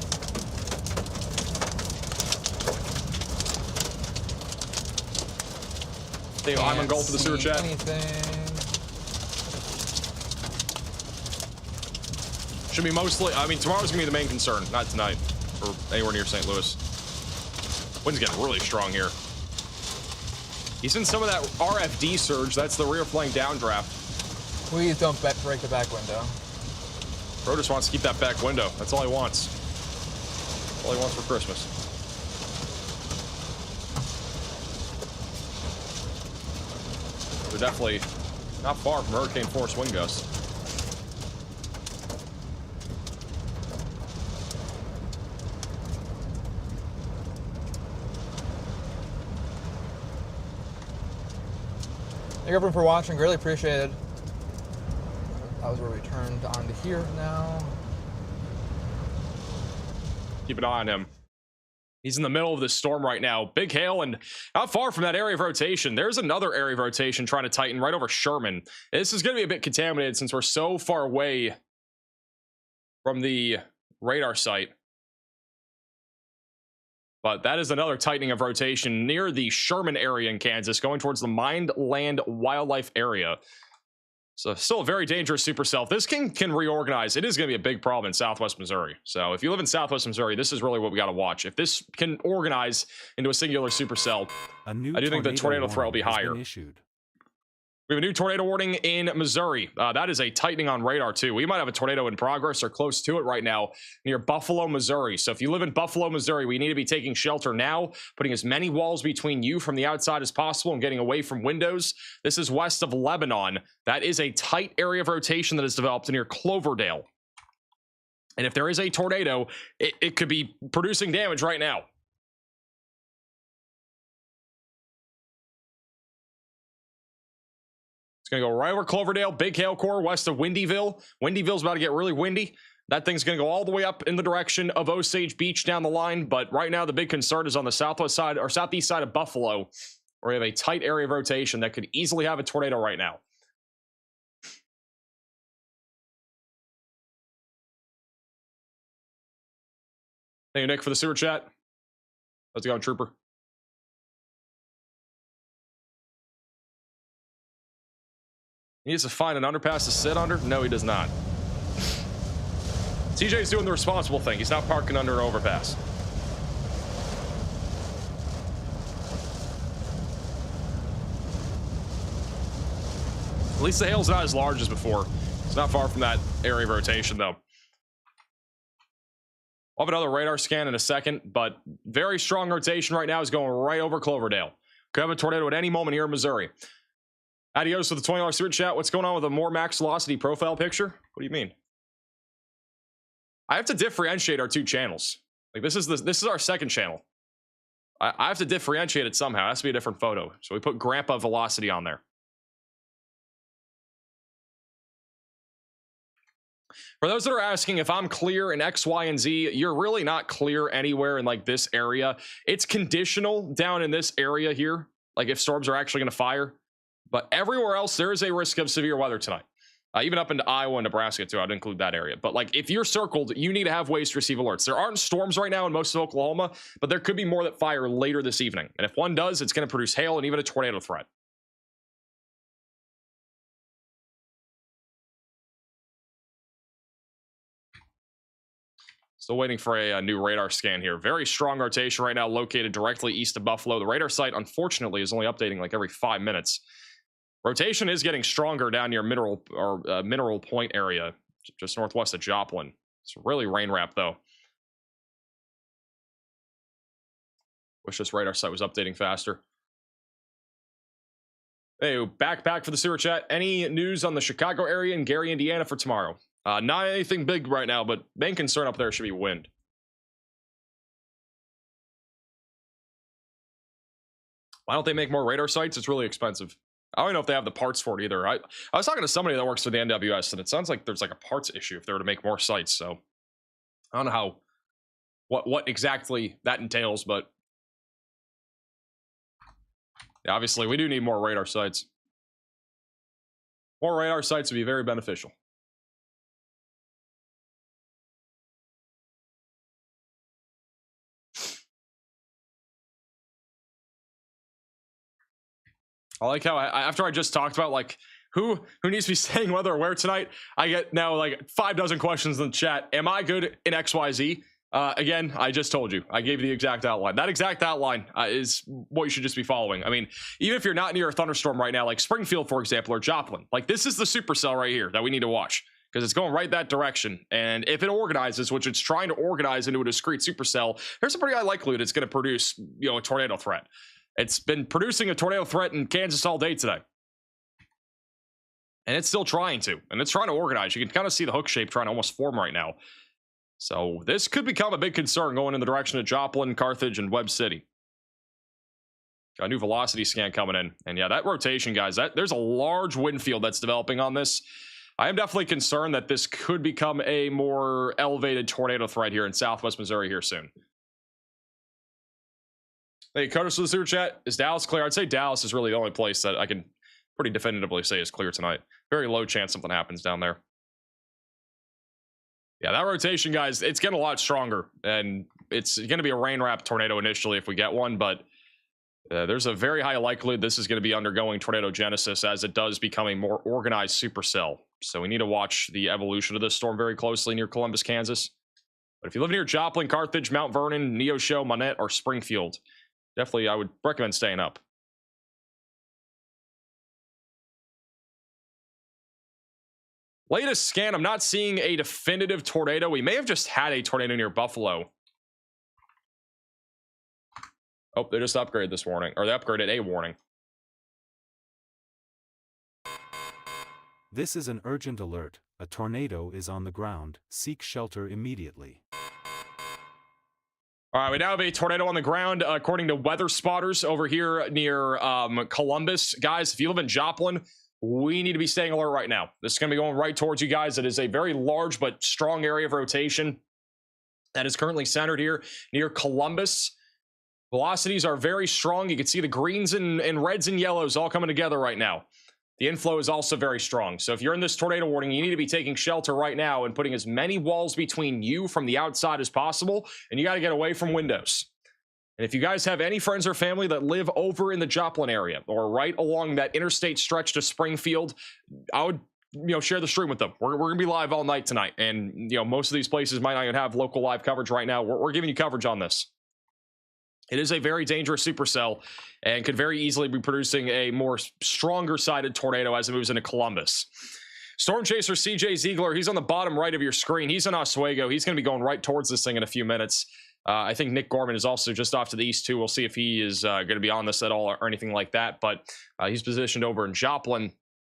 Hey, I'm on goal for the sewer chat. Should be mostly, I mean, tomorrow's gonna be the main concern, not tonight, or anywhere near St. Louis. Wind's getting really strong here. He's in some of that RFD surge. That's the rear flank downdraft. Please don't break the back window. Bro just wants to keep that back window. That's all he wants. All he wants for Christmas. They're definitely not far from hurricane force wind gusts. Thank you everyone for watching. Greatly appreciated. That was where we turned on to here now. Keep an eye on him. He's in the middle of this storm right now. Big hail and not far from that area of rotation. There's another area of rotation trying to tighten right over Sherman. This is going to be a bit contaminated since we're so far away from the radar site. But that is another tightening of rotation near the Sherman area in Kansas, going towards the Mined Land Wildlife area. So still a very dangerous supercell. If this can reorganize, it is going to be a big problem in Southwest Missouri. So if you live in Southwest Missouri, this is really what we got to watch. If this can organize into a singular supercell, I do think the tornado threat will be higher. We have a new tornado warning in Missouri. That is a tightening on radar too. We might have a tornado in progress or close to it right now near Buffalo, Missouri. So if you live in Buffalo, Missouri, we need to be taking shelter now, putting as many walls between you from the outside as possible and getting away from windows. This is west of Lebanon. That is a tight area of rotation that is developed near Cloverdale. And if there is a tornado, it could be producing damage right now. It's going to go right over Cloverdale, big hail core west of Windyville. Windyville's about to get really windy. That thing's going to go all the way up in the direction of Osage Beach down the line. But right now, the big concern is on the southwest side or southeast side of Buffalo, where we have a tight area of rotation that could easily have a tornado right now. Thank you, Nick, for the super chat. How's it going, Trooper? He needs to find an underpass to sit under? No, he does not. TJ's doing the responsible thing. He's not parking under an overpass. At least the hail's not as large as before. It's not far from that area of rotation, though. I'll have another radar scan in a second, but very strong rotation right now is going right over Cloverdale. Could have a tornado at any moment here in Missouri. Adios with the $20 super chat. What's going on with a more max velocity profile picture? What do you mean? I have to differentiate our two channels. Like this is our second channel. I have to differentiate it somehow. It has to be a different photo. So we put grandpa velocity on there. For those that are asking if I'm clear in X, Y, and Z, you're really not clear anywhere in like this area. It's conditional down in this area here. Like if storms are actually going to fire. But everywhere else, there is a risk of severe weather tonight. Even up into Iowa and Nebraska, too. I'd include that area. But, like, if you're circled, you need to have ways to receive alerts. There aren't storms right now in most of Oklahoma, but there could be more that fire later this evening. And if one does, it's going to produce hail and even a tornado threat. Still waiting for a new radar scan here. Very strong rotation right now, located directly east of Buffalo. The radar site, unfortunately, is only updating like every 5 minutes. Rotation is getting stronger down near Mineral Point area, just northwest of Joplin. It's really rain wrapped, though. Wish this radar site was updating faster. Hey, back for the sewer chat. Any news on the Chicago area and Gary, Indiana for tomorrow? Not anything big right now, but main concern up there should be wind. Why don't they make more radar sites? It's really expensive. I don't know if they have the parts for it either. I was talking to somebody that works for the NWS, and it sounds like there's like a parts issue if they were to make more sites. So I don't know what exactly that entails, but yeah, obviously we do need more radar sites. More radar sites would be very beneficial. I like how after I just talked about like who needs to be saying whether or where tonight, I get now like 5 dozen questions in the chat. Am I good in XYZ? Again, I just told you. I gave you the exact outline. That exact outline is what you should just be following. I mean, even if you're not near a thunderstorm right now, like Springfield, for example, or Joplin, like this is the supercell right here that we need to watch because it's going right that direction. And if it organizes, which it's trying to organize into a discrete supercell, there's a pretty high likelihood it's going to produce, you know, a tornado threat. It's been producing a tornado threat in Kansas all day today. And it's still trying to. And it's trying to organize. You can kind of see the hook shape trying to almost form right now. So this could become a big concern going in the direction of Joplin, Carthage, and Webb City. Got a new velocity scan coming in. And yeah, that rotation, guys, there's a large wind field that's developing on this. I am definitely concerned that this could become a more elevated tornado threat here in southwest Missouri here soon. Hey, Curtis for the super chat. Is Dallas clear? I'd say Dallas is really the only place that I can pretty definitively say is clear tonight. Very low chance something happens down there. Yeah, that rotation, guys, it's getting a lot stronger, and it's going to be a rain-wrapped tornado initially if we get one, but there's a very high likelihood this is going to be undergoing tornado genesis as it does become a more organized supercell. So we need to watch the evolution of this storm very closely near Columbus, Kansas. But if you live near Joplin, Carthage, Mount Vernon, Neosho, Monette, or Springfield, definitely I would recommend staying up. Latest scan, I'm not seeing a definitive tornado. We may have just had a tornado near Buffalo. Oh, they just upgraded this warning, or they upgraded a warning. This is an urgent alert. A tornado is on the ground. Seek shelter immediately. All right, we now have a tornado on the ground, according to weather spotters over here near Columbus. Guys, if you live in Joplin, we need to be staying alert right now. This is going to be going right towards you guys. It is a very large but strong area of rotation that is currently centered here near Columbus. Velocities are very strong. You can see the greens and reds and yellows all coming together right now. The inflow is also very strong. So if you're in this tornado warning, you need to be taking shelter right now and putting as many walls between you from the outside as possible. And you got to get away from windows. And if you guys have any friends or family that live over in the Joplin area or right along that interstate stretch to Springfield, I would, share the stream with them. We're going to be live all night tonight. And, most of these places might not even have local live coverage right now. We're giving you coverage on this. It is a very dangerous supercell and could very easily be producing a more stronger sided tornado as it moves into Columbus. Storm Chaser CJ Ziegler, he's on the bottom right of your screen. He's in Oswego. He's going to be going right towards this thing in a few minutes. I think Nick Gorman is also just off to the east too. We'll see if he is going to be on this at all or anything like that. But he's positioned over in Joplin.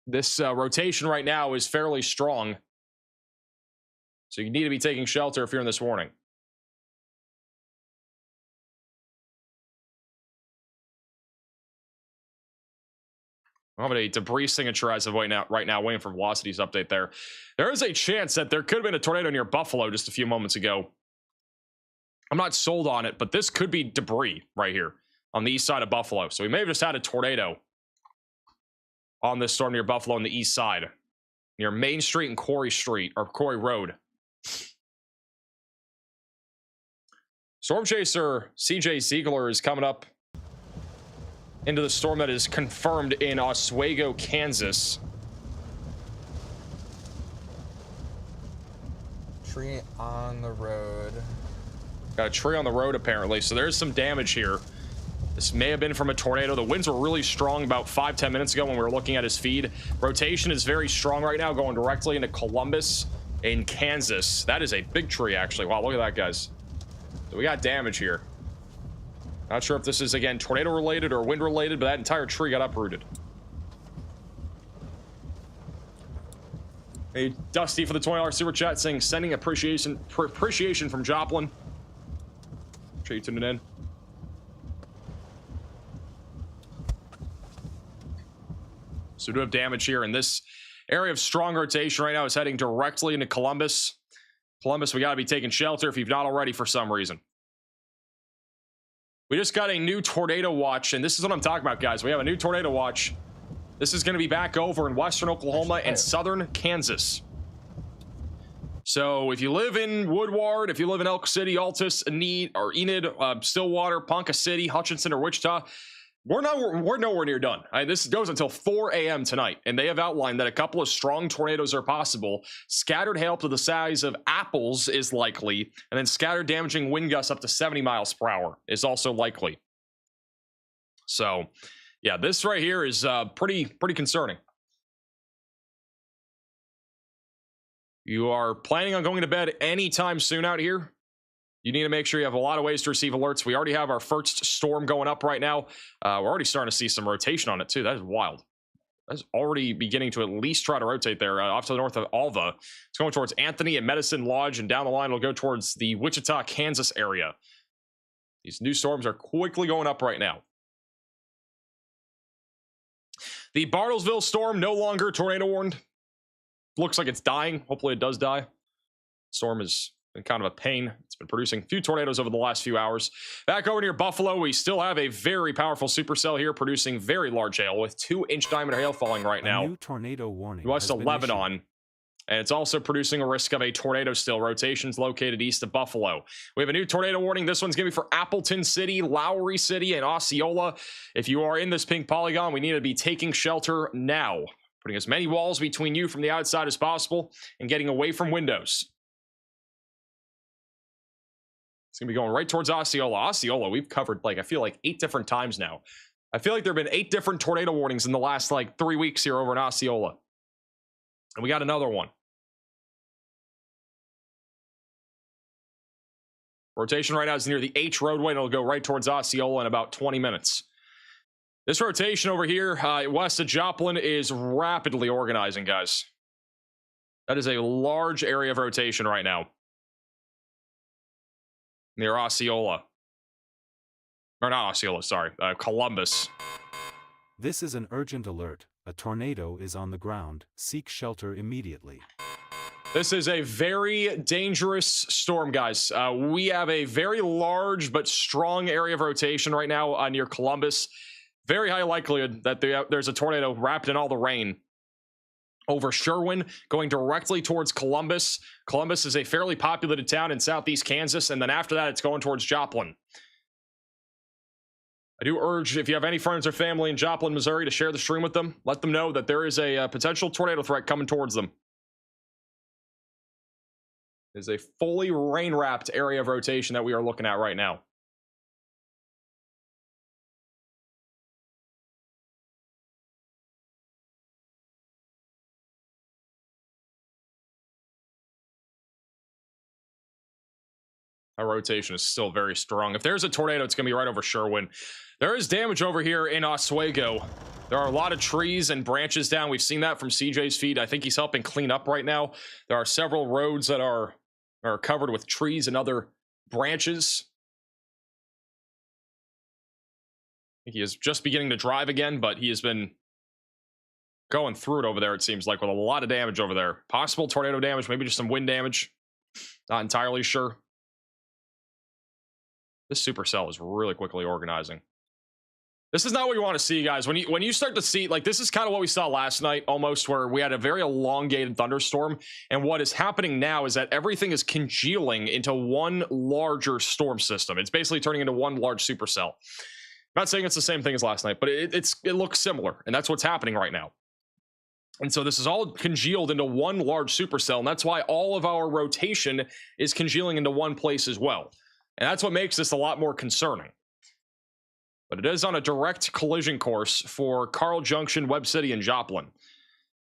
This rotation right now is fairly strong. So you need to be taking shelter if you're in this warning. I'm going to debris signature as of right now, waiting for velocities update there. There is a chance that there could have been a tornado near Buffalo just a few moments ago. I'm not sold on it, but this could be debris right here on the east side of Buffalo. So we may have just had a tornado on this storm near Buffalo on the east side, near Main Street and Quarry Street, or Quarry Road. Storm Chaser CJ Ziegler is coming up into the storm that is confirmed in Oswego, Kansas. Tree on the road. Got a tree on the road, apparently. So there's some damage here. This may have been from a tornado. The winds were really strong about 5-10 minutes ago when we were looking at his feed. Rotation is very strong right now, going directly into Columbus in Kansas. That is a big tree, actually. Wow, look at that, guys. So we got damage here. Not sure if this is, again, tornado-related or wind-related, but that entire tree got uprooted. Hey, Dusty for the $20 super chat saying, sending appreciation from Joplin. Sure you tuning in. So we do have damage here, and this area of strong rotation right now is heading directly into Columbus. Columbus, we got to be taking shelter if you've not already for some reason. We just got a new tornado watch, and this is what I'm talking about, guys. We have a new tornado watch. This is going to be back over in western Oklahoma and southern Kansas. So if you live in Woodward, if you live in Elk City, Altus, Enid, Stillwater, Ponca City, Hutchinson, or Wichita, we're nowhere near done. This goes until 4 a.m. tonight, and they have outlined that a couple of strong tornadoes are possible. Scattered hail to the size of apples is likely, and then scattered damaging wind gusts up to 70 miles per hour is also likely. So, yeah, this right here is pretty concerning. You are planning on going to bed anytime soon out here? You need to make sure you have a lot of ways to receive alerts. We already have our first storm going up right now. We're already starting to see some rotation on it too. That is wild. That's already beginning to at least try to rotate there off to the north of Alva. It's going towards Anthony and Medicine Lodge, and down the line it'll go towards the Wichita, Kansas area. These new storms are quickly going up right now. The Bartlesville storm no longer tornado warned. Looks like it's dying. Hopefully it does die. Storm has been kind of a pain. It's been producing a few tornadoes over the last few hours. Back over near Buffalo, we still have a very powerful supercell here producing very large hail with 2-inch diameter hail falling right now. A new tornado warning West of has been Lebanon. issued. And it's also producing a risk of a tornado still. Rotations located east of Buffalo. We have a new tornado warning. This one's going to be for Appleton City, Lowry City, and Osceola. If you are in this pink polygon, we need to be taking shelter now. Putting as many walls between you from the outside as possible and getting away from windows. It's going to be going right towards Osceola. Osceola, we've covered, I feel like 8 different times now. I feel like there have been 8 different tornado warnings in the last, 3 weeks here over in Osceola. And we got another one. Rotation right now is near the H roadway, and it'll go right towards Osceola in about 20 minutes. This rotation over here, west of Joplin, is rapidly organizing, guys. That is a large area of rotation right now. Near Osceola. Or not Osceola, sorry. Columbus. This is an urgent alert. A tornado is on the ground. Seek shelter immediately. This is a very dangerous storm, guys. We have a very large but strong area of rotation right now near Columbus. Very high likelihood that there's a tornado wrapped in all the rain over Sherwin, going directly towards Columbus. Columbus is a fairly populated town in southeast Kansas, and then after that, it's going towards Joplin. I do urge, if you have any friends or family in Joplin, Missouri, to share the stream with them. Let them know that there is a potential tornado threat coming towards them. It is a fully rain-wrapped area of rotation that we are looking at right now. Our rotation is still very strong. If there's a tornado, it's going to be right over Sherwin. There is damage over here in Oswego. There are a lot of trees and branches down. We've seen that from CJ's feed. I think he's helping clean up right now. There are several roads that are covered with trees and other branches. I think he is just beginning to drive again, but he has been going through it over there, it seems like, with a lot of damage over there. Possible tornado damage, maybe just some wind damage. Not entirely sure. This supercell is really quickly organizing. This is not what you want to see, guys. When you start to see, this is kind of what we saw last night, almost, where we had a very elongated thunderstorm. And what is happening now is that everything is congealing into one larger storm system. It's basically turning into one large supercell. I'm not saying it's the same thing as last night, but it looks similar, and that's what's happening right now. And so this is all congealed into one large supercell, and that's why all of our rotation is congealing into one place as well. And that's what makes this a lot more concerning. But it is on a direct collision course for Carl Junction, Webb City, and Joplin.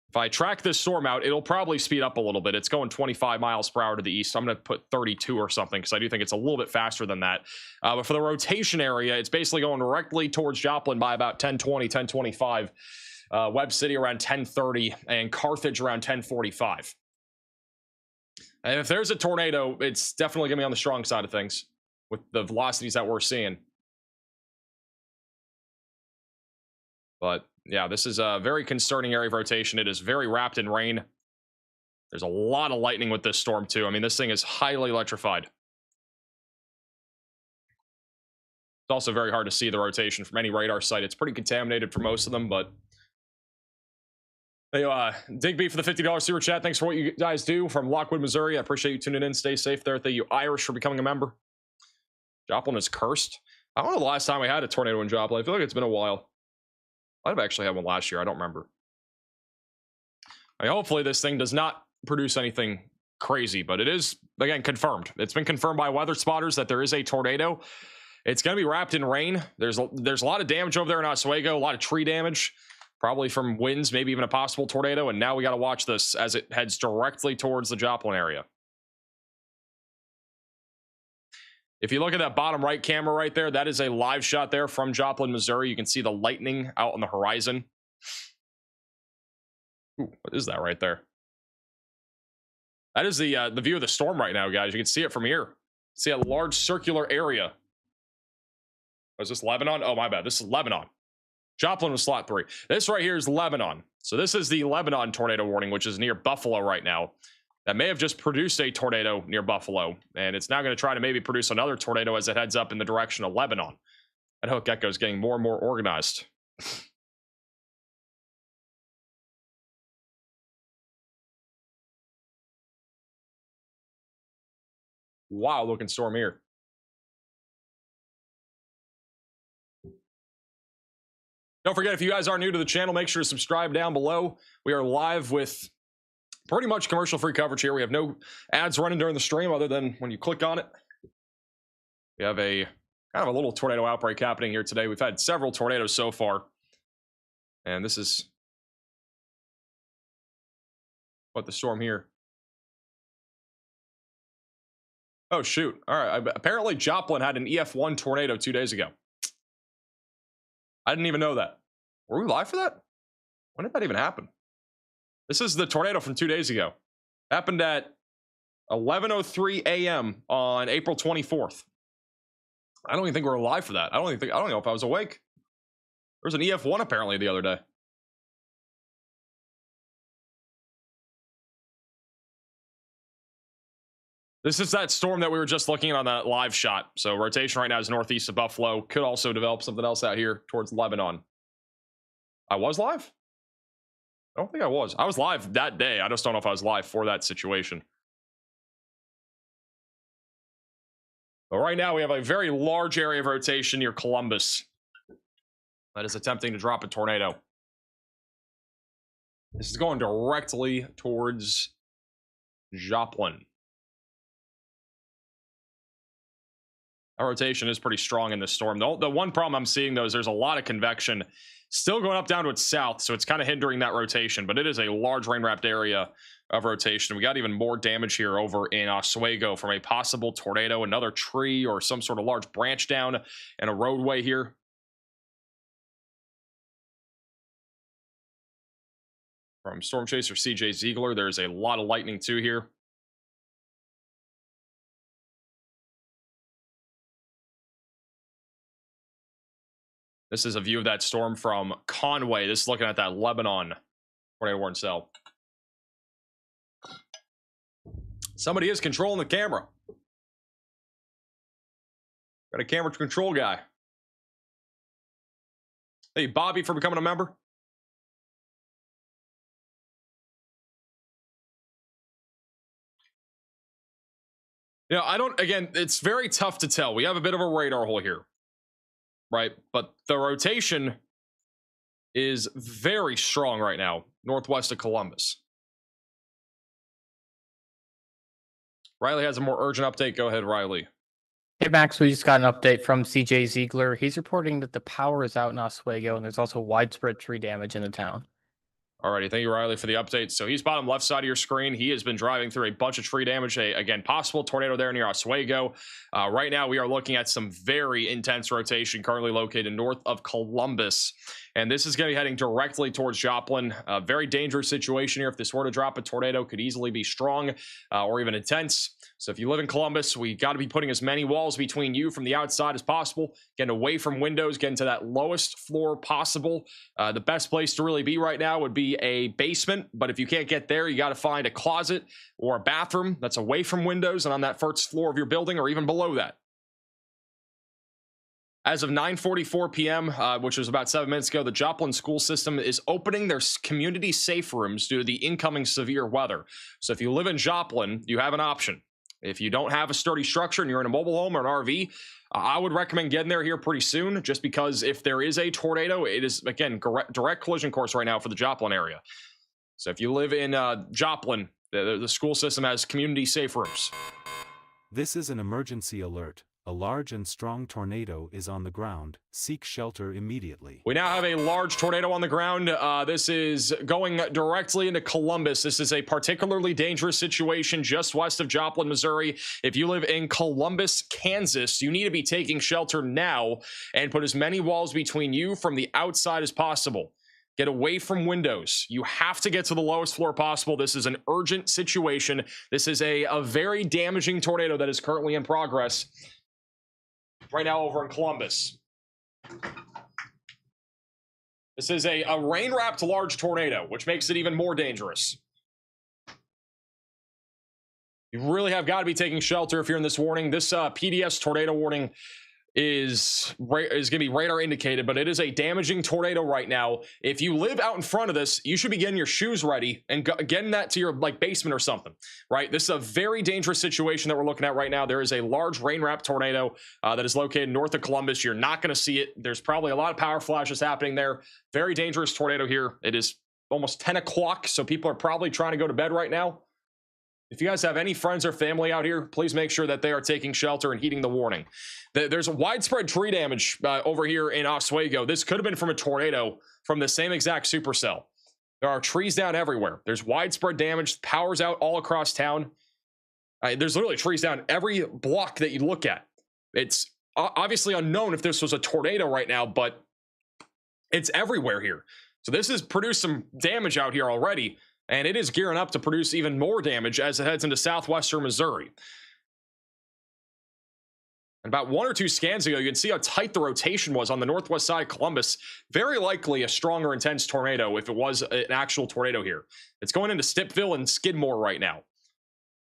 If I track this storm out, it'll probably speed up a little bit. It's going 25 miles per hour to the east. I'm going to put 32 or something because I do think it's a little bit faster than that. But for the rotation area, it's basically going directly towards Joplin by about 10:20, 10:25. Webb City around 10:30, and Carthage around 10:45. And if there's a tornado, it's definitely going to be on the strong side of things with the velocities that we're seeing. But yeah, this is a very concerning area of rotation. It is very wrapped in rain. There's a lot of lightning with this storm too. I mean, this thing is highly electrified. It's also very hard to see the rotation from any radar site. It's pretty contaminated for most of them, but hey, Digby for the $50 super chat. Thanks for what you guys do from Lockwood, Missouri. I appreciate you tuning in. Stay safe there. Thank you, Irish, for becoming a member. Joplin is cursed. I don't know the last time we had a tornado in Joplin. I feel like it's been a while. I've actually had one last year. I don't remember. I mean, hopefully this thing does not produce anything crazy, but it is, again, confirmed. It's been confirmed by weather spotters that there is a tornado. It's going to be wrapped in rain. There's a lot of damage over there in Oswego, a lot of tree damage, probably from winds, maybe even a possible tornado. And now we got to watch this as it heads directly towards the Joplin area. If you look at that bottom right camera right there, that is a live shot there from Joplin, Missouri. You can see the lightning out on the horizon. Ooh, what is that right there? That is the view of the storm right now, guys. You can see it from here. See a large circular area. Oh, is this Lebanon? Oh, my bad. This is Lebanon. Joplin was slot 3. This right here is Lebanon. So this is the Lebanon tornado warning, which is near Buffalo right now. That may have just produced a tornado near Buffalo, and it's now going to try to maybe produce another tornado as it heads up in the direction of Lebanon. That Hook Echo is getting more and more organized. Wow, looking storm here. Don't forget, if you guys are new to the channel, make sure to subscribe down below. We are live with pretty much commercial-free coverage here. We have no ads running during the stream other than when you click on it. We have a kind of a little tornado outbreak happening here today. We've had several tornadoes so far. And this is what the storm here. Oh, shoot. All right. Apparently, Joplin had an EF1 tornado 2 days ago. I didn't even know that. Were we live for that? When did that even happen? This is the tornado from 2 days ago. Happened at 11:03 a.m. on April 24th. I don't even think we were live for that. I don't know if I was awake. There was an EF1 apparently the other day. This is that storm that we were just looking at on that live shot. So rotation right now is northeast of Buffalo. Could also develop something else out here towards Lebanon. I was live? I don't think I was. I was live that day. I just don't know if I was live for that situation. But right now we have a very large area of rotation near Columbus that is attempting to drop a tornado. This is going directly towards Joplin. Our rotation is pretty strong in this storm. The one problem I'm seeing, though, is there's a lot of convection still going up down to its south, so it's kind of hindering that rotation, but it is a large rain-wrapped area of rotation. We got even more damage here over in Oswego from a possible tornado, another tree or some sort of large branch down and a roadway here. From Storm Chaser CJ Ziegler, there's a lot of lightning, too, here. This is a view of that storm from Conway. This is looking at that Lebanon tornado warning cell. Somebody is controlling the camera. Got a camera control guy. Hey, Bobby, for becoming a member. You know, again, it's very tough to tell. We have a bit of a radar hole here. Right, but the rotation is very strong right now, northwest of Columbus. Riley has a more urgent update. Go ahead, Riley. Hey, Max, we just got an update from CJ Ziegler. He's reporting that the power is out in Oswego, and there's also widespread tree damage in the town. Alrighty, thank you, Riley, for the update. So he's bottom left side of your screen. He has been driving through a bunch of tree damage. Again, possible tornado there near Oswego. Right now, we are looking at some very intense rotation currently located north of Columbus. And this is going to be heading directly towards Joplin. A very dangerous situation here. If this were to drop a tornado, could easily be strong or even intense. So if you live in Columbus, we got to be putting as many walls between you from the outside as possible, getting away from windows, getting to that lowest floor possible. The best place to really be right now would be a basement, but if you can't get there, you got to find a closet or a bathroom that's away from windows and on that first floor of your building or even below that. As of 9:44 p.m., which was about 7 minutes ago, the Joplin school system is opening their community safe rooms due to the incoming severe weather. So if you live in Joplin, you have an option. If you don't have a sturdy structure and you're in a mobile home or an RV, I would recommend getting there here pretty soon, just because if there is a tornado, it is, again, direct collision course right now for the Joplin area. So if you live in Joplin, the school system has community safe rooms. This is an emergency alert. A large and strong tornado is on the ground. Seek shelter immediately. We now have a large tornado on the ground. This is going directly into Columbus. This is a particularly dangerous situation just west of Joplin, Missouri. If you live in Columbus, Kansas, you need to be taking shelter now and put as many walls between you from the outside as possible. Get away from windows. You have to get to the lowest floor possible. This is an urgent situation. This is a very damaging tornado that is currently in progress right now over in Columbus. This is a rain-wrapped large tornado, which makes it even more dangerous. You really have got to be taking shelter if you're in this warning. This PDS tornado warning is going to be radar indicated, but it is a damaging tornado right now. If you live out in front of this, you should be getting your shoes ready and getting that to your basement or something, right? This is a very dangerous situation that we're looking at right now. There is a large rain-wrapped tornado that is located north of Columbus. You're not going to see it. There's probably a lot of power flashes happening there. Very dangerous tornado here. It is almost 10 o'clock, so people are probably trying to go to bed right now. If you guys have any friends or family out here, please make sure that they are taking shelter and heeding the warning. There's a widespread tree damage over here in Oswego. This could have been from a tornado from the same exact supercell. There are trees down everywhere. There's widespread damage. Power's out all across town. There's literally trees down every block that you look at. It's obviously unknown if this was a tornado right now, but it's everywhere here. So this has produced some damage out here already. And it is gearing up to produce even more damage as it heads into southwestern Missouri. About 1 or 2 scans ago, you can see how tight the rotation was on the northwest side of Columbus. Very likely a stronger, intense tornado if it was an actual tornado here. It's going into Stipville and Skidmore right now.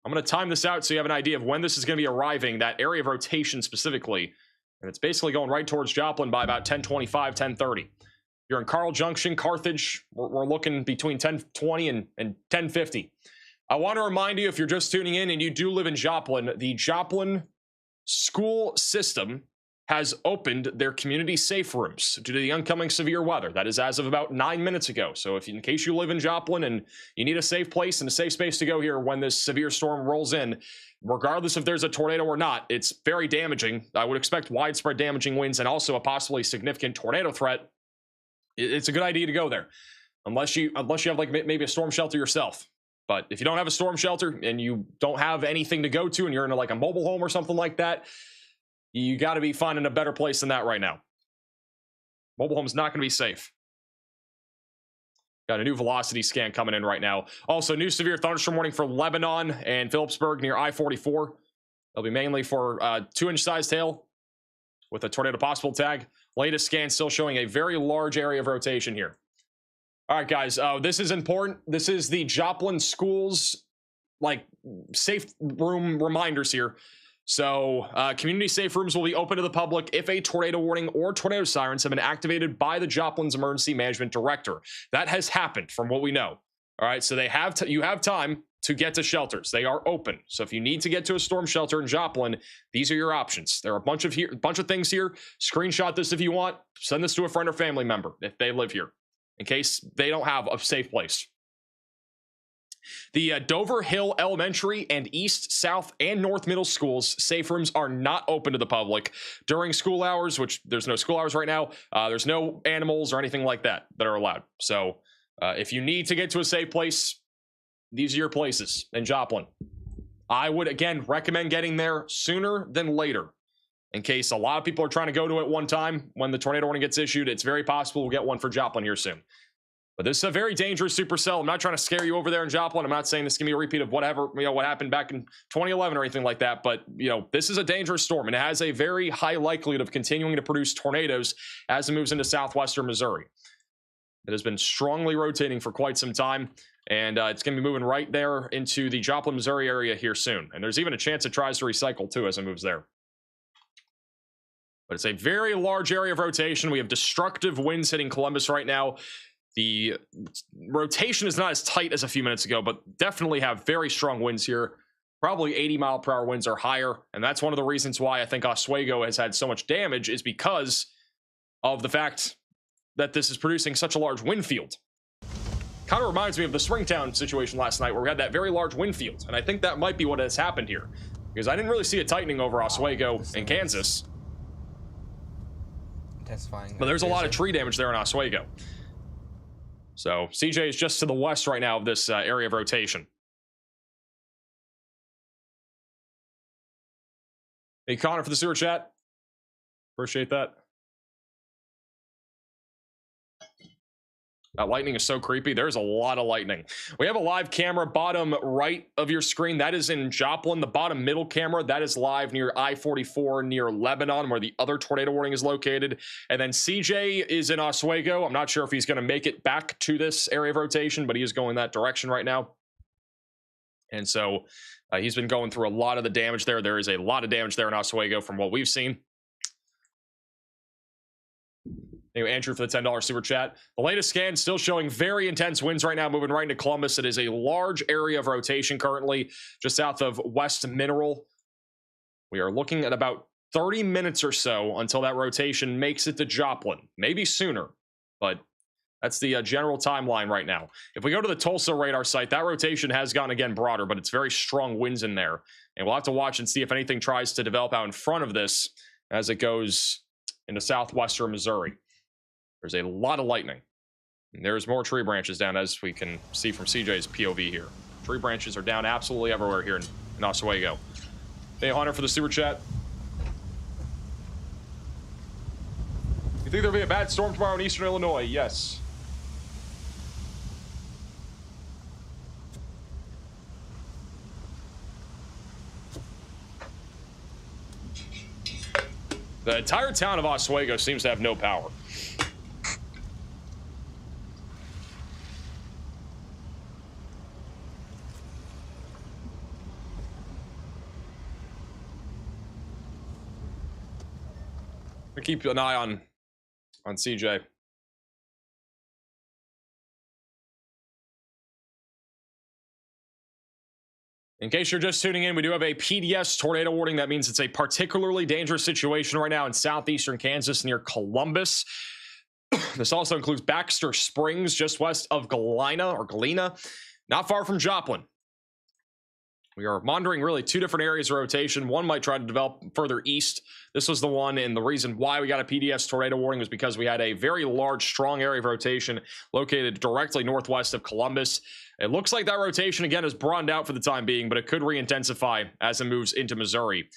I'm going to time this out so you have an idea of when this is going to be arriving, that area of rotation specifically. And it's basically going right towards Joplin by about 10:25, 10:30. You're in Carl Junction, Carthage. We're looking between 10:20 and 10:50. I want to remind you, if you're just tuning in and you do live in Joplin, the Joplin school system has opened their community safe rooms due to the oncoming severe weather. That is as of about 9 minutes ago. So in case you live in Joplin and you need a safe place and a safe space to go here when this severe storm rolls in, regardless if there's a tornado or not, it's very damaging. I would expect widespread damaging winds and also a possibly significant tornado threat. It's a good idea to go there, unless you have maybe a storm shelter yourself. But if you don't have a storm shelter and you don't have anything to go to and you're in a mobile home or something like that, you got to be finding a better place than that right now. Mobile home's not going to be safe. Got a new velocity scan coming in right now. Also, new severe thunderstorm warning for Lebanon and Phillipsburg near I-44. They'll be mainly for 2-inch sized hail with a tornado possible tag. Latest scan still showing a very large area of rotation here. All right, guys, this is important. This is the Joplin schools, safe room reminders here. So community safe rooms will be open to the public if a tornado warning or tornado sirens have been activated by the Joplin's emergency management director. That has happened from what we know. All right, so you have time to get to shelters. They are open. So if you need to get to a storm shelter in Joplin, these are your options. There are a bunch of things here. Screenshot this if you want. Send this to a friend or family member if they live here, in case they don't have a safe place. The Dover Hill Elementary and East, South, and North Middle Schools safe rooms are not open to the public during school hours, which there's no school hours right now. There's no animals or anything like that are allowed. So if you need to get to a safe place, these are your places in Joplin. I would, again, recommend getting there sooner than later. In case a lot of people are trying to go to it one time when the tornado warning gets issued, it's very possible we'll get one for Joplin here soon. But this is a very dangerous supercell. I'm not trying to scare you over there in Joplin. I'm not saying this can be a repeat of what happened back in 2011 or anything like that. But, this is a dangerous storm, and it has a very high likelihood of continuing to produce tornadoes as it moves into southwestern Missouri. It has been strongly rotating for quite some time, and it's going to be moving right there into the Joplin, Missouri area here soon. And there's even a chance it tries to recycle, too, as it moves there. But it's a very large area of rotation. We have destructive winds hitting Columbus right now. The rotation is not as tight as a few minutes ago, but definitely have very strong winds here. probably 80-mile-per-hour winds or higher. And that's one of the reasons why I think Oswego has had so much damage, is because of the fact that this is producing such a large wind field. Kind of reminds me of the Springtown situation last night, where we had that very large wind field. And I think that might be what has happened here, because I didn't really see it tightening over Oswego and Kansas. Intensifying. But there's a lot of tree damage there in Oswego. So CJ is just to the west right now of this area of rotation. Hey, Connor, for the sewer chat. Appreciate that. That lightning is so creepy. There's a lot of lightning. We have a live camera bottom right of your screen. That is in Joplin. The bottom middle camera, that is live near I-44 near Lebanon, where the other tornado warning is located. And then CJ is in Oswego. I'm not sure if he's going to make it back to this area of rotation, but he is going that direction right now. And so he's been going through a lot of the damage there. There is a lot of damage there in Oswego from what we've seen. Anyway, Andrew for the $10 super chat. The latest scan still showing very intense winds right now, moving right into Columbus. It is a large area of rotation currently, just south of West Mineral. We are looking at about 30 minutes or so until that rotation makes it to Joplin. Maybe sooner, but that's the general timeline right now. If we go to the Tulsa radar site, that rotation has gotten again broader, but it's very strong winds in there. And we'll have to watch and see if anything tries to develop out in front of this as it goes into southwestern Missouri. There's a lot of lightning. And there's more tree branches down, as we can see from CJ's POV here. Tree branches are down absolutely everywhere here in Oswego. Hey, Hunter, for the super chat. You think there'll be a bad storm tomorrow in eastern Illinois? Yes. The entire town of Oswego seems to have no power. Keep an eye on CJ. In case you're just tuning in, we do have a PDS tornado warning. That means it's a particularly dangerous situation right now in southeastern Kansas near Columbus. This also includes Baxter Springs, just west of Galena, not far from Joplin. We are monitoring really two different areas of rotation. One might try to develop further east. This was the one, and the reason why we got a PDS tornado warning was because we had a very large, strong area of rotation located directly northwest of Columbus. It looks like that rotation, again, is broadened out for the time being, but it could re-intensify as it moves into Missouri.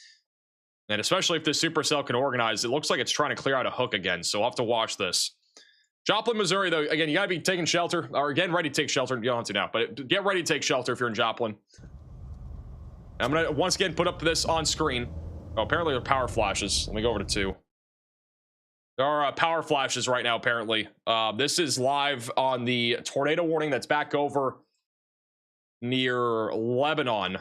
And especially if this supercell can organize, it looks like it's trying to clear out a hook again, so we'll have to watch this. Joplin, Missouri, though, again, you got to be taking shelter, or getting ready to take shelter. You don't have to now, but get ready to take shelter if you're in Joplin. I'm going to once again put up this on screen. Oh, apparently there are power flashes. Let me go over to 2. There are power flashes right now, apparently. This is live on the tornado warning that's back over near Lebanon.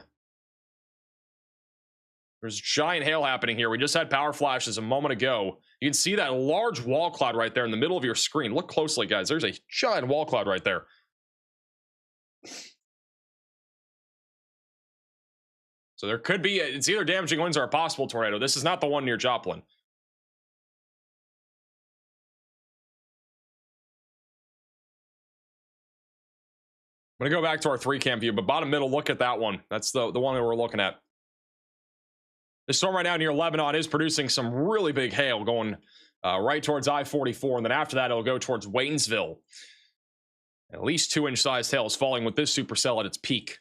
There's giant hail happening here. We just had power flashes a moment ago. You can see that large wall cloud right there in the middle of your screen. Look closely, guys. There's a giant wall cloud right there. So there could be, it's either damaging winds or a possible tornado. This is not the one near Joplin. I'm going to go back to our 3-cam view, but bottom middle, look at that one. That's the one that we're looking at. This storm right now near Lebanon is producing some really big hail going right towards I-44, and then after that, it'll go towards Waynesville. At least 2-inch sized hail is falling with this supercell at its peak.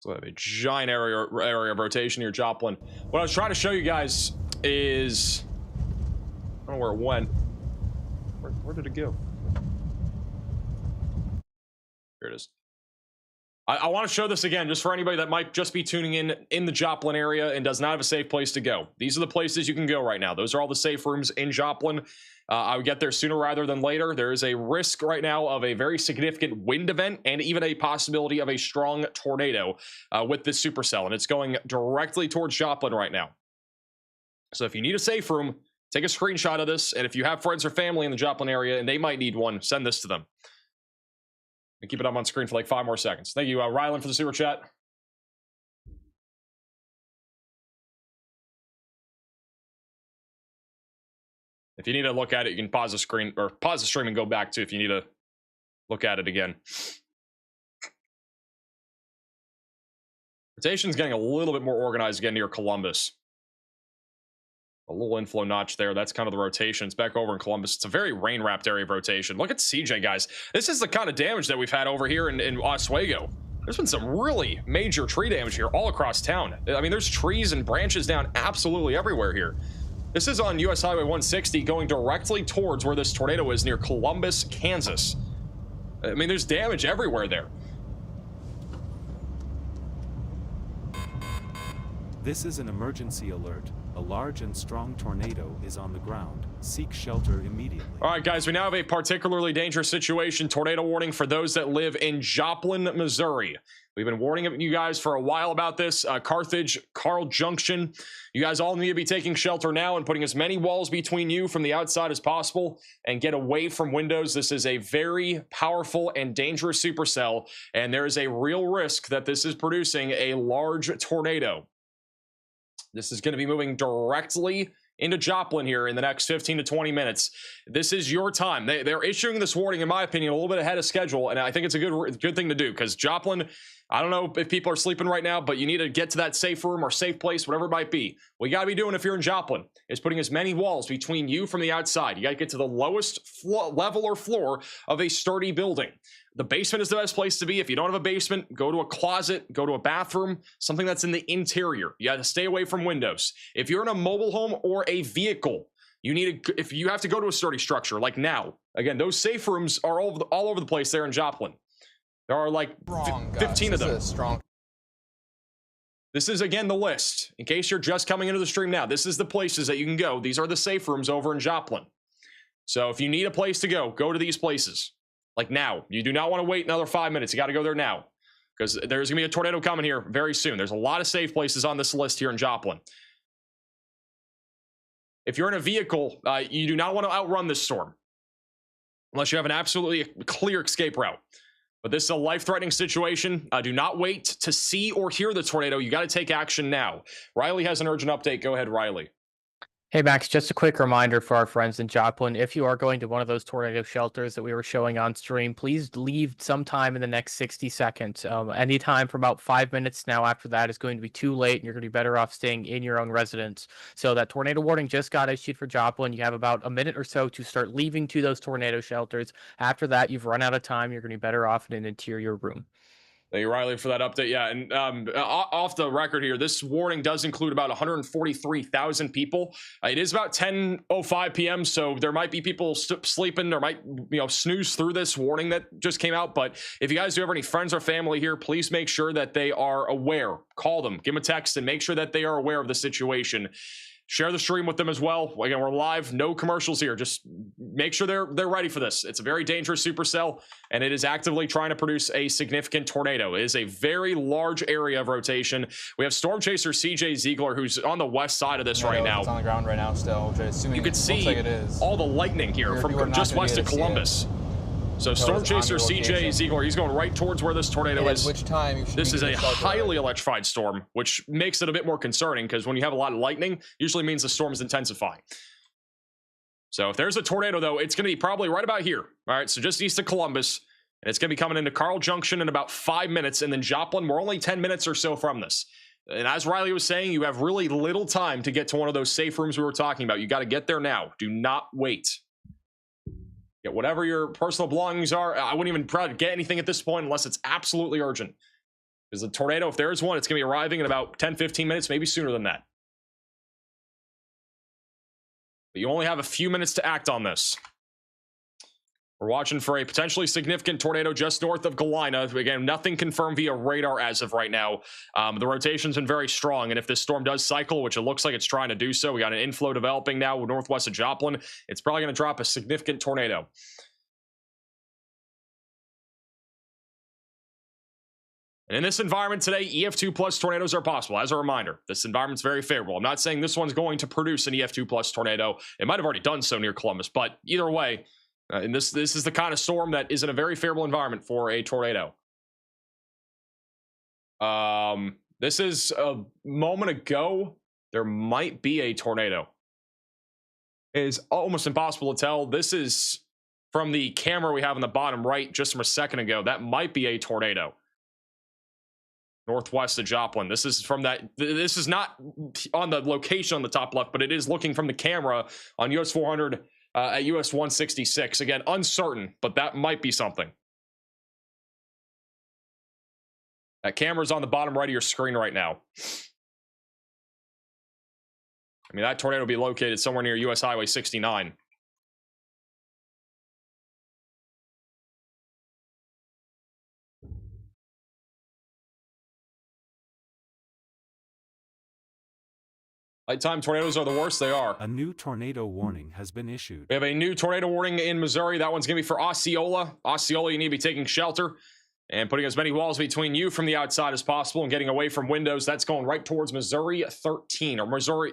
So a giant area of rotation near Joplin. What I was trying to show you guys is, I don't know where it went. Where did it go? Here it is. I want to show this again just for anybody that might just be tuning in the Joplin area and does not have a safe place to go. These are the places you can go right now. Those are all the safe rooms in Joplin. I would get there sooner rather than later. There is a risk right now of a very significant wind event and even a possibility of a strong tornado with this supercell, and it's going directly towards Joplin right now. So if you need a safe room, Take a screenshot of this, and if you have friends or family in the Joplin area and they might need one, send this to them. And keep it up on screen for like 5 more seconds. Thank you, Rylan, for the super chat. If you need to look at it, you can pause the screen or pause the stream and go back to if you need to look at it again. Rotation's getting a little bit more organized again near Columbus. A little inflow notch there. That's kind of the rotation. It's back over in Columbus. It's a very rain-wrapped area of rotation. Look at CJ, guys. This is the kind of damage that we've had over here in Oswego. There's been some really major tree damage here all across town. I mean, there's trees and branches down absolutely everywhere here. This is on US Highway 160 going directly towards where this tornado is near Columbus, Kansas. I mean, there's damage everywhere there. This is an emergency alert. A large and strong tornado is on the ground. Seek shelter immediately. All right, guys, we now have a particularly dangerous situation. Tornado warning for those that live in Joplin, Missouri. We've been warning you guys for a while about this. Carthage, Carl Junction. You guys all need to be taking shelter now and putting as many walls between you from the outside as possible and get away from windows. This is a very powerful and dangerous supercell, and there is a real risk that this is producing a large tornado. This is going to be moving directly into Joplin here in the next 15 to 20 minutes. This is your time. They're issuing this warning, in my opinion, a little bit ahead of schedule, and I think it's a good thing to do because Joplin, I don't know if people are sleeping right now, but you need to get to that safe room or safe place, whatever it might be. What you got to be doing if you're in Joplin is putting as many walls between you from the outside. You got to get to the lowest level or floor of a sturdy building. The basement is the best place to be. If you don't have a basement, go to a closet, go to a bathroom, something that's in the interior. You got to stay away from windows. If you're in a mobile home or a vehicle, you need to, if you have to go to a sturdy structure, like now, again, those safe rooms are all over the place there in Joplin. There are like 15 of them. This is strong. This is, again, the list. In case you're just coming into the stream now, this is the places that you can go. These are the safe rooms over in Joplin. So if you need a place to go to these places. Like now. You do not want to wait another 5 minutes. You got to go there now. Because there's going to be a tornado coming here very soon. There's a lot of safe places on this list here in Joplin. If you're in a vehicle, you do not want to outrun this storm. Unless you have an absolutely clear escape route. But this is a life-threatening situation. Do not wait to see or hear the tornado. You got to take action now. Riley has an urgent update. Go ahead, Riley. Hey, Max, just a quick reminder for our friends in Joplin. If you are going to one of those tornado shelters that we were showing on stream, please leave sometime in the next 60 seconds. Anytime from about 5 minutes now after that is going to be too late, and you're going to be better off staying in your own residence. So that tornado warning just got issued for Joplin. You have about a minute or so to start leaving to those tornado shelters. After that, you've run out of time. You're going to be better off in an interior room. Thank you, Riley, for that update. Yeah, and off the record here, this warning does include about 143,000 people. It is about 10:05 p.m., so there might be people sleeping or might snooze through this warning that just came out. But if you guys do have any friends or family here, please make sure that they are aware. Call them, give them a text, and make sure that they are aware of the situation. Share the stream with them as well. Again, we're live, no commercials here. Just make sure they're ready for this. It's a very dangerous supercell, and it is actively trying to produce a significant tornado. It is a very large area of rotation. We have Storm Chaser CJ Ziegler, who's on the west side of this right now. It's on the ground right now still, which I assume you can see like it is. all the lightning here from just west of Columbus. So Storm Chaser CJ Ziegler, he's going right towards where this tornado is. Which time you should this is a highly electrified storm, which makes it a bit more concerning because when you have a lot of lightning, usually means the storm is intensifying. So if there's a tornado, though, it's going to be probably right about here. All right, so just east of Columbus. And it's going to be coming into Carl Junction in about 5 minutes. And then Joplin, we're only 10 minutes or so from this. And as Riley was saying, you have really little time to get to one of those safe rooms we were talking about. You got to get there now. Do not wait. Get whatever your personal belongings are. I wouldn't even try to get anything at this point unless it's absolutely urgent. Because the tornado, if there is one, it's going to be arriving in about 10, 15 minutes, maybe sooner than that. But you only have a few minutes to act on this. We're watching for a potentially significant tornado just north of Galena. Again, nothing confirmed via radar as of right now. The rotation's been very strong, and if this storm does cycle, which it looks like it's trying to do so, we got an inflow developing now northwest of Joplin. It's probably going to drop a significant tornado. And in this environment today, EF2 plus tornadoes are possible. As a reminder, this environment's very favorable. I'm not saying this one's going to produce an EF2 plus tornado. It might have already done so near Columbus, but either way, and this is the kind of storm that is in a very favorable environment for a tornado. This is a moment ago. There might be a tornado. It is almost impossible to tell. This is from the camera we have on the bottom right just from a second ago. That might be a tornado. Northwest of Joplin. This is from that. This is not on the location on the top left, but it is looking from the camera on US 400 at US 166. Again, uncertain, but that might be something. That camera's on the bottom right of your screen right now. I mean, that tornado will be located somewhere near US Highway 69. Nighttime tornadoes are the worst. They are. A new tornado warning has been issued. We have a new tornado warning in Missouri. That one's going to be for Osceola. Osceola, you need to be taking shelter and putting as many walls between you from the outside as possible and getting away from windows. That's going right towards Missouri 13, or Missouri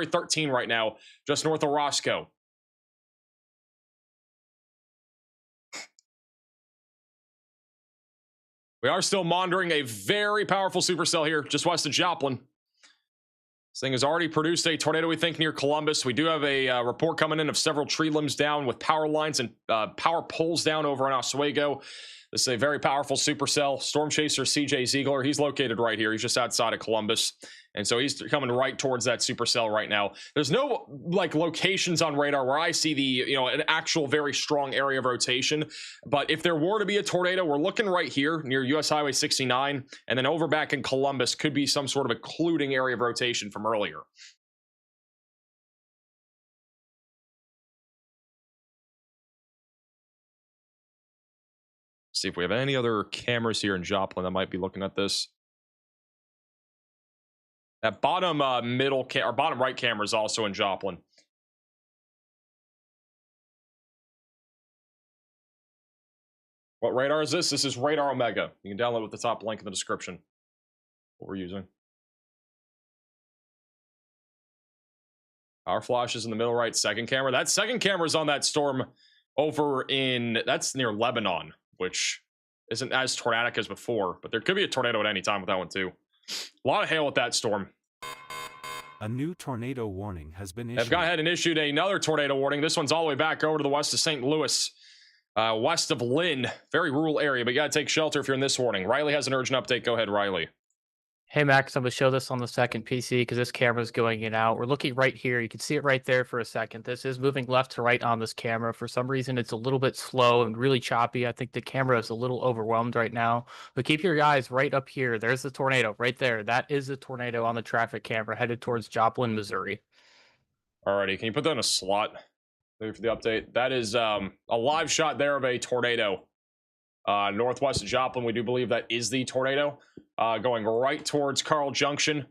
13 right now, just north of Roscoe. We are still monitoring a very powerful supercell here just west of Joplin. This thing has already produced a tornado, we think, near Columbus. We do have a report coming in of several tree limbs down with power lines and power poles down over in Oswego. This is a very powerful supercell. Storm Chaser CJ Ziegler, he's located right here. He's just outside of Columbus. And so he's coming right towards that supercell right now. There's no like locations on radar where I see the, an actual very strong area of rotation. But if there were to be a tornado, we're looking right here near US Highway 69. And then over back in Columbus could be some sort of occluding area of rotation from earlier. See if we have any other cameras here in Joplin that might be looking at this. That bottom bottom right camera is also in Joplin. What radar is this? This is Radar Omega. You can download with the top link in the description. What we're using. Power flash is in the middle right second camera. That second camera is on that storm over that's near Lebanon, which isn't as tornadic as before, but there could be a tornado at any time with that one too. A lot of hail with that storm. A new tornado warning has been issued. I've gone ahead and issued another tornado warning. This one's all the way back over to the west of St. Louis, west of Lynn. Very rural area, but you got to take shelter if you're in this warning. Riley has an urgent update. Go ahead, Riley. Hey, Max, I'm going to show this on the second PC because this camera is going in and out. We're looking right here. You can see it right there for a second. This is moving left to right on this camera. For some reason, it's a little bit slow and really choppy. I think the camera is a little overwhelmed right now. But keep your eyes right up here. There's the tornado right there. That is a tornado on the traffic camera headed towards Joplin, Missouri. Alrighty, can you put that in a slot? Maybe for the update. That is a live shot there of a tornado. Northwest of Joplin, we do believe that is the tornado going right towards Carl Junction.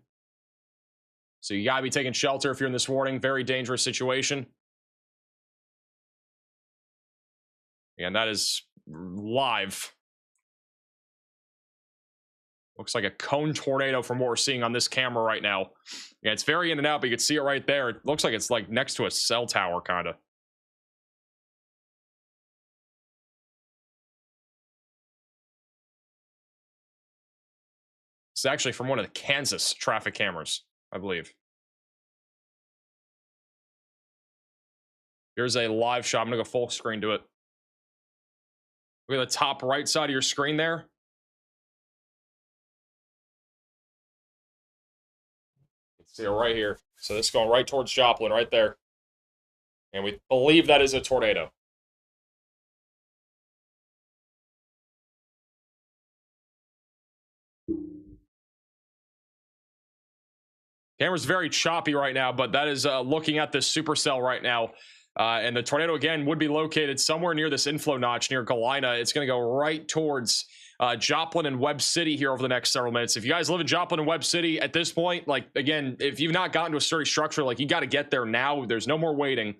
So you gotta be taking shelter if you're in this warning. Very dangerous situation. And that is live. Looks like a cone tornado from what we're seeing on this camera right now. Yeah, it's very in and out, but you can see it right there. It looks like it's like next to a cell tower, kind of. It's actually from one of the Kansas traffic cameras, I believe. Here's a live shot. I'm going to go full screen to it. Look at the top right side of your screen there. You can see it right here. So this is going right towards Joplin, right there. And we believe that is a tornado. Camera's very choppy right now, but that is looking at this supercell right now. And the tornado, again, would be located somewhere near this inflow notch near Galena. It's going to go right towards Joplin and Webb City here over the next several minutes. If you guys live in Joplin and Webb City at this point, like, again, if you've not gotten to a sturdy structure, like, you got to get there now. There's no more waiting.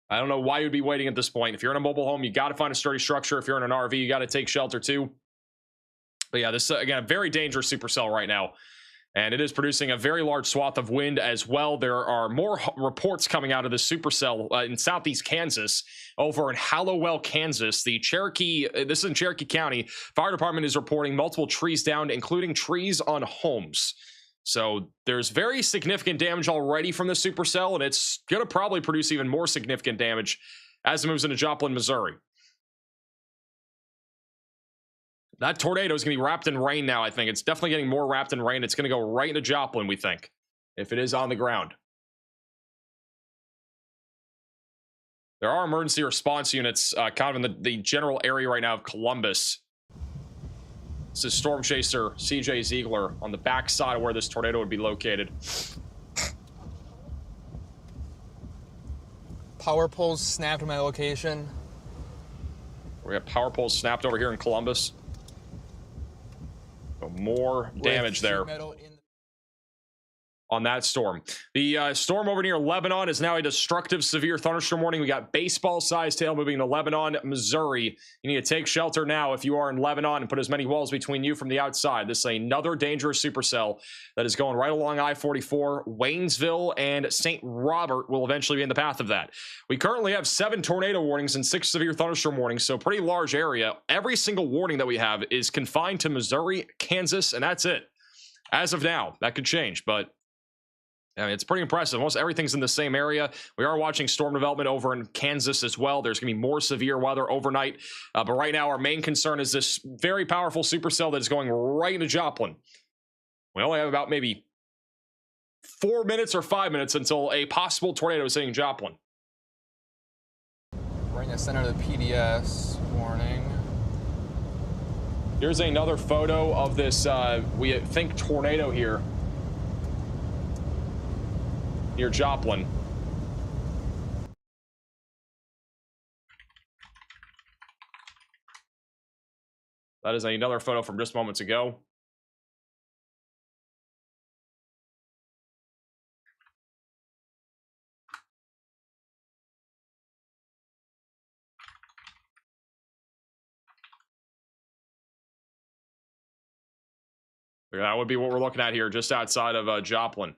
I don't know why you'd be waiting at this point. If you're in a mobile home, you got to find a sturdy structure. If you're in an RV, you got to take shelter too. But yeah, this again, a very dangerous supercell right now. And it is producing a very large swath of wind as well. There are more reports coming out of the supercell in southeast Kansas. Over in Hallowell, Kansas, the Cherokee, this is in Cherokee County, fire department is reporting multiple trees down, including trees on homes. So there's very significant damage already from the supercell, and it's going to probably produce even more significant damage as it moves into Joplin, Missouri. That tornado is going to be wrapped in rain now, I think. It's definitely getting more wrapped in rain. It's going to go right into Joplin, we think, if it is on the ground. There are emergency response units kind of in the general area right now of Columbus. This is Storm Chaser CJ Ziegler on the back side of where this tornado would be located. Power poles snapped in my location. We have power poles snapped over here in Columbus. So more damage there on that storm. The storm over near Lebanon is now a destructive severe thunderstorm warning. We got baseball-sized hail moving to Lebanon, Missouri. You need to take shelter now if you are in Lebanon and put as many walls between you from the outside. This is another dangerous supercell that is going right along I-44. Waynesville and St. Robert will eventually be in the path of that. We currently have 7 tornado warnings and 6 severe thunderstorm warnings, so pretty large area. Every single warning that we have is confined to Missouri, Kansas, and that's it. As of now, that could change, but I mean, it's pretty impressive. Almost everything's in the same area. We are watching storm development over in Kansas as well. There's going to be more severe weather overnight. But right now, our main concern is this very powerful supercell that is going right into Joplin. We only have about maybe 4 minutes or 5 minutes until a possible tornado is hitting Joplin. Right in the center of the PDS warning. Here's another photo of this, we think, tornado here. Near Joplin. That is another photo from just moments ago. That would be what we're looking at here, just outside of Joplin.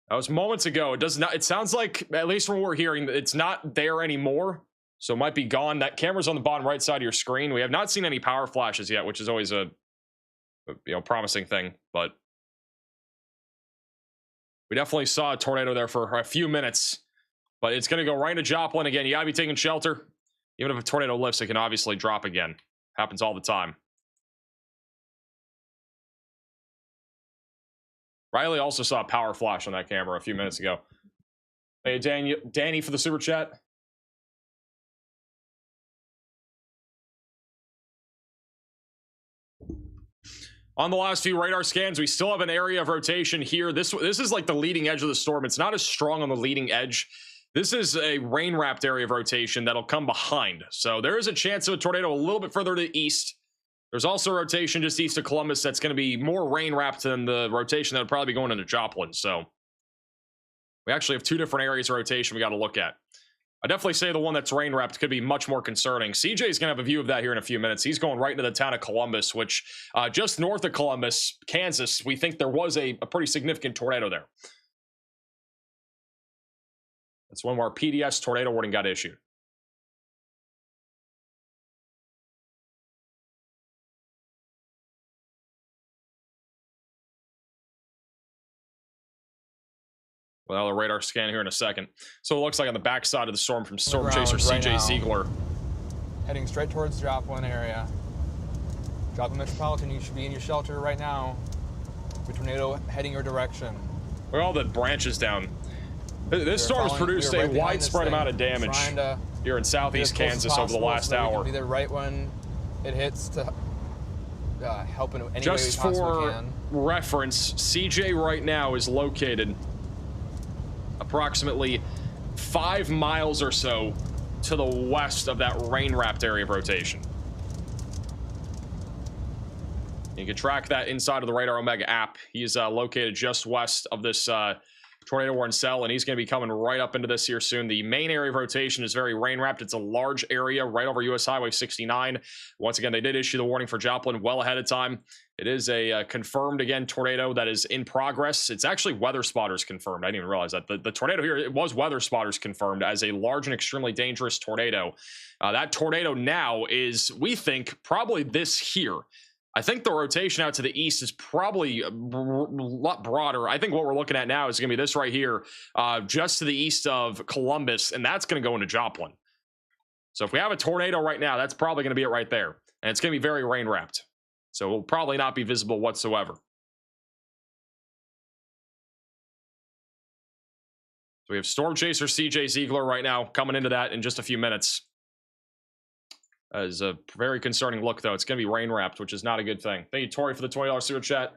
That was moments ago. It does not. It sounds like, at least from what we're hearing, it's not there anymore. So it might be gone. That camera's on the bottom right side of your screen. We have not seen any power flashes yet, which is always a promising thing. But we definitely saw a tornado there for a few minutes. But it's going to go right into Joplin again. You got to be taking shelter. Even if a tornado lifts, it can obviously drop again. Happens all the time. Riley also saw a power flash on that camera a few minutes ago. Hey, Danny for the super chat. On the last few radar scans, we still have an area of rotation here. This is like the leading edge of the storm. It's not as strong on the leading edge. This is a rain-wrapped area of rotation that'll come behind. So there is a chance of a tornado a little bit further to the east. There's also a rotation just east of Columbus that's going to be more rain-wrapped than the rotation that would probably be going into Joplin. So we actually have 2 different areas of rotation we got to look at. I definitely say the one that's rain-wrapped could be much more concerning. CJ's going to have a view of that here in a few minutes. He's going right into the town of Columbus, which just north of Columbus, Kansas, we think there was a pretty significant tornado there. That's one where our PDS tornado warning got issued. Well, the radar scan here in a second. So it looks like on the backside of the storm from Storm Chaser CJ Ziegler. Heading straight towards Joplin area. Joplin Metropolitan, you should be in your shelter right now. The tornado heading your direction. Look at all the branches down. This storm has produced a widespread amount of damage here in southeast Kansas over the last hour. Be there right when it hits to help in any way we Just possibly for can. reference, CJ right now is located approximately 5 miles or so to the west of that rain-wrapped area of rotation. You can track that inside of the Radar Omega app. He's located just west of this tornado warning cell, and he's going to be coming right up into this here soon. The main area of rotation is very rain wrapped. It's a large area right over US Highway 69. Once again, they did issue the warning for Joplin well ahead of time. It is a confirmed, again, tornado that is in progress. It's actually weather spotters confirmed. I didn't even realize that. The tornado here, it was weather spotters confirmed as a large and extremely dangerous tornado. That tornado now is, we think, probably this here. I think the rotation out to the east is probably a lot broader. I think what we're looking at now is going to be this right here, just to the east of Columbus, and that's going to go into Joplin. So if we have a tornado right now, that's probably going to be it right there. And it's going to be very rain-wrapped. So it will probably not be visible whatsoever. So we have Storm Chaser CJ Ziegler right now coming into that in just a few minutes. As a very concerning look, though. It's going to be rain-wrapped, which is not a good thing. Thank you, Tori, for the $20 super chat.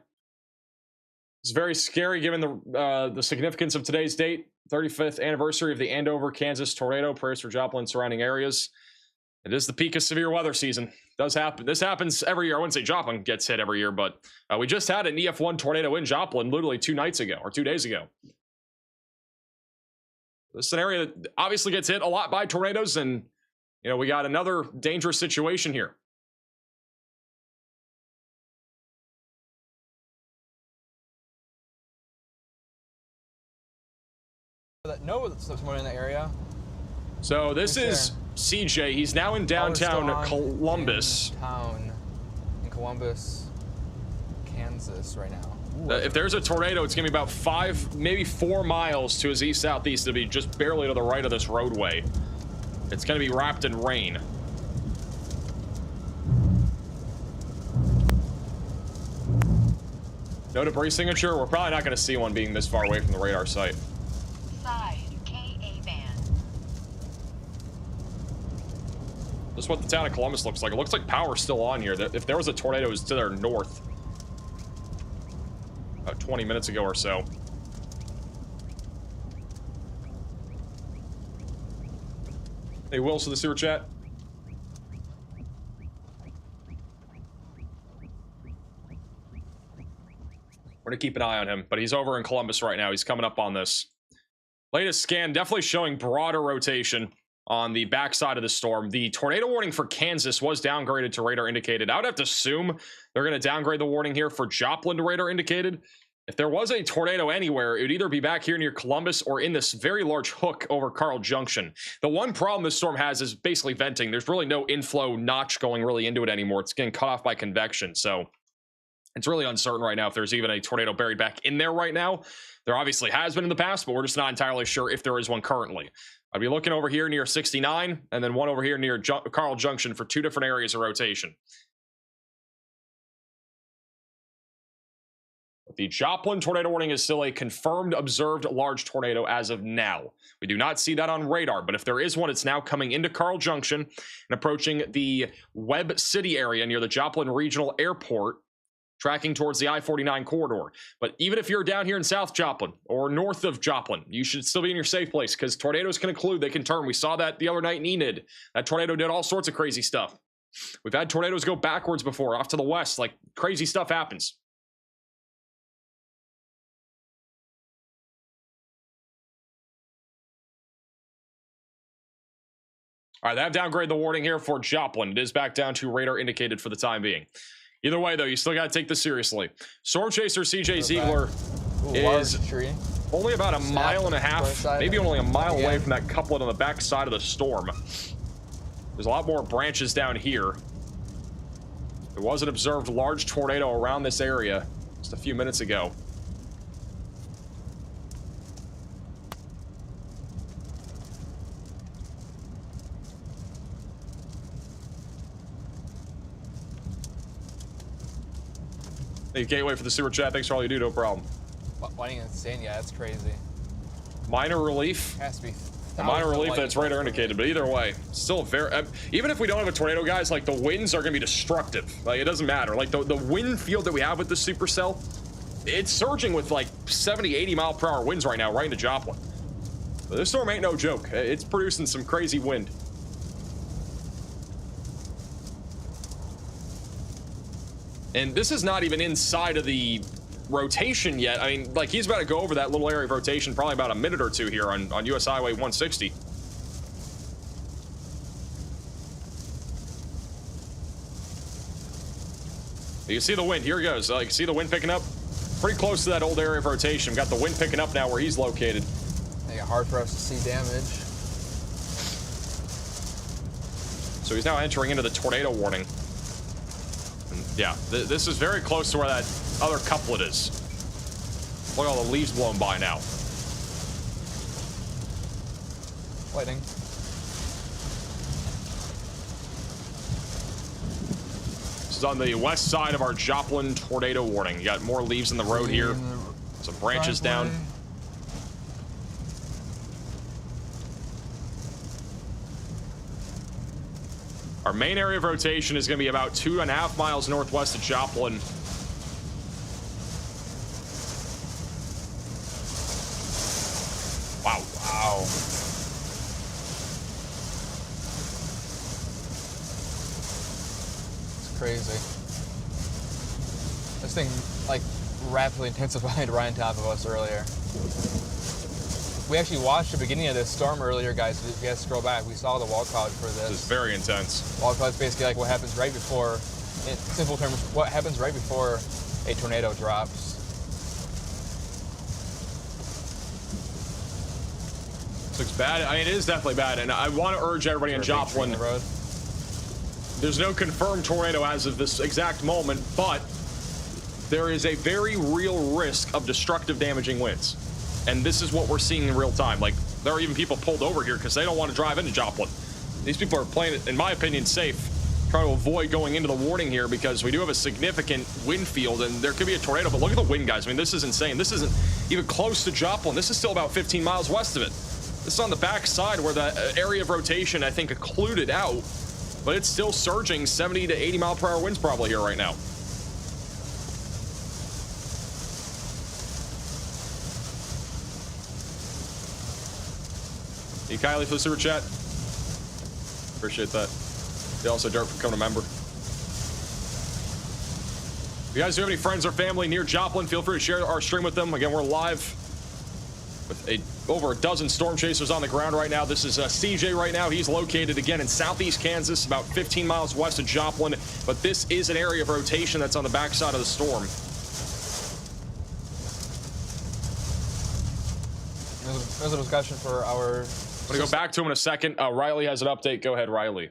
It's very scary given the significance of today's date. 35th anniversary of the Andover, Kansas tornado. Prayers for Joplin and surrounding areas. It is the peak of severe weather season. It does happen. This happens every year. I wouldn't say Joplin gets hit every year, but we just had an EF1 tornado in Joplin literally 2 nights ago, or 2 days ago. This is an area that obviously gets hit a lot by tornadoes, and you know, we got another dangerous situation here. No, someone in the area. So this is CJ. He's now in downtown Columbus. In Columbus, Kansas right now. If there's a tornado, it's going to be about 5, maybe 4 miles to his east-southeast. It'll be just barely to the right of this roadway. It's going to be wrapped in rain. No debris signature. We're probably not going to see one being this far away from the radar site. Side KA band. This is what the town of Columbus looks like. It looks like power's still on here. If there was a tornado, it was to their north. About 20 minutes ago or so. Hey, Wills, to the super chat. We're gonna keep an eye on him, but he's over in Columbus right now. He's coming up on this. Latest scan definitely showing broader rotation on the backside of the storm. The tornado warning for Kansas was downgraded to radar indicated. I would have to assume they're gonna downgrade the warning here for Joplin to radar indicated. If there was a tornado anywhere, it would either be back here near Columbus or in this very large hook over Carl Junction. The one problem this storm has is basically venting. There's really no inflow notch going really into it anymore. It's getting cut off by convection. So it's really uncertain right now if there's even a tornado buried back in there right now. There obviously has been in the past, but we're just not entirely sure if there is one currently. I'd be looking over here near 69 and then one over here near Carl Junction for 2 different areas of rotation. The Joplin tornado warning is still a confirmed observed large tornado as of now. We do not see that on radar, but if there is one, it's now coming into Carl Junction and approaching the Webb City area near the Joplin Regional Airport, tracking towards the I-49 corridor. But even if you're down here in South Joplin or north of Joplin, you should still be in your safe place because tornadoes can occlude. They can turn. We saw that the other night in Enid. That tornado did all sorts of crazy stuff. We've had tornadoes go backwards before, off to the west. Like, crazy stuff happens. All right, they have downgraded the warning here for Joplin. It is back down to radar indicated for the time being. Either way, though, you still got to take this seriously. Storm Chaser CJ Ziegler is only about a mile and a half, maybe only a mile away from that couplet on the back side of the storm. There's a lot more branches down here. There was an observed large tornado around this area just a few minutes ago. Hey, Gateway for the super chat. Thanks for all you do. No problem. Why ain't insane? Yeah, that's crazy. Minor relief. Has to be. A minor relief that's radar indicated, but either way, still very. Even if we don't have a tornado, guys, like the winds are gonna be destructive. Like it doesn't matter. Like the wind field that we have with the Supercell, it's surging with like 70, 80 mile per hour winds right now, right into Joplin. But this storm ain't no joke. It's producing some crazy wind. And this is not even inside of the rotation yet. I mean, like, he's about to go over that little area of rotation probably about a minute or two here on US Highway 160. You see the wind. Here he goes. You see the wind picking up? Pretty close to that old area of rotation. Got the wind picking up now where he's located. Make it hard for us to see damage. So he's now entering into the tornado warning. And yeah, this is very close to where that other couplet is. Look at all the leaves blown by now. Lightning. This is on the west side of our Joplin tornado warning. You got more leaves in the road here. Some branches down. Our main area of rotation is going to be about 2.5 miles northwest of Joplin. Wow. Wow. It's crazy. This thing, like, rapidly intensified right on top of us earlier. We actually watched the beginning of this storm earlier, guys. If you guys scroll back, we saw the wall cloud for this. This is very intense. Wall cloud is basically like what happens right before, in simple terms, what happens right before a tornado drops. This looks bad. I mean, it is definitely bad, and I want to urge everybody in Joplin. There's no confirmed tornado as of this exact moment, but there is a very real risk of destructive, damaging winds. And this is what we're seeing in real time. Like, there are even people pulled over here because they don't want to drive into Joplin. These people are playing it, in my opinion, safe. Trying to avoid going into the warning here because we do have a significant wind field and there could be a tornado. But look at the wind, guys. I mean, this is insane. This isn't even close to Joplin. This is still about 15 miles west of it. This is on the back side where the area of rotation, I think, occluded out. But it's still surging 70 to 80 mile per hour winds probably here right now. Hey, Kylie, for the super chat. Appreciate that. You also, Dirt, for becoming a member. If you guys do have any friends or family near Joplin, feel free to share our stream with them. Again, we're live with over a dozen storm chasers on the ground right now. This is CJ right now. He's located again in southeast Kansas, about 15 miles west of Joplin. But this is an area of rotation that's on the backside of the storm. There's a discussion for our... I'm gonna go back to him in a second. Riley has an update. Go ahead, Riley.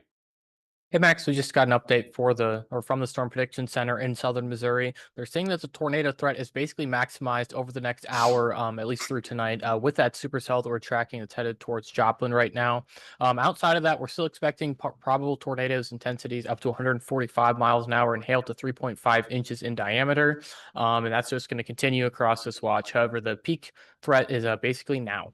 Hey Max, we just got an update from the Storm Prediction Center in southern Missouri. They're saying that the tornado threat is basically maximized over the next hour, at least through tonight, with that supercell that we're tracking that's headed towards Joplin right now. Outside of that, we're still expecting probable tornadoes intensities up to 145 miles an hour and hail to 3.5 inches in diameter. And that's just going to continue across this watch. However, the peak threat is basically now.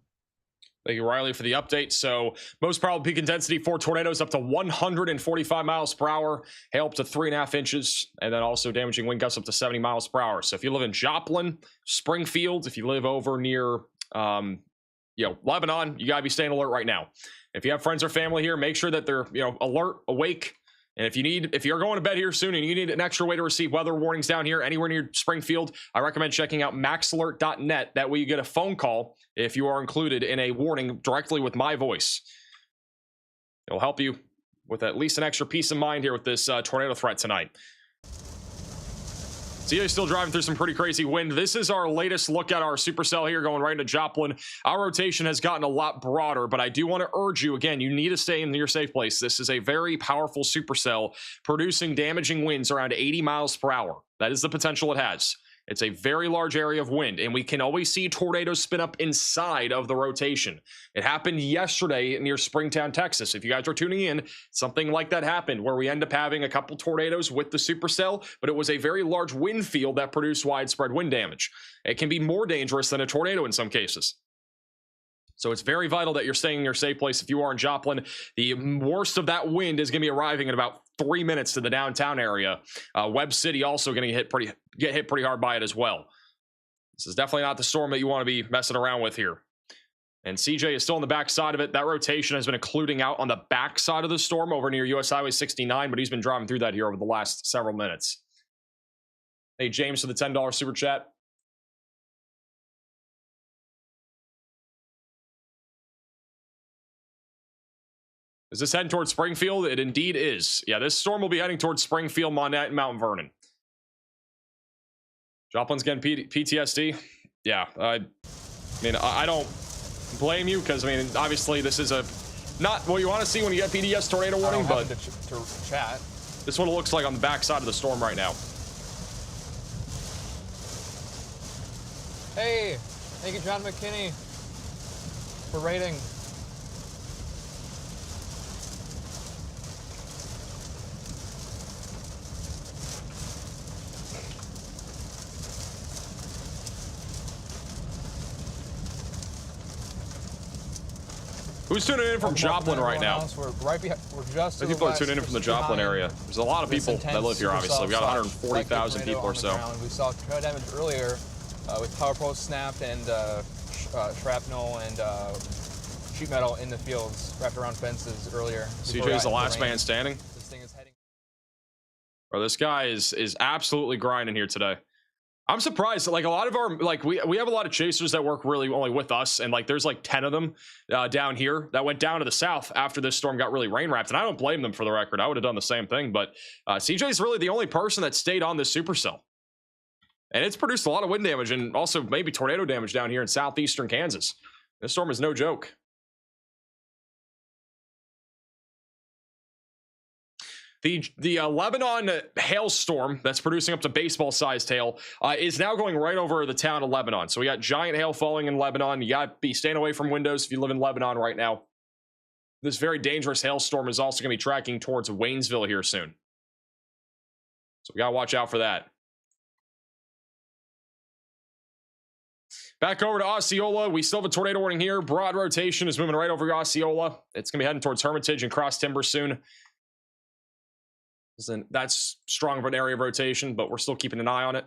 Thank you, Riley, for the update. So most probable peak intensity for tornadoes up to 145 miles per hour, hail up to 3.5 inches, and then also damaging wind gusts up to 70 miles per hour. So if you live in Joplin, Springfield, if you live over near, Lebanon, you gotta be staying alert right now. If you have friends or family here, make sure that they're, alert, awake. And if you're going to bed here soon and you need an extra way to receive weather warnings down here anywhere near Springfield, I recommend checking out maxalert.net. That way you get a phone call if you are included in a warning directly with my voice. It'll help you with at least an extra peace of mind here with this tornado threat tonight. CJ's still driving through some pretty crazy wind. This is our latest look at our supercell here going right into Joplin. Our rotation has gotten a lot broader, but I do want to urge you, again, you need to stay in your safe place. This is a very powerful supercell producing damaging winds around 80 miles per hour. That is the potential it has. It's a very large area of wind, and we can always see tornadoes spin up inside of the rotation. It happened yesterday near Springtown, Texas. If you guys are tuning in, something like that happened where we end up having a couple tornadoes with the supercell, but it was a very large wind field that produced widespread wind damage. It can be more dangerous than a tornado in some cases. So it's very vital that you're staying in your safe place. If you are in Joplin, the worst of that wind is going to be arriving in about 3 minutes to the downtown area. Webb City also going to get hit pretty hard by it as well. This is definitely not the storm that you want to be messing around with here. And CJ is still on the back side of it. That rotation has been occluding out on the back side of the storm over near US Highway 69, but he's been driving through that here over the last several minutes. Hey, James, for the $10 super chat. Is this heading towards Springfield? It indeed is. Yeah, this storm will be heading towards Springfield, Monette, and Mount Vernon. Joplin's getting PTSD. Yeah, I mean, I don't blame you because, I mean, obviously this is not what you want to see when you get PDS tornado warning, but to chat. This is what it looks like on the backside of the storm right now. Hey, thank you, John McKinney, for rating. Who's tuning in from Joplin right now? We're right behind. We're just. People are tuning in from the Joplin area. There's a lot of people that live here. Obviously, we got 140,000 people or so. We saw tornado damage earlier with power poles snapped and shrapnel and sheet metal in the fields wrapped around fences earlier. CJ's the last man standing. This thing is heading. Bro, this guy is absolutely grinding here today. I'm surprised. Like a lot of our, like we have a lot of chasers that work really only with us, and like there's like 10 of them down here that went down to the south after this storm got really rain wrapped, and I don't blame them for the record. I would have done the same thing, but CJ's really the only person that stayed on this supercell, and it's produced a lot of wind damage and also maybe tornado damage down here in southeastern Kansas. This storm is no joke. The Lebanon hailstorm that's producing up to baseball-sized hail is now going right over the town of Lebanon. So we got giant hail falling in Lebanon. You got to be staying away from windows if you live in Lebanon right now. This very dangerous hailstorm is also going to be tracking towards Waynesville here soon. So we got to watch out for that. Back over to Osceola. We still have a tornado warning here. Broad rotation is moving right over Osceola. It's going to be heading towards Hermitage and Cross Timber soon. That's strong of an area of rotation, but we're still keeping an eye on it.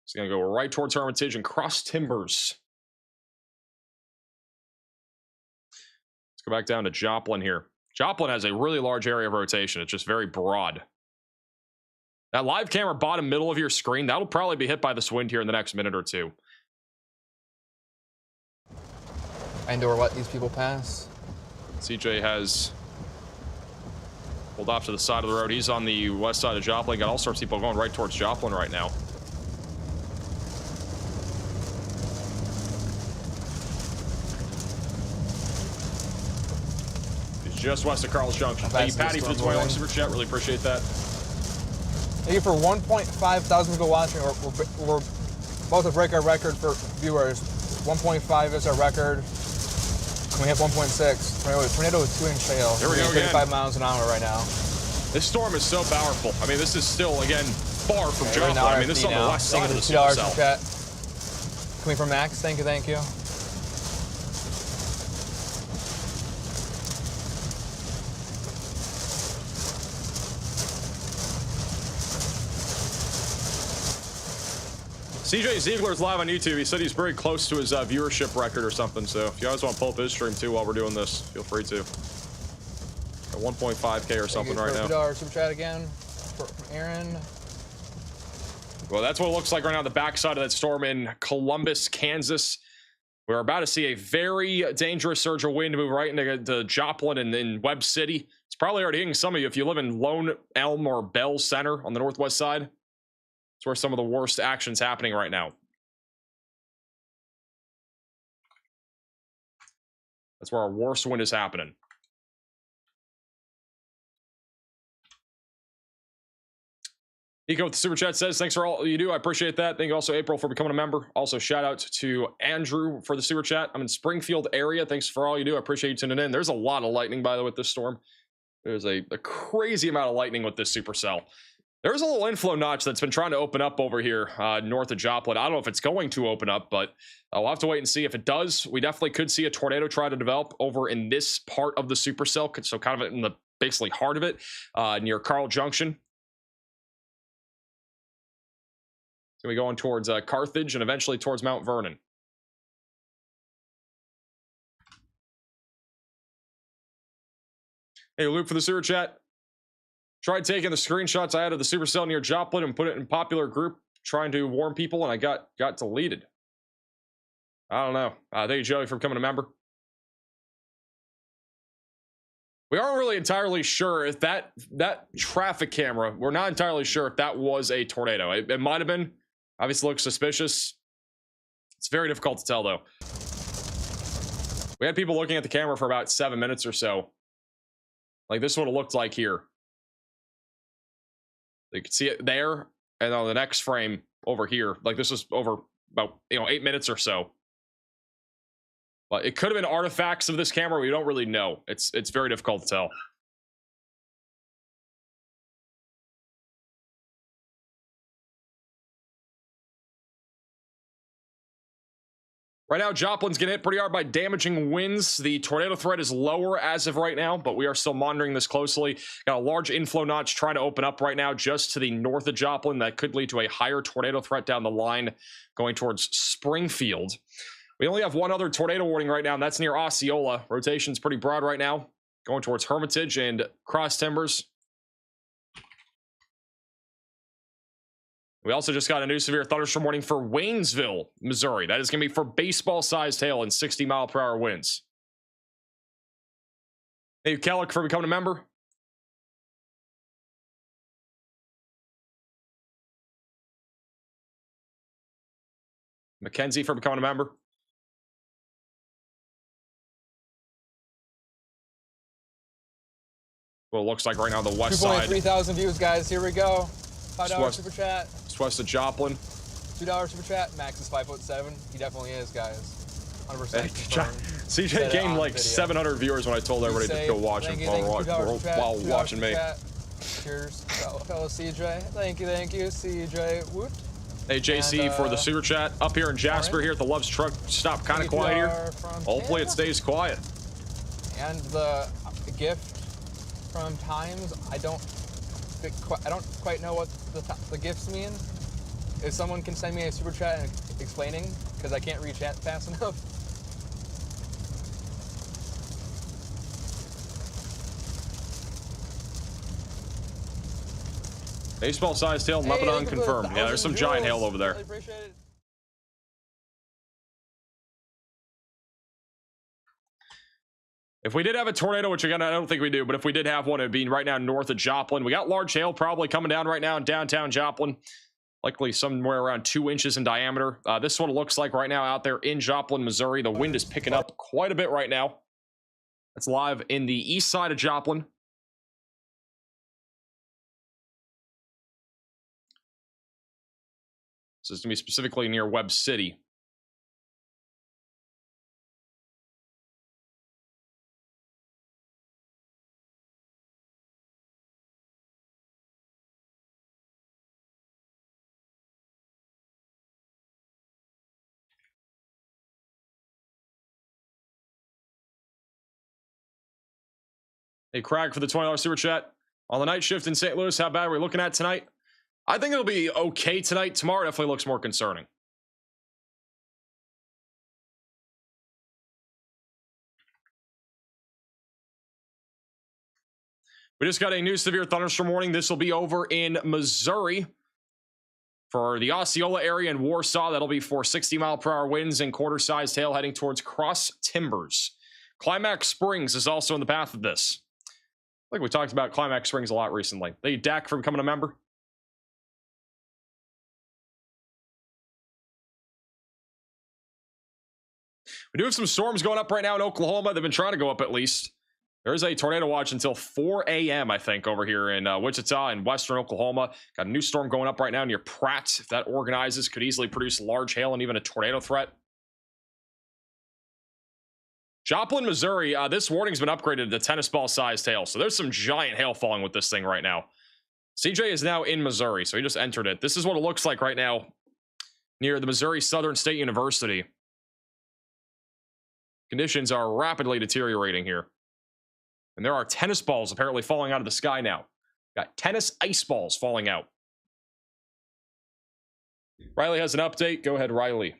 It's going to go right towards Hermitage and Cross Timbers. Let's go back down to Joplin here. Joplin has a really large area of rotation. It's just very broad. That live camera bottom middle of your screen, that'll probably be hit by this wind here in the next minute or two. And/or let these people pass. CJ has pulled off to the side of the road. He's on the west side of Joplin. Got all sorts of people going right towards Joplin right now. He's just west of Carl's Junction. Thank you, Patty, for the 21 super chat. Really appreciate that. Thank you for 1.5 thousand people watching. We're about to break our record for viewers. 1.5 is our record. We have 1.6. Tornado with 2-inch hail. Here we go again. 35 miles an hour right now. This storm is so powerful. I mean, this is still, again, far from Joplin. Right, I mean, this is on the west side of the supercell. Chat. Coming from Max. Thank you, thank you. CJ Ziegler's live on YouTube. He said he's very close to his viewership record or something. So if you guys want to pull up his stream too while we're doing this, feel free to. At 1.5K or something right now. $2 super chat again from Aaron. Well, that's what it looks like right now. The backside of that storm in Columbus, Kansas. We're about to see a very dangerous surge of wind move right into Joplin and in Webb City. It's probably already hitting some of you if you live in Lone Elm or Bell Center on the northwest side. It's where some of the worst action's happening right now. That's where our worst wind is happening. Eco with the super chat says, thanks for all you do. I appreciate that. Thank you also, April, for becoming a member. Also, shout out to Andrew for the super chat. I'm in Springfield area. Thanks for all you do. I appreciate you tuning in. There's a lot of lightning, by the way, with this storm. There's a crazy amount of lightning with this supercell. There's a little inflow notch that's been trying to open up over here north of Joplin. I don't know if it's going to open up, but we'll have to wait and see. If it does, we definitely could see a tornado try to develop over in this part of the supercell, so kind of in the basically heart of it, near Carl Junction. So we going towards Carthage and eventually towards Mount Vernon. Hey, Luke for the super chat. Tried taking the screenshots I had of the supercell near Joplin and put it in popular group trying to warn people, and I got deleted. I don't know. Thank you, Joey, for becoming a member. We aren't really entirely sure if that traffic camera, we're not entirely sure if that was a tornado. It might have been. Obviously looks suspicious. It's very difficult to tell though. We had people looking at the camera for about 7 minutes or so. Like this is what it looked like here. You can see it there, and on the next frame over here, like this was over about 8 minutes or so. But it could have been artifacts of this camera. We don't really know. It's very difficult to tell. Right now, Joplin's getting hit pretty hard by damaging winds. The tornado threat is lower as of right now, but we are still monitoring this closely. Got a large inflow notch trying to open up right now just to the north of Joplin. That could lead to a higher tornado threat down the line going towards Springfield. We only have one other tornado warning right now, and that's near Osceola. Rotation's pretty broad right now, going towards Hermitage and Cross Timbers. We also just got a new severe thunderstorm warning for Waynesville, Missouri. That is going to be for baseball-sized hail and 60-mile-per-hour winds. Thank you, Kellick, for becoming a member. Mackenzie for becoming a member. Well, it looks like right now the west side. 3,000 views, guys. Here we go. $5 super chat. It's west of Joplin. $2 super chat. Max is 5'7". He definitely is, guys. 100% confirmed. CJ gained like 700 viewers when I told everybody to go watch him while watching me. Cheers, fellow CJ. Thank you, CJ. Woot. Hey, JC, for the super chat. Up here in Jasper, here at the Love's Truck Stop, kind of quiet here. Hopefully it stays quiet. And the gift from Times, I don't quite know what the gifts mean. If someone can send me a super chat and explaining, because I can't read chat fast enough. Baseball-sized hail, Lebanon confirmed. Yeah, there's some giant hail over there. Really appreciate it. If we did have a tornado, which again, I don't think we do, but if we did have one, it'd be right now north of Joplin. We got large hail probably coming down right now in downtown Joplin. Likely somewhere around 2 inches in diameter. This is what it looks like right now out there in Joplin, Missouri. The wind is picking up quite a bit right now. It's live in the east side of Joplin. So it's going to be specifically near Webb City. Hey, Crag for the $20 super chat. On the night shift in St. Louis, how bad are we looking at tonight? I think it'll be okay tonight. Tomorrow definitely looks more concerning. We just got a new severe thunderstorm warning. This will be over in Missouri. For the Osceola area and Warsaw, that'll be for 60-mile-per-hour winds and quarter-sized hail heading towards Cross Timbers. Climax Springs is also in the path of this. Like we talked about Climax Springs a lot recently. Thank you, Dak, for becoming a member. We do have some storms going up right now in Oklahoma. They've been trying to go up at least. There's a tornado watch until 4 a.m., I think, over here in Wichita and western Oklahoma. Got a new storm going up right now near Pratt. If that organizes, could easily produce large hail and even a tornado threat. Joplin, Missouri, this warning's been upgraded to tennis ball-sized hail. So there's some giant hail falling with this thing right now. CJ is now in Missouri, so he just entered it. This is what it looks like right now near the Missouri Southern State University. Conditions are rapidly deteriorating here. And there are tennis balls apparently falling out of the sky now. Got tennis ice balls falling out. Riley has an update. Go ahead, Riley.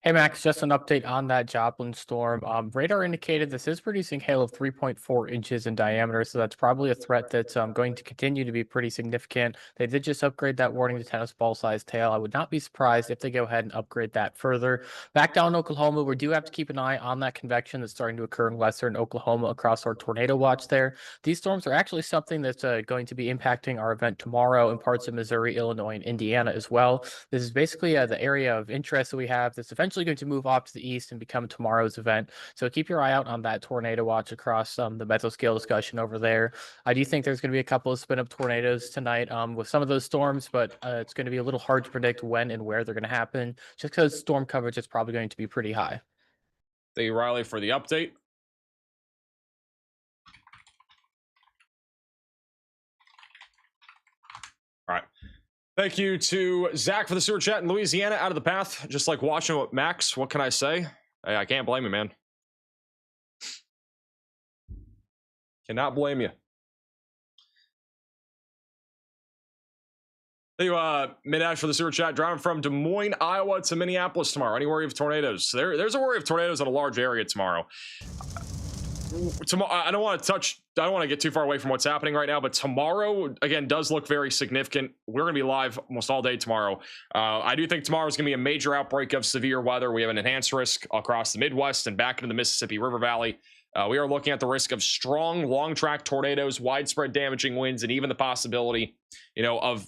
Hey Max, just an update on that Joplin storm. Radar indicated this is producing hail of 3.4 inches in diameter, so that's probably a threat that's going to continue to be pretty significant. They did just upgrade that warning to tennis ball sized hail. I would not be surprised if they go ahead and upgrade that further. Back down in Oklahoma, we do have to keep an eye on that convection that's starting to occur in western Oklahoma across our tornado watch there. These storms are actually something that's going to be impacting our event tomorrow in parts of Missouri, Illinois, and Indiana as well. This is basically the area of interest that we have that's eventually going to move off to the east and become tomorrow's event. So keep your eye out on that tornado watch across the mesoscale discussion over there. I do think there's going to be a couple of spin up tornadoes tonight with some of those storms, but it's going to be a little hard to predict when and where they're going to happen just because storm coverage is probably going to be pretty high. Thank you, Riley, for the update. All right. Thank you to Zach for the sewer chat in Louisiana, out of the path. Just like watching with Max. What can I say? Hey, I can't blame you, man. Cannot blame you. Thank you, Midash for the sewer chat. Driving from Des Moines, Iowa to Minneapolis tomorrow. Any worry of tornadoes? There's a worry of tornadoes in a large area tomorrow. Tomorrow, I don't want to get too far away from what's happening right now, but tomorrow again does look very significant. We're going to be live almost all day tomorrow. I do think tomorrow is going to be a major outbreak of severe weather. We have an enhanced risk across the Midwest and back into the Mississippi River Valley. We are looking at the risk of strong, long track tornadoes, widespread damaging winds, and even the possibility, of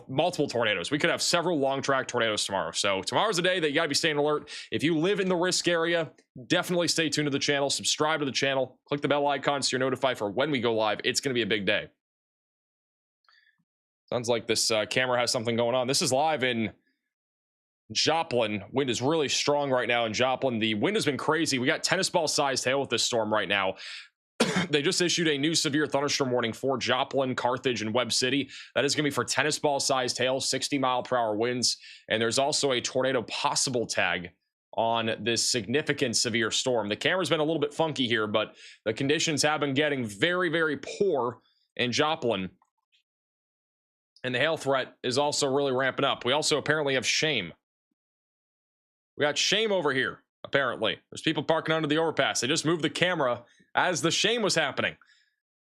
multiple tornadoes. We could have several long track tornadoes tomorrow. So tomorrow's a day that you got to be staying alert. If you live in the risk area, definitely stay tuned to the channel, subscribe to the channel, click the bell icon so you're notified for when we go live. It's going to be a big day. Sounds like this camera has something going on. This is live in Joplin. Wind is really strong right now in Joplin. The wind has been crazy. We got tennis ball sized hail with this storm right now. They just issued a new severe thunderstorm warning for Joplin, Carthage, and Webb City. That is going to be for tennis ball sized hail, 60-mile-per-hour winds. And there's also a tornado possible tag on this significant severe storm. The camera's been a little bit funky here, but the conditions have been getting very, very poor in Joplin. And the hail threat is also really ramping up. We also apparently have shame. We got shame over here, apparently. There's people parking under the overpass. They just moved the camera as the shame was happening.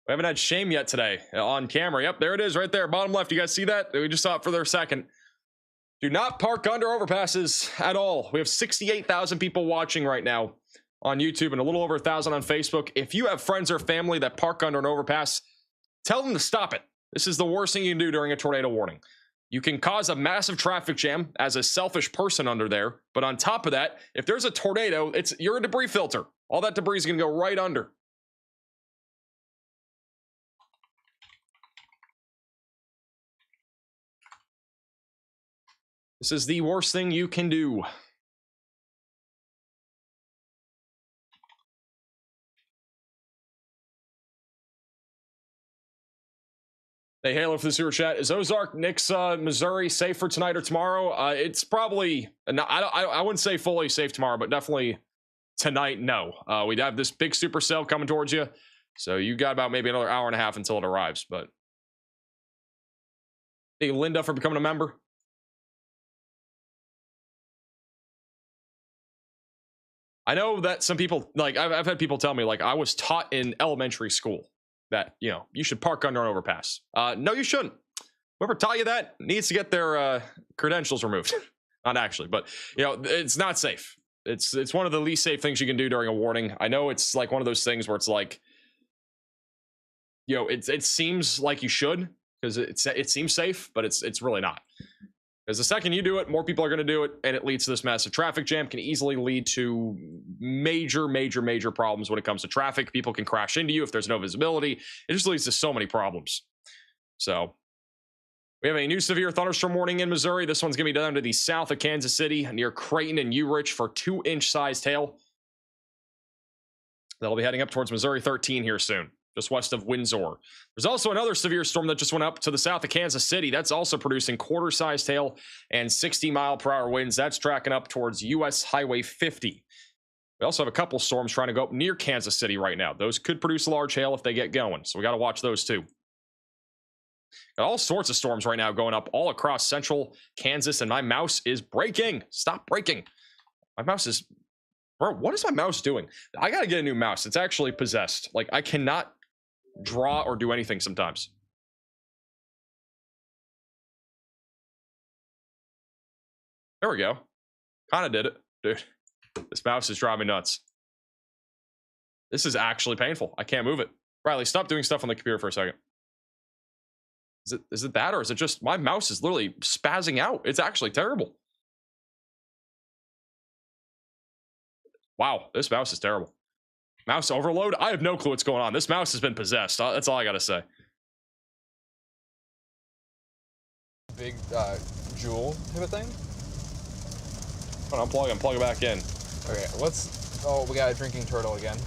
We haven't had shame yet today on camera. Yep, there it is right there. Bottom left. You guys see that? We just saw it for their second. Do not park under overpasses at all. We have 68,000 people watching right now on YouTube and a little over 1,000 on Facebook. If you have friends or family that park under an overpass, tell them to stop it. This is the worst thing you can do during a tornado warning. You can cause a massive traffic jam as a selfish person under there. But on top of that, if there's a tornado, you're a debris filter. All that debris is going to go right under. This is the worst thing you can do. Hey, Halo for the sewer chat. Is Ozark, Nix, Missouri safe for tonight or tomorrow? It's probably, I wouldn't say fully safe tomorrow, but definitely tonight, no. We'd have this big supercell coming towards you. So you got about maybe another hour and a half until it arrives. But thank you, Linda, for becoming a member. I know that some people, like, I've had people tell me, like, I was taught in elementary school that, you should park under an overpass. No, you shouldn't. Whoever taught you that needs to get their credentials removed. Not actually, but, it's not safe. It's one of the least safe things you can do during a warning. I know it's like one of those things where it's like, it seems like you should because it seems safe, but it's really not. Because the second you do it, more people are going to do it, and it leads to this massive traffic jam. Can easily lead to major, major, major problems when it comes to traffic. People can crash into you if there's no visibility. It just leads to so many problems. So we have a new severe thunderstorm warning in Missouri. This one's going to be down to the south of Kansas City, near Creighton and U-Rich for 2-inch sized hail. That'll be heading up towards Missouri 13 here soon, just west of Windsor. There's also another severe storm that just went up to the south of Kansas City. That's also producing quarter-sized hail and 60-mile-per-hour winds. That's tracking up towards US Highway 50. We also have a couple storms trying to go up near Kansas City right now. Those could produce large hail if they get going, so we got to watch those too. Got all sorts of storms right now going up all across central Kansas, and my mouse is breaking. Stop breaking. My mouse is... Bro, what is my mouse doing? I gotta get a new mouse. It's actually possessed. Like, I cannot draw or do anything sometimes. There we go. Kind of did it. Dude, this mouse is driving me nuts. This is actually painful. I can't move it. Riley, stop doing stuff on the computer for a second. Is it that, or is it just my mouse is literally spazzing out? It's actually terrible. Wow, this mouse is terrible. Mouse overload? I have no clue what's going on. This mouse has been possessed. That's all I gotta say. Big jewel type of thing. Unplug and plug it back in. Okay, let's. Oh, we got a drinking turtle again.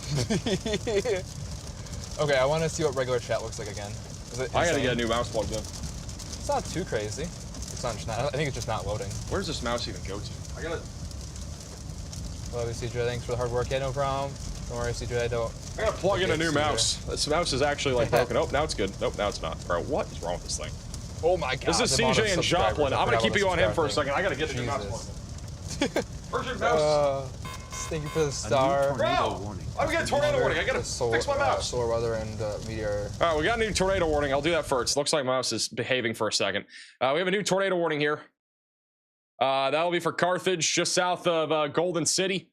Okay, I want to see what regular chat looks like again. Is it I gotta get a new mouse plugged in. It's not too crazy. It's not. I think it's just not loading. Where does this mouse even go to? I gotta. Love you, CJ. Thanks for the hard work. Yeah, no problem. Don't worry, CJ. I gotta plug in a new mouse. This mouse is actually like broken. Oh, now it's good. Nope, now it's not. Bro, what is wrong with this thing? Oh my god. This is CJ and Joplin. I'm gonna keep you on him for a second. I gotta get a new mouse. Where's your mouse? Thank you for the star. Bro, I'm getting a tornado warning. I gotta fix my mouse. Solar weather and meteor. All right, we got a new tornado warning. I'll do that first. Looks like my mouse is behaving for a second. We have a new tornado warning here. That'll be for Carthage, just south of Golden City.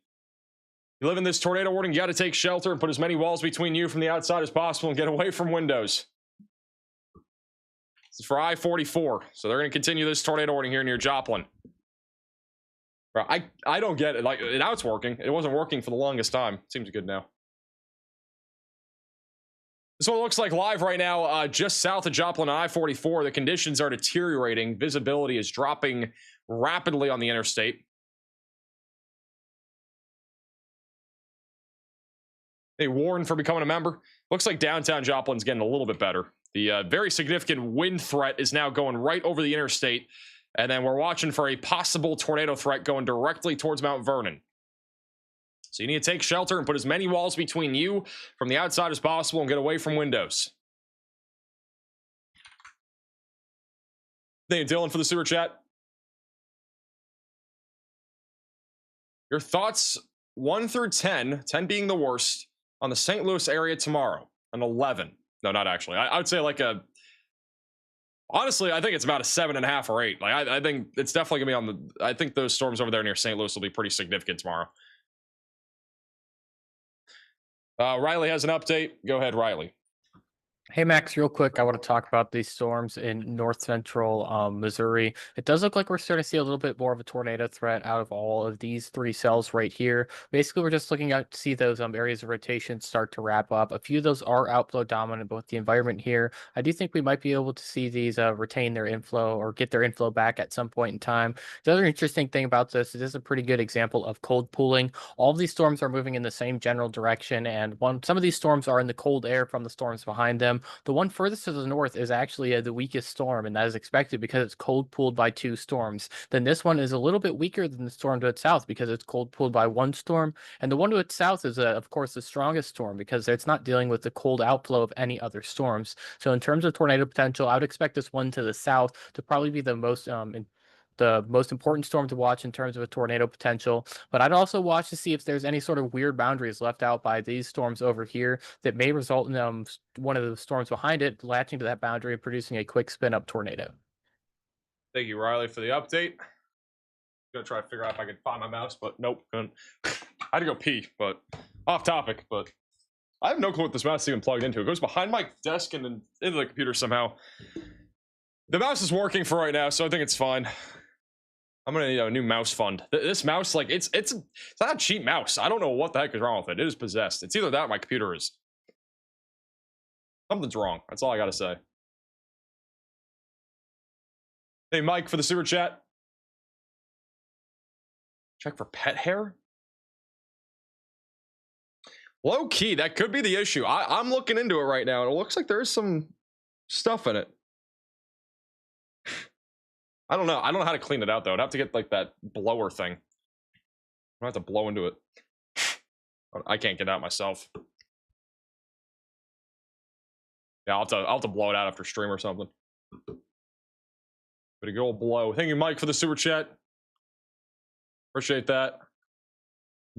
You live in this tornado warning, you got to take shelter and put as many walls between you from the outside as possible and get away from windows. This is for I-44, so they're going to continue this tornado warning here near Joplin. Bro, I don't get it. Like, now it's working. It wasn't working for the longest time. Seems good now. This one looks like live right now, just south of Joplin on I-44. The conditions are deteriorating. Visibility is dropping rapidly on the interstate. They warned for becoming a member. Looks like downtown Joplin's getting a little bit better. The very significant wind threat is now going right over the interstate. And then we're watching for a possible tornado threat going directly towards Mount Vernon. So you need to take shelter and put as many walls between you from the outside as possible and get away from windows. Thank you, Dylan, for the super chat. Your thoughts 1 through 10, 10 being the worst, on the St. Louis area tomorrow. An 11. No, not actually. I would say like a... Honestly, I think it's about a 7.5 or 8. Like I think it's definitely gonna be on the... I think those storms over there near St. Louis will be pretty significant tomorrow. Riley has an update. Go ahead, Riley. Hey, Max, real quick, I want to talk about these storms in north central Missouri. It does look like we're starting to see a little bit more of a tornado threat out of all of these 3 cells right here. Basically, we're just looking out to see those areas of rotation start to wrap up. A few of those are outflow dominant, but with the environment here, I do think we might be able to see these retain their inflow or get their inflow back at some point in time. The other interesting thing about this is a pretty good example of cold pooling. All of these storms are moving in the same general direction, and some of these storms are in the cold air from the storms behind them. The one furthest to the north is actually the weakest storm, and that is expected because it's cold pooled by 2 storms. Then this one is a little bit weaker than the storm to its south because it's cold pooled by 1 storm, and the one to its south is, of course, the strongest storm because it's not dealing with the cold outflow of any other storms. So in terms of tornado potential, I would expect this one to the south to probably be the most important storm to watch in terms of a tornado potential. But I'd also watch to see if there's any sort of weird boundaries left out by these storms over here that may result in one of the storms behind it latching to that boundary and producing a quick spin up tornado. Thank you, Riley, for the update. I'm gonna try to figure out if I can find my mouse, but nope. I had to go pee, but off topic, but I have no clue what this mouse is even plugged into. It goes behind my desk and then into the computer somehow. The mouse is working for right now, so I think it's fine. I'm gonna need a new mouse fund. This mouse, like, it's not a cheap mouse. I don't know what the heck is wrong with it. It is possessed. It's either that or my computer is. Something's wrong. That's all I gotta say. Hey, Mike, for the super chat. Check for pet hair? Low key, that could be the issue. I'm looking into it right now, and it looks like there's some stuff in it. I don't know. I don't know how to clean it out, though. I'd have to get, like, that blower thing. I have to blow into it. I can't get it out myself. Yeah, I'll have to blow it out after stream or something. But a good old blow. Thank you, Mike, for the super chat. Appreciate that.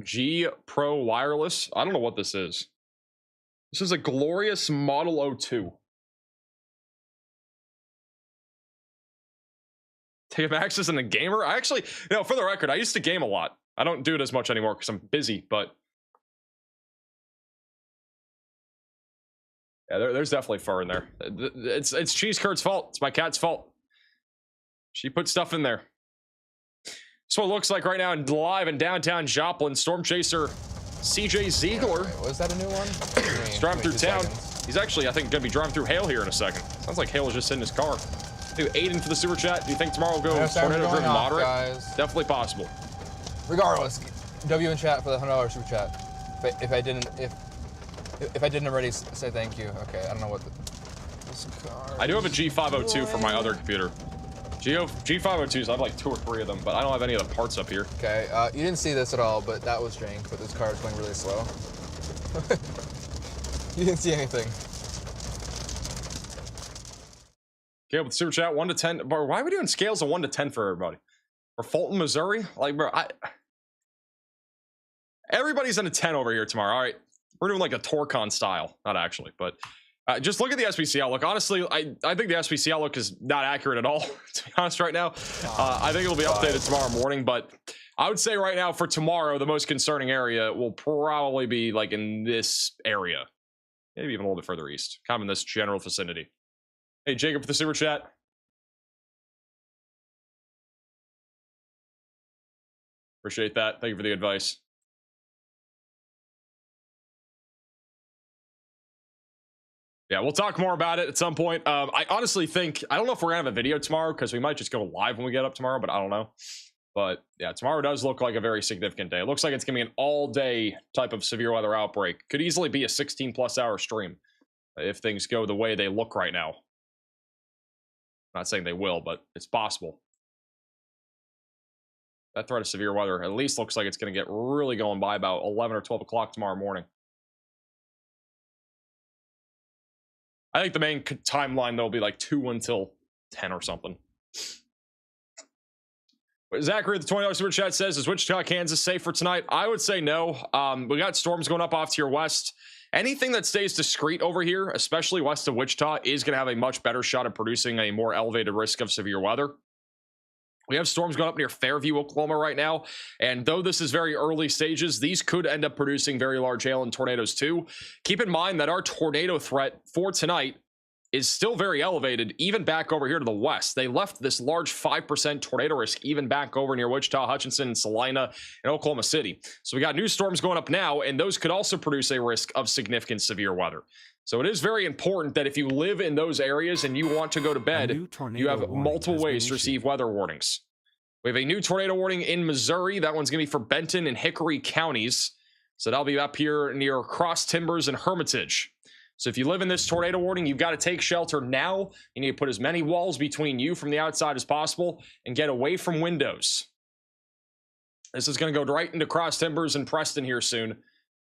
G Pro Wireless. I don't know what this is. This is a glorious Model 02. Take Max isn't a gamer. I actually, for the record, I used to game a lot. I don't do it as much anymore because I'm busy, but yeah, there's definitely fur in there. It's Cheese Curt's fault. It's my cat's fault. She put stuff in there. That's what it looks like right now live in downtown Joplin. Storm Chaser CJ Ziegler. Wait, was that a new one? He's driving through town. He's actually, I think, going to be driving through hail here in a second. Sounds like hail is just in his car. Aiden for the super chat. Do you think tomorrow will go tornado driven moderate? Guys. Definitely possible. Regardless, W in chat for the $100 super chat. If I didn't already say thank you. Okay, I don't know what this car. I do have a G502 for my other computer. G502s, I have like 2 or 3 of them, but I don't have any of the parts up here. Okay, you didn't see this at all, but that was jank. But this car is going really slow. You didn't see anything. Okay, with the super chat, 1 to 10. Bro, why are we doing scales of 1 to 10 for everybody? For Fulton, Missouri? Like, bro, everybody's in a 10 over here tomorrow. All right, we're doing like a Torcon style, not actually, but just look at the SPC outlook. Honestly, I think the SPC outlook is not accurate at all, to be honest, right now. I think it'll be updated tomorrow morning, but I would say right now for tomorrow, the most concerning area will probably be like in this area, maybe even a little bit further east, kind of in this general vicinity. Hey, Jacob for the super chat. Appreciate that. Thank you for the advice. Yeah, we'll talk more about it at some point. I honestly think, I don't know if we're gonna have a video tomorrow because we might just go live when we get up tomorrow, but I don't know. But yeah, tomorrow does look like a very significant day. It looks like it's gonna be an all-day type of severe weather outbreak. Could easily be a 16+ hour stream if things go the way they look right now. Not saying they will, but it's possible. That threat of severe weather at least looks like it's going to get really going by about 11 or 12 o'clock tomorrow morning. I think the main timeline, though, will be like 2 until 10 or something. Zachary, the $20 super chat says, is Wichita, Kansas safe for tonight? I would say no. We got storms going up off to your west. Anything that stays discreet over here, especially west of Wichita, is going to have a much better shot at producing a more elevated risk of severe weather. We have storms going up near Fairview, Oklahoma right now, and though this is very early stages, these could end up producing very large hail and tornadoes too. Keep in mind that our tornado threat for tonight is still very elevated, even back over here to the west. They left this large 5% tornado risk even back over near Wichita, Hutchinson, Salina, and Oklahoma City. So we got new storms going up now, and those could also produce a risk of significant severe weather. So it is very important that if you live in those areas and you want to go to bed, you have multiple ways to receive weather warnings. We have a new tornado warning in Missouri. That one's going to be for Benton and Hickory counties. So that'll be up here near Cross Timbers and Hermitage. So if you live in this tornado warning, you've got to take shelter now. You need to put as many walls between you from the outside as possible and get away from windows. This is going to go right into Cross Timbers and Preston here soon.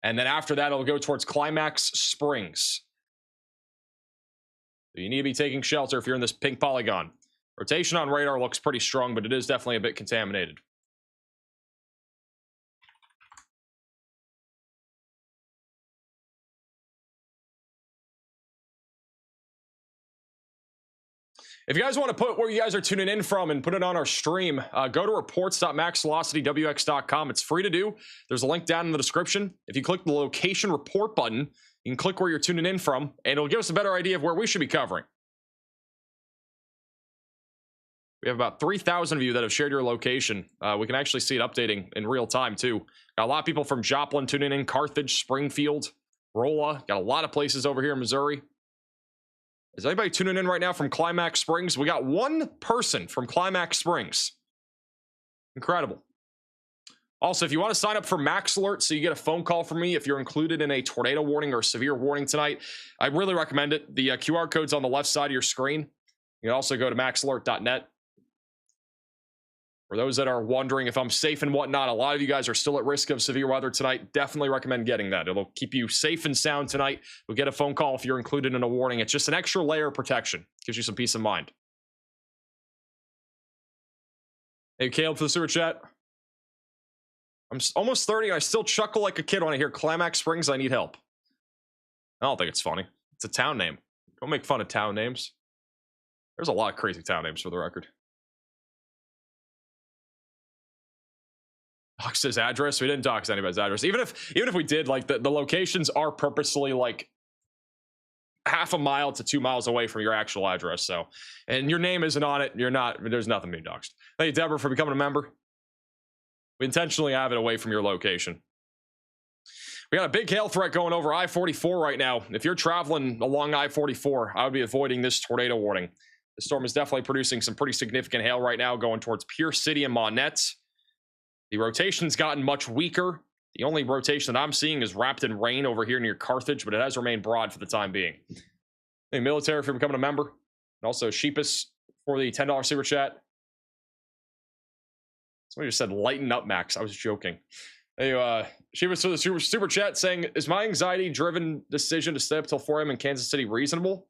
And then after that, it'll go towards Climax Springs. So you need to be taking shelter if you're in this pink polygon. Rotation on radar looks pretty strong, but it is definitely a bit contaminated. If you guys want to put where you guys are tuning in from and put it on our stream, go to reports.maxvelocitywx.com. It's free to do. There's a link down in the description. If you click the location report button, you can click where you're tuning in from, and it'll give us a better idea of where we should be covering. We have about 3,000 of you that have shared your location. We can actually see it updating in real time, too. Got a lot of people from Joplin tuning in, Carthage, Springfield, Rolla. Got a lot of places over here in Missouri. Is anybody tuning in right now from Climax Springs? We got one person from Climax Springs. Incredible. Also, if you want to sign up for Max Alert so you get a phone call from me if you're included in a tornado warning or severe warning tonight, I really recommend it. The QR code's on the left side of your screen. You can also go to maxalert.net. For those that are wondering if I'm safe and whatnot, a lot of you guys are still at risk of severe weather tonight. Definitely recommend getting that. It'll keep you safe and sound tonight. You'll get a phone call if you're included in a warning. It's just an extra layer of protection. Gives you some peace of mind. Hey, Caleb for the super chat. I'm almost 30 and I still chuckle like a kid when I hear Climax Springs, I need help. I don't think it's funny. It's a town name. Don't make fun of town names. There's a lot of crazy town names for the record. Dox his address. We didn't dox anybody's address. Even if we did, like the locations are purposely like half a mile to 2 miles away from your actual address. So, and your name isn't on it. You're not. There's nothing being doxed. Thank you, Deborah, for becoming a member. We intentionally have it away from your location. We got a big hail threat going over I-44 right now. If you're traveling along I-44, I would be avoiding this tornado warning. The storm is definitely producing some pretty significant hail right now going towards Pierce City and Monette. The rotation's gotten much weaker. The only rotation that I'm seeing is wrapped in rain over here near Carthage, but it has remained broad for the time being. Thank you, military, for becoming a member. And also Sheepus for the $10 super chat. Somebody just said, lighten up, Max. I was joking. Hey, she was for the super chat saying, is my anxiety-driven decision to stay up till 4 a.m. in Kansas City reasonable?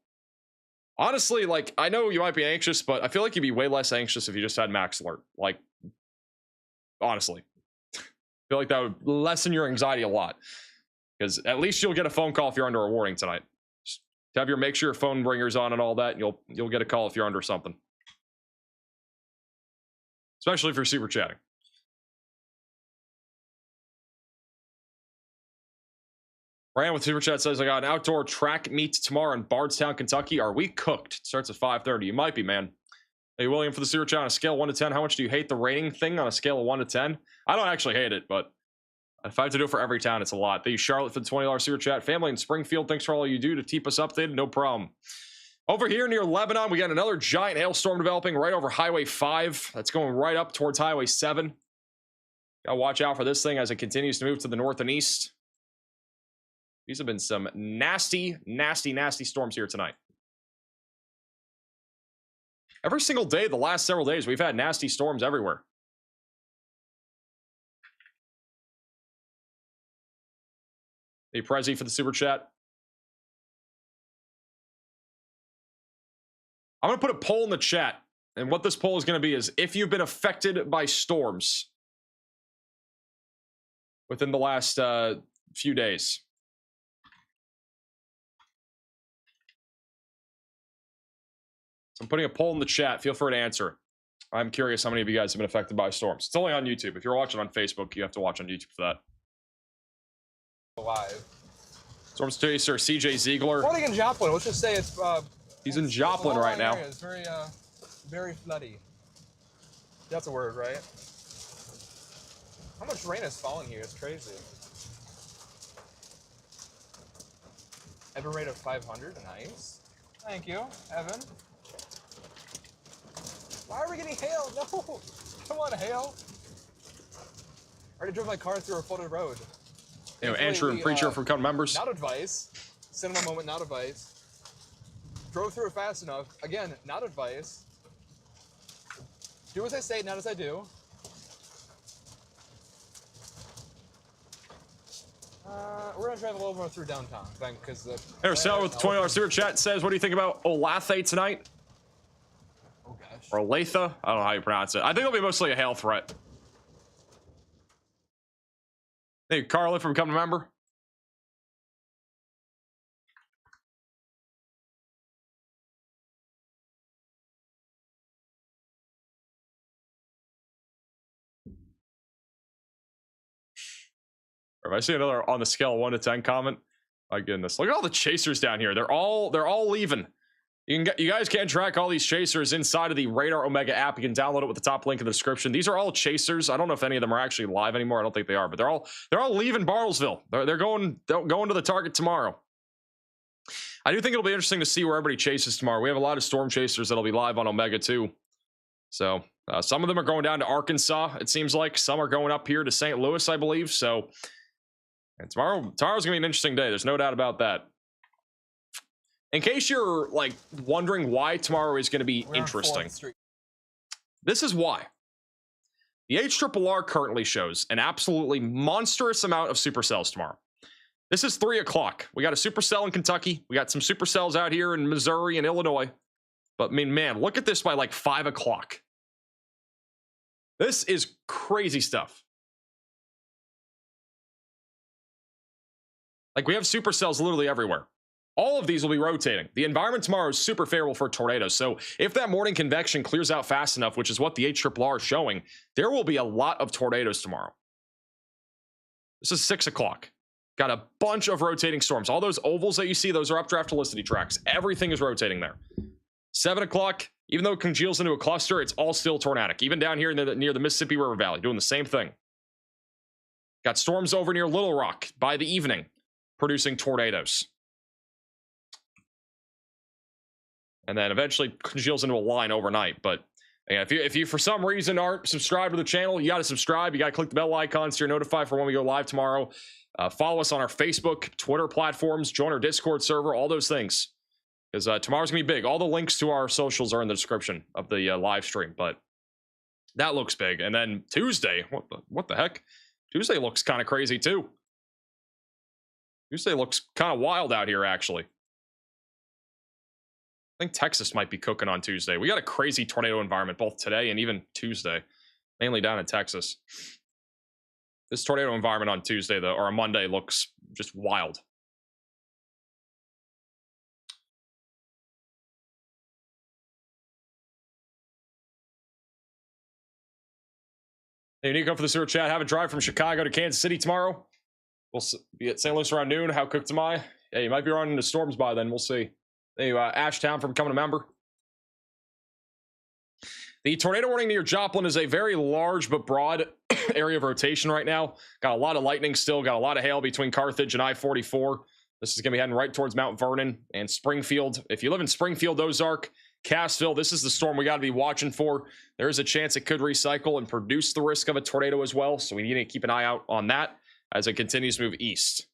Honestly, like, I know you might be anxious, but I feel like you'd be way less anxious if you just had Max Alert. Like, honestly. I feel like that would lessen your anxiety a lot. Because at least you'll get a phone call if you're under a warning tonight. Just make sure your phone ringer's on and all that, and you'll get a call if you're under something. Especially if you're super chatting. Ryan with super chat says, I got an outdoor track meet tomorrow in Bardstown, Kentucky. Are we cooked? It starts at 5:30. You might be, man. Hey, William, for the super chat, on a scale of 1 to 10, how much do you hate the rating thing on a scale of 1 to 10? I don't actually hate it, but if I have to do it for every town, it's a lot. Thank you, Charlotte, for the $20 super chat. Family in Springfield, thanks for all you do to keep us updated. No problem. Over here near Lebanon, we got another giant hailstorm developing right over Highway 5. That's going right up towards Highway 7. Gotta watch out for this thing as it continues to move to the north and east. These have been some nasty, nasty, nasty storms here tonight. Every single day, the last several days, we've had nasty storms everywhere. Hey, Prezi, for the super chat. I'm going to put a poll in the chat. And what this poll is going to be is if you've been affected by storms within the last few days. So I'm putting a poll in the chat. Feel free to answer. I'm curious how many of you guys have been affected by storms. It's only on YouTube. If you're watching on Facebook, you have to watch on YouTube for that. Alive. Storm Chaser, CJ Ziegler. Flooding in Joplin. Let's just say it's. He's in Joplin right now. It's very, very floody. That's a word, right? How much rain is falling here? It's crazy. Evan rate of 500. Nice. Thank you, Evan. Why are we getting hail? No, I don't want hail. I already drove my car through a flooded road. Anyway, Andrew and Preacher for becoming members. Not advice. Cinema moment, not advice. Drove through it fast enough. Again, not advice. Do as I say, not as I do. We're gonna drive a little more through downtown, because the. Marcel with the $20 super chat says, "What do you think about Olathe tonight?" Oh gosh. Or Olathe? I don't know how you pronounce it. I think it'll be mostly a hail threat. Thank you, Carla, for becoming a member. If I see another on the scale of 1 to 10 comment, my goodness, look at all the chasers down here. They're all leaving. You guys can track all these chasers inside of the Radar Omega app. You can download it with the top link in the description. These are all chasers. I don't know if any of them are actually live anymore. I don't think they are, but they're all leaving Bartlesville. They're going to the target tomorrow. I do think it'll be interesting to see where everybody chases tomorrow. We have a lot of storm chasers that'll be live on Omega too. So some of them are going down to Arkansas. It seems like some are going up here to St. Louis, I believe. So. And tomorrow's gonna be an interesting day. There's no doubt about that. In case you're like wondering why tomorrow is going to be interesting, this is why. The HRRR currently shows an absolutely monstrous amount of supercells tomorrow. This is 3 o'clock. We got a supercell in Kentucky. We got some supercells out here in Missouri and Illinois. But I mean, man, look at this by like 5 o'clock. This is crazy stuff. Like, we have supercells literally everywhere. All of these will be rotating. The environment tomorrow is super favorable for tornadoes. So if that morning convection clears out fast enough, which is what the HRRR is showing, there will be a lot of tornadoes tomorrow. This is 6 o'clock. Got a bunch of rotating storms. All those ovals that you see, those are updraft helicity tracks. Everything is rotating there. 7 o'clock, even though it congeals into a cluster, it's all still tornadic. Even down here near the Mississippi River Valley, doing the same thing. Got storms over near Little Rock by the evening, producing tornadoes. And then eventually congeals into a line overnight. But yeah, if you for some reason aren't subscribed to the channel, you got to subscribe. You got to click the bell icon so you're notified for when we go live tomorrow. Follow us on our Facebook, Twitter platforms, join our Discord server, all those things. Because tomorrow's going to be big. All the links to our socials are in the description of the live stream. But that looks big. And then Tuesday, what the heck? Tuesday looks kind of crazy too. Tuesday looks kind of wild out here, actually. I think Texas might be cooking on Tuesday. We got a crazy tornado environment both today and even Tuesday, mainly down in Texas. This tornado environment on Tuesday, though, or on Monday, looks just wild. Hey, Nico for the super chat. Have a drive from Chicago to Kansas City tomorrow. We'll be at St. Louis around noon. How cooked am I? Yeah, you might be running into storms by then. We'll see. Thank you, Ashtown, for becoming a member. The tornado warning near Joplin is a very large but broad area of rotation right now. Got a lot of lightning still. Got a lot of hail between Carthage and I-44. This is going to be heading right towards Mount Vernon and Springfield. If you live in Springfield, Ozark, Cassville, this is the storm we got to be watching for. There is a chance it could recycle and produce the risk of a tornado as well. So we need to keep an eye out on that as it continues to move east.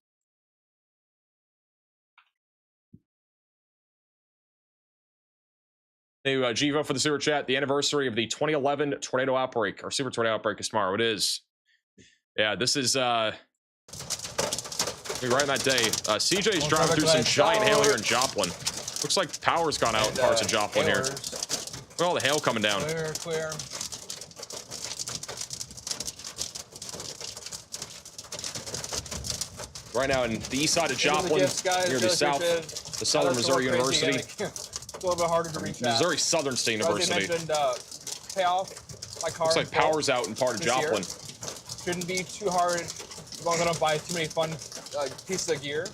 Hey, Jivo for the super chat. The anniversary of the 2011 tornado outbreak, or super tornado outbreak, is tomorrow. It is. Yeah, this is right on that day. CJ's driving through some giant hail here in Joplin. Looks like power's gone out in parts of Joplin here. Look at all the hail coming down. Clear. Right now in the east side of Joplin, near the south, the Southern Missouri University. It's a little bit harder to reach out. Missouri Southern State University. They mentioned payoff by car. Looks like power's out in part of Joplin. Shouldn't be too hard as long as I don't buy too many fun pieces of gear.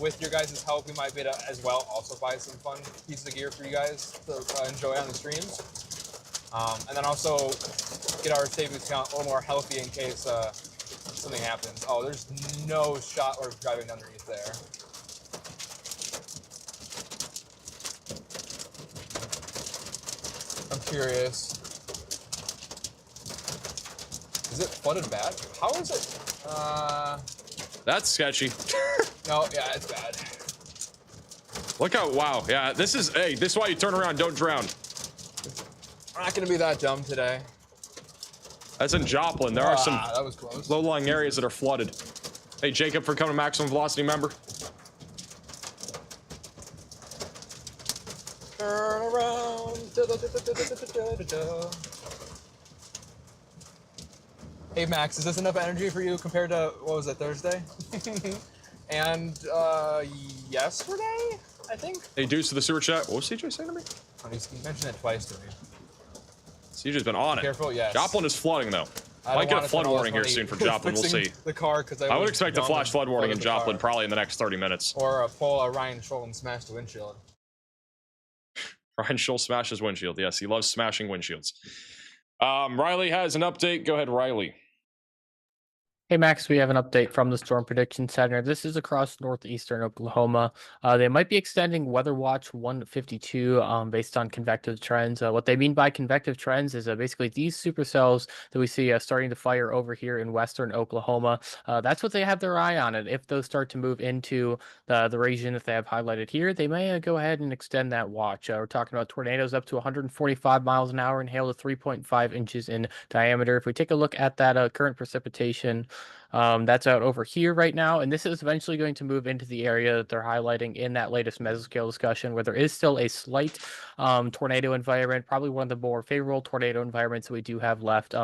With your guys' help, we might be able to as well also buy some fun pieces of gear for you guys to enjoy on the streams. And then also get our savings account a little more healthy in case something happens. Oh, there's no shot we're driving underneath there. I'm curious. Is it flooded bad? How is it? That's sketchy. No, yeah, it's bad. Look how, wow, yeah, this is, hey, this is why you turn around, don't drown. We're not gonna be that dumb today. That's in Joplin. There are some that was close. low-lying areas that are flooded. Hey, Jacob, for coming Maximum Velocity member. Turn around. Hey Max, is this enough energy for you compared to, what was it, Thursday? And yesterday, I think? Hey, Deuce to the super chat. What was CJ saying to me? Oh, he mentioned it twice to me. CJ's been on it. Careful, yes. Joplin is flooding, though. Might get a flood warning here soon for Joplin. We'll see. The car, because I would expect a flash flood warning in Joplin probably in the next 30 minutes. Or pull a Ryan Scholl and smash the windshield. Ryan Scholl smashes windshield. Yes, he loves smashing windshields. Riley has an update. Go ahead, Riley. Hey Max, we have an update from the Storm Prediction Center. This is across northeastern Oklahoma. They might be extending Weather Watch 152 based on convective trends. What they mean by convective trends is basically these supercells that we see starting to fire over here in western Oklahoma. That's what they have their eye on. And if those start to move into the region that they have highlighted here, they may go ahead and extend that watch. We're talking about tornadoes up to 145 miles an hour and hail to 3.5 inches in diameter. If we take a look at that current precipitation, that's out over here right now, and this is eventually going to move into the area that they're highlighting in that latest mesoscale discussion, where there is still a slight tornado environment, probably one of the more favorable tornado environments that we do have left.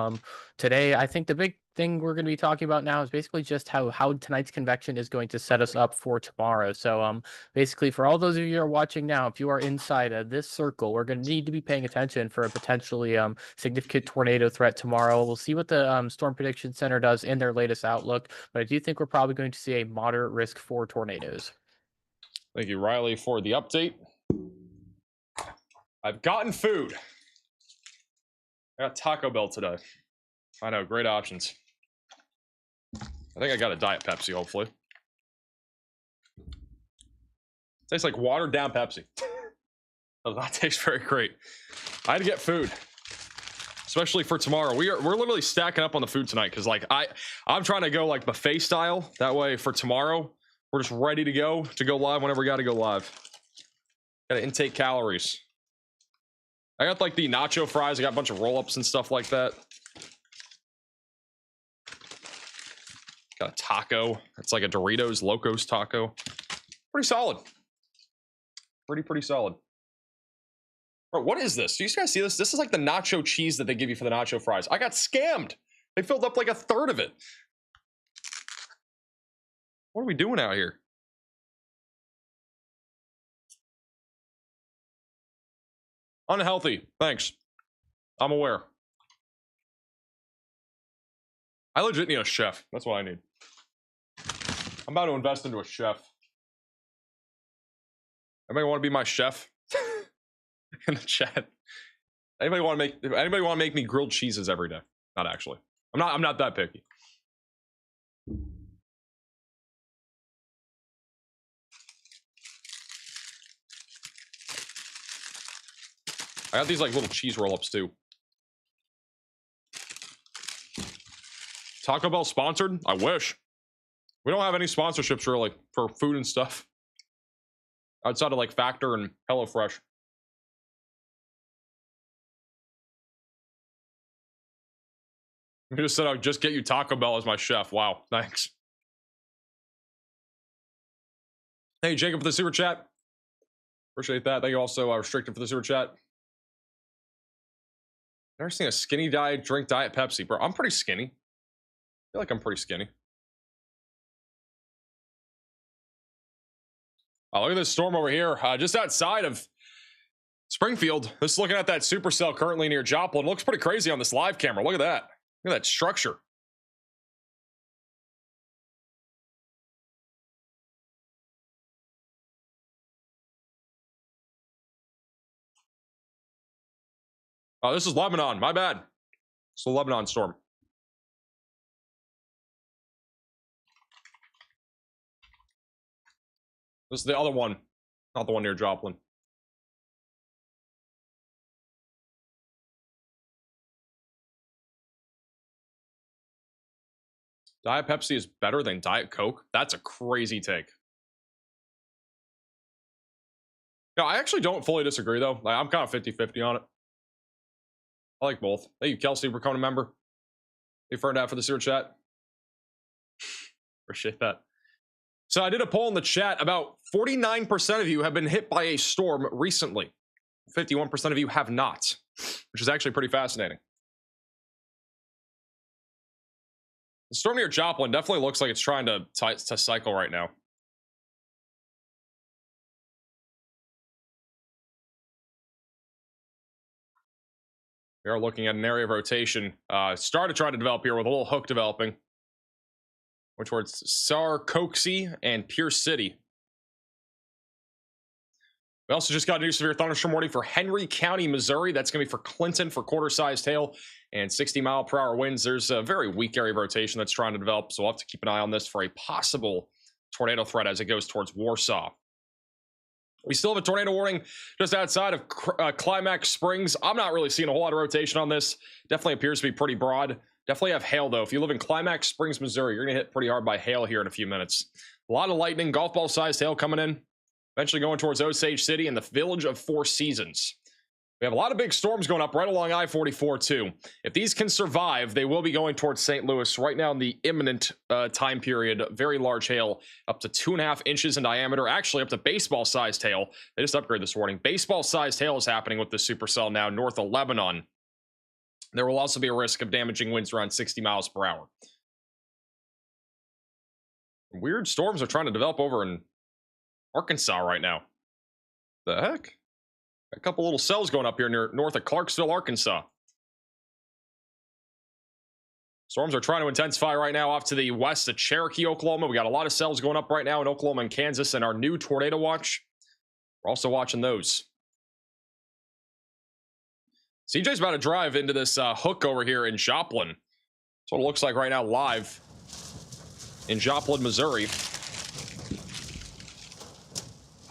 Today, I think the big thing we're going to be talking about now is basically just how tonight's convection is going to set us up for tomorrow. So basically, for all those of you who are watching now, if you are inside of this circle, we're going to need to be paying attention for a potentially significant tornado threat tomorrow. We'll see what the Storm Prediction Center does in their latest outlook, but I do think we're probably going to see a moderate risk for tornadoes. Thank you, Riley, for the update. I've gotten food. I got Taco Bell today. I know, great options. I think I got a Diet Pepsi, hopefully. Tastes like watered down Pepsi. Does not taste very great. I had to get food, especially for tomorrow. We're literally stacking up on the food tonight because like I'm trying to go like buffet style. That way for tomorrow, we're just ready to go live whenever we got to go live. Got to intake calories. I got like the nacho fries. I got a bunch of roll-ups and stuff like that. Got a taco. It's like a Doritos Locos taco. Pretty solid. Pretty solid. Bro, what is this? Do you guys see this? This is like the nacho cheese that they give you for the nacho fries. I got scammed. They filled up like a third of it. What are we doing out here? Unhealthy. Thanks. I'm aware. I legit need a chef. That's what I need. I'm about to invest into a chef. Anybody want to be my chef? In the chat. Anybody want to make me grilled cheeses every day? Not actually. I'm not that picky. I got these like little cheese roll-ups too. Taco Bell sponsored? I wish. We don't have any sponsorships really for food and stuff. Outside of like Factor and HelloFresh. You just said I'd just get you Taco Bell as my chef. Wow, thanks. Hey, Jacob for the super chat. Appreciate that. Thank you also, Restricted for the super chat. Never seen a skinny guy drink Diet Pepsi, bro. I'm pretty skinny. I feel like I'm pretty skinny. Oh, look at this storm over here, just outside of Springfield. Just looking at that supercell currently near Joplin. Looks pretty crazy on this live camera. Look at that. Look at that structure. Oh, this is Lebanon. My bad. It's the Lebanon storm. This is the other one, not the one near Joplin. Diet Pepsi is better than Diet Coke? That's a crazy take. No, I actually don't fully disagree, though. Like, I'm kind of 50-50 on it. I like both. Thank you, Kelsey, for becoming a member. Thank you for that for the super chat. Appreciate that. So I did a poll in the chat. About 49% of you have been hit by a storm recently. 51% of you have not, which is actually pretty fascinating. The storm near Joplin definitely looks like it's trying to cycle right now. We are looking at an area of rotation. Started trying to develop here with a little hook developing. We're towards Sarcoxie and Pierce City. We also just got a new severe thunderstorm warning for Henry County, Missouri. That's going to be for Clinton for quarter-sized hail and 60-mile-per-hour winds. There's a very weak area of rotation that's trying to develop, so we'll have to keep an eye on this for a possible tornado threat as it goes towards Warsaw. We still have a tornado warning just outside of Climax Springs. I'm not really seeing a whole lot of rotation on this. Definitely appears to be pretty broad. Definitely have hail, though. If you live in Climax Springs, Missouri, you're going to hit pretty hard by hail here in a few minutes. A lot of lightning, golf ball-sized hail coming in. Eventually going towards Osage City and the Village of Four Seasons. We have a lot of big storms going up right along I-44, too. If these can survive, they will be going towards St. Louis right now in the imminent time period. Very large hail, up to 2.5 inches in diameter. Actually, up to baseball-sized hail. They just upgraded this warning. Baseball-sized hail is happening with the supercell now north of Lebanon. There will also be a risk of damaging winds around 60 miles per hour. Weird storms are trying to develop over in Arkansas right now. The heck? A couple little cells going up here near north of Clarksville, Arkansas. Storms are trying to intensify right now off to the west of Cherokee, Oklahoma. We got a lot of cells going up right now in Oklahoma and Kansas, and our new tornado watch. We're also watching those. CJ's about to drive into this hook over here in Joplin. That's what it looks like right now live in Joplin, Missouri.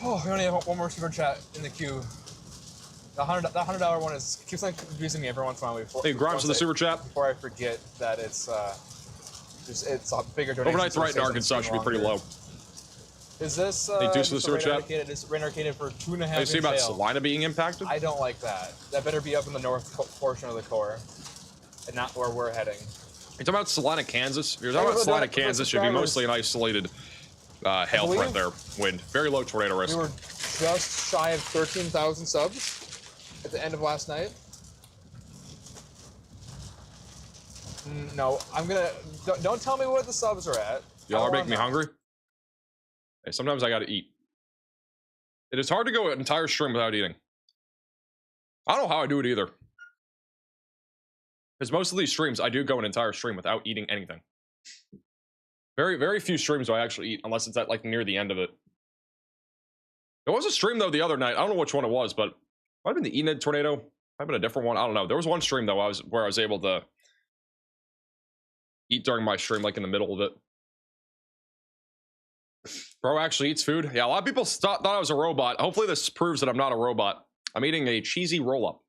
Oh, we only have one more super chat in the queue. The $100 one keeps on confusing me every once in a while. Hey, Grimes with the super chat. Before I forget that it's a bigger donation. Overnight's right in Arkansas should be pretty low. Is this hey, Deuce with the super chat. It's rain arcadic for 2.5 How you see about Salina being impacted? I don't like that. That better be up in the north portion of the core, and not where we're heading. You're talking about Salina, Kansas? If you're talking about Salina, Kansas, should be mostly an isolated hail threat there. Wind. Very low tornado risk. We were just shy of 13,000 subs at the end of last night. No, I'm gonna... Don't tell me what the subs are at. Y'all are making me hungry? Hey, sometimes I gotta eat. It is hard to go an entire stream without eating. I don't know how I do it either. Because most of these streams, I do go an entire stream without eating anything. Very, very few streams do I actually eat, unless it's at like near the end of it. There was a stream though the other night. I don't know which one it was, but it might have been the Enid tornado. Might have been a different one. I don't know. There was one stream though where I was able to eat during my stream, like in the middle of it. Bro actually eats food. Yeah, a lot of people thought I was a robot. Hopefully this proves that I'm not a robot. I'm eating a cheesy roll-up,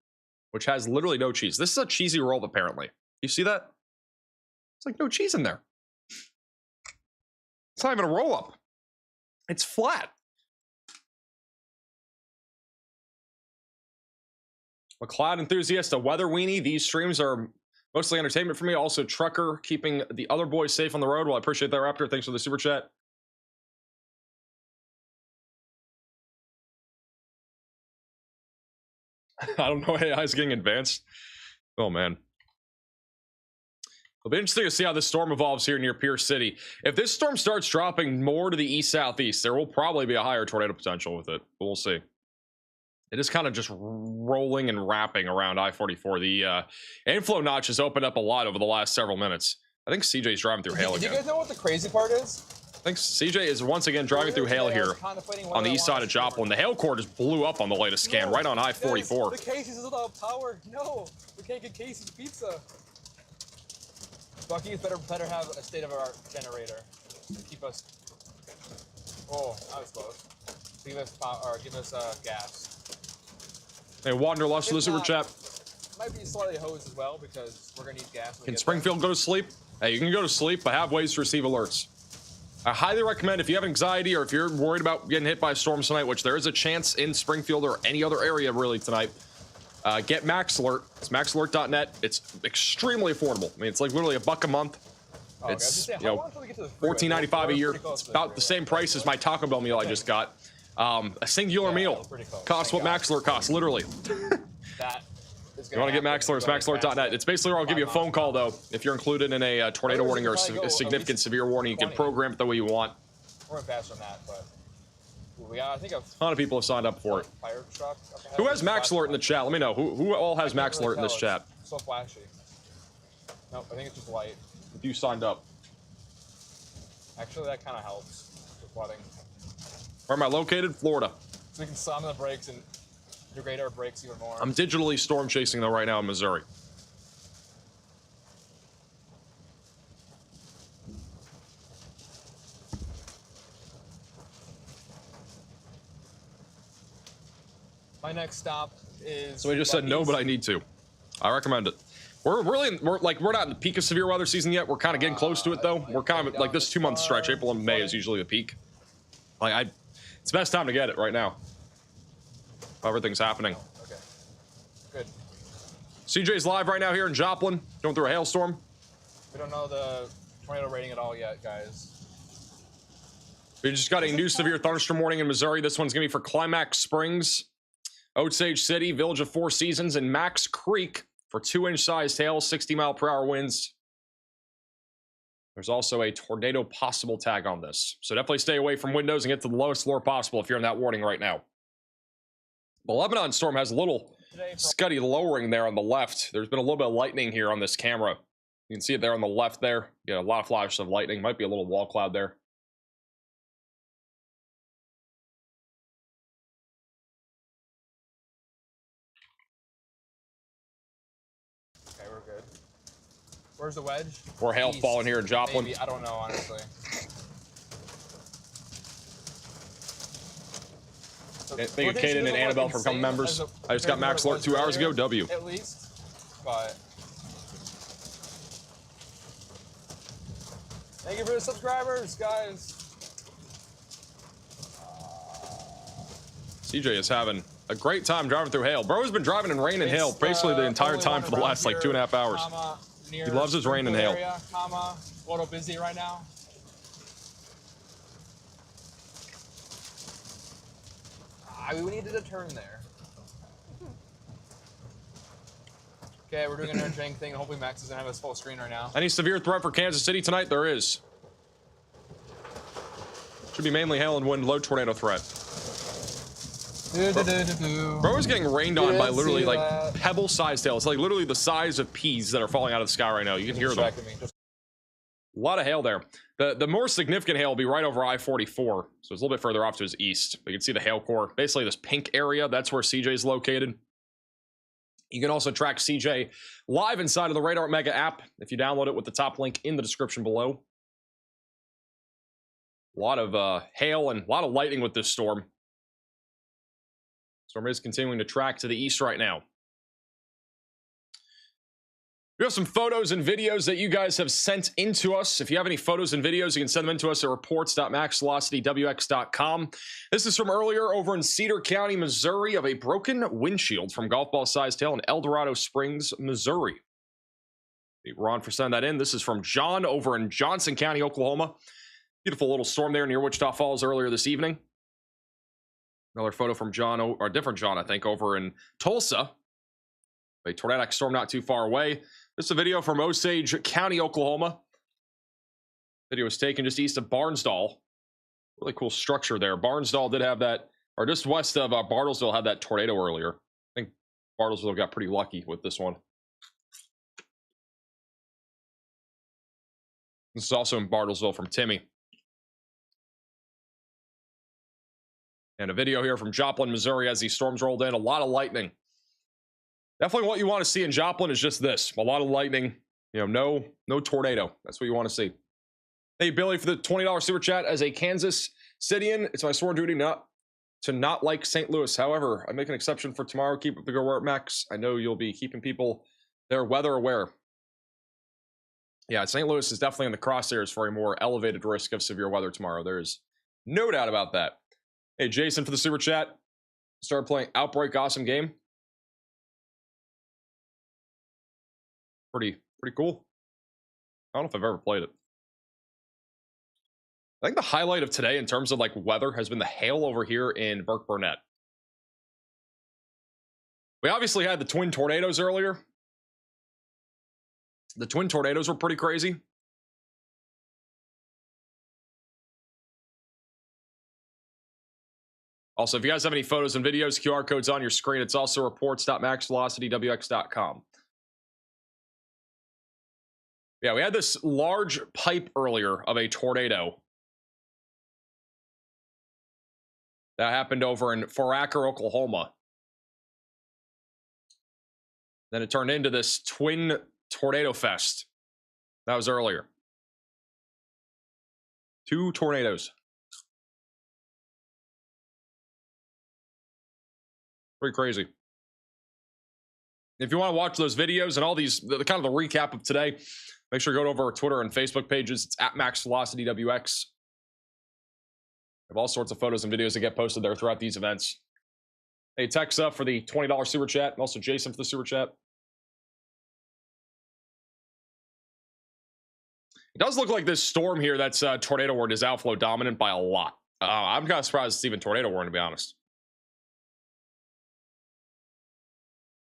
which has literally no cheese. This is a cheesy roll-up, apparently. You see that? It's like no cheese in there. It's not even a roll-up. It's flat. A cloud enthusiast, a weather weenie. These streams are mostly entertainment for me. Also, trucker, keeping the other boys safe on the road. Well, I appreciate that, Raptor. Thanks for the super chat. I don't know. AI is getting advanced. Oh, man. It'll be interesting to see how this storm evolves here near Pierce City. If this storm starts dropping more to the east-southeast, there will probably be a higher tornado potential with it. But we'll see. It is kind of just rolling and wrapping around I-44. The inflow notch has opened up a lot over the last several minutes. I think CJ's driving through hail again. Do you guys know what the crazy part is? I think CJ is once again driving through hail here on the east side of Joplin. The hail core just blew up on the latest scan, right on I-44. The Casey's without power. No, we can't get Casey's pizza. Bucky's better have a state-of-the-art generator to keep us. Oh, I was close. Give us power, or give us gas. Hey, Wanderlust for the super chat. Might be slightly hosed as well because we're gonna need gas. Can Springfield go to sleep? Hey, you can go to sleep, but have ways to receive alerts. I highly recommend if you have anxiety or if you're worried about getting hit by a storm tonight, which there is a chance in Springfield or any other area really tonight, get Max Alert. It's maxalert.net. It's extremely affordable. I mean, it's like literally $1 a month. Oh, it's $14.95 a year. It's about the same price as my Taco Bell meal I just got. A singular meal costs what Max Alert costs, literally. You want to get Max Alert, it's maxalert.net. It's basically where I'll give you a phone call, though. If you're included in a tornado warning or a significant severe warning, you can program it the way you want. We're faster than that, but I think a ton of people have signed up for it. Who has Max Alert in the chat? Let me know. Who all has Max Alert in this chat? So flashy. Nope, I think it's just light. If you signed up. Actually, that kind of helps with flooding. Where am I located? Florida. So we can slam the brakes and degrade our brakes even more. I'm digitally storm chasing though right now in Missouri. My next stop is. So I just said no, but I need to. I recommend it. We're not in the peak of severe weather season yet. We're kind of getting close to it though. We're kind of like this 2-month stretch. April and May is usually the peak. It's the best time to get it right now. Everything's happening. Okay. Good. CJ's live right now here in Joplin, going through a hailstorm. We don't know the tornado rating at all yet, guys. We just got a new severe thunderstorm warning in Missouri. This one's gonna be for Climax Springs, Osage City, Village of Four Seasons, and Max Creek for 2-inch sized hail, 60-mile-per-hour winds. There's also a tornado possible tag on this. So definitely stay away from windows and get to the lowest floor possible if you're in that warning right now. The Lebanon storm has a little scuddy lowering there on the left. There's been a little bit of lightning here on this camera. You can see it there on the left there. Yeah, a lot of flashes of lightning. Might be a little wall cloud there. Okay, we're good. Where's the wedge? Or hail East. falling here in Joplin. Maybe. I don't know, honestly. Thank you, Caden and Annabelle, for becoming members. I just got max alert 2 hours ago. W. At least, but thank you for the subscribers, guys. CJ is having a great time driving through hail. Bro has been driving in rain and hail basically the entire time for the last like 2.5 hours. He loves his rain and hail. Area, a little busy right now. We needed a turn there. Okay, we're doing an drink thing. Hopefully Max doesn't have us full screen right now. Any severe threat for Kansas City tonight? There is. Should be mainly hail and wind, low tornado threat. Bro is getting rained on by literally like pebble-sized hail. It's like literally the size of peas that are falling out of the sky right now. You can hear them. A lot of hail there. The more significant hail will be right over I-44, so it's a little bit further off to his east. You can see the hail core. Basically, this pink area, that's where CJ is located. You can also track CJ live inside of the Radar Mega app if you download it with the top link in the description below. A lot of hail and a lot of lightning with this storm. Storm is continuing to track to the east right now. We have some photos and videos that you guys have sent into us. If you have any photos and videos, you can send them into us at reports.maxvelocitywx.com. This is from earlier over in Cedar County, Missouri, of a broken windshield from golf ball-sized hail in El Dorado Springs, Missouri. Ron for sending that in. This is from John over in Johnson County, Oklahoma. Beautiful little storm there near Wichita Falls earlier this evening. Another photo from John, or a different John, I think, over in Tulsa. A tornadic storm not too far away. This is a video from Osage County, Oklahoma. Video was taken just east of Barnsdall. Really cool structure there. Barnsdall did have that, or just west of Bartlesville had that tornado earlier. I think Bartlesville got pretty lucky with this one. This is also in Bartlesville from Timmy. And a video here from Joplin, Missouri as these storms rolled in. A lot of lightning. Definitely what you want to see in Joplin is just this. A lot of lightning. You know, no tornado. That's what you want to see. Hey, Billy, for the $20 super chat. As a Kansas Cityan, it's my sworn duty not like St. Louis. However, I make an exception for tomorrow. Keep up the good work, Max. I know you'll be keeping people there weather aware. Yeah, St. Louis is definitely in the crosshairs for a more elevated risk of severe weather tomorrow. There's no doubt about that. Hey, Jason, for the super chat. Started playing Outbreak. Awesome game. Pretty cool. I don't know if I've ever played it. I think the highlight of today in terms of like weather has been the hail over here in Burkburnett. We obviously had the twin tornadoes earlier. The twin tornadoes were pretty crazy. Also, if you guys have any photos and videos, QR codes on your screen. It's also reports.maxvelocitywx.com. Yeah, we had this large pipe earlier of a tornado that happened over in Foraker, Oklahoma. Then it turned into this twin tornado fest. That was earlier. 2 tornadoes. Pretty crazy. If you want to watch those videos and all these, the kind of the recap of today, make sure you go over our Twitter and Facebook pages. It's at MaxVelocityWX. We have all sorts of photos and videos that get posted there throughout these events. Hey, Tex up for the $20 super chat, and also Jason for the super chat. It does look like this storm here that's tornado warned is outflow dominant by a lot. I'm kind of surprised it's even tornado warned, to be honest.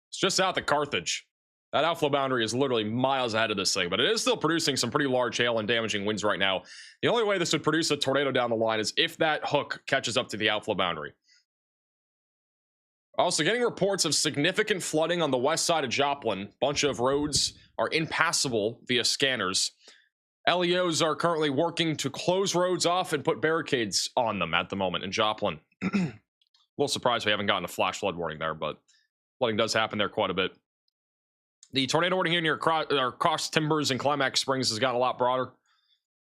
It's just south of Carthage. That outflow boundary is literally miles ahead of this thing, but it is still producing some pretty large hail and damaging winds right now. The only way this would produce a tornado down the line is if that hook catches up to the outflow boundary. Also getting reports of significant flooding on the west side of Joplin. Bunch of roads are impassable via scanners. LEOs are currently working to close roads off and put barricades on them at the moment in Joplin. A little surprised we haven't gotten a flash flood warning there, but flooding does happen there quite a bit. The tornado warning here near Cross Timbers and Climax Springs has gotten a lot broader.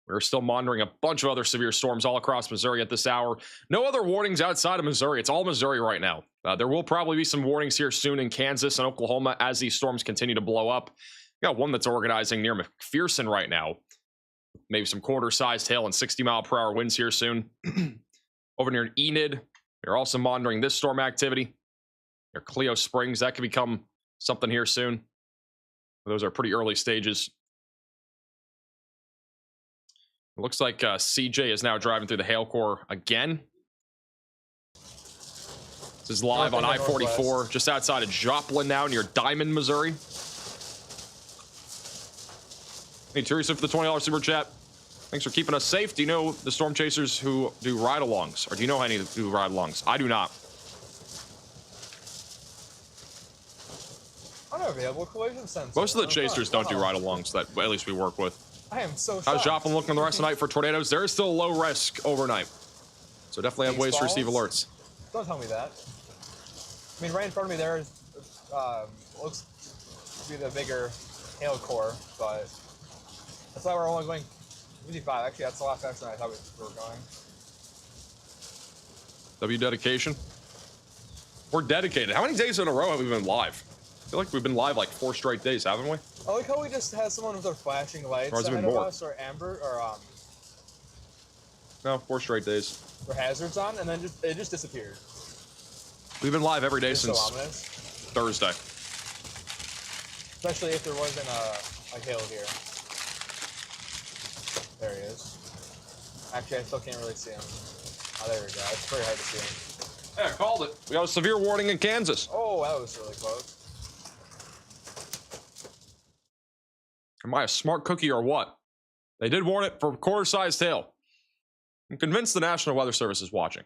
We're still monitoring a bunch of other severe storms all across Missouri at this hour. No other warnings outside of Missouri. It's all Missouri right now. There will probably be some warnings here soon in Kansas and Oklahoma as these storms continue to blow up. We got one that's organizing near McPherson right now. Maybe some quarter-sized hail and 60-mile-per-hour winds here soon. Over near Enid, we're also monitoring this storm activity. Near Clio Springs, that could become something here soon. Those are pretty early stages. It looks like CJ is now driving through the hail core again. This is live on I-44, just outside of Joplin now, near Diamond, Missouri. Hey, Teresa for the $20 super chat. Thanks for keeping us safe. Do you know the storm chasers who do ride-alongs? Or do you know any who do ride-alongs? I do not. Unavailable collision sensor. Most of the chasers don't do ride-alongs that at least we work with. I am so shocked. How's Joplin looking the rest of the night for tornadoes? There is still low risk overnight. So definitely have ways to receive alerts. Don't tell me that. I mean, right in front of me there is, looks to be the bigger hail core, but that's why we're only going 55. Actually, that's a lot faster than I thought we were going. W dedication. We're dedicated. How many days in a row have we been live? I feel like we've been live like 4 straight days, haven't we? I like how we just had someone with their flashing lights ahead of us, or amber, or no, 4 straight days. or hazards on, and then it just disappeared. We've been live every day It's since so ominous. Thursday. Especially if there wasn't a hail here. There he is. Actually, I still can't really see him. Oh, there we go. It's very hard to see him. Yeah, called it. We got a severe warning in Kansas. Oh, that was really close. Am I a smart cookie or what? They did warn it for quarter-sized hail. I'm convinced the National Weather Service is watching.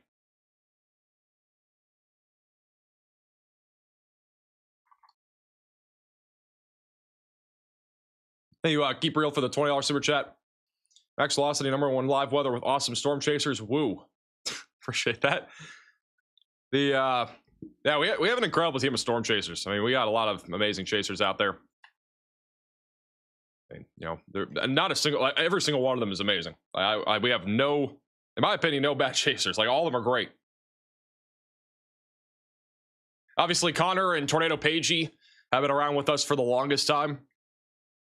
Hey, you keep real for the $20 super chat. Max Velocity, #1 live weather with awesome storm chasers. Woo. Appreciate that. Yeah, we have an incredible team of storm chasers. I mean, we got a lot of amazing chasers out there. And, you know, not a single, like, every single one of them is amazing. We have no, in my opinion, no bad chasers. Like, all of them are great. Obviously, Connor and Tornado Pagey have been around with us for the longest time.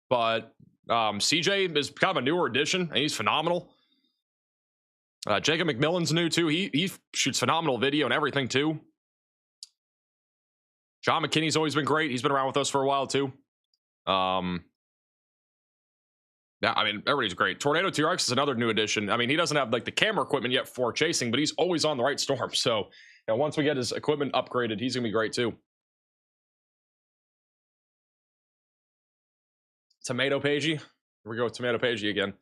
But CJ is kind of a newer addition, and he's phenomenal. Jacob McMillan's new, too. He shoots phenomenal video and everything, too. John McKinney's always been great. He's been around with us for a while, too. Yeah, I mean, everybody's great. Tornado TRX is another new addition. I mean, he doesn't have, like, the camera equipment yet for chasing, but he's always on the right storm. So, you know, once we get his equipment upgraded, he's going to be great, too. Tomato Pagey. Here we go with Tomato Pagey again.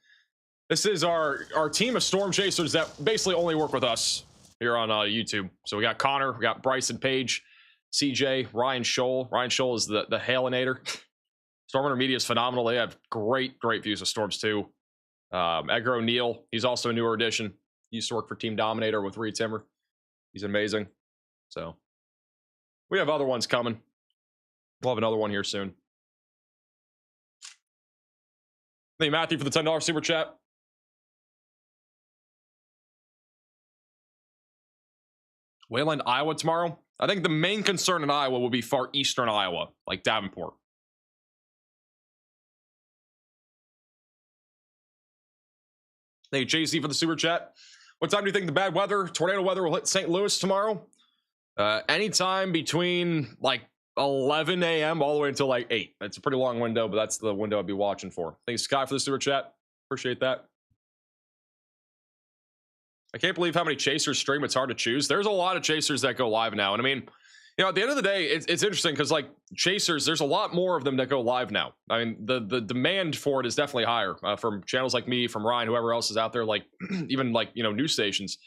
This is our team of storm chasers that basically only work with us here on YouTube. So we got Connor, we got Bryson Page, CJ, Ryan Scholl. Ryan Scholl is the Hailinator. Storm Intermedia is phenomenal. They have great views of storms too. Edgar O'Neill, he's also a newer addition. He used to work for Team Dominator with Reed Timmer. He's amazing. So we have other ones coming. We'll have another one here soon. Thank you, Matthew, for the $10 super chat. Wayland, Iowa tomorrow. I think the main concern in Iowa will be far eastern Iowa, like Davenport. Thank you, JC, for the super chat. What time do you think the bad weather, tornado weather, will hit St. Louis tomorrow? Anytime between like 11 a.m. all the way until like 8. It's a pretty long window, but that's the window I'd be watching for. Thanks, Sky, for the super chat. Appreciate that. I can't believe how many chasers stream. It's hard to choose. There's a lot of chasers that go live now. And I mean, You know, at the end of the day, it's interesting because like chasers, there's a lot more of them that go live now. I mean, the demand for it is definitely higher from channels like me, from Ryan, whoever else is out there, like even like, you know, news stations.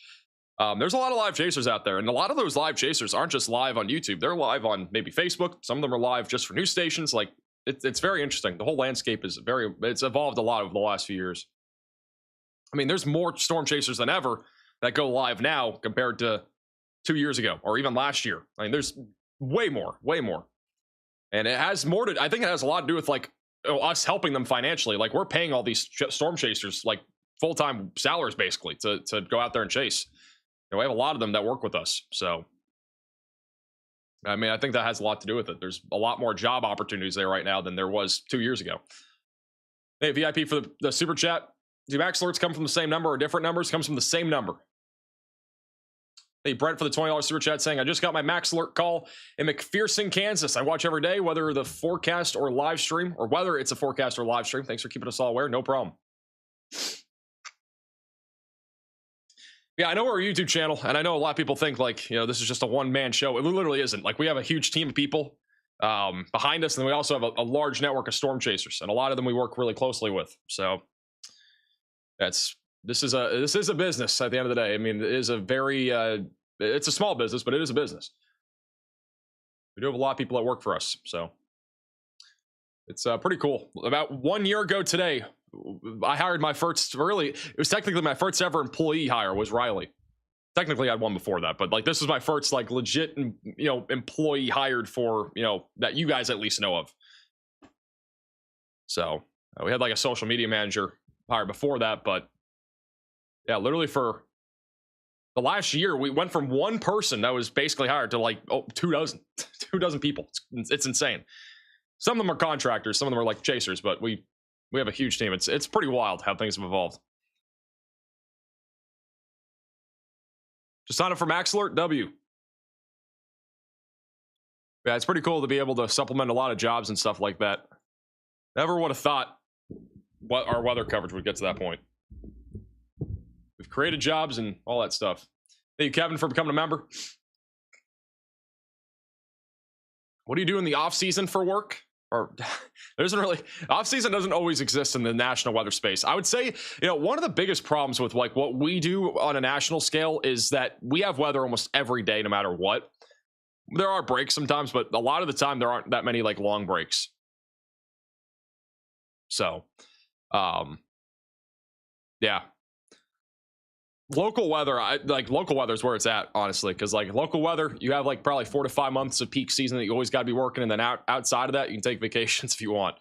There's a lot of live chasers out there, and a lot of those live chasers aren't just live on YouTube. They're live on maybe Facebook. Some of them are live just for news stations. Like it's very interesting. The whole landscape is it's evolved a lot over the last few years. I mean, there's more storm chasers than ever that go live now compared to 2 years ago or even last year. I mean, there's way more. And it has more to, I think it has a lot to do with like us helping them financially. Like we're paying all these storm chasers like full-time salaries basically to go out there and chase. You know, we have a lot of them that work with us. So, I mean, I think that has a lot to do with it. There's a lot more job opportunities there right now than there was 2 years ago. Hey, VIP for the super chat. Do max alerts come from the same number or different numbers? Comes from the same number. Hey, Brent for the $20 super chat saying, I just got my max alert call in McPherson, Kansas. I watch every day, whether the forecast or live stream, or whether it's a forecast or live stream. Thanks for keeping us all aware. No problem. Yeah, I know we're a YouTube channel, and I know a lot of people think like, you know, this is just a one-man show. It literally isn't. Like, we have a huge team of people behind us, and we also have a large network of storm chasers, and a lot of them we work really closely with. So this is a business at the end of the day. I mean, it is a very it's a small business, but it is a business. We do have a lot of people that work for us, so it's pretty cool. About 1 year ago today, I hired my first, really, it was technically my first ever employee hire was Riley. Technically I had one before that, but like this was my first like legit, you know, employee hired for, you know, that you guys at least know of. So we had like a social media manager hired before that, but yeah, literally for the last year, we went from one person that was basically hired to like 2 dozen people. It's insane. Some of them are contractors, some of them are like chasers, but we have a huge team. It's pretty wild how things have evolved. Just sign up for Max Alert W. Yeah, it's pretty cool to be able to supplement a lot of jobs and stuff like that. Never would have thought what our weather coverage would get to that point. We've created jobs and all that stuff. Thank you, Kevin, for becoming a member. What do you do in the off season for work? Or there isn't really, off season doesn't always exist in the national weather space. I would say, you know, one of the biggest problems with like what we do on a national scale is that we have weather almost every day, no matter what. There are breaks sometimes, but a lot of the time there aren't that many like long breaks. So, yeah. Local weather, local weather is where it's at, honestly, because like local weather, you have like probably 4 to 5 months of peak season that you always got to be working, and then outside of that, you can take vacations if you want.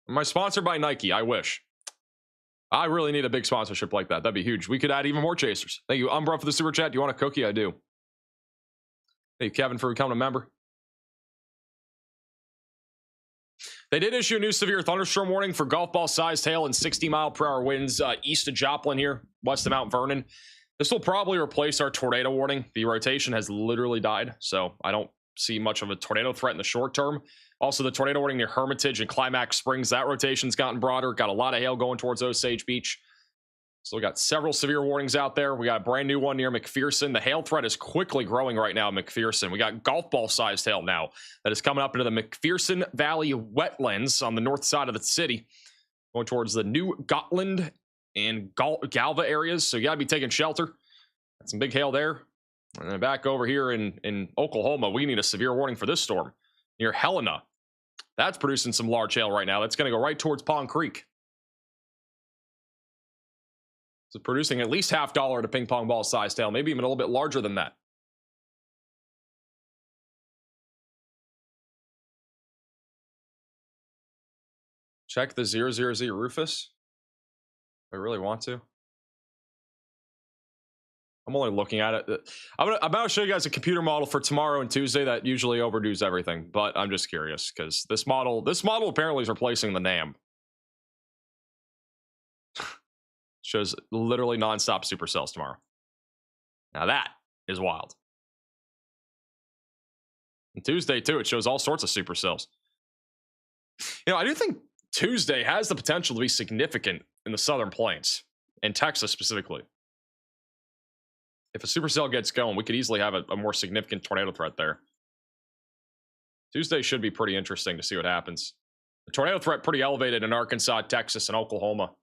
Am I sponsored by Nike? I wish. I really need a big sponsorship like that. That'd be huge. We could add even more chasers. Thank you, Umbra, for the super chat. Do you want a cookie? I do. Thank you, Kevin, for becoming a member. They did issue a new severe thunderstorm warning for golf ball sized hail and 60-mile-per-hour winds east of Joplin here, west of Mount Vernon. This will probably replace our tornado warning. The rotation has literally died, so I don't see much of a tornado threat in the short term. Also, the tornado warning near Hermitage and Climax Springs, that rotation's gotten broader. Got a lot of hail going towards Osage Beach. So we got several severe warnings out there. We got a brand new one near McPherson. The hail threat is quickly growing right now in McPherson. We got golf ball sized hail now that is coming up into the McPherson Valley wetlands on the north side of the city, going towards the New Gotland and Galva areas. So you got to be taking shelter. Got some big hail there. And then back over here in Oklahoma, we need a severe warning for this storm near Helena. That's producing some large hail right now. That's going to go right towards Pond Creek. So producing at least $50 to ping pong ball sized hail, maybe even a little bit larger than that. Check the 000 Rufus. I really want to. I'm only looking at it. I'm about to show you guys a computer model for tomorrow and Tuesday that usually overdoes everything, but I'm just curious because this model apparently is replacing the NAM. Shows literally nonstop supercells tomorrow. Now that is wild. And Tuesday too, it shows all sorts of supercells. You know, I do think Tuesday has the potential to be significant in the Southern Plains, in Texas specifically. If a supercell gets going, we could easily have a more significant tornado threat there. Tuesday should be pretty interesting to see what happens. The tornado threat pretty elevated in Arkansas, Texas, and Oklahoma.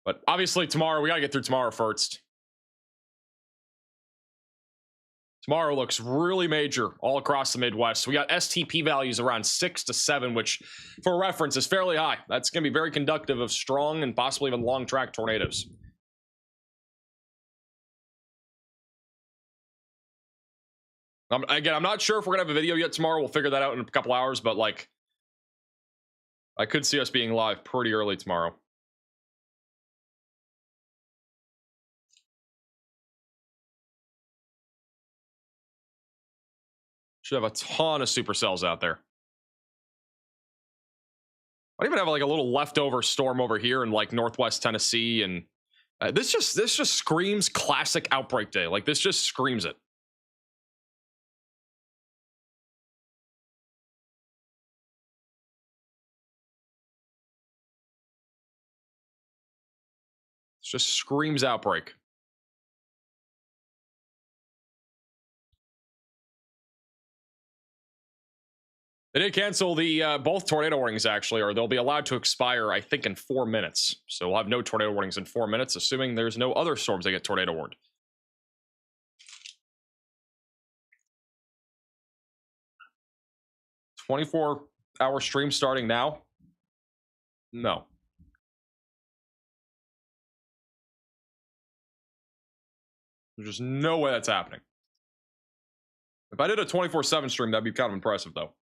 But obviously tomorrow, we got to get through tomorrow first. Tomorrow looks really major all across the Midwest. We got STP values around 6 to 7, which for reference is fairly high. That's going to be very conductive of strong and possibly even long track tornadoes. Again, I'm not sure if we're going to have a video yet tomorrow. We'll figure that out in a couple hours, but like, I could see us being live pretty early tomorrow. Should have a ton of supercells out there. I even have like a little leftover storm over here in like Northwest Tennessee, and this just screams classic Outbreak day. Like this just screams it. It just screams Outbreak. They did cancel the both tornado warnings, actually, or they'll be allowed to expire, I think, in 4 minutes. So we'll have no tornado warnings in 4 minutes, assuming there's no other storms that get tornado warned. "24-hour stream starting now?" No. There's just no way that's happening. If I did a 24/7 stream, that'd be kind of impressive, though.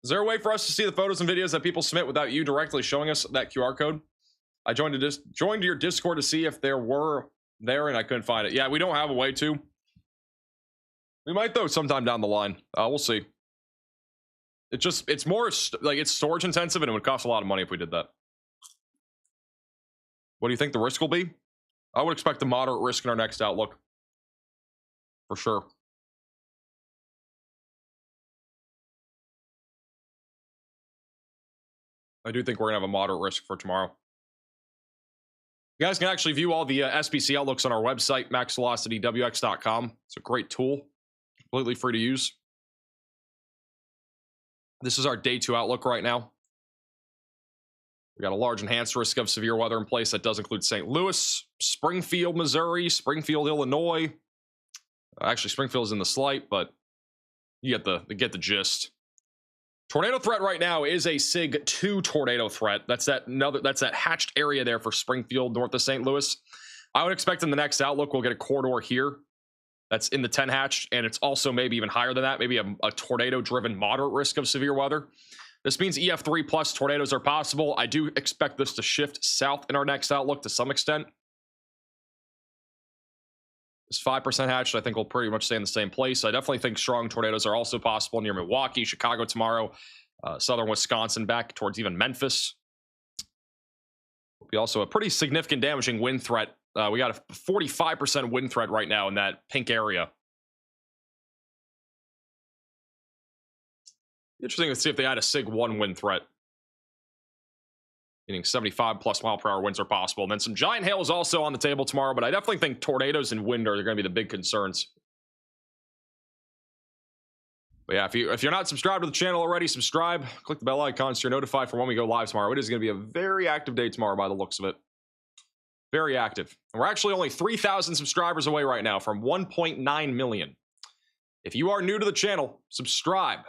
Is there a way for us to see the photos and videos that people submit without you directly showing us that QR code? I joined your Discord to see if there were there, and I couldn't find it. Yeah, we don't have a way to. We might, though, sometime down the line. We'll see. It's more like it's storage intensive, and it would cost a lot of money if we did that. What do you think the risk will be? I would expect a moderate risk in our next outlook. For sure. I do think we're going to have a moderate risk for tomorrow. You guys can actually view all the SPC outlooks on our website, maxvelocitywx.com. It's a great tool. Completely free to use. This is our day 2 outlook right now. We got a large enhanced risk of severe weather in place that does include St. Louis, Springfield, Missouri, Springfield, Illinois. Actually, Springfield is in the slight, but you get the gist. Tornado threat right now is a SIG 2 tornado threat. That's that hatched area there for Springfield, north of St. Louis. I would expect in the next outlook we'll get a corridor here that's in the 10 hatched, and it's also maybe even higher than that, maybe a tornado-driven moderate risk of severe weather. This means EF3 plus tornadoes are possible. I do expect this to shift south in our next outlook to some extent. This 5% hatched, I think, will pretty much stay in the same place. I definitely think strong tornadoes are also possible near Milwaukee, Chicago tomorrow, southern Wisconsin, back towards even Memphis. Will be also a pretty significant damaging wind threat. We got a 45% wind threat right now in that pink area. Interesting to see if they had a SIG 1 wind threat. Meaning 75 plus mile per hour winds are possible. And then some giant hail is also on the table tomorrow, but I definitely think tornadoes and wind are going to be the big concerns. But yeah, if you're not subscribed to the channel already, subscribe. Click the bell icon so you're notified for when we go live tomorrow. It is going to be a very active day tomorrow by the looks of it. Very active. And we're actually only 3,000 subscribers away right now from 1.9 million. If you are new to the channel, subscribe.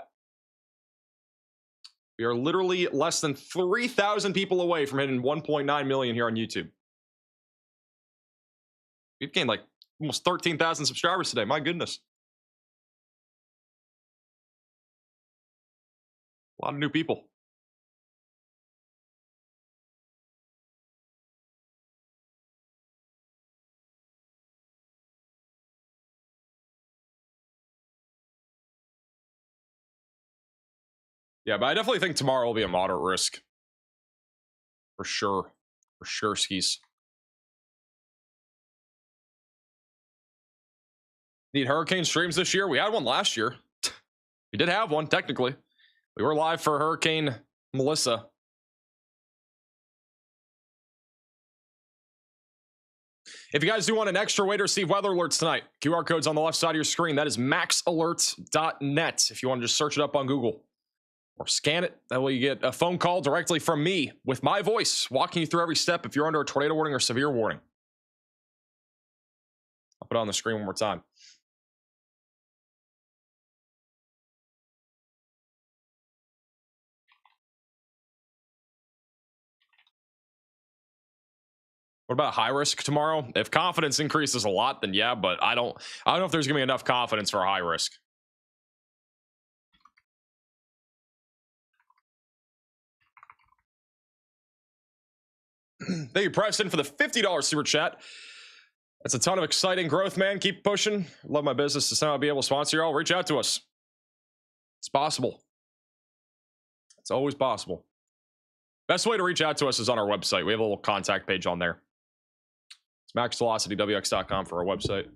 We are literally less than 3,000 people away from hitting 1.9 million here on YouTube. We've gained like almost 13,000 subscribers today. My goodness. A lot of new people. Yeah, but I definitely think tomorrow will be a moderate risk. For sure. For sure, skis. Need hurricane streams this year? We had one last year. We did have one, technically. We were live for Hurricane Melissa. If you guys do want an extra way to receive weather alerts tonight, QR code's on the left side of your screen. That is maxalerts.net if you want to just search it up on Google or scan it. That way you get a phone call directly from me with my voice walking you through every step if you're under a tornado warning or severe warning. I'll put it on the screen one more time. What about high risk tomorrow? If confidence increases a lot, then yeah, but I don't know if there's gonna be enough confidence for high risk. Thank you, Preston, for the $50 super chat. That's a ton of exciting growth, man. Keep pushing. Love my business to somehow be able to sponsor y'all. Reach out to us. It's possible. It's always possible. Best way to reach out to us is on our website. We have a little contact page on there. It's maxvelocitywx.com for our website.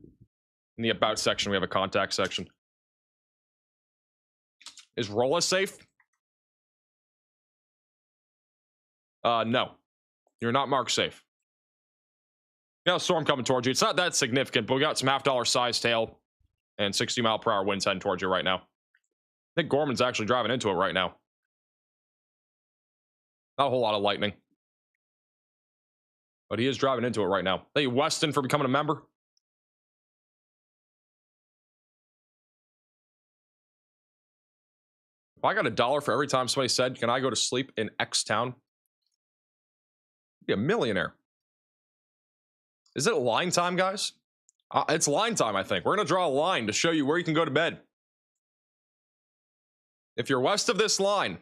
In the About section, we have a contact section. Is Rolla safe? No. You're not marked safe. You got a storm coming towards you. It's not that significant, but we got some $half sized hail and 60-mile-per-hour winds heading towards you right now. I think Gorman's actually driving into it right now. Not a whole lot of lightning. But he is driving into it right now. Thank you, Weston, for becoming a member. If I got $1 for every time somebody said, can I go to sleep in X town? I'd be a millionaire. Is it line time, guys? It's line time, I think. We're going to draw a line to show you where you can go to bed. If you're west of this line,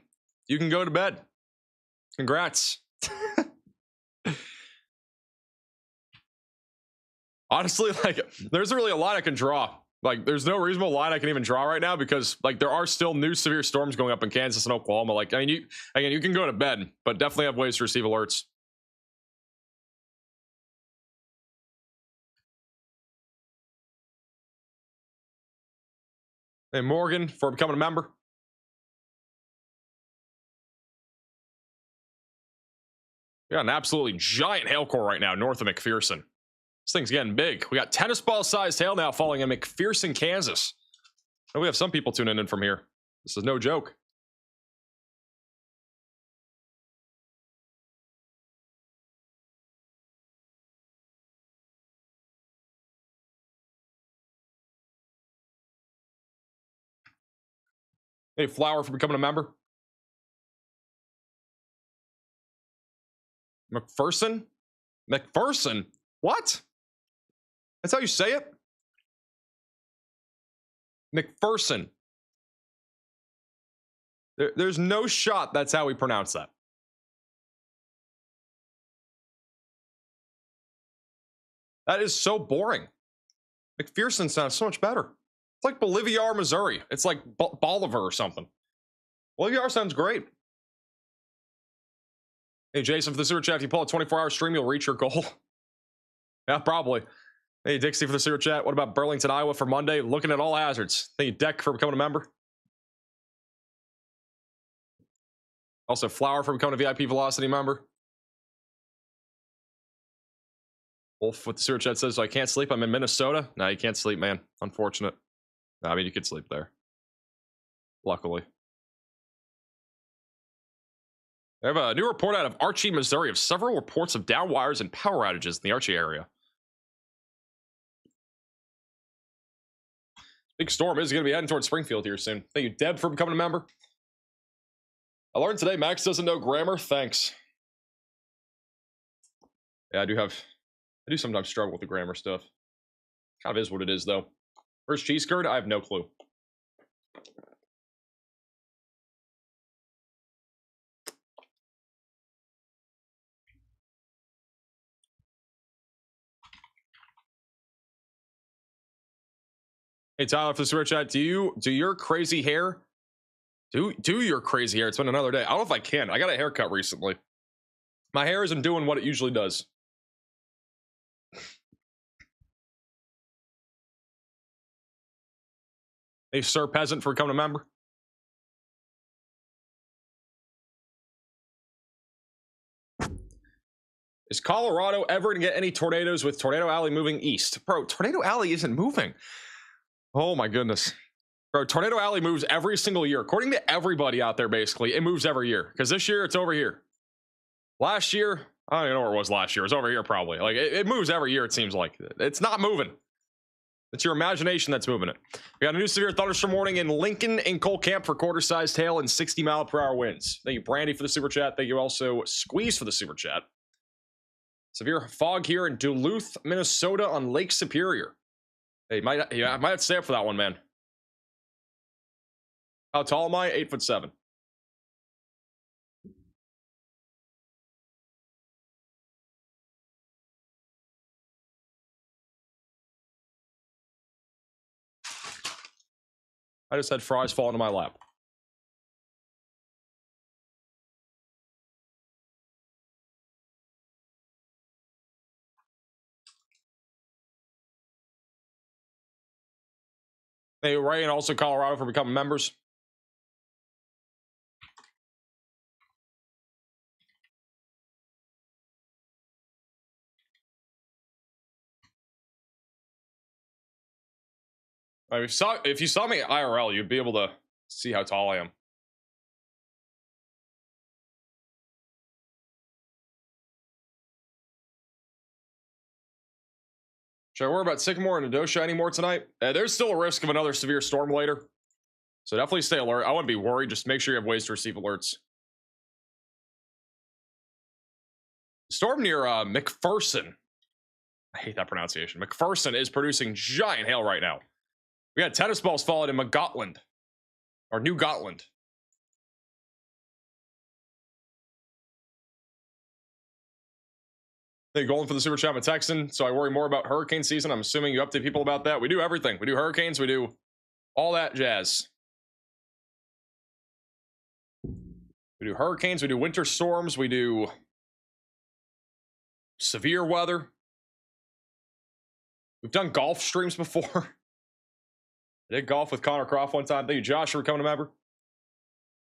you can go to bed. Congrats. Honestly, like, there's really a line I can draw. Like, there's no reasonable line I can even draw right now because, like, there are still new severe storms going up in Kansas and Oklahoma. Like, I mean, you can go to bed, but definitely have ways to receive alerts. Hey, Morgan, for becoming a member. We got an absolutely giant hail core right now north of McPherson. This thing's getting big. We got tennis ball sized hail now falling in McPherson, Kansas. And we have some people tuning in from here. This is no joke. Hey, Flower, for becoming a member. McPherson? McPherson? What? That's how you say it? McPherson. There's no shot that's how we pronounce that. That is so boring. McPherson sounds so much better. It's like Bolivar, Missouri. It's like Bolivar or something. Bolivar sounds great. Hey, Jason, for the super chat, if you pull a 24-hour stream, you'll reach your goal. Yeah, probably. Hey, Dixie, for the super chat. What about Burlington, Iowa for Monday? Looking at all hazards. Thank you, Deck, for becoming a member. Also, Flower for becoming a VIP Velocity member. Wolf with the super chat says, so I can't sleep. I'm in Minnesota. No, you can't sleep, man. Unfortunate. No, I mean, you could sleep there. Luckily. I have a new report out of Archie, Missouri of several reports of down wires and power outages in the Archie area. Big storm is going to be heading towards Springfield here soon. Thank you, Deb, for becoming a member. I learned today Max doesn't know grammar. Thanks. Yeah, I do sometimes struggle with the grammar stuff. Kind of is what it is, though. Where's cheese curd? I have no clue. Hey, Tyler, for the super chat, do your crazy hair? Do your crazy hair? It's been another day. I don't know if I can. I got a haircut recently. My hair isn't doing what it usually does. Hey, Sir Peasant, for becoming a member. Is Colorado ever going to get any tornadoes with Tornado Alley moving east? Bro, Tornado Alley isn't moving. Oh my goodness. Bro, Tornado Alley moves every single year. According to everybody out there, basically, it moves every year. Because this year, it's over here. Last year, I don't even know where it was last year. It was over here probably. Like, it moves every year, it seems like. It's not moving. It's your imagination that's moving it. We got a new severe thunderstorm warning in Lincoln and Cole Camp for quarter-sized hail and 60-mile-per-hour winds. Thank you, Brandy, for the super chat. Thank you also, Squeeze, for the super chat. Severe fog here in Duluth, Minnesota on Lake Superior. Hey, I might have to stay up for that one, man. How tall am I? 8'7". I just had fries fall into my lap. Hey, Ray, and also Colorado for becoming members. If you saw me IRL, you'd be able to see how tall I am. Should I worry about Sycamore and Adosha anymore tonight? There's still a risk of another severe storm later. So definitely stay alert. I wouldn't be worried. Just make sure you have ways to receive alerts. Storm near McPherson. I hate that pronunciation. McPherson is producing giant hail right now. We had tennis balls falling in McGotland. Or New Gotland. Hey, Golden for the super chat with Texan. So I worry more about hurricane season. I'm assuming you update people about that. We do everything. We do hurricanes. We do all that jazz. We do hurricanes. We do winter storms. We do severe weather. We've done golf streams before. I did golf with Connor Croft one time. Thank you, Josh, for becoming a member.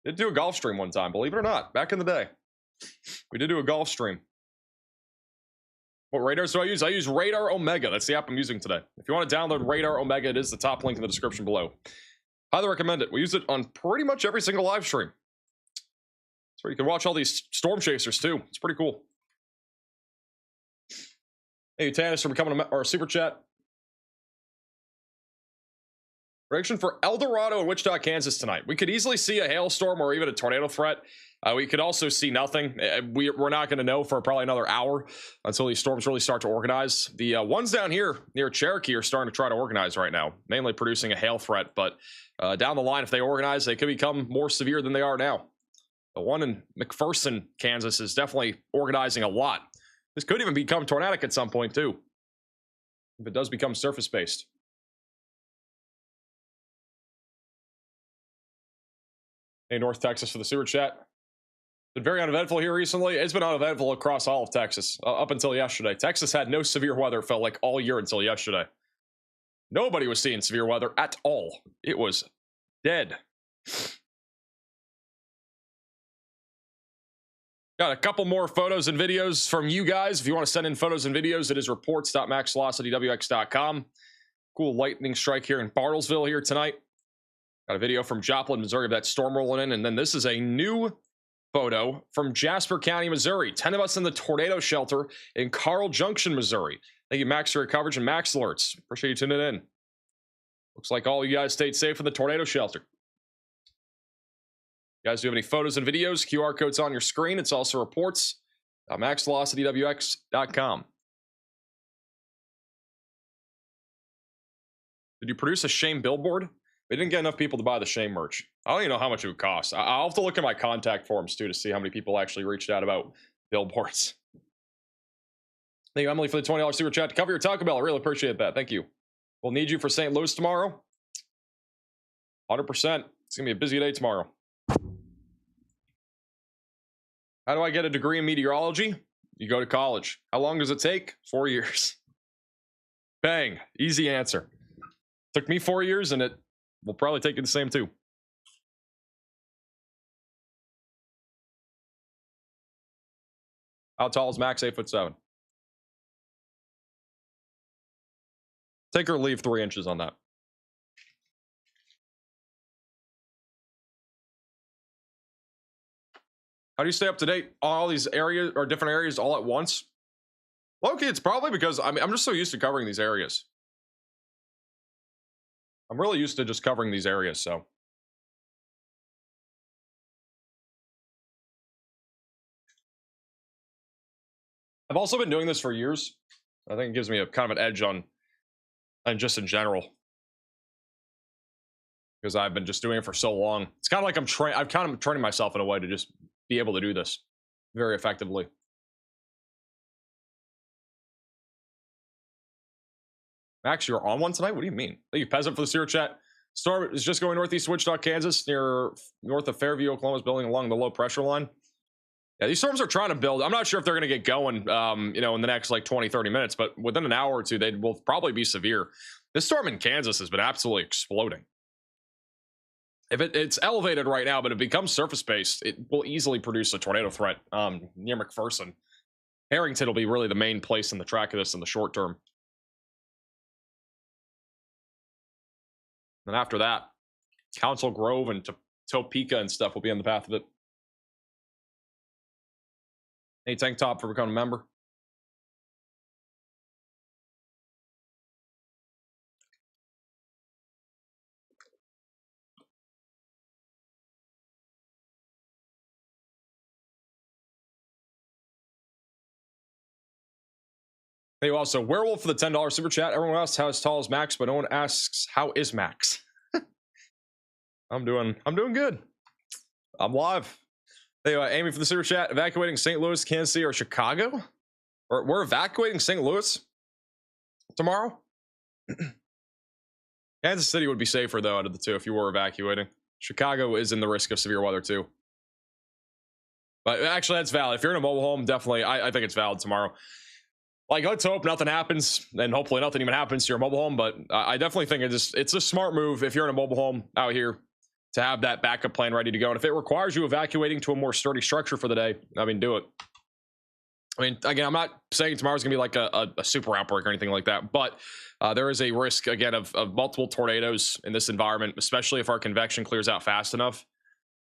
Did do a golf stream one time, believe it or not. Back in the day. We did do a golf stream. What radars do I use? I use Radar Omega. That's the app I'm using today. If you want to download Radar Omega, it is the top link in the description below. Highly recommend it. We use it on pretty much every single live stream. So you can watch all these storm chasers too. It's pretty cool. Hey, Tanis, for becoming a super chat. Prediction for El Dorado and Wichita, Kansas tonight. We could easily see a hailstorm or even a tornado threat. We could also see nothing. We're not going to know for probably another hour until these storms really start to organize. The ones down here near Cherokee are starting to try to organize right now, mainly producing a hail threat. But down the line, if they organize, they could become more severe than they are now. The one in McPherson, Kansas is definitely organizing a lot. This could even become tornadic at some point too, if it does become surface-based. Hey, North Texas for the super chat. Been very uneventful here recently. It's been uneventful across all of Texas up until yesterday. Texas had no severe weather, it felt like, all year until yesterday. Nobody was seeing severe weather at all. It was dead. Got a couple more photos and videos from you guys. If you want to send in photos and videos, it is reports.maxvelocitywx.com. Cool lightning strike here in Bartlesville here tonight. Got a video from Joplin, Missouri of that storm rolling in. And then this is a new photo from Jasper County, Missouri. 10 of us in the tornado shelter in Carl Junction, Missouri. Thank you, Max, for your coverage and Max alerts. Appreciate you tuning in. Looks like all you guys stayed safe in the tornado shelter. You guys do have any photos and videos? QR code's on your screen. It's also reports.maxvelocitywx.com. Did you produce a shame billboard? We didn't get enough people to buy the shame merch. I don't even know how much it would cost. I'll have to look at my contact forms too to see how many people actually reached out about billboards. Thank you, Emily, for the $20 super chat to cover your Taco Bell. I really appreciate that. Thank you. We'll need you for St. Louis tomorrow. 100%. It's going to be a busy day tomorrow. How do I get a degree in meteorology? You go to college. How long does it take? 4 years. Bang. Easy answer. Took me 4 years, and it will probably take you the same too. How tall is max? 8'7". Take or leave 3 inches on that. How do you stay up to date on all these areas or different areas all at once? Well, okay, it's probably because I'm just so used to covering these areas. I'm really used to just covering these areas, so. I've also been doing this for years. I think it gives me a kind of an edge on, and just in general, because I've been just doing it for so long. It's kind of like I'm kind of training myself in a way to just be able to do this very effectively. Max, you're on one tonight? What do you mean? Thank you, Peasant, for the super chat. Storm is just going northeast Wichita, Kansas, north of Fairview, Oklahoma's building along the low pressure line. Yeah, these storms are trying to build. I'm not sure if they're going to get going, you know, in the next like 20, 30 minutes, but within an hour or two, they will probably be severe. This storm in Kansas has been absolutely exploding. If it's elevated right now, but it becomes surface-based, it will easily produce a tornado threat near McPherson. Harrington will be really the main place in the track of this in the short term. And after that, Council Grove and Topeka and stuff will be on the path of it. Hey, Tank Top, for becoming a member. Hey, also, Werewolf for the $10 super chat. Everyone asks how tall is Max, but no one asks how is Max. I'm doing good. I'm live. Hey, Amy for the super chat. Evacuating St. Louis, Kansas City, or Chicago? Or we're evacuating St. Louis tomorrow? Kansas City would be safer, though, out of the two if you were evacuating. Chicago is in the risk of severe weather, too. But actually, that's valid. If you're in a mobile home, definitely, I think it's valid tomorrow. Like, let's hope nothing happens, and hopefully nothing even happens to your mobile home, but I definitely think it's a smart move if you're in a mobile home out here to have that backup plan ready to go. And if it requires you evacuating to a more sturdy structure for the day, I mean, do it. I mean, again, I'm not saying tomorrow's gonna be like a super outbreak or anything like that, but there is a risk, again, of multiple tornadoes in this environment, especially if our convection clears out fast enough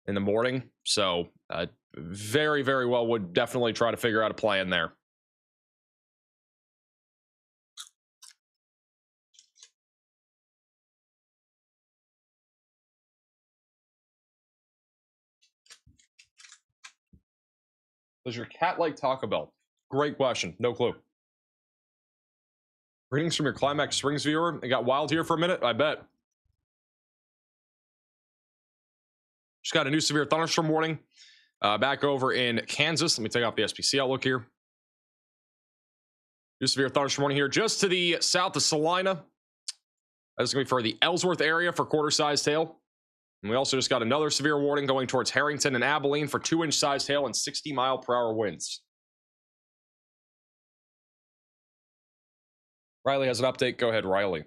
in the morning. So very, very well would definitely try to figure out a plan there. Does your cat like Taco Bell? Great question. No clue. Greetings from your Climax Springs viewer. It got wild here for a minute, I bet. Just got a new severe thunderstorm warning back over in Kansas. Let me take off the SPC outlook here. New severe thunderstorm warning here just to the south of Salina. That's going to be for the Ellsworth area for quarter-sized hail. And we also just got another severe warning going towards Harrington and Abilene for 2-inch sized hail and 60-mile-per-hour winds. Riley has an update. Go ahead, Riley.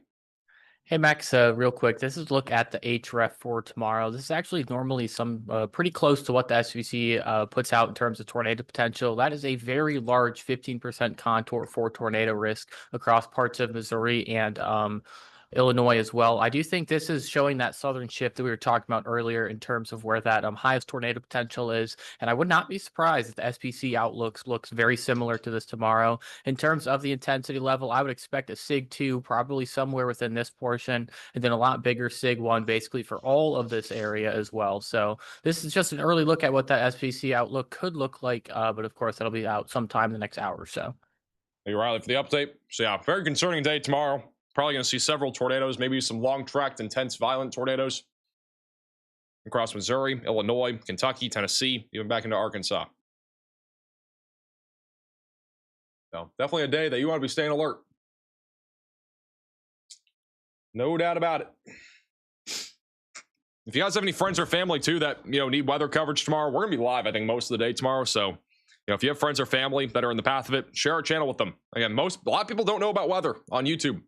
Hey, Max, real quick. This is a look at the HREF for tomorrow. This is actually normally some pretty close to what the SVC puts out in terms of tornado potential. That is a very large 15% contour for tornado risk across parts of Missouri and Illinois as well. I do think this is showing that southern shift that we were talking about earlier in terms of where that highest tornado potential is. And I would not be surprised if the SPC outlook looks very similar to this tomorrow. In terms of the intensity level, I would expect a SIG 2 probably somewhere within this portion, and then a lot bigger SIG 1 basically for all of this area as well. So this is just an early look at what that SPC outlook could look like. But of course, that'll be out sometime in the next hour or so. Thank you, Riley, for the update. So yeah, very concerning day tomorrow. Probably going to see several tornadoes, maybe some long-tracked, intense, violent tornadoes across Missouri, Illinois, Kentucky, Tennessee, even back into Arkansas. So definitely a day that you want to be staying alert. No doubt about it. If you guys have any friends or family too that need weather coverage tomorrow, we're gonna be live, I think, most of the day tomorrow. So if you have friends or family that are in the path of it, share our channel with them. Again, a lot of people don't know about weather on YouTube.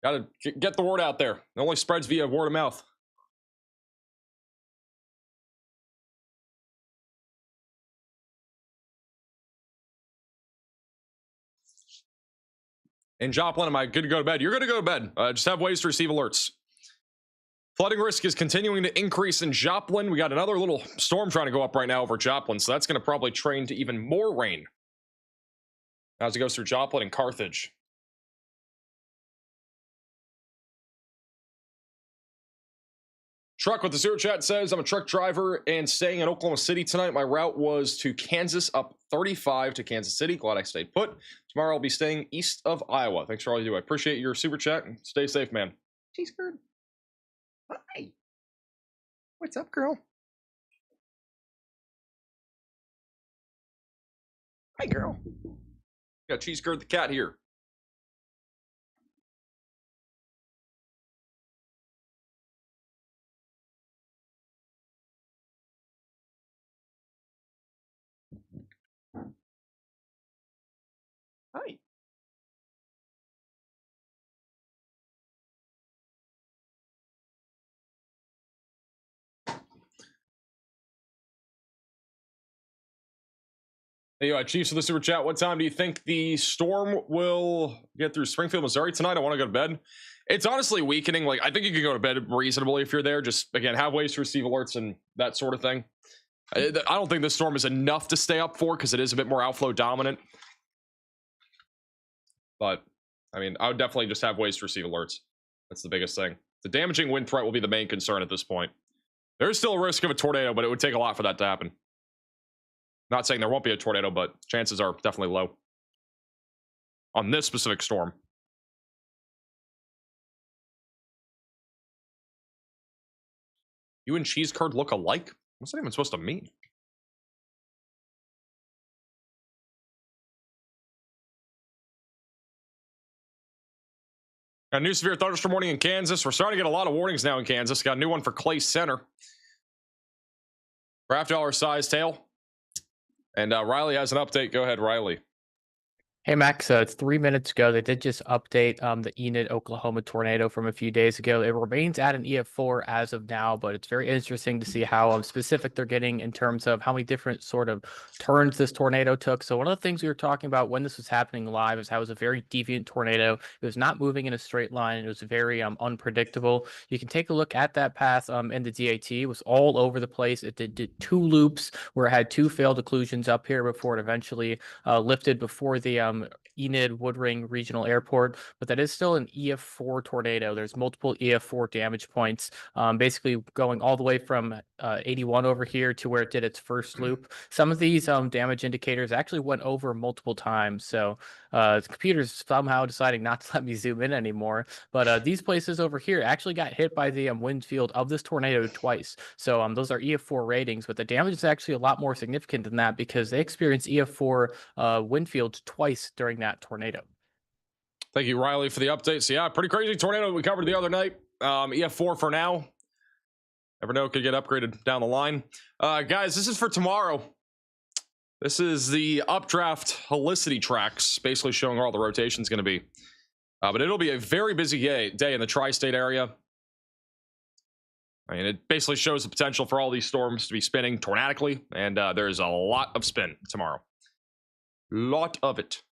Got to get the word out there. It only spreads via word of mouth. In Joplin, am I good to go to bed? You're good to go to bed. Just have ways to receive alerts. Flooding risk is continuing to increase in Joplin. We got another little storm trying to go up right now over Joplin, so that's going to probably train to even more rain as it goes through Joplin and Carthage. Truck with the sewer chat says, I'm a truck driver and staying in Oklahoma City tonight. My route was to Kansas, up 35 to Kansas City. Glad I stayed put. Tomorrow I'll be staying east of Iowa. Thanks for all you do. I appreciate your super chat. Stay safe, man. Cheese curd. Hi. What's up, girl? Hi, girl. Got Cheese Curd the cat here. Hi. Hey, Chiefs of the super chat. What time do you think the storm will get through Springfield, Missouri tonight? I want to go to bed. It's honestly weakening. Like, I think you can go to bed reasonably if you're there. Just, again, have ways to receive alerts and that sort of thing. I don't think this storm is enough to stay up for because it is a bit more outflow dominant. But, I mean, I would definitely just have ways to receive alerts. That's the biggest thing. The damaging wind threat will be the main concern at this point. There's still a risk of a tornado, but it would take a lot for that to happen. Not saying there won't be a tornado, but chances are definitely low on this specific storm. You and Cheese Curd look alike? What's that even supposed to mean? Got a new severe thunderstorm warning in Kansas. We're starting to get a lot of warnings now in Kansas. Got a new one for Clay Center. For $5 size tail. And Riley has an update. Go ahead, Riley. Hey, Max, it's 3 minutes ago. They did just update the Enid, Oklahoma tornado from a few days ago. It remains at an EF4 as of now, but it's very interesting to see how specific they're getting in terms of how many different sort of turns this tornado took. So one of the things we were talking about when this was happening live is how it was a very deviant tornado. It was not moving in a straight line. It was very unpredictable. You can take a look at that path in the DAT. It was all over the place. It did 2 loops where it had 2 failed occlusions up here before it eventually lifted before the Enid Woodring Regional Airport, but that is still an EF4 tornado. There's multiple EF4 damage points, basically going all the way from 81 over here to where it did its first loop. Some of these damage indicators actually went over multiple times, so the computer's somehow deciding not to let me zoom in anymore. But these places over here actually got hit by the wind field of this tornado twice. So those are EF4 ratings, but the damage is actually a lot more significant than that because they experienced EF4 wind fields twice during that tornado. Thank you, Riley, for the update. So yeah, pretty crazy tornado we covered the other night. EF4 for now. Never know, could get upgraded down the line. Guys, this is for tomorrow. This is the updraft helicity tracks, basically showing where all the rotation is going to be. But it'll be a very busy day in the tri-state area. I mean, it basically shows the potential for all these storms to be spinning tornadically, and there's a lot of spin tomorrow. Lot of it.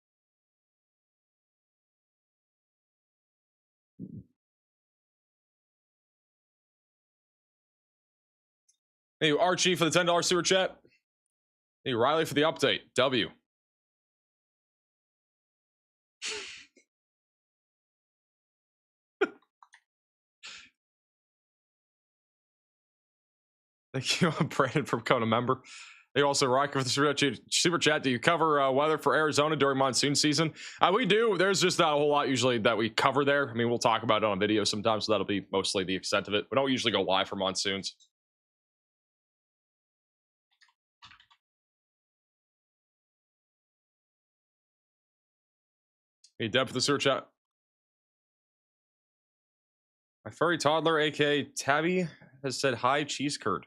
Hey, Archie for the $10 super chat. Hey, Riley for the update. W. Thank you, Brandon, for becoming a member. Hey, also, Rocker for the super chat. Do you cover weather for Arizona during monsoon season? We do. There's just not a whole lot usually that we cover there. I mean, we'll talk about it on video sometimes, so that'll be mostly the extent of it. We don't usually go live for monsoons. Hey, Deb for the super chat. My furry toddler, aka Tabby, has said hi, cheese curd.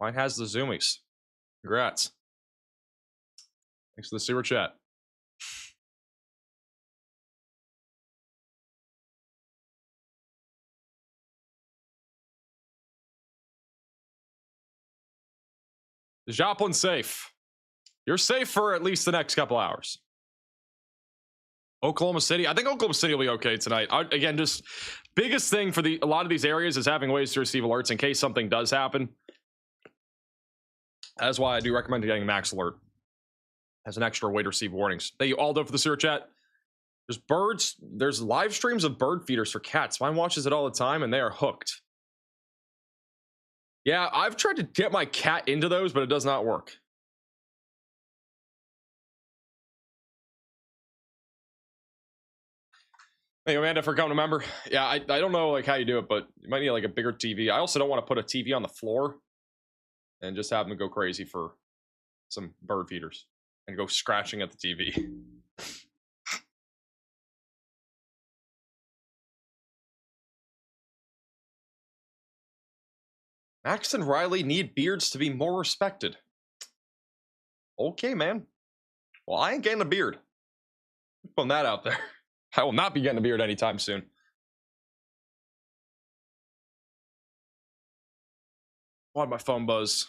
Mine has the zoomies. Congrats. Thanks for the super chat. Is Joplin safe? You're safe for at least the next couple hours. Oklahoma City. I think Oklahoma City will be okay tonight. Again, just biggest thing for a lot of these areas is having ways to receive alerts in case something does happen. That's why I do recommend getting Max Alert as an extra way to receive warnings. Thank you, Aldo, for the super chat. There's birds. There's live streams of bird feeders for cats. Mine watches it all the time, and they are hooked. Yeah, I've tried to get my cat into those, but it does not work. Hey, Amanda, for coming to member. Yeah, I don't know like how you do it, but you might need like a bigger TV. I also don't want to put a TV on the floor and just have them go crazy for some bird feeders and go scratching at the TV. Max and Riley need beards to be more respected. Okay, man. Well, I ain't getting a beard. Putting that out there. I will not be getting a beard anytime soon. Why'd my phone buzz?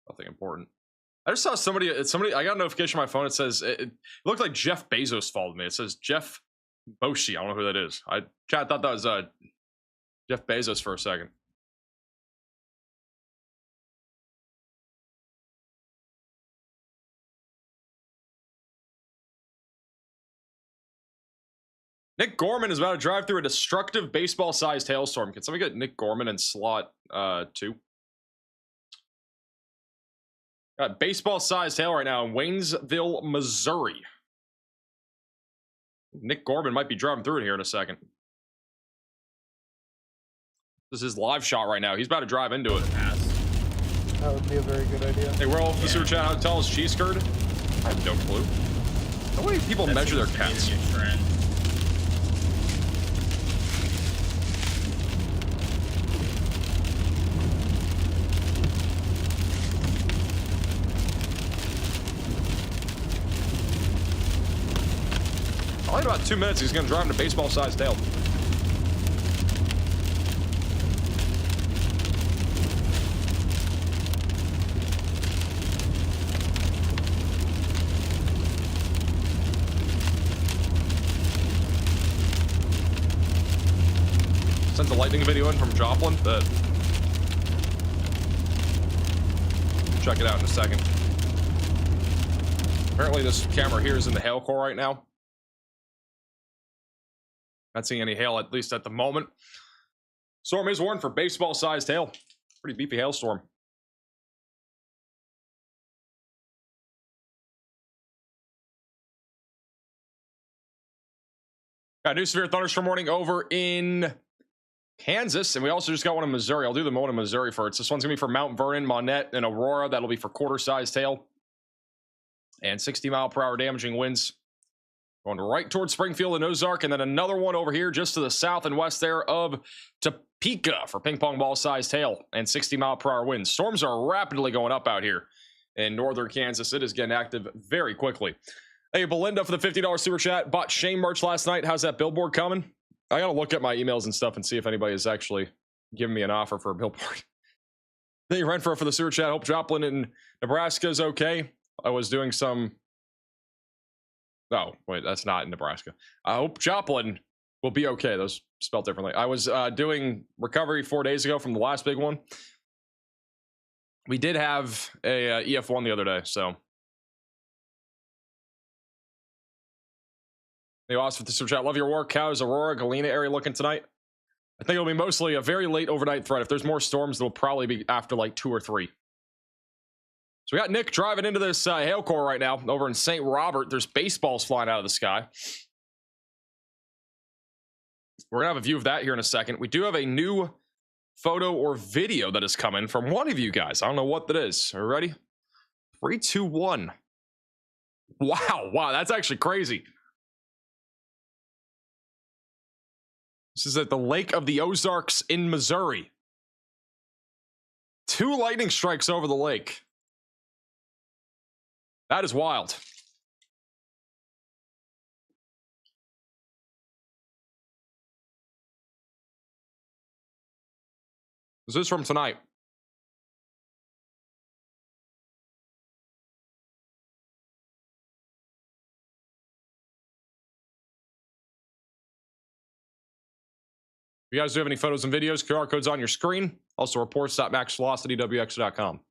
Nothing important. I just saw somebody, I got a notification on my phone. It says, it looked like Jeff Bezos followed me. It says Jeff Boshi. I don't know who that is. I thought that was Jeff Bezos for a second. Nick Gorman is about to drive through a destructive baseball-sized hailstorm. Can somebody get Nick Gorman in slot 2? Got baseball-sized hail right now in Waynesville, Missouri. Nick Gorman might be driving through it here in a second. This is his live shot right now. He's about to drive into it. That would be a very good idea. Hey, we're all the super chat. How tall is cheese curd? I have no clue. How many people measure their cats? Only about 2 minutes, he's going to drive into baseball-sized hail. Sent the lightning video in from Joplin. Check it out in a second. Apparently this camera here is in the hail core right now. Not seeing any hail, at least at the moment. Storm is warned for baseball-sized hail. Pretty beefy hailstorm. Got a new severe thunderstorm warning over in Kansas, and we also just got one in Missouri. I'll do the one in Missouri first. This one's going to be for Mount Vernon, Monette, and Aurora. That'll be for quarter-sized hail. And 60-mile-per-hour damaging winds. Going right towards Springfield and Ozark, and then another one over here just to the south and west there of Topeka for ping pong ball sized hail and 60-mile-per-hour winds. Storms are rapidly going up out here in northern Kansas. It is getting active very quickly. Hey, Belinda for the $50 super chat. Bought Shane merch last night. How's that billboard coming? I gotta look at my emails and stuff and see if anybody has actually given me an offer for a billboard. Thank you, Renfro, for the super chat. Hope Joplin in Nebraska is okay. I was doing some... Oh, wait, that's not in Nebraska. I hope Joplin will be okay. Those spelled differently. I was doing recovery 4 days ago from the last big one. We did have a EF1 the other day, so. Hey, Austin, for the super chat. Love your work. How's Aurora, Galena area looking tonight? I think it'll be mostly a very late overnight threat. If there's more storms, it'll probably be after like 2 or 3. So we got Nick driving into this hail core right now over in St. Robert. There's baseballs flying out of the sky. We're going to have a view of that here in a second. We do have a new photo or video that is coming from one of you guys. I don't know what that is. Are you ready? 3, 2, 1. Wow, that's actually crazy. This is at the Lake of the Ozarks in Missouri. 2 lightning strikes over the lake. That is wild. This is from tonight. If you guys do have any photos and videos, QR code's on your screen. Also, reports.maxvelocity.wx.com.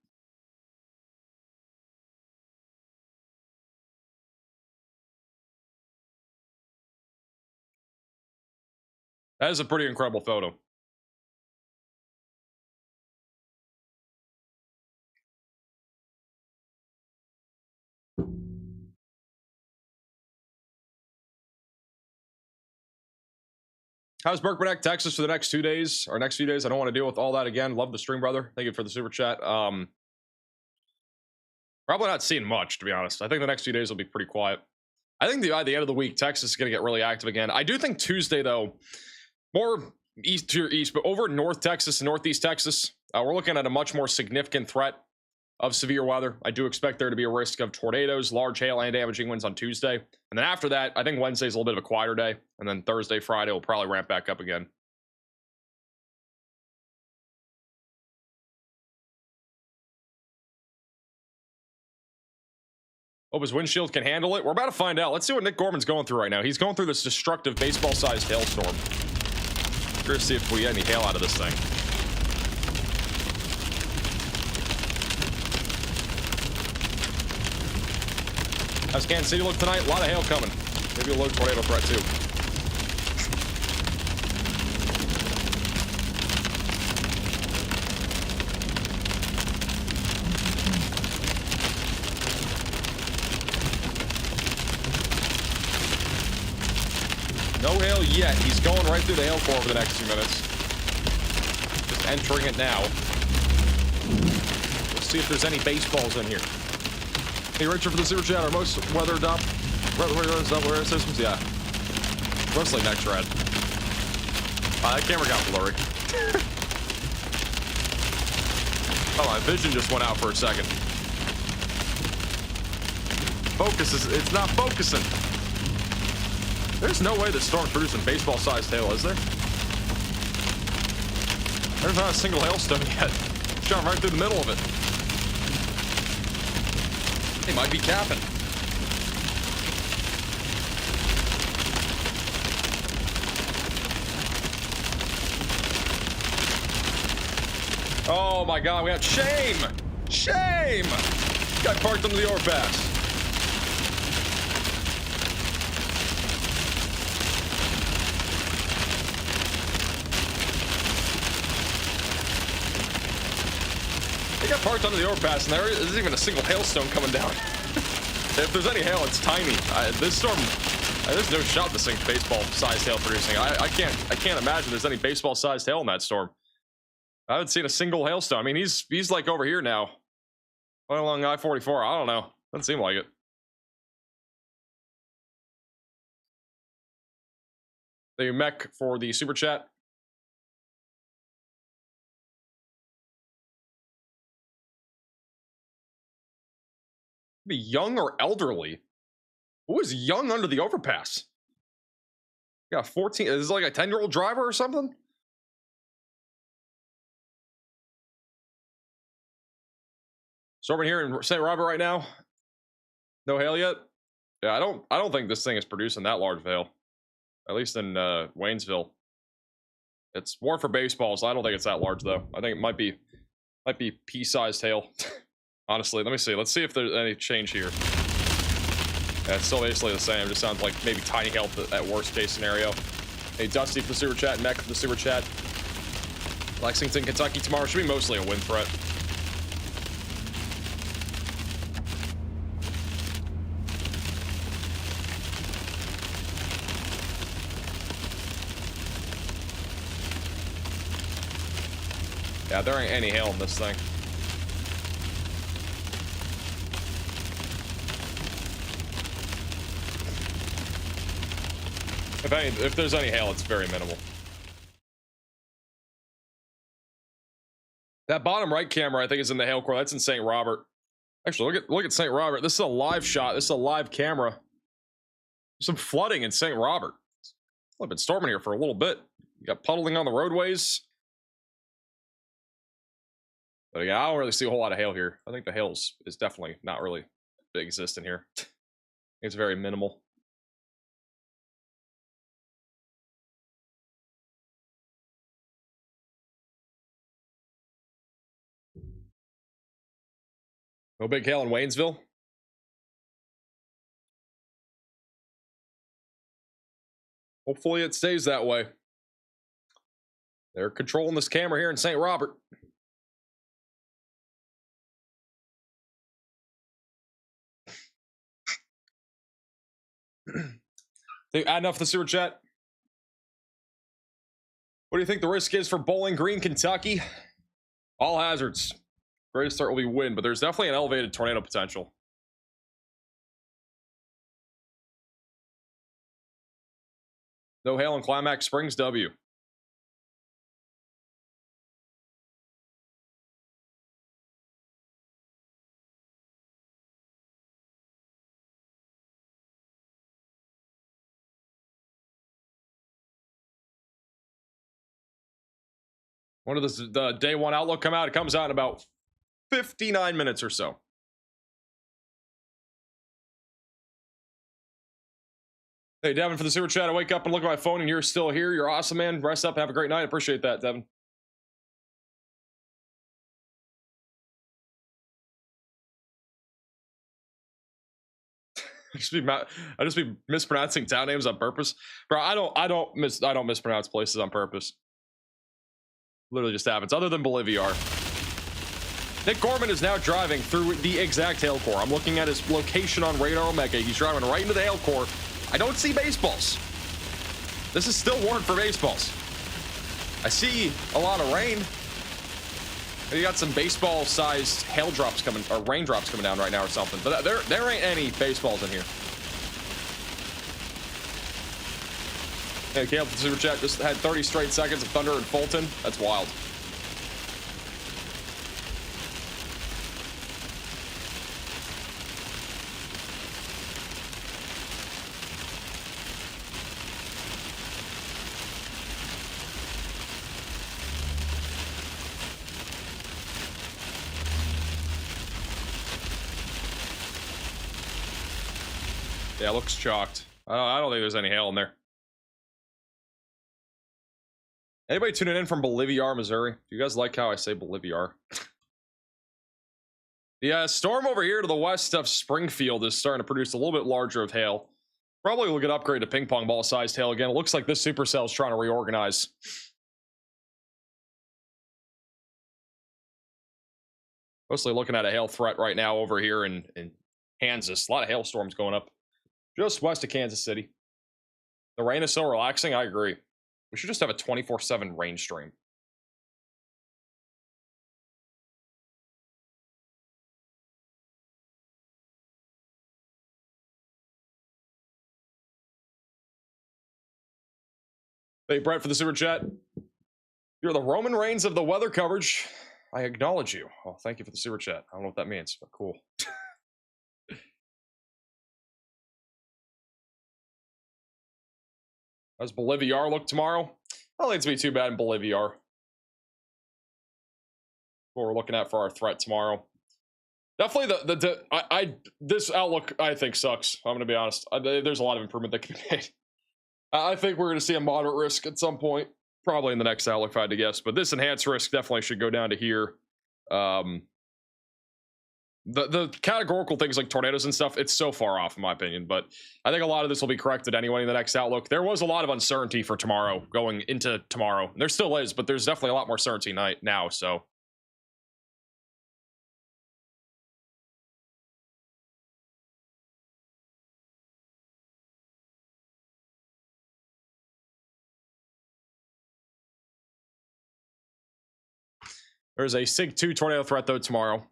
That is a pretty incredible photo. How's Burkburnett, Texas for the next 2 days or next few days? I don't want to deal with all that again. Love the stream, brother. Thank you for the super chat. Probably not seeing much, to be honest. I think the next few days will be pretty quiet. I think by the end of the week, Texas is going to get really active again. I do think Tuesday, though, more east to your east, but over North Texas and Northeast Texas, we're looking at a much more significant threat of severe weather. I do expect there to be a risk of tornadoes, large hail, and damaging winds on Tuesday. And then after that, I think Wednesday's a little bit of a quieter day. And then Thursday, Friday will probably ramp back up again. Hope his windshield can handle it. We're about to find out. Let's see what Nick Gorman's going through right now. He's going through this destructive baseball-sized hailstorm. We're gonna see if we get any hail out of this thing. How's Kansas City look tonight? A lot of hail coming. Maybe a low tornado threat too. No hail yet. He's going right through the hail core over the next few minutes. Just entering it now. Let's see if there's any baseballs in here. Hey, Richard, for the super chat, are most weathered up weather systems? Yeah. Mostly next red. That camera got blurry. Oh, my vision just went out for a second. Focus is, it's not focusing. There's no way the storm's producing baseball-sized hail, is there? There's not a single hailstone yet. Shot right through the middle of it. They might be capping. Oh my god, we have shame! Shame! Got parked under the overpass. They got parked under the overpass, and there isn't even a single hailstone coming down. If there's any hail, it's tiny. This storm, there's no shot this thing's baseball-sized hail producing. I can't imagine there's any baseball-sized hail in that storm. I haven't seen a single hailstone. I mean, he's like over here now, right along I-44. I don't know. Doesn't seem like it. Thank you, Mech, for the super chat. Be young or elderly? Who is young under the overpass? Yeah, 14. Is this like a 10-year-old driver or something? Storming here in St. Robert right now. No hail yet. Yeah, I don't think this thing is producing that large of hail. At least in Waynesville. It's more for baseballs. I don't think it's that large though. I think it might be pea-sized hail. Honestly, let me see. Let's see if there's any change here. Yeah, it's still basically the same. It just sounds like maybe tiny hail at worst case scenario. Hey, Dusty for the super chat, Mech for the super chat. Lexington, Kentucky tomorrow should be mostly a wind threat. Yeah, there ain't any hail in this thing. If there's any hail, it's very minimal. That bottom right camera, I think, is in the hail core. That's in St. Robert. Actually, look at St. Robert. This is a live shot. This is a live camera. There's some flooding in St. Robert. I've been storming here for a little bit. You got puddling on the roadways. But again, I don't really see a whole lot of hail here. I think the hail is definitely not really existing here. It's very minimal. No big hail in Waynesville. Hopefully it stays that way. They're controlling this camera here in St. Robert. Enough the sewer chat. What do you think the risk is for Bowling Green, Kentucky? All hazards. Greatest start will be wind, but there's definitely an elevated tornado potential. No hail in Climax Springs, W. When does the day one outlook come out? It comes out in about 59 minutes or so. Hey, Devin, for the super chat, I wake up and look at my phone and you're still here. You're awesome, man. Rest up and have a great night. I appreciate that, Devin. I just be mispronouncing town names on purpose, bro. I don't mispronounce places on purpose. Literally just happens. Other than Boliviar. Nick Gorman is now driving through the exact hail core. I'm looking at his location on Radar Omega. He's driving right into the hail core. I don't see baseballs. This is still warned for baseballs. I see a lot of rain. You got some baseball-sized hail drops coming, or raindrops coming down right now or something. But there ain't any baseballs in here. Hey, Caleb, the super chat just had 30 straight seconds of thunder in Fulton. That's wild. Yeah, it looks chalked. I don't think there's any hail in there. Anybody tuning in from Boliviar, Missouri? Do you guys like how I say Boliviar? The storm over here to the west of Springfield is starting to produce a little bit larger of hail. Probably will get upgraded to ping pong ball sized hail again. It looks like this supercell is trying to reorganize. Mostly looking at a hail threat right now over here in Kansas. A lot of hailstorms going up just west of Kansas City. The rain is so relaxing. I agree. We should just have a 24/7 rain stream. Hey, Brett, for the super chat. You're the Roman Reigns of the weather coverage. I acknowledge you. Oh, thank you for the super chat. I don't know what that means, but cool. How's Boliviar look tomorrow? I don't think it's gonna be too bad in Boliviar. What we're looking at for our threat tomorrow. Definitely this outlook I think sucks. I'm gonna be honest. There's a lot of improvement that can be made. I think we're gonna see a moderate risk at some point, probably in the next outlook if I had to guess. But this enhanced risk definitely should go down to here. The categorical things like tornadoes and stuff, it's so far off in my opinion, but I think a lot of this will be corrected anyway in the next outlook. There was a lot of uncertainty for tomorrow, going into tomorrow. There still is, but there's definitely a lot more certainty now, so. There's a SIG 2 tornado threat though tomorrow.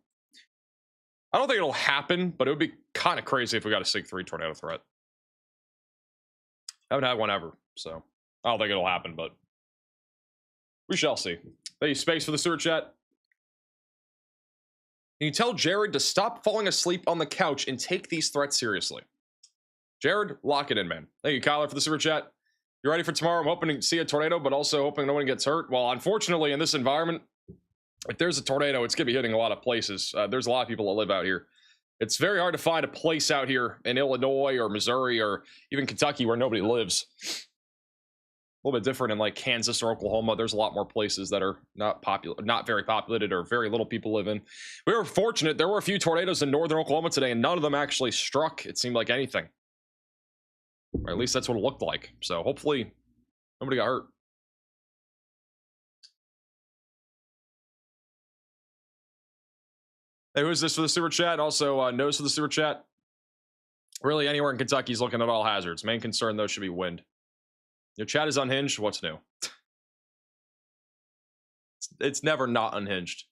I don't think it'll happen, but it would be kind of crazy if we got a SIG 3 tornado threat. I haven't had one ever, so I don't think it'll happen, but we shall see. Thank you, Space, for the sewer chat. Can you tell Jared to stop falling asleep on the couch and take these threats seriously? Jared, lock it in, man. Thank you, Kyler, for the super chat. You ready for tomorrow? I'm hoping to see a tornado, but also hoping no one gets hurt. Well, unfortunately, in this environment, if there's a tornado, it's going to be hitting a lot of places. There's a lot of people that live out here. It's very hard to find a place out here in Illinois or Missouri or even Kentucky where nobody lives. little bit different in like Kansas or Oklahoma. There's a lot more places that are not very populated, or very little people live in. We were fortunate. There were a few tornadoes in northern Oklahoma today, and none of them actually struck. It seemed like anything, or at least that's what it looked like. So hopefully nobody got hurt. Hey, who's this for the super chat? Also, nose for the super chat. Really, anywhere in Kentucky is looking at all hazards. Main concern, though, should be wind. Your chat is unhinged. What's new? It's never not unhinged.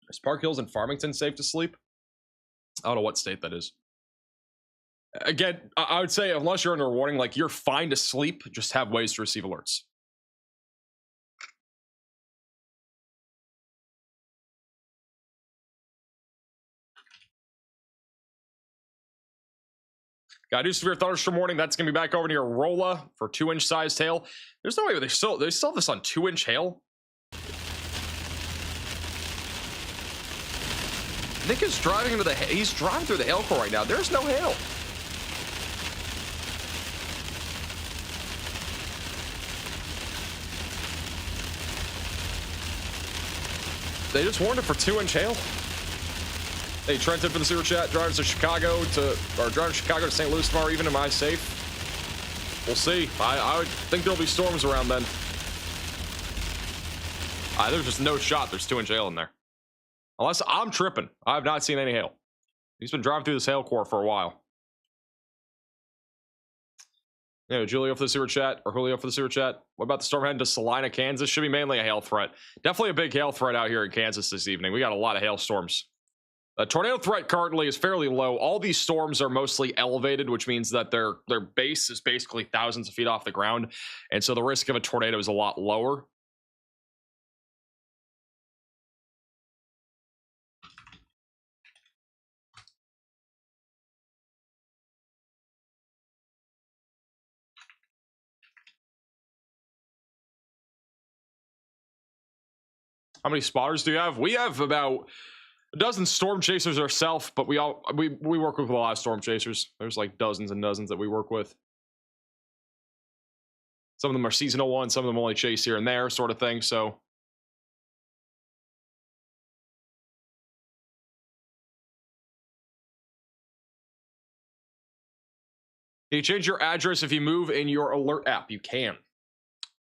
Is Park Hills and Farmington safe to sleep? I don't know what state that is. Again, I would say unless you're under a warning, like, you're fine to sleep, just have ways to receive alerts. Got new severe thunderstorm warning. That's gonna be back over near Rolla for 2-inch sized hail. There's no way they still have this on 2-inch hail. Nick is driving into he's driving through the hail core right now. There's no hail. They just warned it for 2-inch hail. Hey, Trenton for the super chat. Driving to Chicago to St. Louis tomorrow even. Am I safe? We'll see. I would think there'll be storms around then. There's just no shot there's 2-inch hail in there. Unless I'm tripping. I have not seen any hail. He's been driving through this hail core for a while. Yeah, Julio for the super chat, or Julio for the super chat. What about the storm heading to Salina, Kansas? Should be mainly a hail threat. Definitely a big hail threat out here in Kansas this evening. We got a lot of hailstorms. Tornado threat currently is fairly low. All these storms are mostly elevated, which means that their base is basically thousands of feet off the ground, and so the risk of a tornado is a lot lower. How many spotters do you have? We have about a dozen storm chasers ourselves, but we work with a lot of storm chasers. There's like dozens and dozens that we work with. Some of them are seasonal ones, some of them only chase here and there, sort of thing. So can you change your address if you move in your alert app? You can.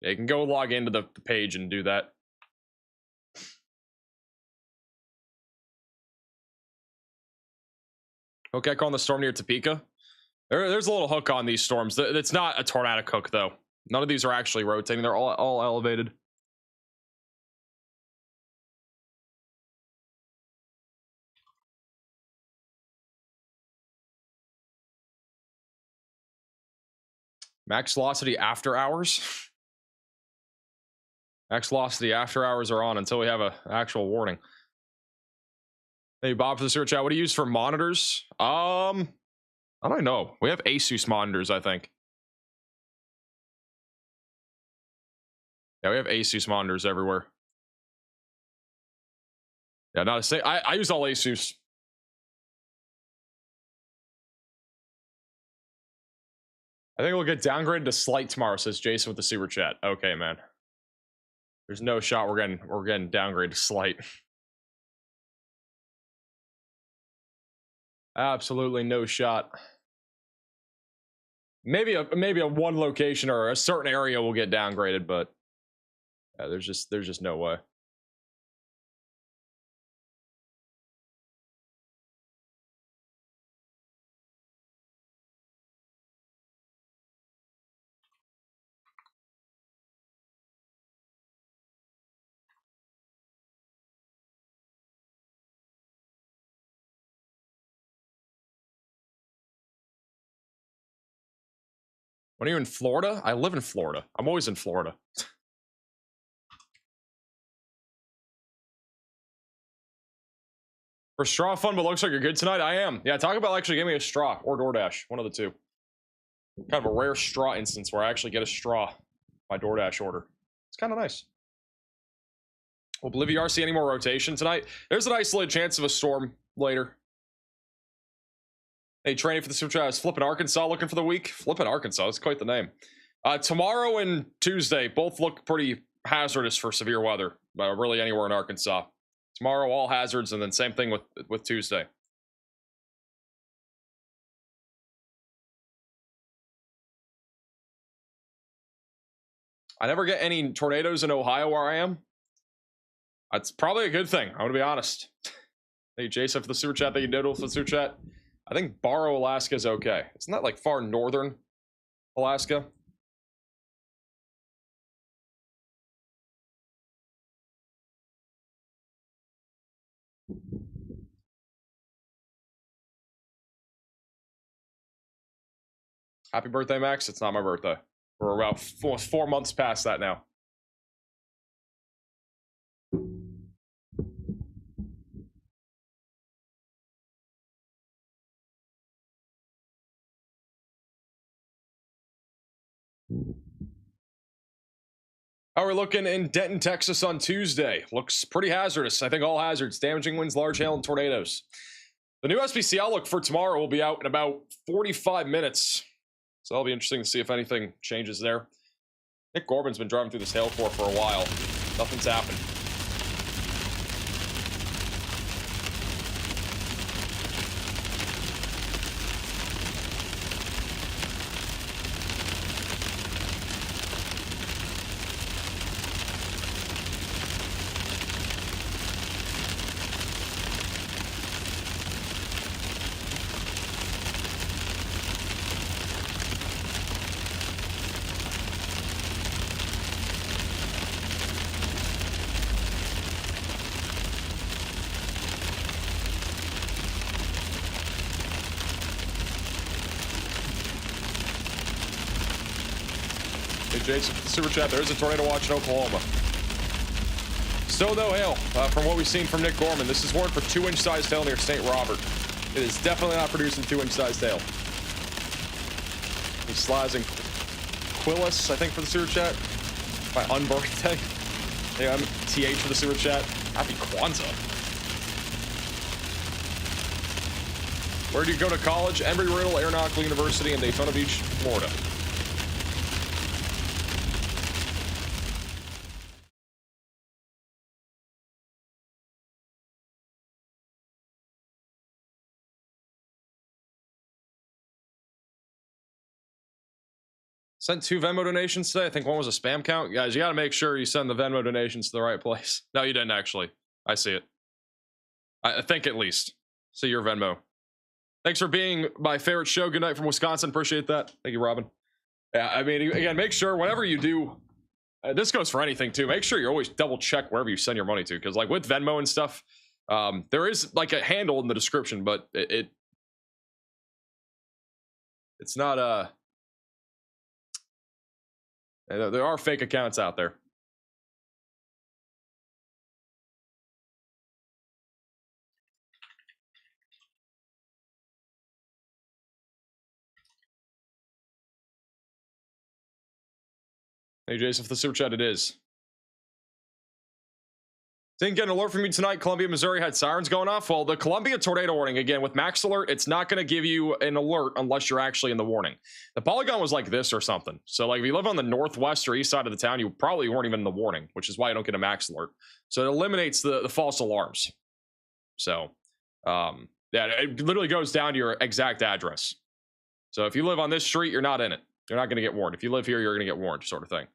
Yeah, you can go log into the page and do that. Okay, calling the storm near Topeka. There's a little hook on these storms. It's not a tornadic hook, though. None of these are actually rotating. They're all elevated. Max velocity after hours. Max velocity after hours are on until we have an actual warning. Hey, Bob for the super chat. What do you use for monitors? I don't know. We have Asus monitors, I think. Yeah, we have Asus monitors everywhere. Yeah, not to say I use all Asus. I think we'll get downgraded to slight tomorrow, says Jason with the super chat. Okay, man. There's no shot we're getting downgraded to slight. Absolutely no shot. Maybe a one location or a certain area will get downgraded, but yeah, there's just no way. When are you in Florida? I live in Florida. I'm always in Florida. For straw fun, but looks like you're good tonight. I am. Yeah, talk about actually giving me a straw or DoorDash. One of the two. Kind of a rare straw instance where I actually get a straw. My DoorDash order. It's kind of nice. Will Bolivia see any more rotation tonight? There's an isolated chance of a storm later. Hey, training for the super chat is Flippin' Arkansas looking for the week. Flippin' Arkansas, that's quite the name. Tomorrow and Tuesday both look pretty hazardous for severe weather. Really anywhere in Arkansas. Tomorrow all hazards, and then same thing with Tuesday. I never get any tornadoes in Ohio where I am. That's probably a good thing. I'm gonna be honest. Hey, Jason, for the super chat. Thank you, Doodle, for the super chat. I think Barrow, Alaska is okay. Isn't that like far northern Alaska? Happy birthday, Max. It's not my birthday. We're about almost 4 months past that now. How are we looking in Denton, Texas on Tuesday? Looks pretty hazardous. I think all hazards. Damaging winds, large hail, and tornadoes. The new SPC outlook for tomorrow will be out in about 45 minutes. So that'll be interesting to see if anything changes there. Nick Gorman's been driving through this hail core for a while. Nothing's happened. Jason, super chat. There is a tornado watch in Oklahoma. Still no hail from what we've seen from Nick Gorman. This is warned for 2-inch sized hail near St. Robert. It is definitely not producing 2-inch sized hail. He's slazzing Quillis, I think, for the super chat. My unbirthday. Yeah, I'm TH for the super chat. Happy Kwanzaa. Where do you go to college? Embry-Riddle Aeronautical University in Daytona Beach, Florida. Sent 2 Venmo donations today. I think one was a spam count. Guys, you got to make sure you send the Venmo donations to the right place. No, you didn't actually. I see it. I think at least. See your Venmo. Thanks for being my favorite show. Good night from Wisconsin. Appreciate that. Thank you, Robin. Yeah, I mean, again, make sure whenever you do, this goes for anything too. Make sure you always double check wherever you send your money to. Because like with Venmo and stuff, there is like a handle in the description, but it's not there are fake accounts out there. Hey, Jason, for the super chat, it is. Didn't get an alert from you tonight. Columbia, Missouri had sirens going off. Well, the Columbia tornado warning, again, with max alert, it's not going to give you an alert unless you're actually in the warning. The polygon was like this or something. So, like, if you live on the northwest or east side of the town, you probably weren't even in the warning, which is why you don't get a max alert. So, it eliminates the false alarms. So, yeah, it literally goes down to your exact address. So, if you live on this street, you're not in it. You're not going to get warned. If you live here, you're going to get warned, sort of thing.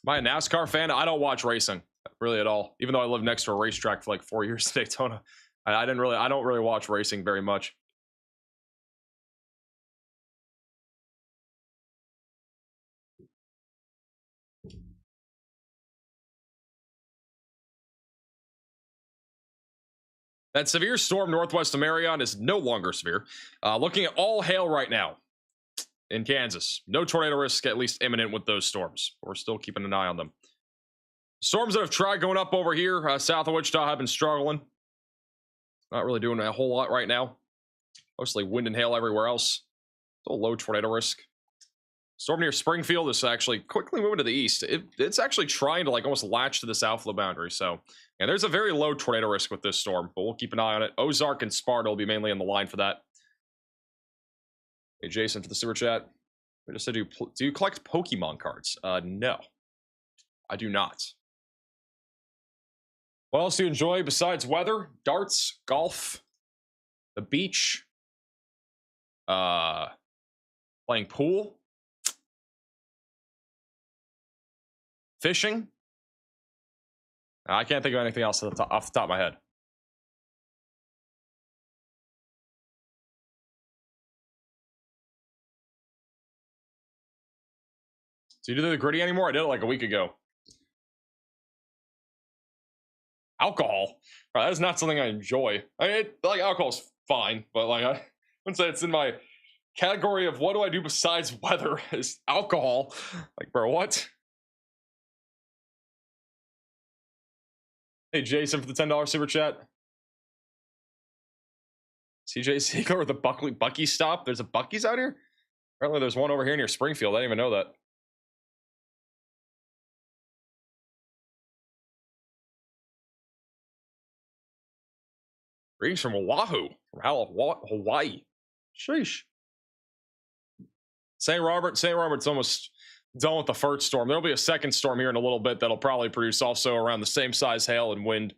Am I a NASCAR fan? I don't watch racing really at all. Even though I lived next to a racetrack for like 4 years in Daytona, I don't really watch racing very much. That severe storm northwest of Marion is no longer severe. Looking at all hail right now in Kansas. No tornado risk, at least imminent with those storms. We're still keeping an eye on them. Storms that have tried going up over here south of Wichita have been struggling. Not really doing a whole lot right now. Mostly wind and hail everywhere else. Still low tornado risk. Storm near Springfield is actually quickly moving to the east. It's actually trying to like almost latch to the south of the boundary. So, yeah, there's a very low tornado risk with this storm, but we'll keep an eye on it. Ozark and Sparta will be mainly on the line for that. Hey, Jason, for the super chat. I just said, do you collect Pokemon cards? No, I do not. What else do you enjoy besides weather? Darts, golf, the beach, playing pool, fishing. I can't think of anything else off the top of my head. So you do the gritty anymore? I did it like a week ago. Alcohol. That is not something I enjoy. I mean, like alcohol's fine, but like I wouldn't say it's in my category of what do I do besides weather is alcohol. Like, bro, what? Hey, Jason, for the $10 super chat. CJ Seeger with the Bucky stop. There's a Bucky's out here? Apparently there's one over here near Springfield. I didn't even know that. Greetings from Oahu, from Hawaii. Sheesh. St. Robert's almost done with the first storm. There'll be a second storm here in a little bit that'll probably produce also around the same size hail and wind.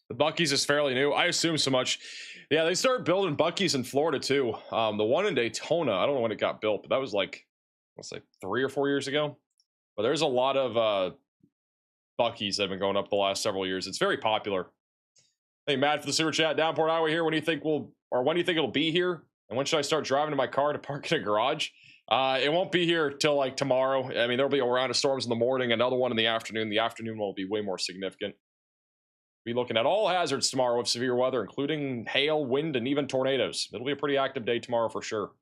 The Buc-ee's is fairly new. I assume so much. Yeah, they started building Buc-ee's in Florida too. The one in Daytona, I don't know when it got built, but that was like, let's say 3 or 4 years ago. But there's a lot of Buc-ee's that have been going up the last several years. It's very popular. Hey, Matt, for the super chat, Downport Highway here. When do you think it'll be here? And when should I start driving to my car to park in a garage? It won't be here till like tomorrow. I mean, there'll be a round of storms in the morning, another one in the afternoon. The afternoon will be way more significant. Be looking at all hazards tomorrow with severe weather, including hail, wind, and even tornadoes. It'll be a pretty active day tomorrow for sure.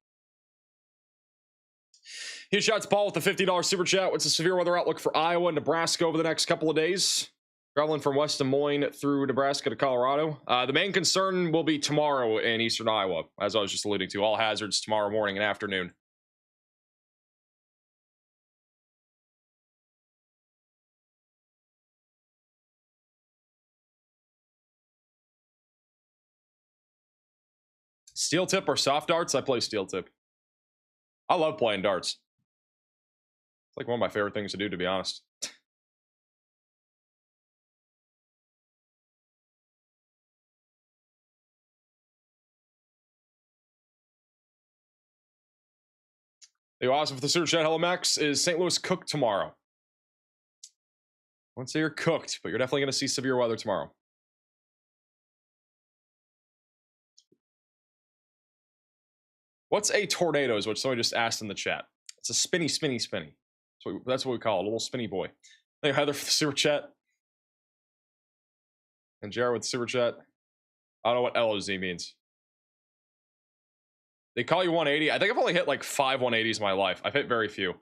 Huge shots, Paul, with the $50 super chat. What's the severe weather outlook for Iowa and Nebraska over the next couple of days? Traveling from West Des Moines through Nebraska to Colorado. The main concern will be tomorrow in eastern Iowa, as I was just alluding to. All hazards tomorrow morning and afternoon. Steel tip or soft darts? I play steel tip. I love playing darts. It's like one of my favorite things to do, to be honest. Hey, awesome for the super chat. Hello, Max. Is St. Louis cooked tomorrow? I wouldn't say you're cooked, but you're definitely going to see severe weather tomorrow. What's a tornado is what somebody just asked in the chat. It's a spinny. That's what we call it, a little spinny boy. Thank you, Heather, for the super chat. And Jared with the super chat. I don't know what LOZ means. They call you 180. I think I've only hit like 5 180s in my life. I've hit very few.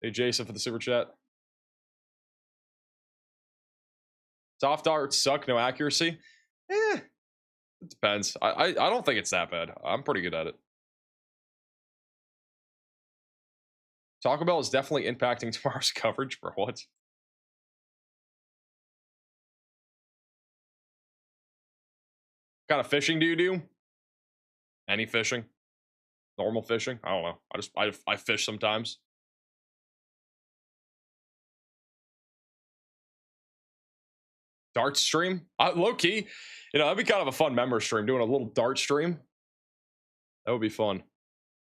Hey, Jason, for the super chat. Soft darts suck, no accuracy. It depends. I don't think it's that bad. I'm pretty good at it. Taco Bell is definitely impacting tomorrow's coverage, bro. What? What kind of fishing do you do? Any fishing? Normal fishing? I don't know. I fish sometimes. Dart stream? Low key. You know, that'd be kind of a fun member stream, doing a little dart stream. That would be fun.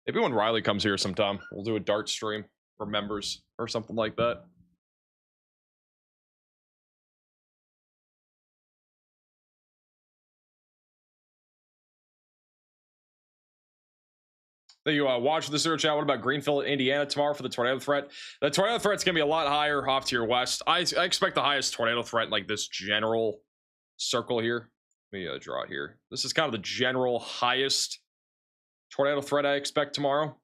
Maybe when Riley comes here sometime, we'll do a dart stream for members or something like that. That you watch the sewer chat. What about Greenfield, Indiana tomorrow for the tornado threat? The tornado threat's gonna be a lot higher off to your west. I expect the highest tornado threat like this general circle here. Let me draw it here. This is kind of the general highest tornado threat I expect tomorrow.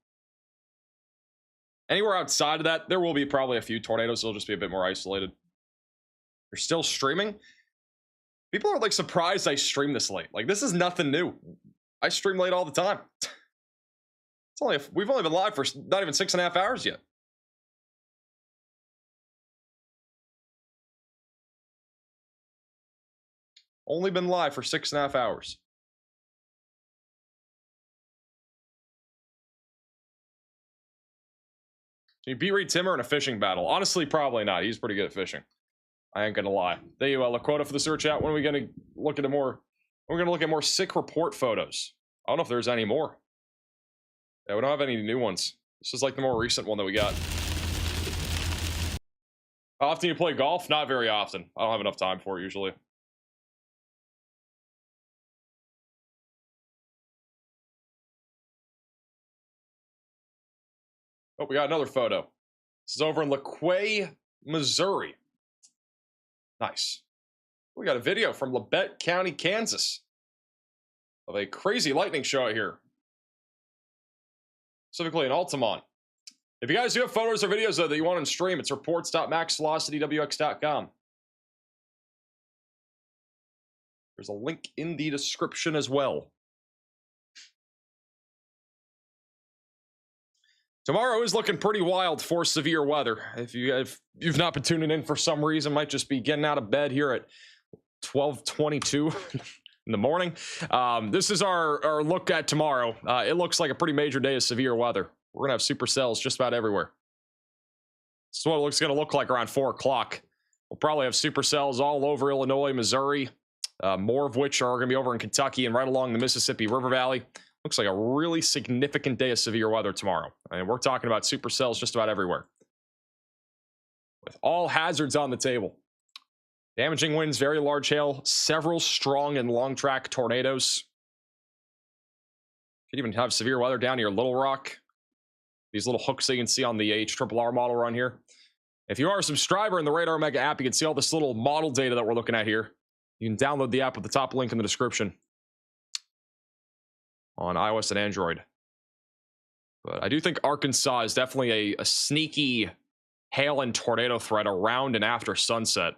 Anywhere outside of that, there will be probably a few tornadoes. It'll just be a bit more isolated. You're still streaming? People are like surprised I stream this late. Like, this is nothing new. I stream late all the time. We've only been live for not even 6.5 hours yet. Only been live for 6.5 hours. Can you beat Reed Timmer in a fishing battle? Honestly, probably not. He's pretty good at fishing. I ain't gonna lie. There you Lakota for the search out. When are we gonna look at more? We're gonna look at more sick report photos. I don't know if there's any more. Yeah, we don't have any new ones. This is like the more recent one that we got. How often you play golf? Not very often. I don't have enough time for it usually. Oh, we got another photo. This is over in LaQuay, Missouri. Nice. We got a video from Labette County, Kansas of a crazy lightning show out here. Specifically in Altamont. If you guys do have photos or videos though that you want on stream, it's reports.maxvelocitywx.com. There's a link in the description as well. Tomorrow is looking pretty wild for severe weather. If you've not been tuning in for some reason, might just be getting out of bed here at 12:22 in the morning. This is our look at tomorrow. It looks like a pretty major day of severe weather. We're gonna have supercells just about everywhere. This is what it's gonna look like around 4 o'clock. We'll probably have supercells all over Illinois, Missouri, more of which are gonna be over in Kentucky and right along the Mississippi River Valley. Looks like a really significant day of severe weather tomorrow. I mean, we're talking about supercells just about everywhere. With all hazards on the table. Damaging winds, very large hail, several strong and long track tornadoes. Could even have severe weather down near Little Rock. These little hooks that you can see on the HRRR model run here. If you are a subscriber in the Radar Mega app, you can see all this little model data that we're looking at here. You can download the app with the top link in the description on iOS and Android. But I do think Arkansas is definitely a sneaky hail and tornado threat around and after sunset.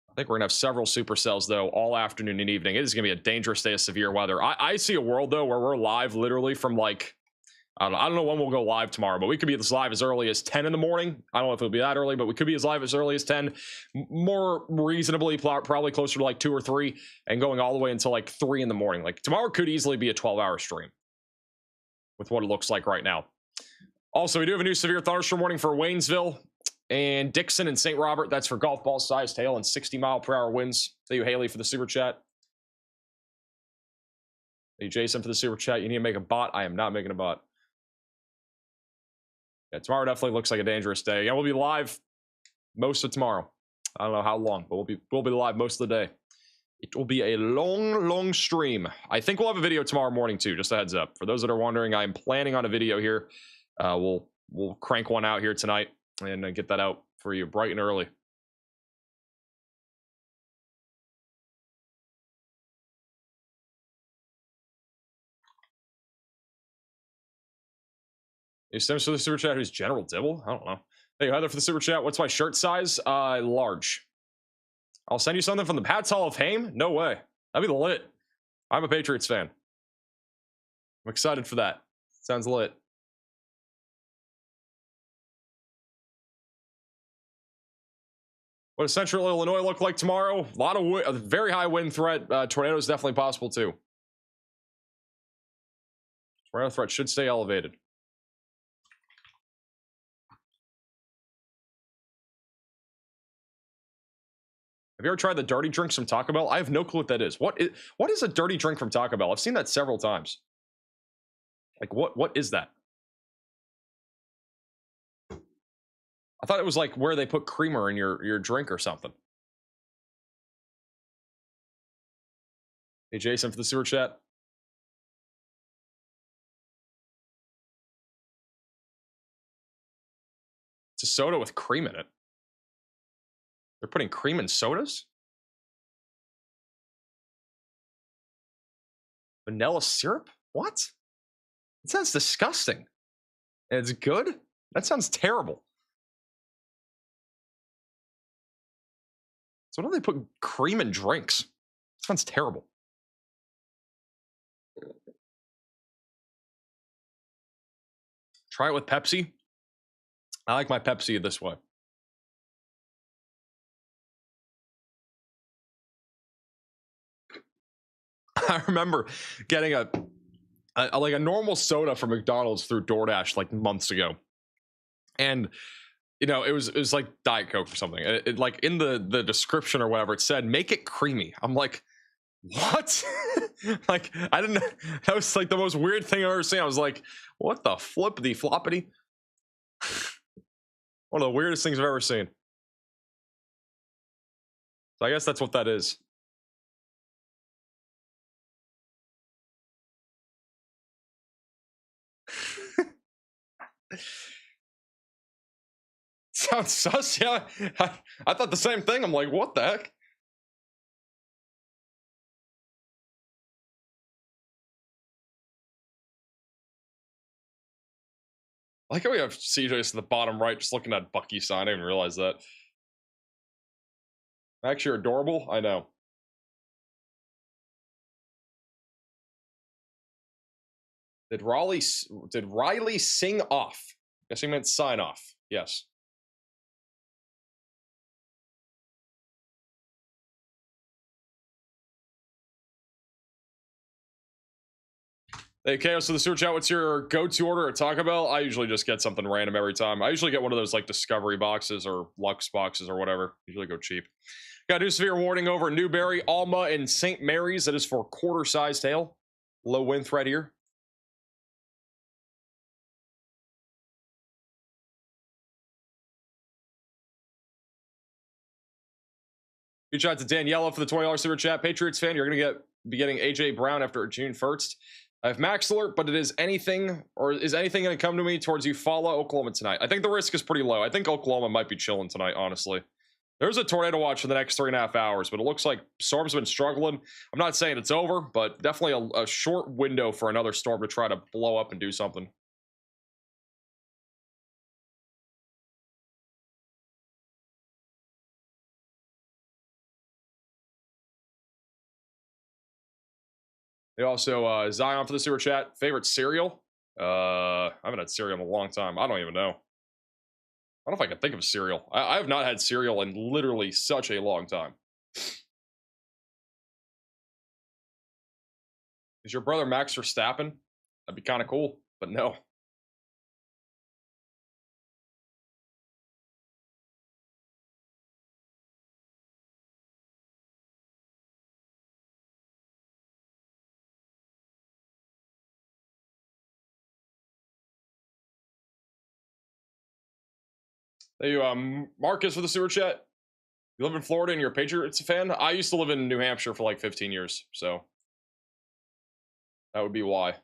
I think we're going to have several supercells, though, all afternoon and evening. It is going to be a dangerous day of severe weather. I see a world, though, where we're live literally from, like, I don't know when we'll go live tomorrow, but we could be as live as early as 10 in the morning. I don't know if it'll be that early, but we could be as live as early as 10. More reasonably, probably closer to, like, 2 or 3, and going all the way until, like, 3 in the morning. Like, tomorrow could easily be a 12-hour stream with what it looks like right now. Also, we do have a new severe thunderstorm warning for Waynesville and Dixon and St. Robert. That's for golf ball sized hail and 60-mile-per-hour winds. Thank you, Haley, for the super chat. Thank you, Jason, for the super chat. You need to make a bot. I am not making a bot. Yeah, tomorrow definitely looks like a dangerous day. Yeah, we'll be live most of tomorrow. I don't know how long, but we'll be live most of the day. It will be a long stream. I think we'll have a video tomorrow morning too. Just a heads up for those that are wondering. I'm planning on a video here. We'll crank one out here tonight and get that out for you bright and early. Is Sims for the super chat? Who's General Dibble? I don't know. Hey, Heather for the super chat. What's my shirt size? Large. I'll send you something from the Pats Hall of Fame. No way. That'd be lit. I'm a Patriots fan. I'm excited for that. Sounds lit. What does Central Illinois look like tomorrow? A lot of a very high wind threat. Tornadoes definitely possible too. Tornado threat should stay elevated. Have you ever tried the dirty drinks from Taco Bell? I have no clue what that is. What is a dirty drink from Taco Bell? I've seen that several times. Like, what is that? I thought it was like where they put creamer in your drink or something. Hey, Jason, for the super chat. soda with cream in it. They're putting cream in sodas? Vanilla syrup? What? It sounds disgusting. And it's good? That sounds terrible. So why don't they put cream in drinks? Sounds terrible. Try it with Pepsi. I like my Pepsi this way. I remember getting a like a normal soda from McDonald's through DoorDash like months ago, and you know it was like Diet Coke or something. It like in the description or whatever it said, make it creamy. I'm like, what? Like I didn't. That was like the most weird thing I've ever seen. I was like, what the flippity floppity? One of the weirdest things I've ever seen. So I guess that's what that is. Sounds sus. Yeah, I thought the same thing. I'm like, what the heck? I like how we have CJ's at the bottom right, just looking at Bucky sign. I didn't even realize that. Max, you're adorable. I know. Did Riley sing off? Guess he meant sign off. Yes. Hey, Chaos, so the super chat, what's your go-to order at Taco Bell? I usually just get something random every time. I usually get one of those like Discovery boxes or Lux boxes or whatever. Usually go cheap. Got a new severe warning over Newberry, Alma, and St. Mary's. That is for quarter-sized hail. Low wind threat here. Good shot to Daniela for the $20 super chat. Patriots fan, you're going to be getting AJ Brown after June 1st. I have max alert, but is anything going to come to me towards you follow Oklahoma tonight? I think the risk is pretty low. I think Oklahoma might be chilling tonight, honestly. There's a tornado watch for the next 3.5 hours, but it looks like storms have been struggling. I'm not saying it's over, but definitely a short window for another storm to try to blow up and do something. They also, Zion for the super chat. Favorite cereal? I haven't had cereal in a long time. I don't even know. I don't know if I can think of a cereal. I have not had cereal in literally such a long time. Is your brother Max Verstappen? That'd be kind of cool, but no. Thank you, Marcus, for the super chat. You live in Florida and you're a Patriots fan? I used to live in New Hampshire for like 15 years, so that would be why.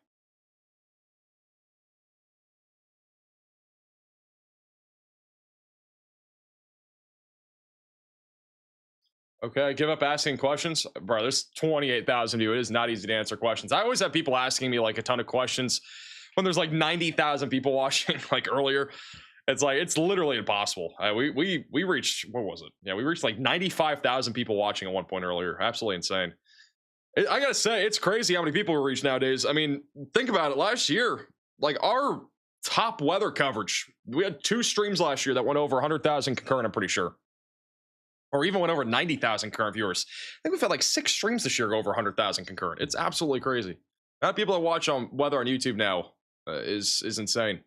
Okay, give up asking questions. Bro, there's 28,000 of you. It is not easy to answer questions. I always have people asking me like a ton of questions when there's like 90,000 people watching like earlier. It's like, it's literally impossible. We reached, what was it? Yeah, we reached like 95,000 people watching at one point earlier. Absolutely insane. I gotta say, it's crazy how many people we reach nowadays. I mean, think about it. Last year, like our top weather coverage, we had 2 streams last year that went over 100,000 concurrent, I'm pretty sure. Or even went over 90,000 current viewers. I think we've had like 6 streams this year go over 100,000 concurrent. It's absolutely crazy. The amount of people that watch on weather on YouTube now is insane.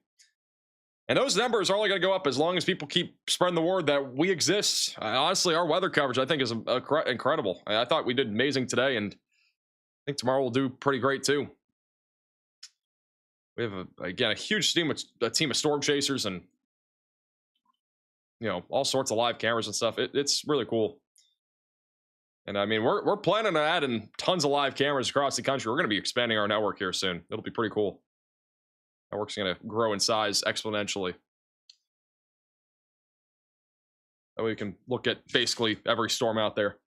And those numbers are only going to go up as long as people keep spreading the word that we exist. Honestly, our weather coverage, I think, is incredible. I thought we did amazing today, and I think tomorrow we'll do pretty great too. We have, again, a huge team of storm chasers and, you know, all sorts of live cameras and stuff. It's really cool. And I mean, we're planning on adding tons of live cameras across the country. We're going to be expanding our network here soon. It'll be pretty cool. Network's going to grow in size exponentially. That way we can look at basically every storm out there.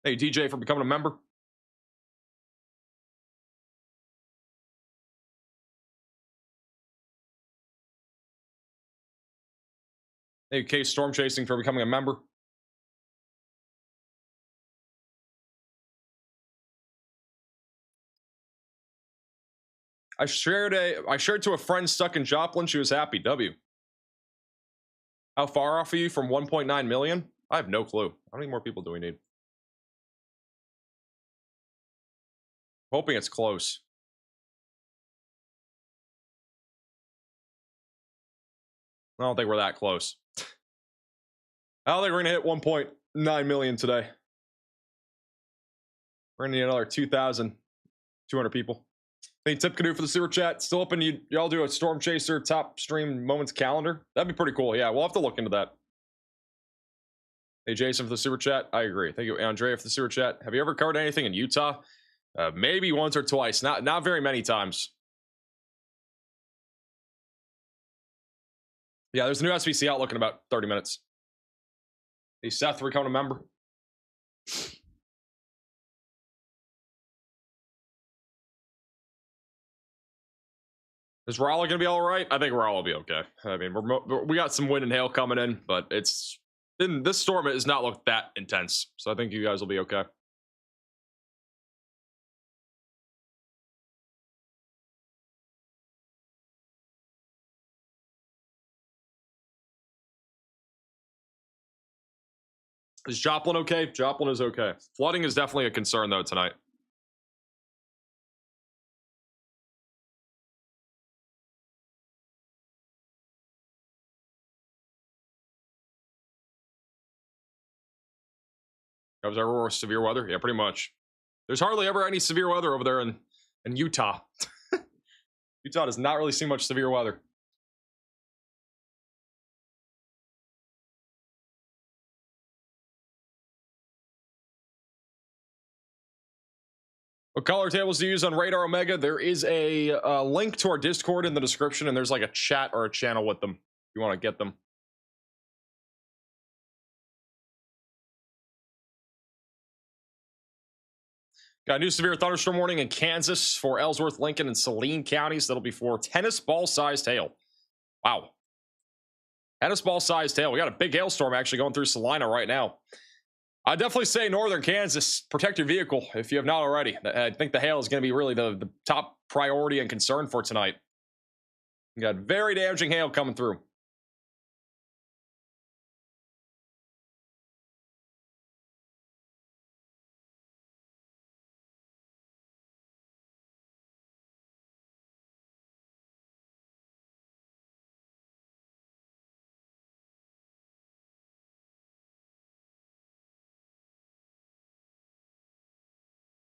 Hey, DJ, for becoming a member. Hey, K Storm Chasing for becoming a member. I shared to a friend stuck in Joplin. She was happy. W. How far off are you from 1.9 million? I have no clue. How many more people do we need? Hoping it's close. I don't think we're that close. I don't think we're gonna hit 1.9 million today. We're gonna need another 2,200 people. Hey, Tip Canoe for the super chat. Still hoping y'all do a Storm Chaser top stream moments calendar. That'd be pretty cool. Yeah, we'll have to look into that. Hey, Jason for the super chat. I agree. Thank you, Andrea, for the super chat. Have you ever covered anything in Utah? Maybe once or twice. Not very many times. Yeah, there's a new SBC outlook in about 30 minutes. Hey, Seth, for becoming a member. Is Raleigh gonna be all right? I think Raleigh will be okay. I mean, we got some wind and hail coming in, but this storm has not looked that intense, so I think you guys will be okay. Is Joplin okay? Joplin is okay. Flooding is definitely a concern though tonight. That was our severe weather? Yeah, pretty much. There's hardly ever any severe weather over there in Utah. Utah does not really see much severe weather. What color tables do you use on Radar Omega? There is a link to our Discord in the description, and there's like a chat or a channel with them if you want to get them. Got a new severe thunderstorm warning in Kansas for Ellsworth, Lincoln, and Saline counties. That'll be for tennis ball-sized hail. Wow. Tennis ball-sized hail. We got a big hailstorm actually going through Salina right now. I'd definitely say northern Kansas, protect your vehicle if you have not already. I think the hail is going to be really the top priority and concern for tonight. We got very damaging hail coming through.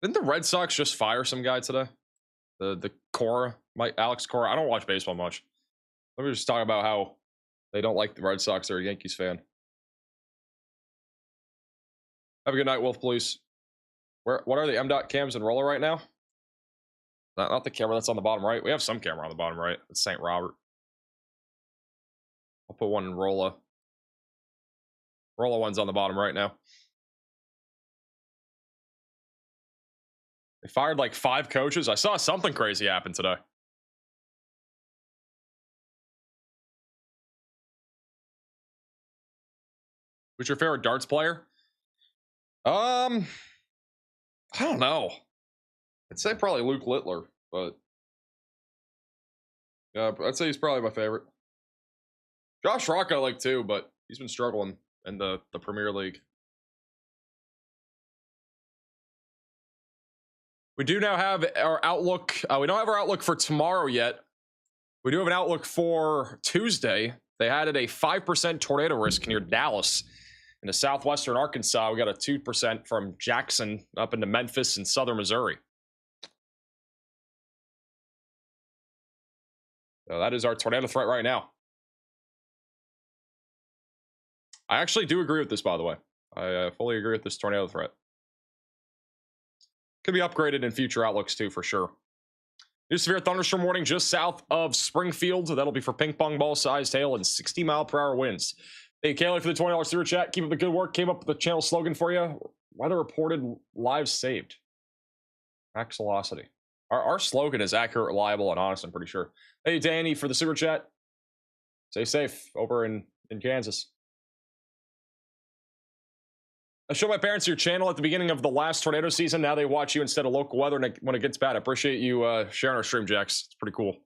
Didn't the Red Sox just fire some guy today? The Cora, Alex Cora. I don't watch baseball much. Let me just talk about how they don't like the Red Sox. They're a Yankees fan. Have a good night, Wolf, please. What are the M.dot cams in Rolla right now? Not the camera that's on the bottom right. We have some camera on the bottom right. It's St. Robert. I'll put one in Rolla. Rolla one's on the bottom right now. They fired like 5 coaches. I saw something crazy happen today. Who's your favorite darts player? I don't know. I'd say probably Luke Littler, but yeah, I'd say he's probably my favorite. Josh Rock I like too, but he's been struggling in the Premier League. We do now have our outlook. We don't have our outlook for tomorrow yet. We do have an outlook for Tuesday. They added a 5% tornado risk near Dallas. In the southwestern Arkansas, we got a 2% from Jackson up into Memphis and southern Missouri. So that is our tornado threat right now. I actually do agree with this, by the way. I fully agree with this tornado threat. Could be upgraded in future outlooks too, for sure. New severe thunderstorm warning just south of Springfield. That'll be for ping pong ball sized hail and 60-mile-per-hour winds. Hey, Kaylee, for the $20 super chat. Keep up the good work. Came up with the channel slogan for you. Weather reported, lives saved. Max velocity. Our slogan is accurate, reliable, and honest, I'm pretty sure. Hey, Danny, for the super chat. Stay safe over in Kansas. I showed my parents your channel at the beginning of the last tornado season. Now they watch you instead of local weather when it gets bad. I appreciate you sharing our stream, Jax. It's pretty cool.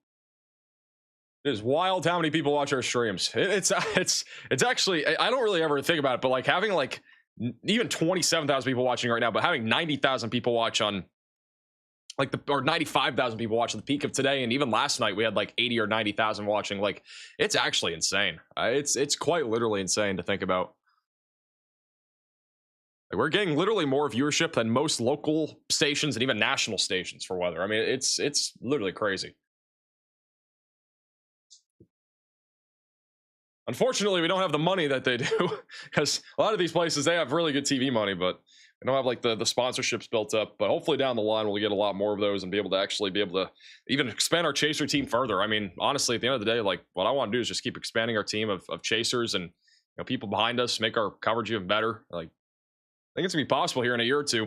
It is wild how many people watch our streams. It's actually, I don't really ever think about it, but like having like even 27,000 people watching right now, but having 90,000 people watch on like or 95,000 people watching the peak of today, and even last night we had like 80 or 90,000 watching. Like, it's actually insane. It's quite literally insane to think about. Like, we're getting literally more viewership than most local stations and even national stations for weather. I mean, it's literally crazy. Unfortunately, we don't have the money that they do, because a lot of these places, they have really good TV money, but we don't have like the sponsorships built up. But hopefully down the line, we'll get a lot more of those and be able to even expand our chaser team further. I mean, honestly, at the end of the day, like, what I want to do is just keep expanding our team of chasers and, you know, people behind us, make our coverage even better. Like, I think it's gonna be possible here in a year or two.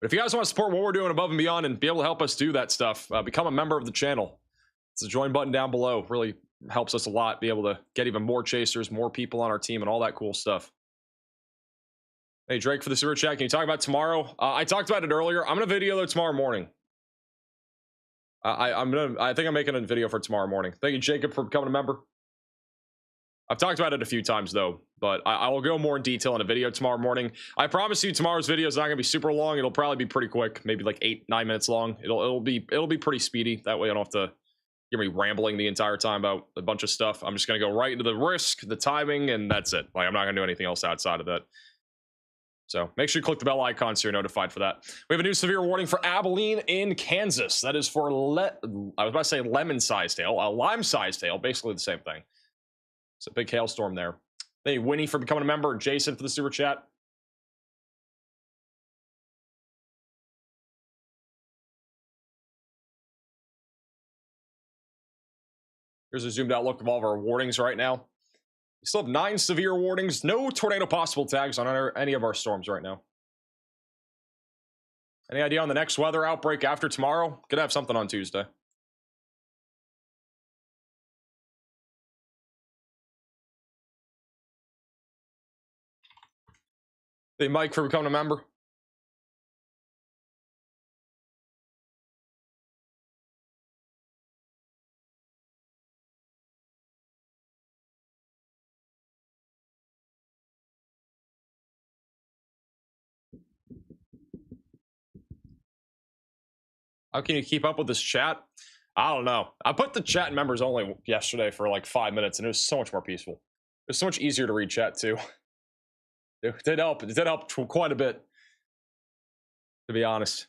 But if you guys want to support what we're doing above and beyond and be able to help us do that stuff, become a member of the channel. It's the join button down below. Really helps us a lot, be able to get even more chasers, more people on our team, and all that cool stuff. Hey, Drake, for the super chat, can you talk about tomorrow? I talked about it earlier. I'm gonna video though tomorrow morning. I think I'm making a video for tomorrow morning. Thank you, Jacob, for becoming a member. I've talked about it a few times though, but I will go more in detail in a video tomorrow morning. I promise you tomorrow's video is not gonna be super long. It'll probably be pretty quick, maybe like 8-9 minutes long. It'll be pretty speedy. That way I don't have to hear me rambling the entire time about a bunch of stuff. I'm just gonna go right into the risk, the timing, and that's it. Like, I'm not gonna do anything else outside of that. So make sure you click the bell icon so you're notified for that. We have a new severe warning for Abilene in Kansas. That is for I was about to say lemon-sized hail, a lime-sized hail, basically the same thing. It's a big hailstorm there. Thank you, Winnie, for becoming a member, and Jason for the super chat. Here's a zoomed out look of all of our warnings right now. We still have 9 severe warnings, no tornado possible tags on any of our storms right now. Any idea on the next weather outbreak after tomorrow? Could have something on Tuesday. Thank you, Mike, for becoming a member. How can you keep up with this chat? I don't know. I put the chat members only yesterday for like 5 minutes, and it was so much more peaceful. It was so much easier to read chat too. It did help. It did help quite a bit, to be honest.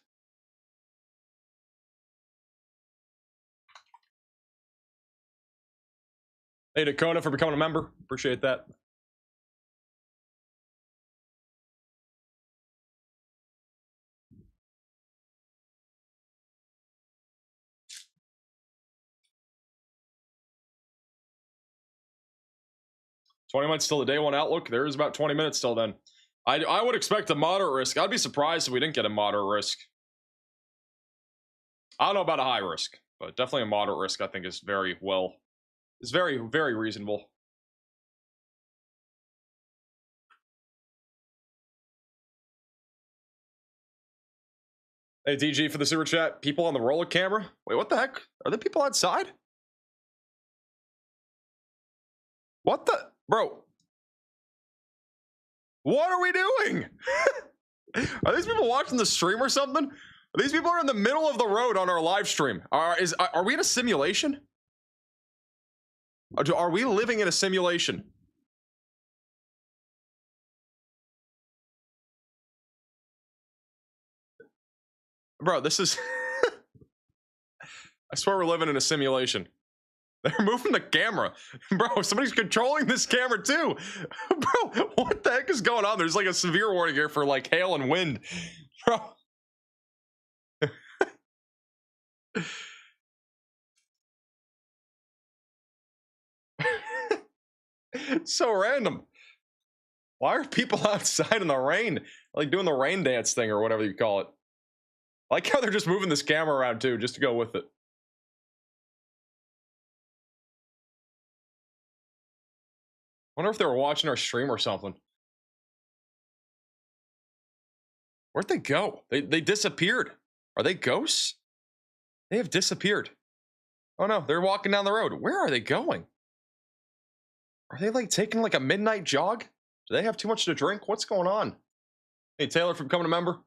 Hey, Dakota, for becoming a member. Appreciate that. $20 minutes till the day one outlook. There is about 20 minutes till then. I would expect a moderate risk. I'd be surprised if we didn't get a moderate risk. I don't know about a high risk, but definitely a moderate risk I think is very, very reasonable. Hey, DG, for the super chat. People on the roller camera? Wait, what the heck? Are there people outside? What the? Bro. What are we doing? Are these people watching the stream or something? These people are in the middle of the road on our live stream. Are we in a simulation? Are we living in a simulation? Bro, this is... I swear we're living in a simulation. They're moving the camera. Bro, somebody's controlling this camera too. Bro, what the heck is going on? There's like a severe warning here for like hail and wind. Bro. So random. Why are people outside in the rain, like doing the rain dance thing or whatever you call it? I like how they're just moving this camera around too, just to go with it. Wonder if they were watching our stream or something. Where'd they go? They disappeared. Are they ghosts? They have disappeared. Oh no, they're walking down the road. Where are they going? Are they like taking like a midnight jog? Do they have too much to drink? What's going on? Hey, Taylor, from becoming a member.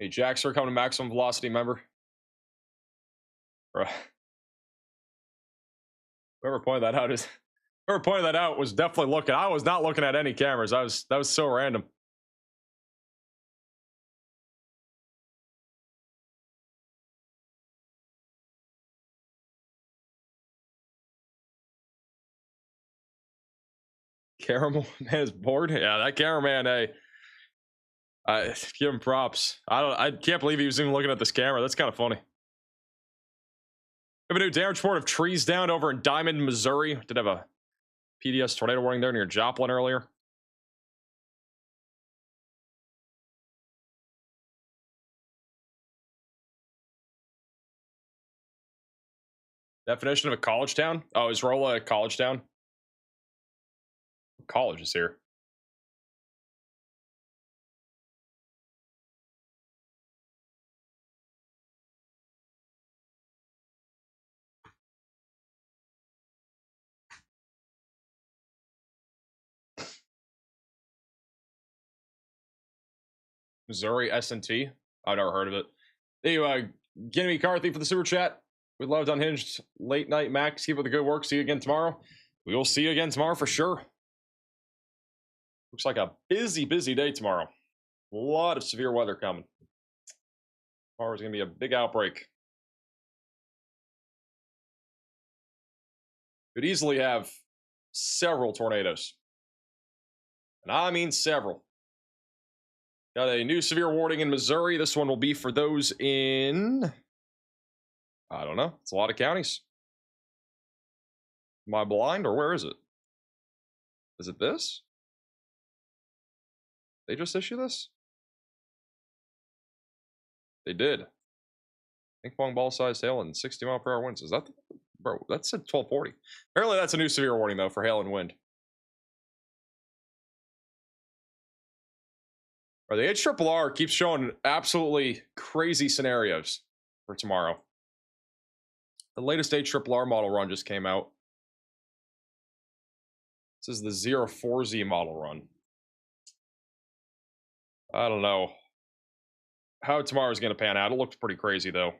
Hey, Jax, for becoming a maximum velocity member. Right. Whoever pointed that out whoever pointed that out was definitely looking. I was not looking at any cameras. That was so random. Caramel man is bored. Yeah, that cameraman, hey. I give him props. I can't believe he was even looking at this camera. That's kind of funny. We have a new damage report of trees down over in Diamond, Missouri. Did have a PDS tornado warning there near Joplin earlier. Definition of a college town? Oh, is Rolla a college town? College is here. Missouri S&T. I've never heard of it. Anyway, Gimme McCarthy for the super chat. We loved Unhinged late night. Max, keep up the good work. See you again tomorrow. We will see you again tomorrow for sure. Looks like a busy day tomorrow. A lot of severe weather coming. Tomorrow's going to be a big outbreak. Could easily have several tornadoes. And I mean several. Got a new severe warning in Missouri. This one will be for those in... I don't know. It's a lot of counties. Am I blind or where is it? Is it this? They just issue this? They did. Ping pong ball size hail and 60-mile-per-hour winds. Is that the... Bro, that said 1240. Apparently that's a new severe warning though for hail and wind. Or the HRRR keeps showing absolutely crazy scenarios for tomorrow. The latest HRRR model run just came out. This is the 04Z model run. I don't know how tomorrow's going to pan out. It looks pretty crazy though.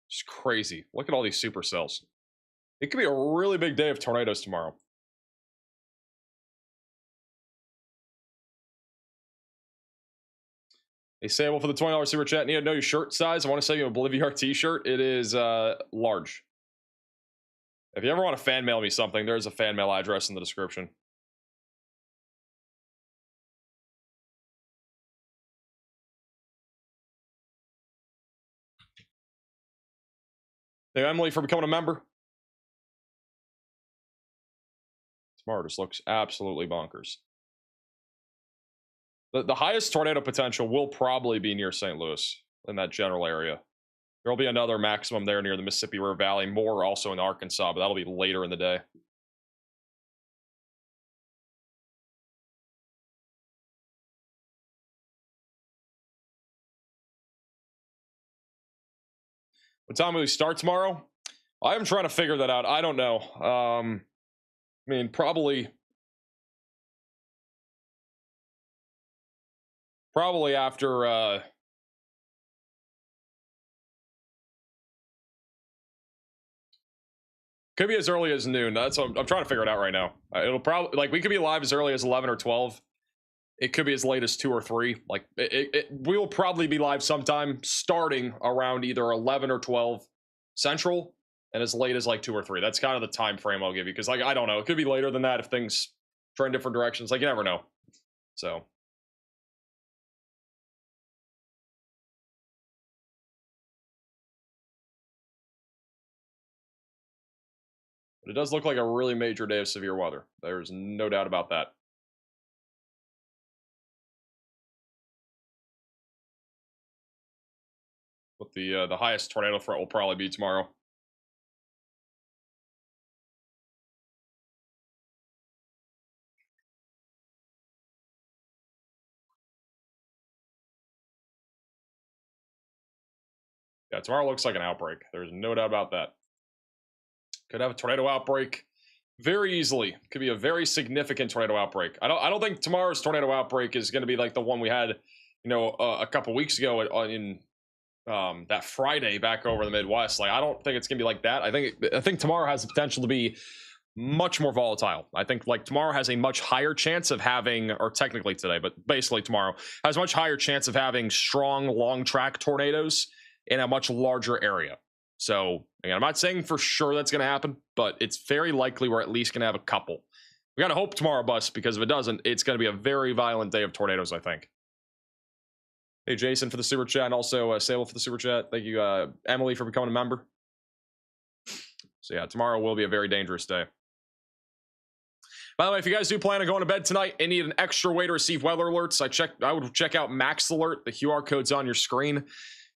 Just crazy. Look at all these supercells. It could be a really big day of tornadoes tomorrow. Hey, Sable for the $20 super chat. Need to know your shirt size. I want to sell you a Bolivia t-shirt. It is large. If you ever want to fan mail me something, there's a fan mail address in the description. Thank you, Emily, for becoming a member. Tomorrow just looks absolutely bonkers. The highest tornado potential will probably be near St. Louis, in that general area. There will be another maximum there near the Mississippi River Valley, more also in Arkansas, but that'll be later in the day. What time will we start tomorrow? I'm trying to figure that out. I don't know. I mean, probably after Could be as early as noon. That's what I'm trying to figure it out right now. It'll probably, like, we could be live as early as 11 or 12. It could be as late as 2 or 3. Like, we'll probably be live sometime starting around either 11 or 12 Central, and as late as like 2 or 3. That's kind of the time frame I'll give you, because, like, I don't know. It could be later than that if things trend different directions. Like, you never know. So. But it does look like a really major day of severe weather. There's no doubt about that. But the highest tornado threat will probably be tomorrow. Yeah, tomorrow looks like an outbreak. There's no doubt about that. Could have a tornado outbreak very easily. Could be a very significant tornado outbreak. I don't think tomorrow's tornado outbreak is going to be like the one we had, you know, a couple weeks ago in that Friday back over the Midwest. Like, I don't think it's gonna be like that. I think tomorrow has the potential to be much more volatile. I think, like, tomorrow has a much higher chance of having, or technically today, but basically tomorrow has a much higher chance of having strong long track tornadoes in a much larger area. So again, I'm not saying for sure that's gonna happen, but it's very likely we're at least gonna have a couple. We gotta hope tomorrow busts, because if it doesn't, it's gonna be a very violent day of tornadoes, I think. Hey, Jason for the super chat, and also Sable for the super chat. Thank you, Emily, for becoming a member. So yeah, tomorrow will be a very dangerous day. By the way, if you guys do plan on going to bed tonight and need an extra way to receive weather alerts, I would check out Max Alert. The QR code's on your screen.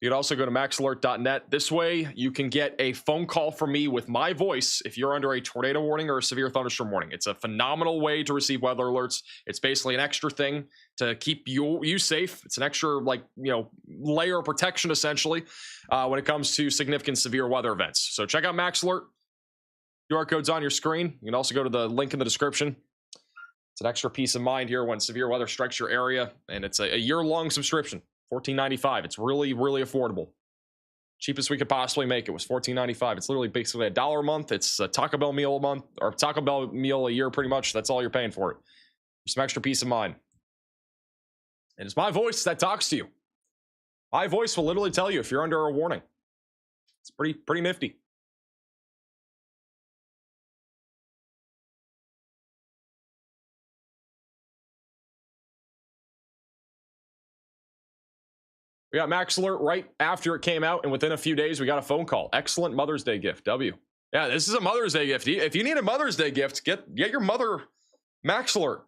You could also go to maxalert.net. This way, you can get a phone call from me with my voice if you're under a tornado warning or a severe thunderstorm warning. It's a phenomenal way to receive weather alerts. It's basically an extra thing to keep you safe. It's an extra, like, you know, layer of protection, essentially, when it comes to significant severe weather events. So check out Max Alert. QR code's on your screen. You can also go to the link in the description. It's an extra peace of mind here when severe weather strikes your area, and it's a year-long subscription. $14.95. It's really, really affordable. Cheapest we could possibly make it was $14.95. It's literally basically $1 a month. It's a Taco Bell meal a month, or Taco Bell meal a year, pretty much. That's all you're paying for it. Some extra peace of mind. And it's my voice that talks to you. My voice will literally tell you if you're under a warning. It's pretty nifty. We got Max Alert right after it came out, and within a few days, we got a phone call. Excellent Mother's Day gift, W. Yeah, this is a Mother's Day gift. If you need a Mother's Day gift, get your mother Max Alert.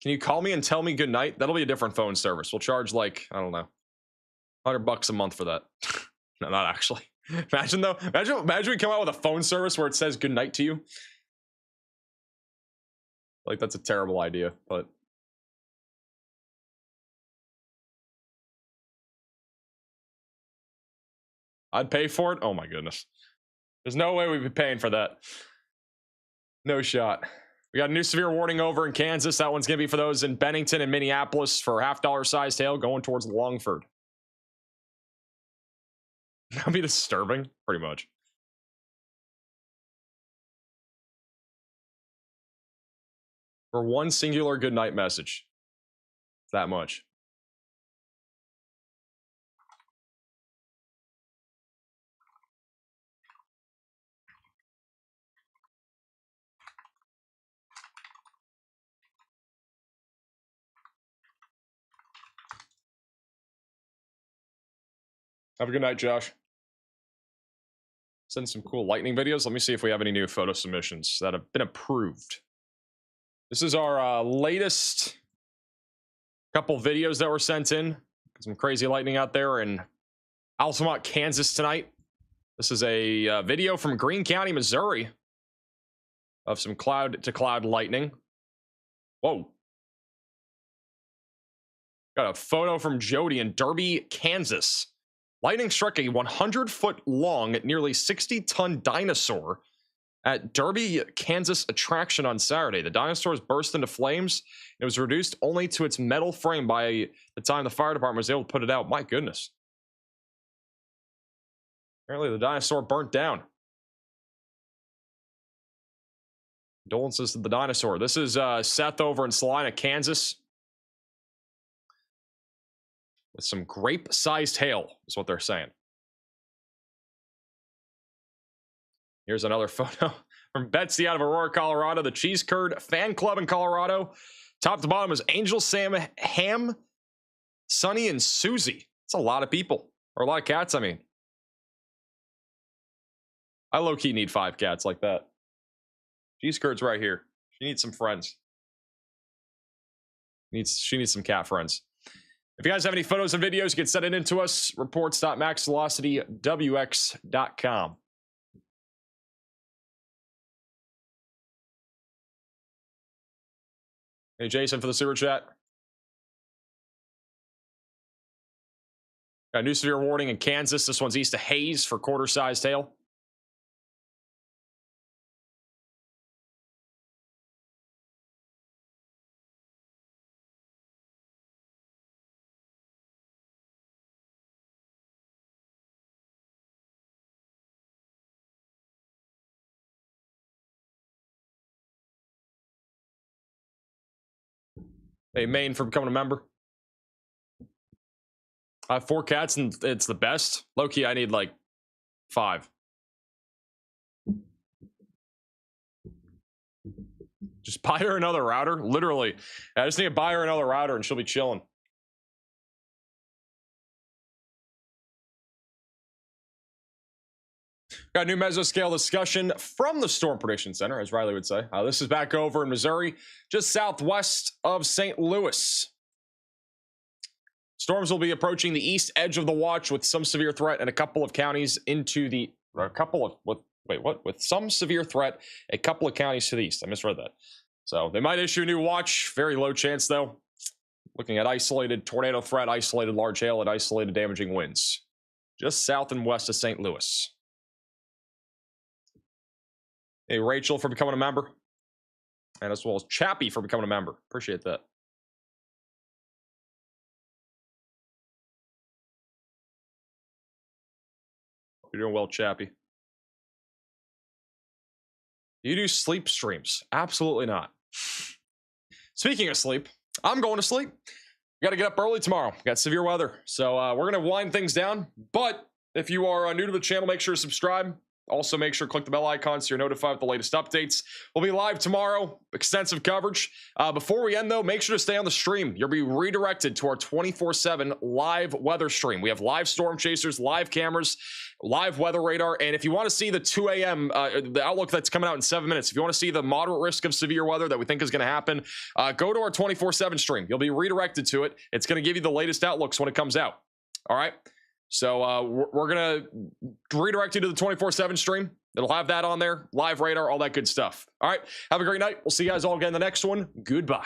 Can you call me and tell me good night? That'll be a different phone service. We'll charge, like, I don't know, $100 a month for that. No, not actually. Imagine though. Imagine we come out with a phone service where it says good night to you. Like, that's a terrible idea, but I'd pay for it. Oh my goodness. There's no way we'd be paying for that. No shot. We got a new severe warning over in Kansas. That one's gonna be for those in Bennington and Minneapolis for $half sized hail going towards Longford. That'd be disturbing, pretty much. For one singular good night message. That much. Have a good night, Josh. Send some cool lightning videos. Let me see if we have any new photo submissions that have been approved. This is our latest couple videos that were sent in. Some crazy lightning out there in Altamont, Kansas tonight. This is a video from Greene County, Missouri of some cloud-to-cloud lightning. Whoa. Got a photo from Jody in Derby, Kansas. Lightning struck a 100-foot long, nearly 60-ton dinosaur at Derby, Kansas attraction on Saturday. The dinosaurs burst into flames. It was reduced only to its metal frame by the time the fire department was able to put it out. My goodness. Apparently the dinosaur burnt down. Condolences to the dinosaur. This is Seth over in Salina, Kansas. With some grape-sized hail, is what they're saying. Here's another photo from Betsy out of Aurora, Colorado. The Cheese Curd Fan Club in Colorado. Top to bottom is Angel, Sam, Ham, Sonny, and Susie. It's a lot of people. Or a lot of cats, I mean. I low-key need 5 cats like that. Cheese Curd's right here. She needs some friends. She needs some cat friends. If you guys have any photos and videos, you can send it in to us. Reports.maxvelocitywx.com. Hey, Jason, for the super chat. Got a new severe warning in Kansas. This one's east of Hayes for quarter-sized hail. Hey, Maine, for becoming a member. I have 4 cats and it's the best. Low-key, I need like 5. Just buy her another router. Literally. I just need to buy her another router and she'll be chilling. Got a new mesoscale discussion from the Storm Prediction Center, as Riley would say. This is back over in Missouri, just southwest of St. Louis. Storms will be approaching the east edge of the watch with some severe threat in a couple of counties into the... With some severe threat, a couple of counties to the east. I misread that. So they might issue a new watch. Very low chance, though. Looking at isolated tornado threat, isolated large hail, and isolated damaging winds. Just south and west of St. Louis. Hey, Rachel, for becoming a member. And as well as Chappie for becoming a member. Appreciate that. You're doing well, Chappie. Do you do sleep streams? Absolutely not. Speaking of sleep, I'm going to sleep. Got to get up early tomorrow. Got severe weather. So we're going to wind things down. But if you are new to the channel, make sure to subscribe. Also, make sure to click the bell icon so you're notified of the latest updates. We'll be live tomorrow. Extensive coverage. Before we end, though, make sure to stay on the stream. You'll be redirected to our 24/7 live weather stream. We have live storm chasers, live cameras, live weather radar. And if you want to see the 2 a.m., the outlook that's coming out in 7 minutes, if you want to see the moderate risk of severe weather that we think is going to happen, go to our 24/7 stream. You'll be redirected to it. It's going to give you the latest outlooks when it comes out. All right? So we're going to redirect you to the 24/7 stream. It'll have that on there, live radar, all that good stuff. All right. Have a great night. We'll see you guys all again in the next one. Goodbye.